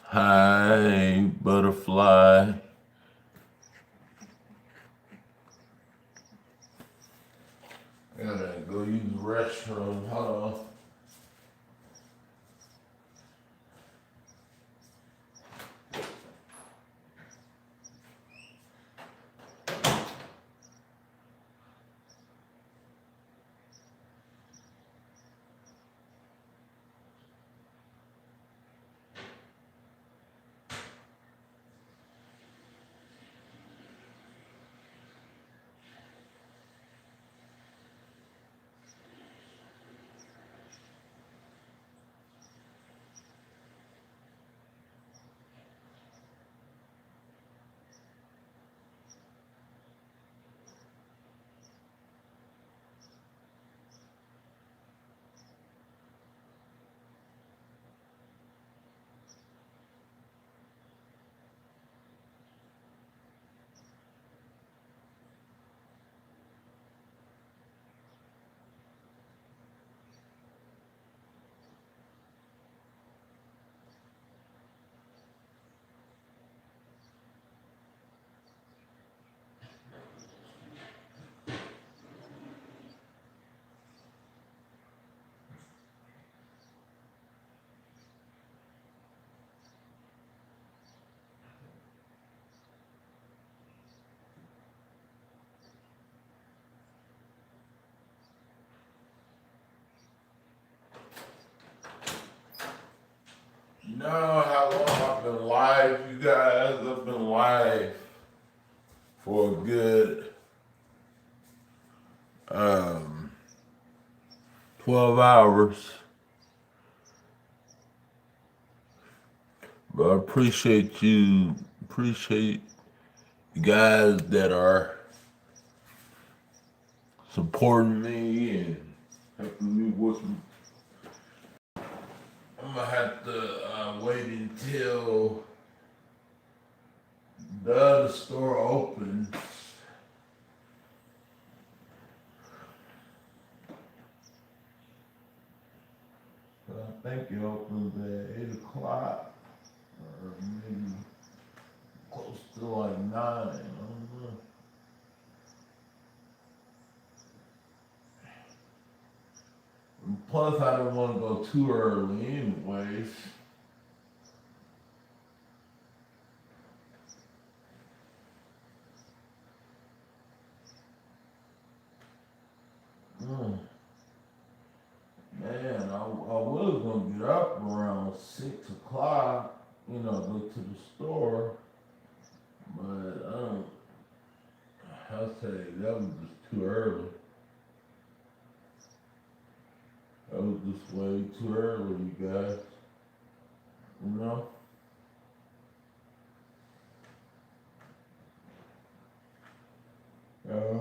Hi, butterfly. I gotta go use the restroom. Hold on. You know how long I've been live, you guys? I've been live for a good 12 hours. But I appreciate you guys that are supporting me and helping me with some. I'm gonna have to wait until the other store opens. I think it opens at 8 o'clock or maybe close to like 9. I don't know. And plus, I don't want to go too early anyways. Man, I was gonna get up around 6 o'clock, go to the store, but I'll say that was just too early. That was just way too early, you guys. You know? Uh,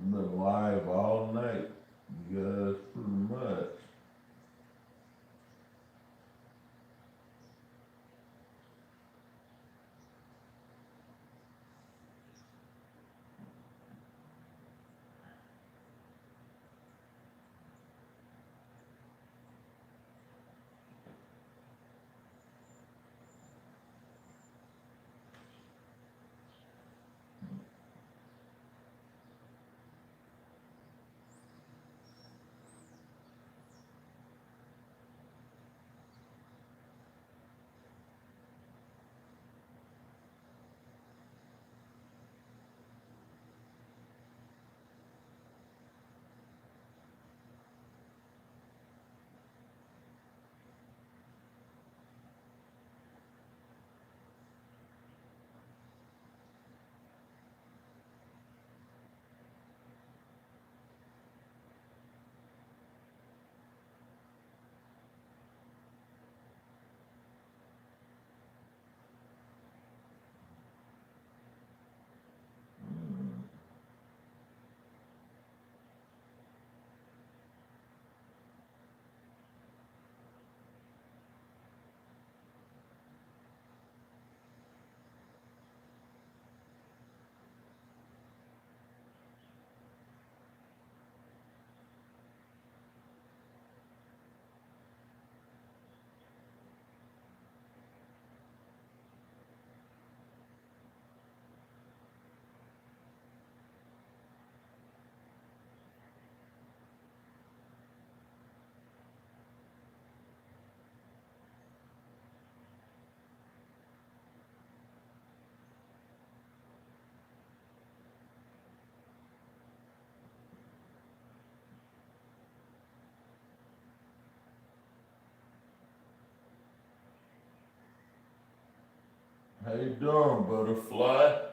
I've been live all night, you guys, pretty much. How you doing, butterfly?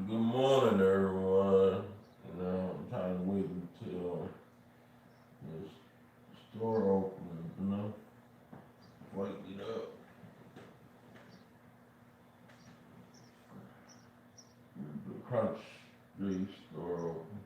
Good morning, everyone. I'm trying to wait until the store opens, wake it up. The Crunch Street store open.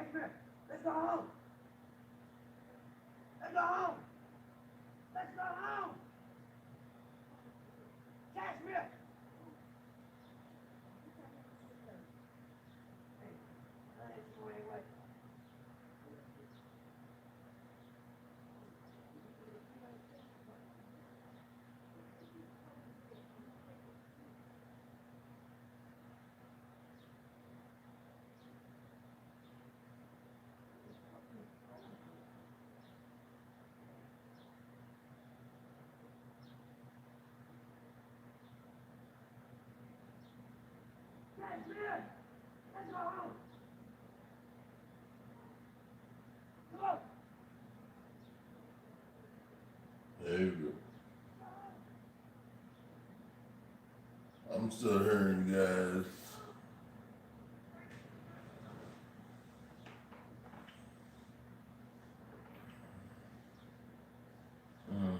Cheeseburger, let's go home. Let's go home. Let's go home. Cheeseburger. Cheeseburger, let's go home. Come on. There you go. I'm still hearing you guys. Mm.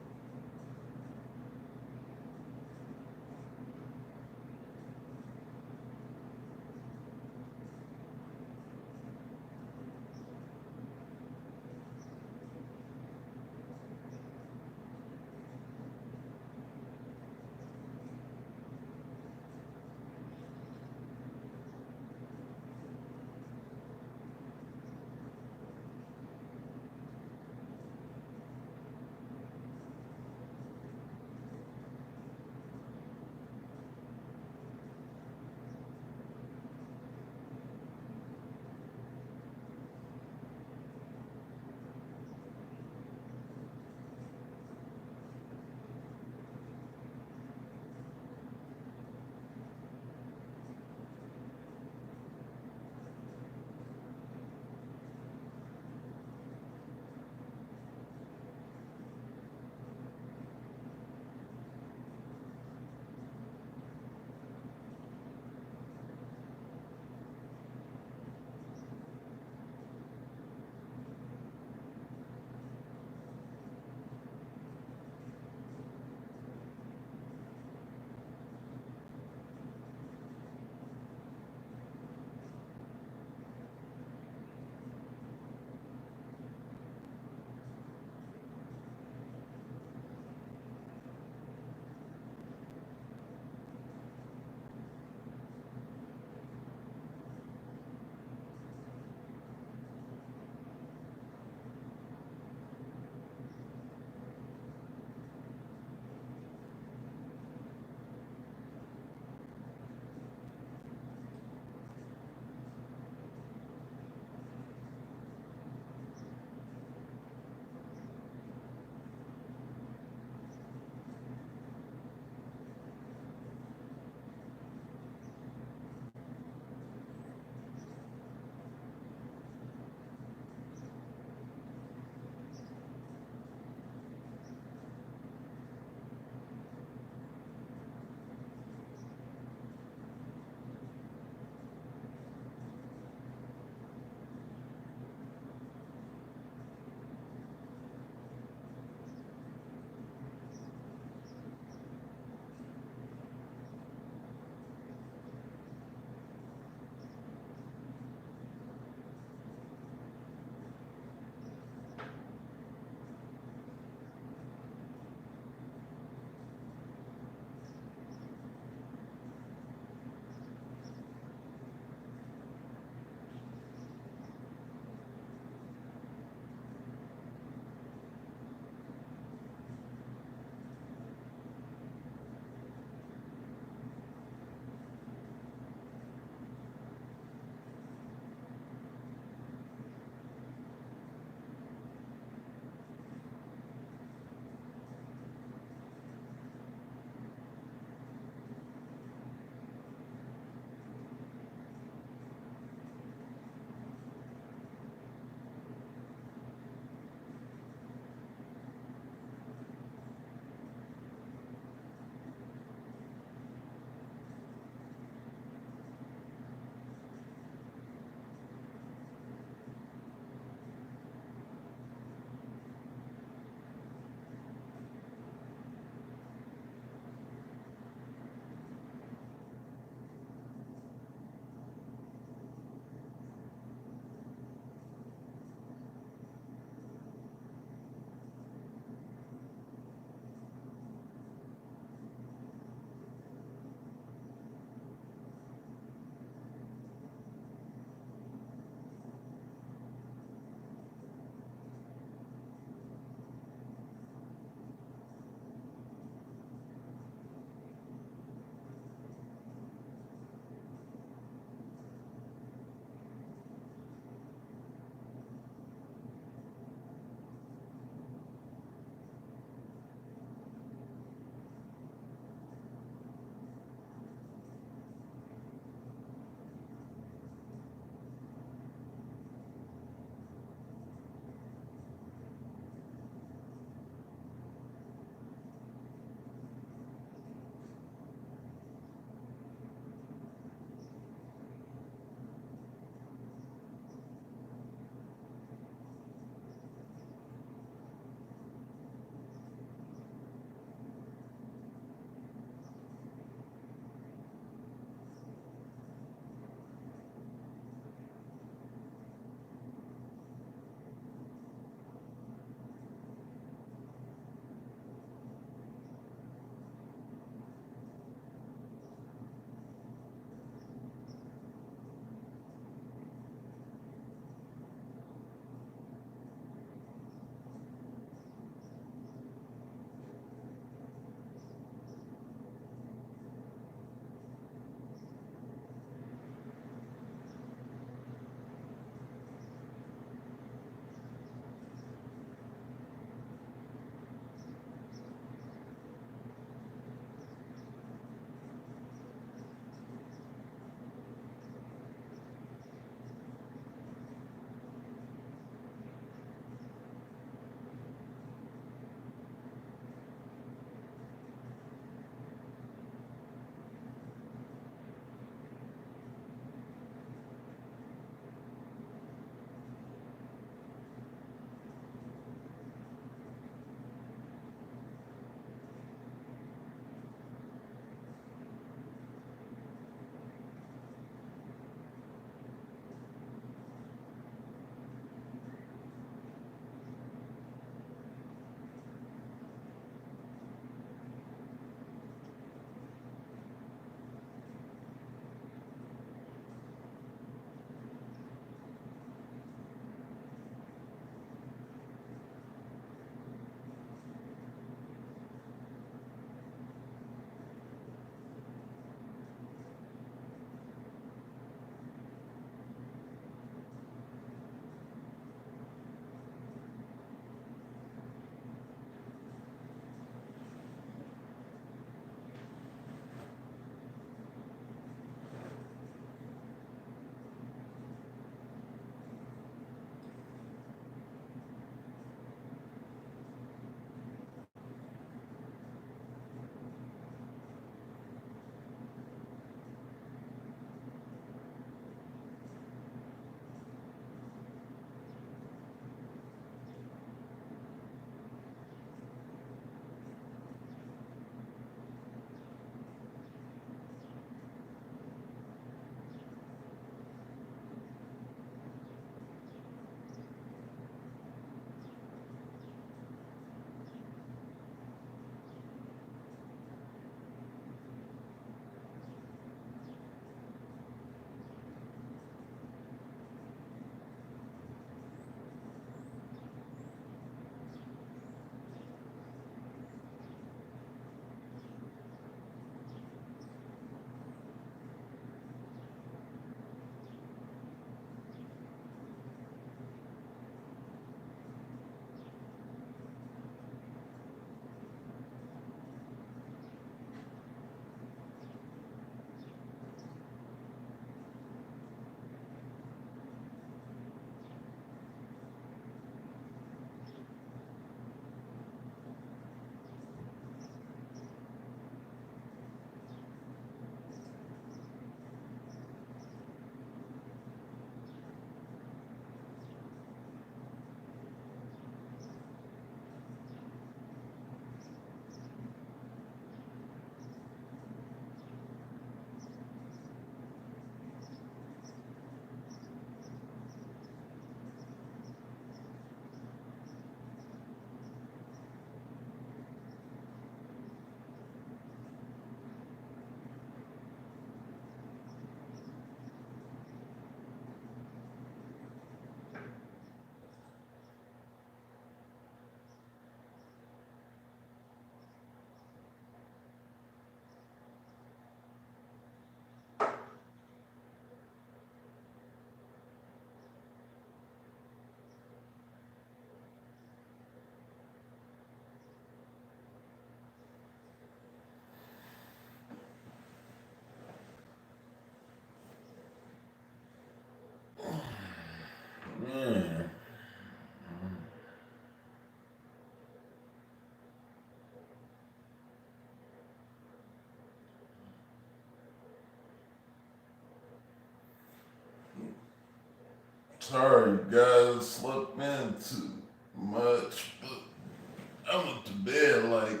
sorry, guys. Slept in too much, but I went to bed like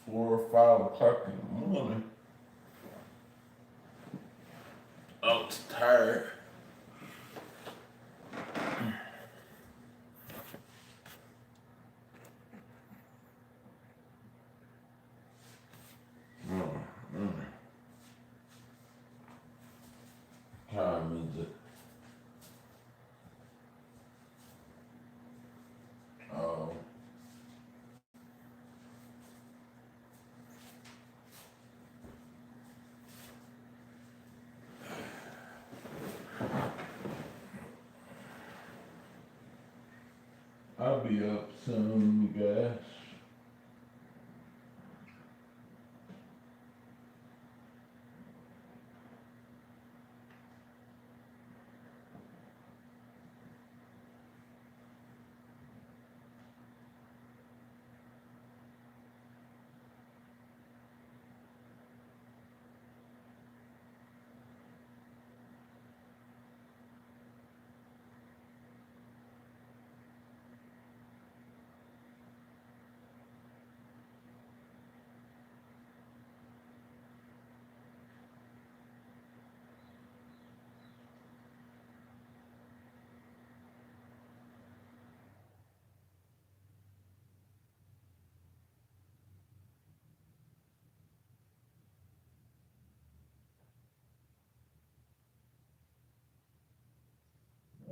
4 or 5 o'clock in the morning. I was tired. Time is it? Oh. I'll be up soon, you guys.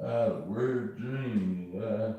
I had a weird dream, you guys.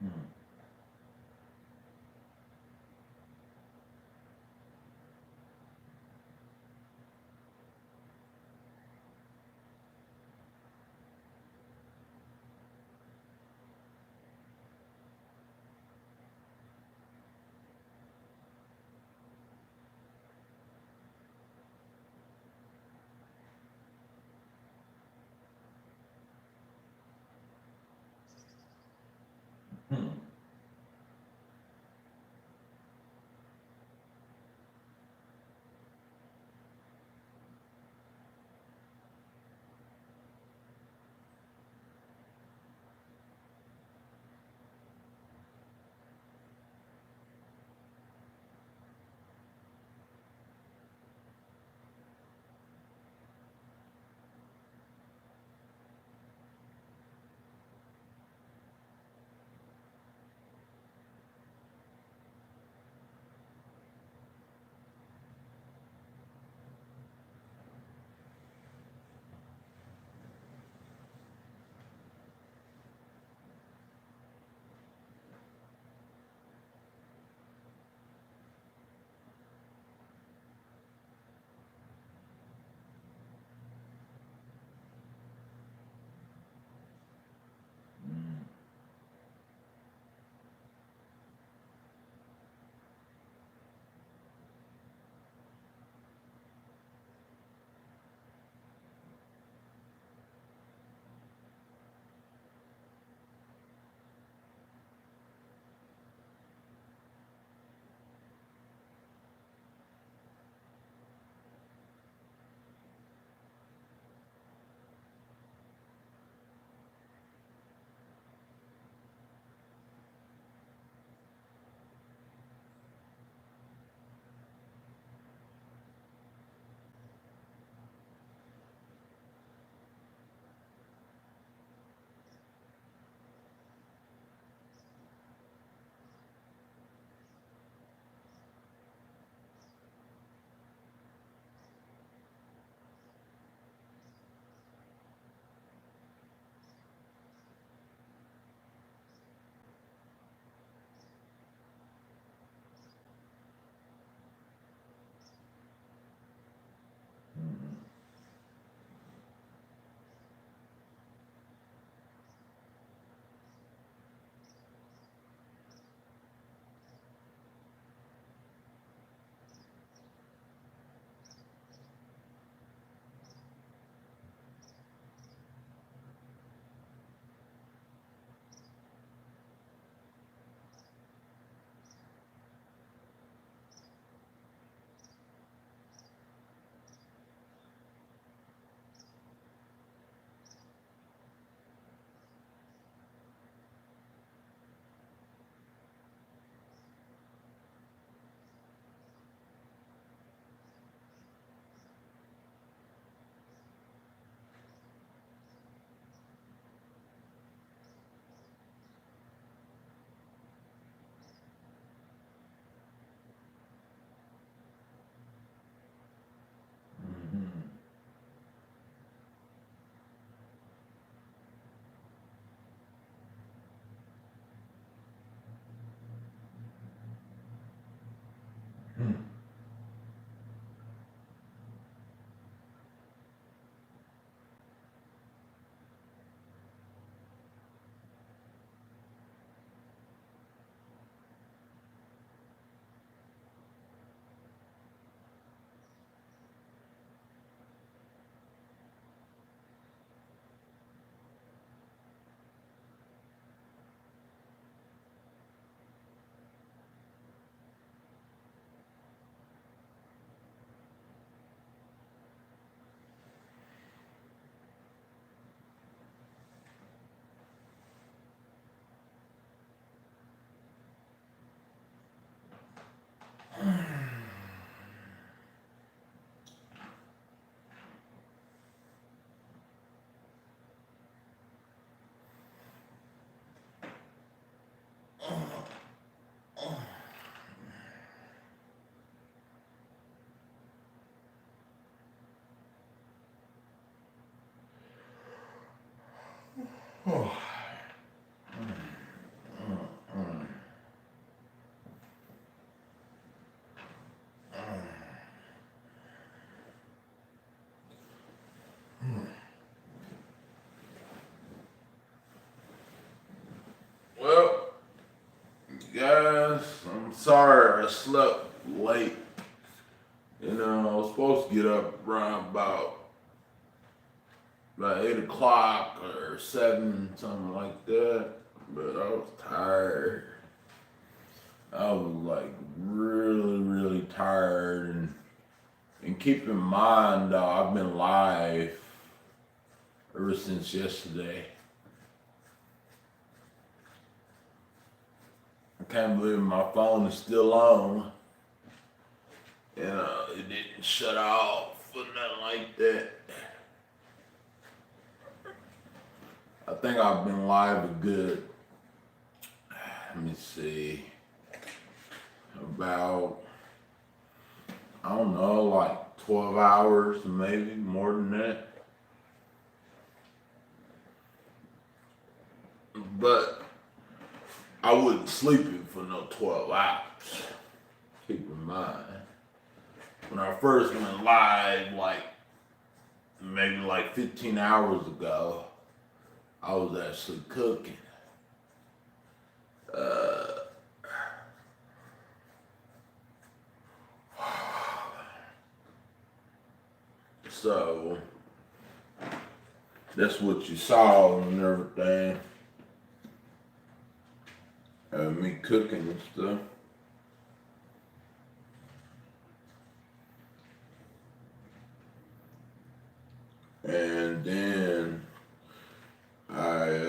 Hmm. Hmm. guys. I'm sorry I slept late. You know, I was supposed to get up around about 8 o'clock or 7, something like that. But I was tired. I was like really tired. And keep in mind, I've been live ever since yesterday. I can't believe my phone is still on. And it didn't shut off or nothing like that. I think I've been live a good, let me see, about, I don't know, like 12 hours, maybe more than that. But I wouldn't sleep it for no 12 hours. Keep in mind, when I first went live, maybe 15 hours ago, I was actually cooking. So that's what you saw and everything. Me cooking and stuff. And then I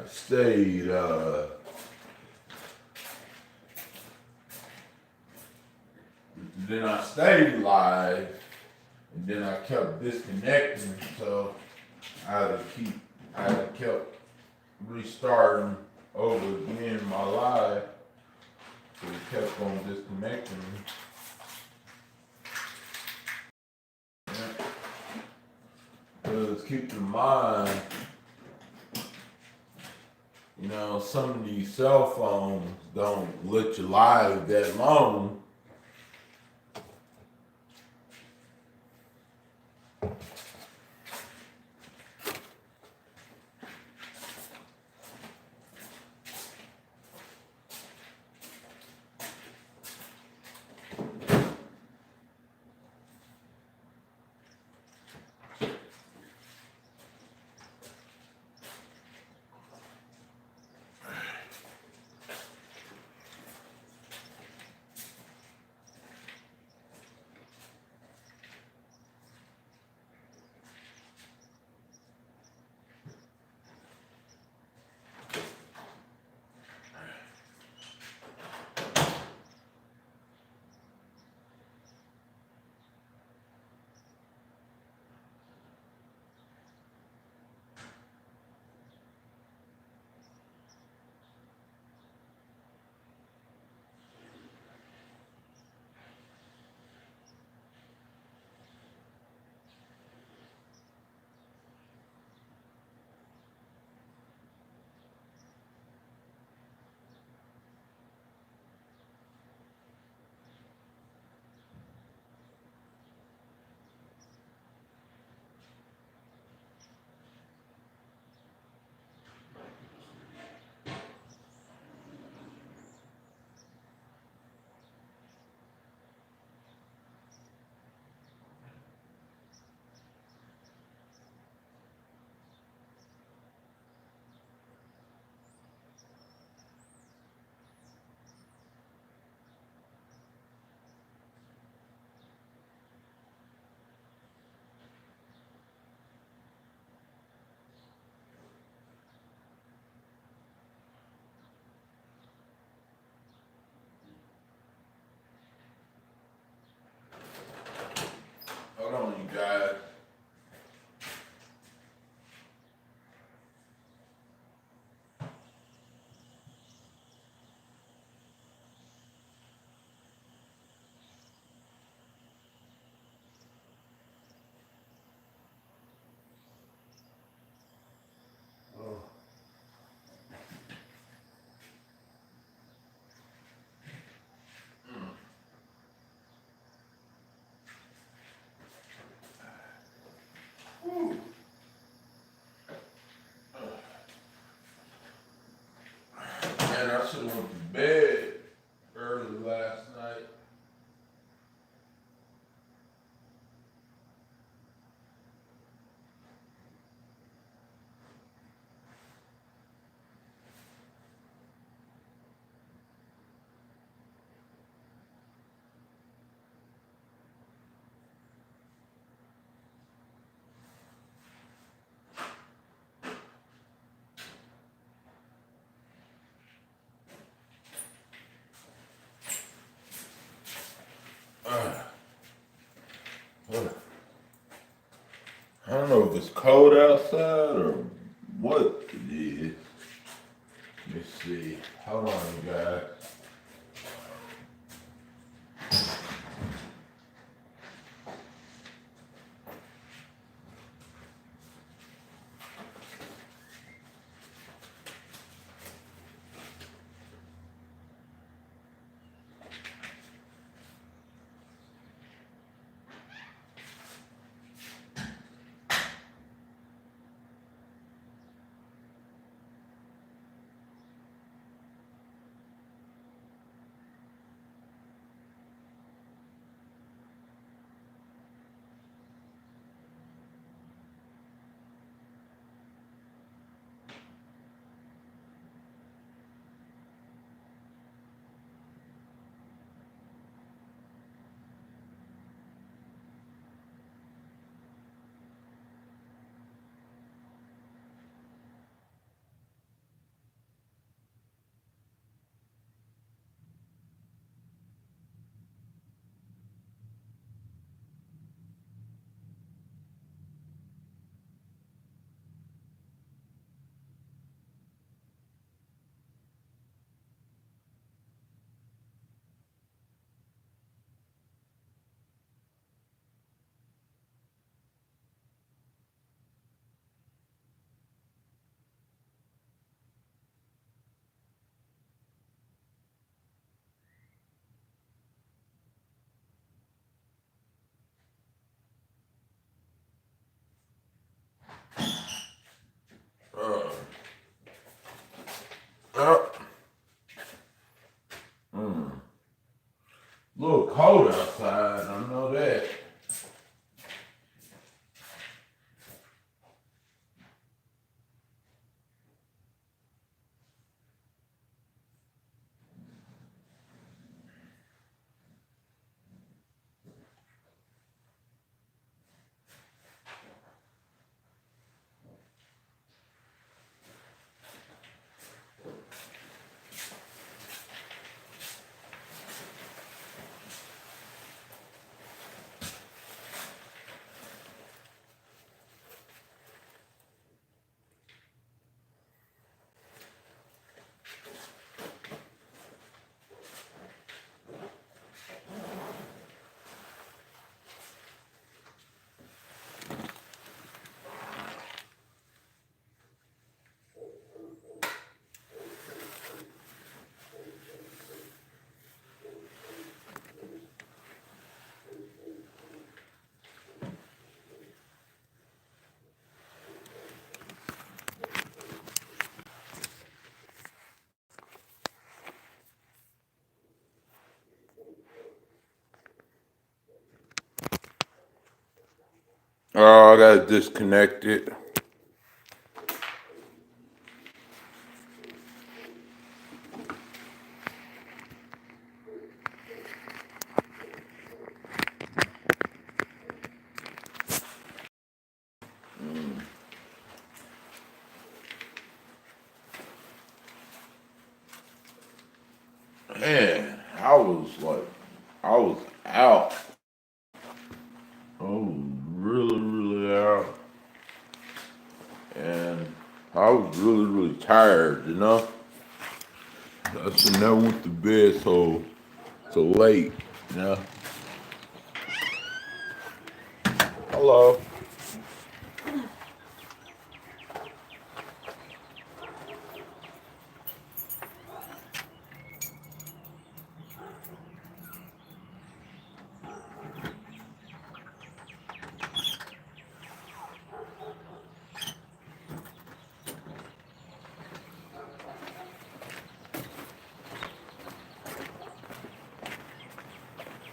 stayed then I stayed live, and then I kept disconnecting, so I kept restarting over again my live, so it kept on disconnecting me. Because keep in mind, you know, some of these cell phones don't let you live that long. last night. I don't know if it's cold outside or what it is. Let me see. Hold on, you guys. Uh, uh, A little cold outside, I know that. Oh, I gotta disconnect it. Man, I was out. I was really, really out. And I was really, really tired, you know? I should never went to bed so late, you know? Hello.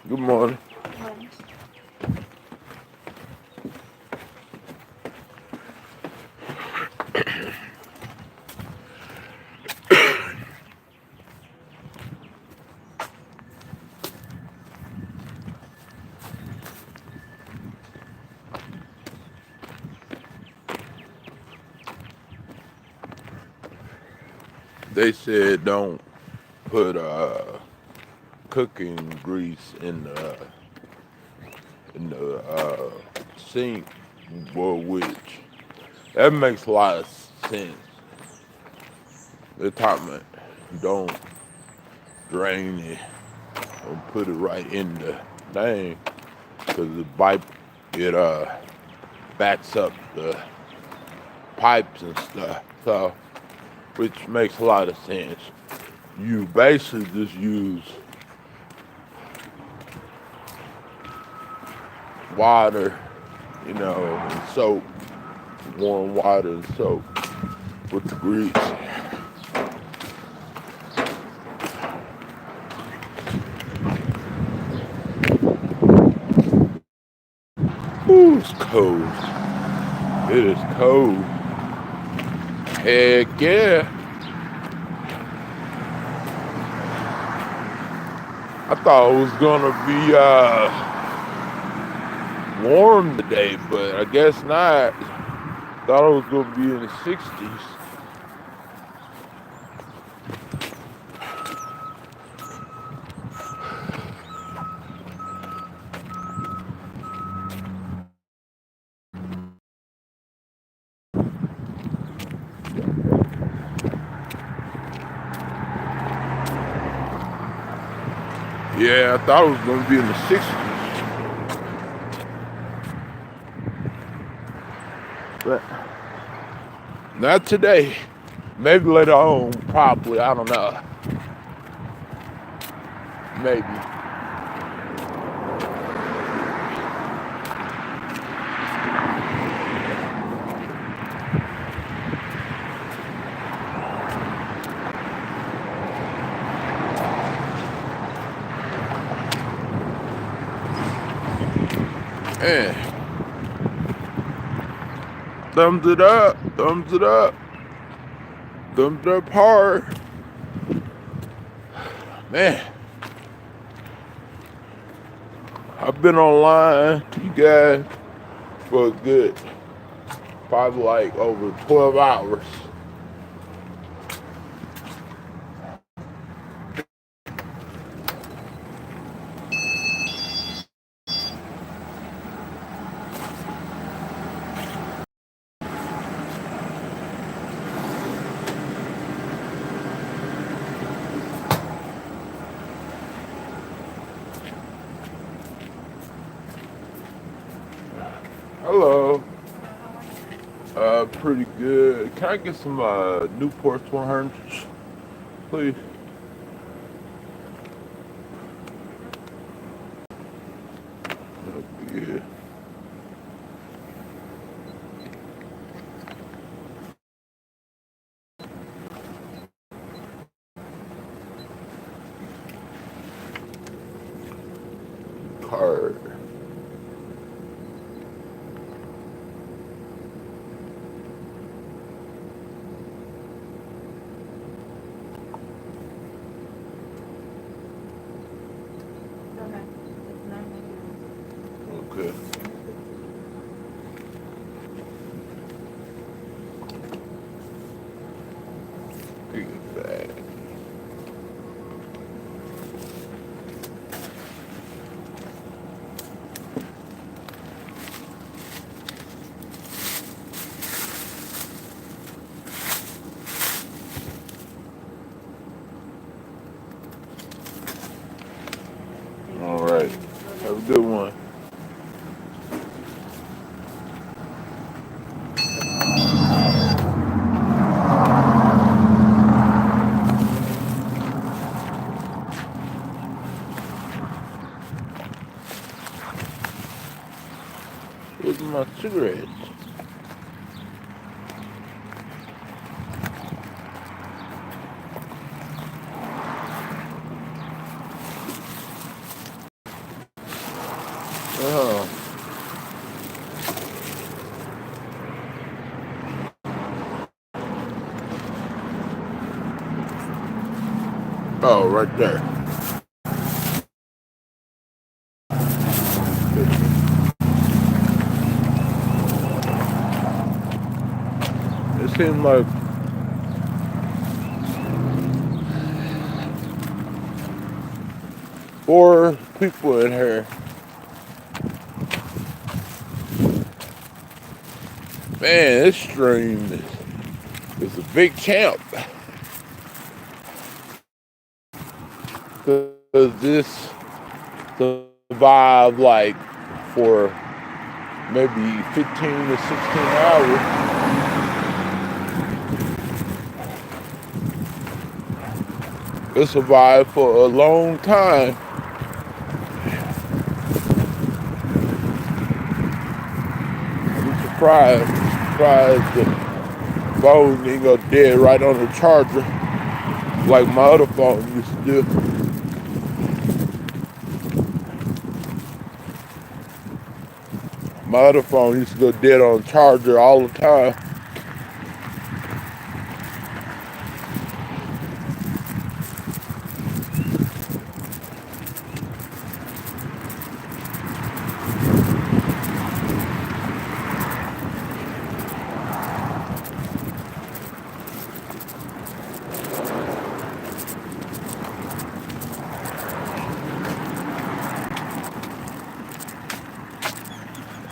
Good morning. They said don't put cooking grease in the sink, well, which that makes a lot of sense. They taught me don't drain it and put it right in the thing because it backs up the pipes and stuff. So, which makes a lot of sense. You basically just use water, and soap, warm water and soap with the grease. Ooh, it's cold. It is cold. Heck yeah. I thought it was gonna be warm today, but I guess not. Thought it was gonna be in the 60s. Yeah, I thought it was gonna be in the 60s. But not today. Maybe later on, probably. I don't know. Maybe. Man. Thumbs it up. Thumbs it up. Thumbs it up hard. Man. I've been online, you guys, for a good, probably like over 12 hours. Hello. Pretty good. Can I get some Newport 100s, please? Yeah. Card. Okay. Take it back. All right. Have a good one. Where's my cigarettes? Oh. Oh, right there. It seemed like four people in here. Man, this stream is a big champ. Because this survived like for maybe 15 to 16 hours. It survived for a long time. I'm surprised the phone ain't go dead right on the charger like my other phone used to do. My other phone used to go dead on the charger all the time.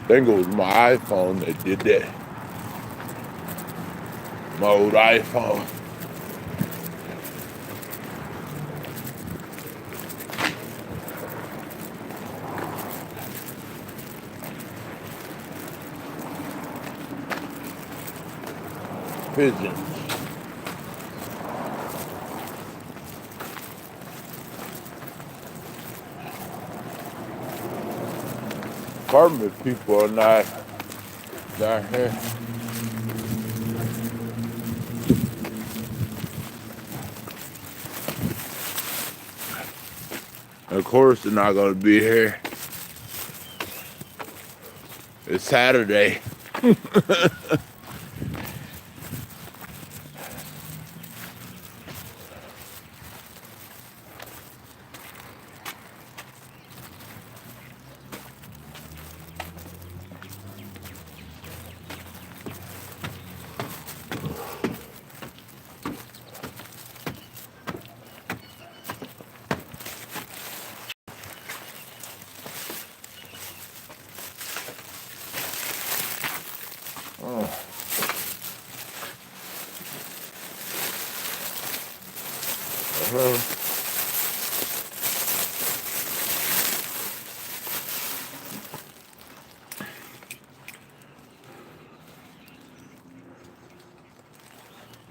I think it was my iPhone that did that. My old iPhone. Pigeons. Apartment people are not down here. Of course they're not gonna be here. It's Saturday.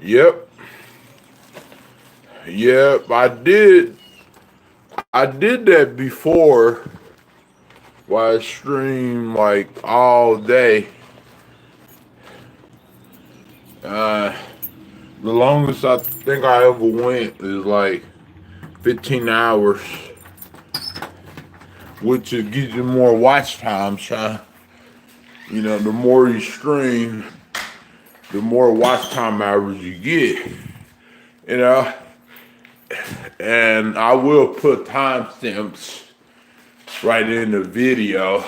Yep. Yep, I did that before while I streamed like all day. The longest I think I ever went is like 15 hours, which it gives you more watch time, Sean. You know, the more you stream, the more watch time hours you get. You know, and I will put timestamps right in the video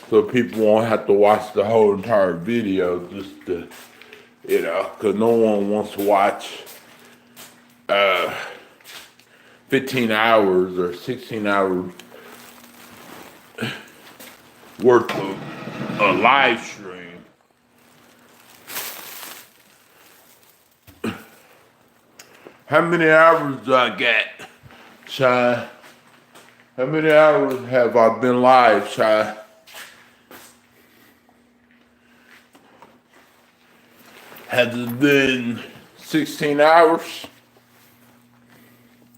so people won't have to watch the whole entire video just to, you know, because no one wants to watch 15 hours or 16 hours worth of a live stream. How many hours do I get, Shy? How many hours have I been live, Shy? Has it been 16 hours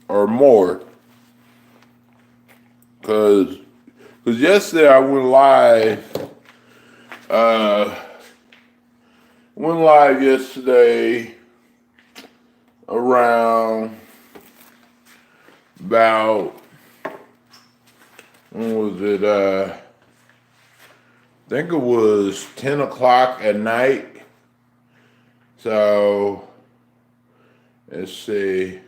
or more? Cause yesterday I went live yesterday around about, when was it, I think it was 10 o'clock at night. So, let's see.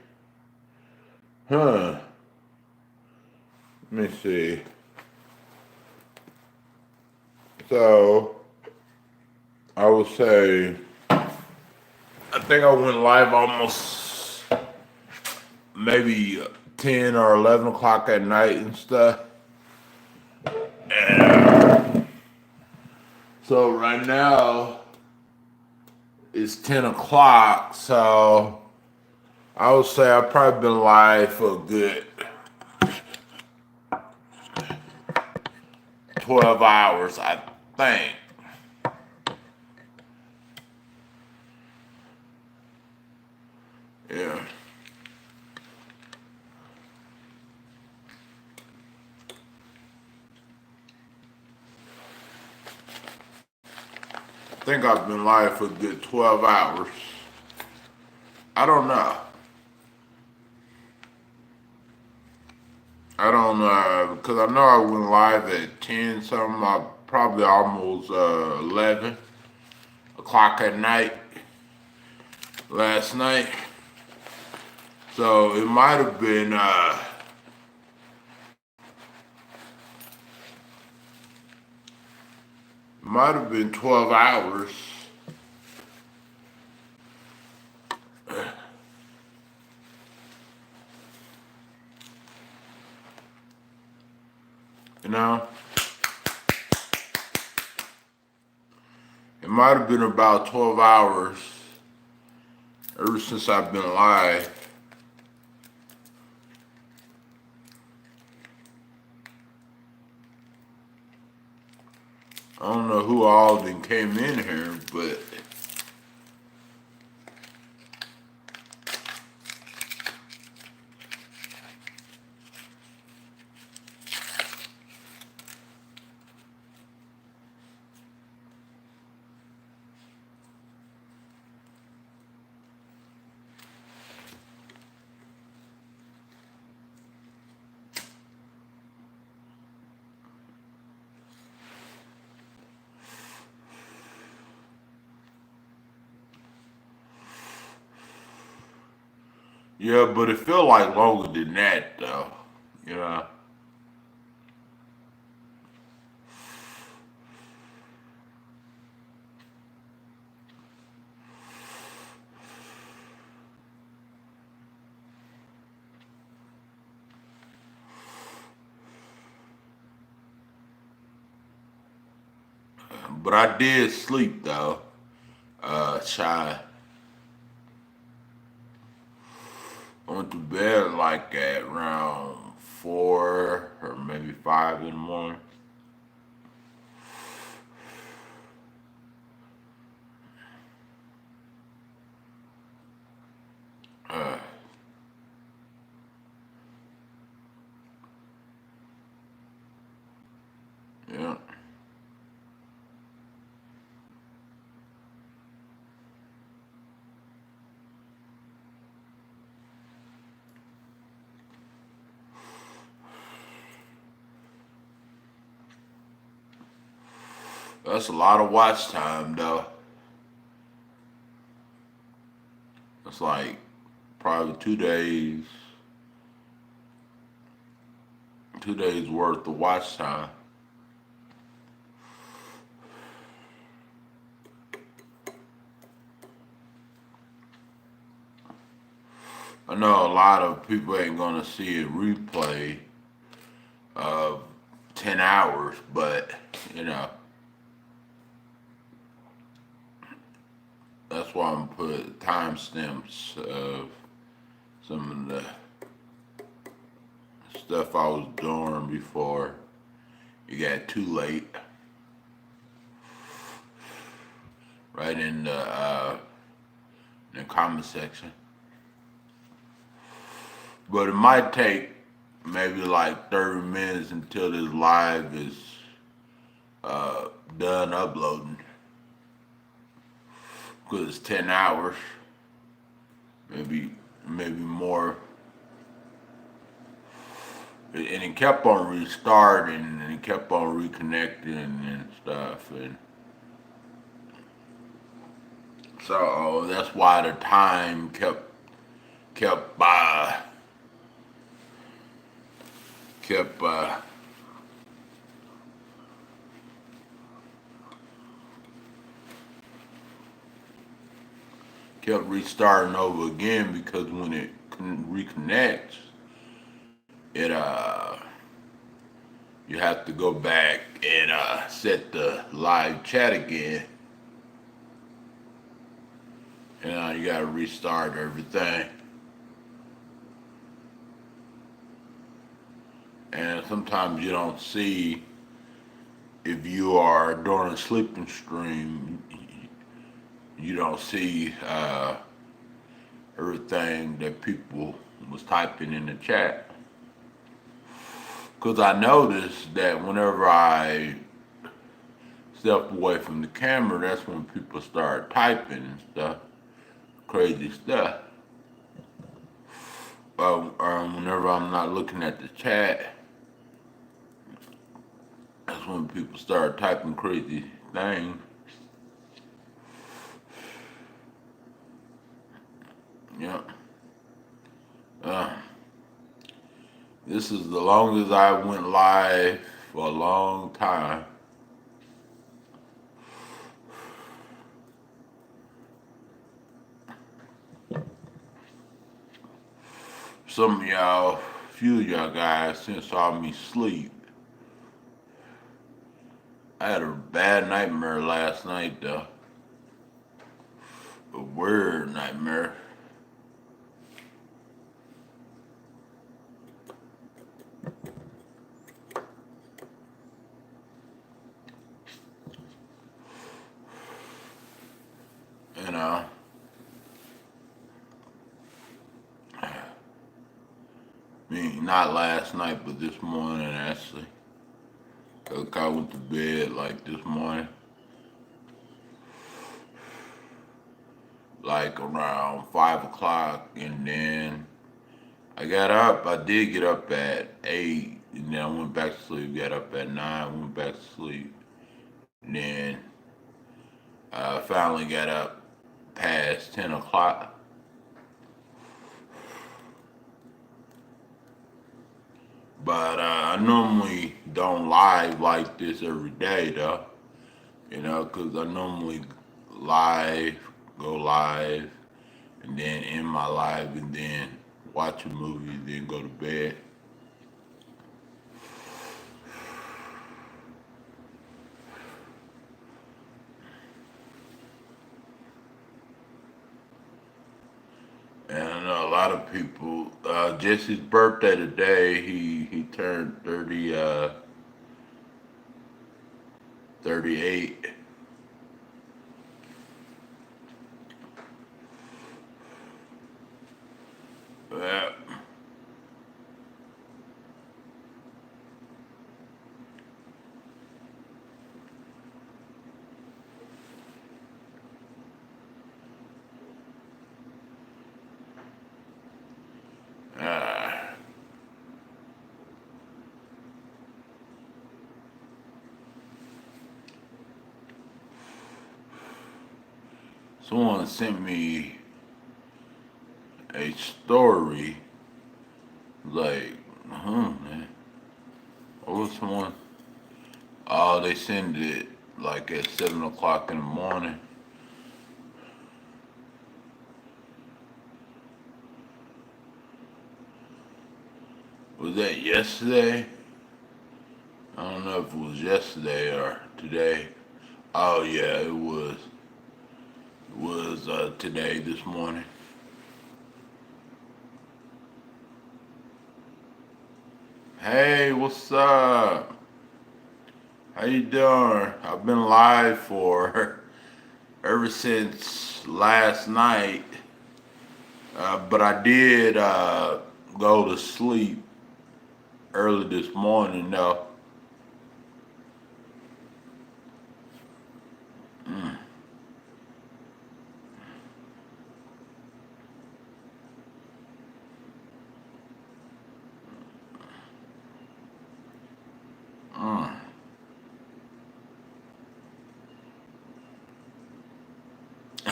Let me see. So, I would say, I think I went live almost maybe 10 or 11 o'clock at night and stuff. And so right now, it's 10 o'clock, so I would say I've probably been live for a good 12 hours, I think. Yeah. I think I've been live for a good 12 hours. I don't know. I don't know, because I know I went live at 10 something, probably almost 11 o'clock at night last night. So it might have been, might have been 12 hours. You know? It might have been about 12 hours ever since I've been live. I don't know who all then came in here, but yeah, but it felt like longer than that though. You know? But I did sleep though. Shy. I went to bed like at around 4 or maybe 5 in the morning. Uh, yeah. That's a lot of watch time though. It's like probably 2 days worth of watch time. I know a lot of people ain't gonna see a replay of 10 hours, but you know, that's why I'm put timestamps of some of the stuff I was doing before it got too late. Right in the comment section. But it might take maybe like 30 minutes until this live is done uploading. Because it's 10 hours. Maybe more. and it kept on restarting, and it kept on reconnecting and stuff, and so that's why the time kept kept kept restarting over again, because when it reconnects, it you have to go back and set the live chat again, and you got to restart everything. And sometimes you don't see, if you are during a sleeping stream, you don't see everything that people was typing in the chat. Because I noticed that whenever I step away from the camera, that's when people start typing and stuff, crazy stuff. Whenever I'm not looking at the chat, that's when people start typing crazy things. Yeah. This is the longest I went live for a long time. Some of y'all, few of y'all guys, since saw me sleep. I had a bad nightmare last night, though. A weird nightmare. You know. I mean, not last night, but this morning, actually. I went to bed like this morning, like around 5 o'clock, and then I got up. I did get up at 8, and then I went back to sleep. Got up at 9, went back to sleep. And then I finally got up past 10 o'clock. But I normally don't live like this every day, though. You know, because I normally go live, and then end my live, and then watch a movie, then go to bed. And I know a lot of people. Jesse's birthday today. He turned 38. Yeah. Uh, Someone sent me a story, like, man, what was someone? Oh, they send it like at 7 o'clock in the morning. Was that yesterday? I don't know if it was yesterday or today. Oh yeah, it was. It was today, this morning. Hey, what's up? How you doing? I've been live for ever since last night, but I did go to sleep early this morning, though. Mm.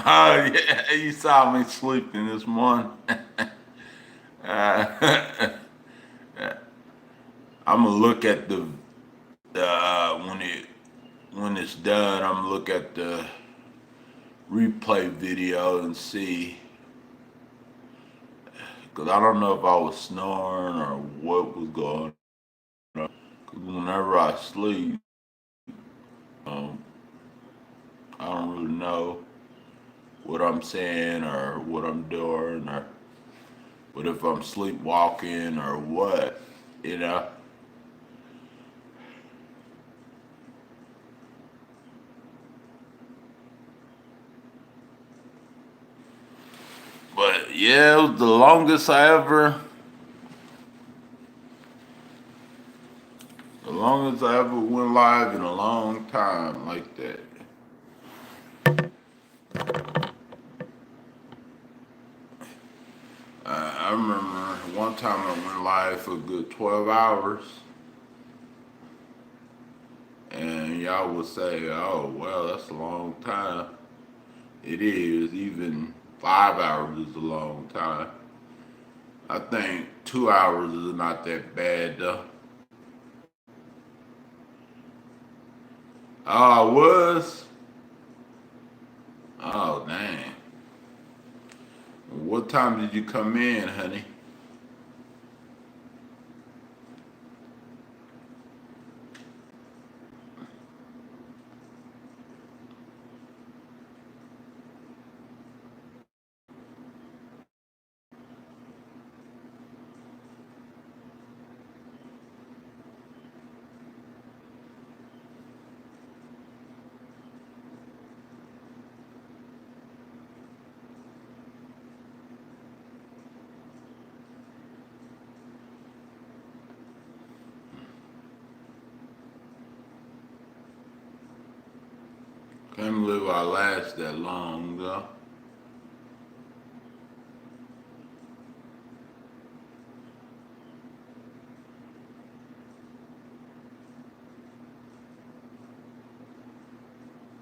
Oh yeah, you saw me sleeping this morning. uh, I'm gonna look at the when it's done. I'm gonna look at the replay video and see, cause I don't know if I was snoring or what was going on. Cause whenever I sleep, um, I don't really know what I'm saying or what I'm doing, or but if I'm sleepwalking or what, you know. But yeah, it was the longest I ever went live in a long time like that. I remember one time I went live for a good 12 hours, and y'all would say, oh, well, that's a long time. It is, even 5 hours is a long time. I think 2 hours is not that bad though. Oh, I was? Oh, dang. What time did you come in, honey? Can't believe I last that long though.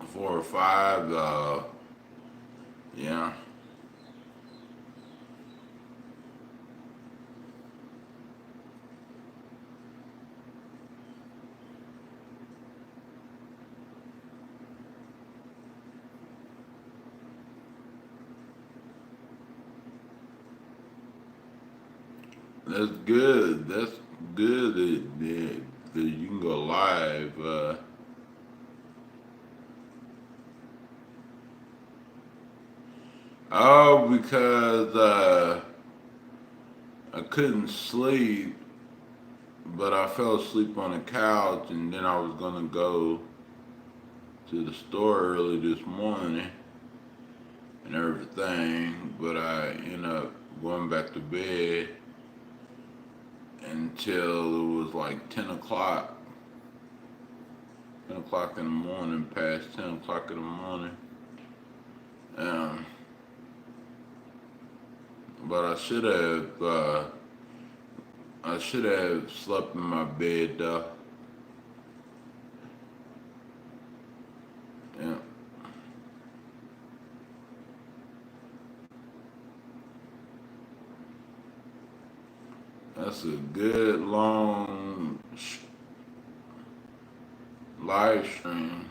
Four or five, yeah. That's good. That's good that you can go live. Oh, because I couldn't sleep, but I fell asleep on the couch, and then I was gonna go to the store early this morning and everything, but I ended up going back to bed until it was like 10 o'clock. 10 o'clock in the morning, past 10 o'clock in the morning. Um, but I should have slept in my bed though. Yeah, that's a good long live stream.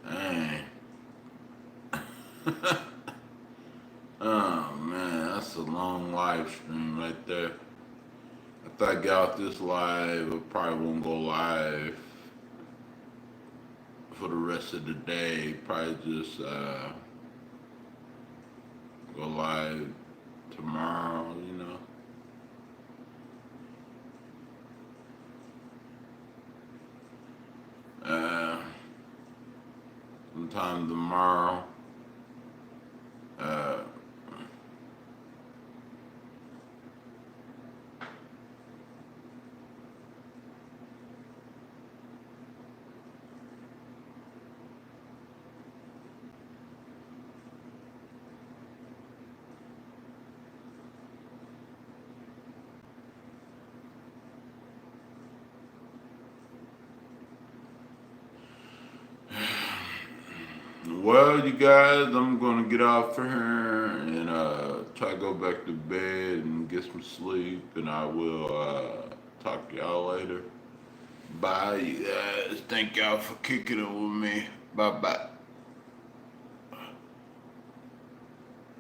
Dang. Oh man, that's a long live stream right there. If I get out this live, I probably won't go live for the rest of the day. Probably just go live tomorrow, you know. Uh, Sometime tomorrow. Uh, Well, you guys, I'm gonna get off for here and try to go back to bed and get some sleep, and I will talk to y'all later. Bye, you guys. Thank y'all for kicking it with me. Bye bye.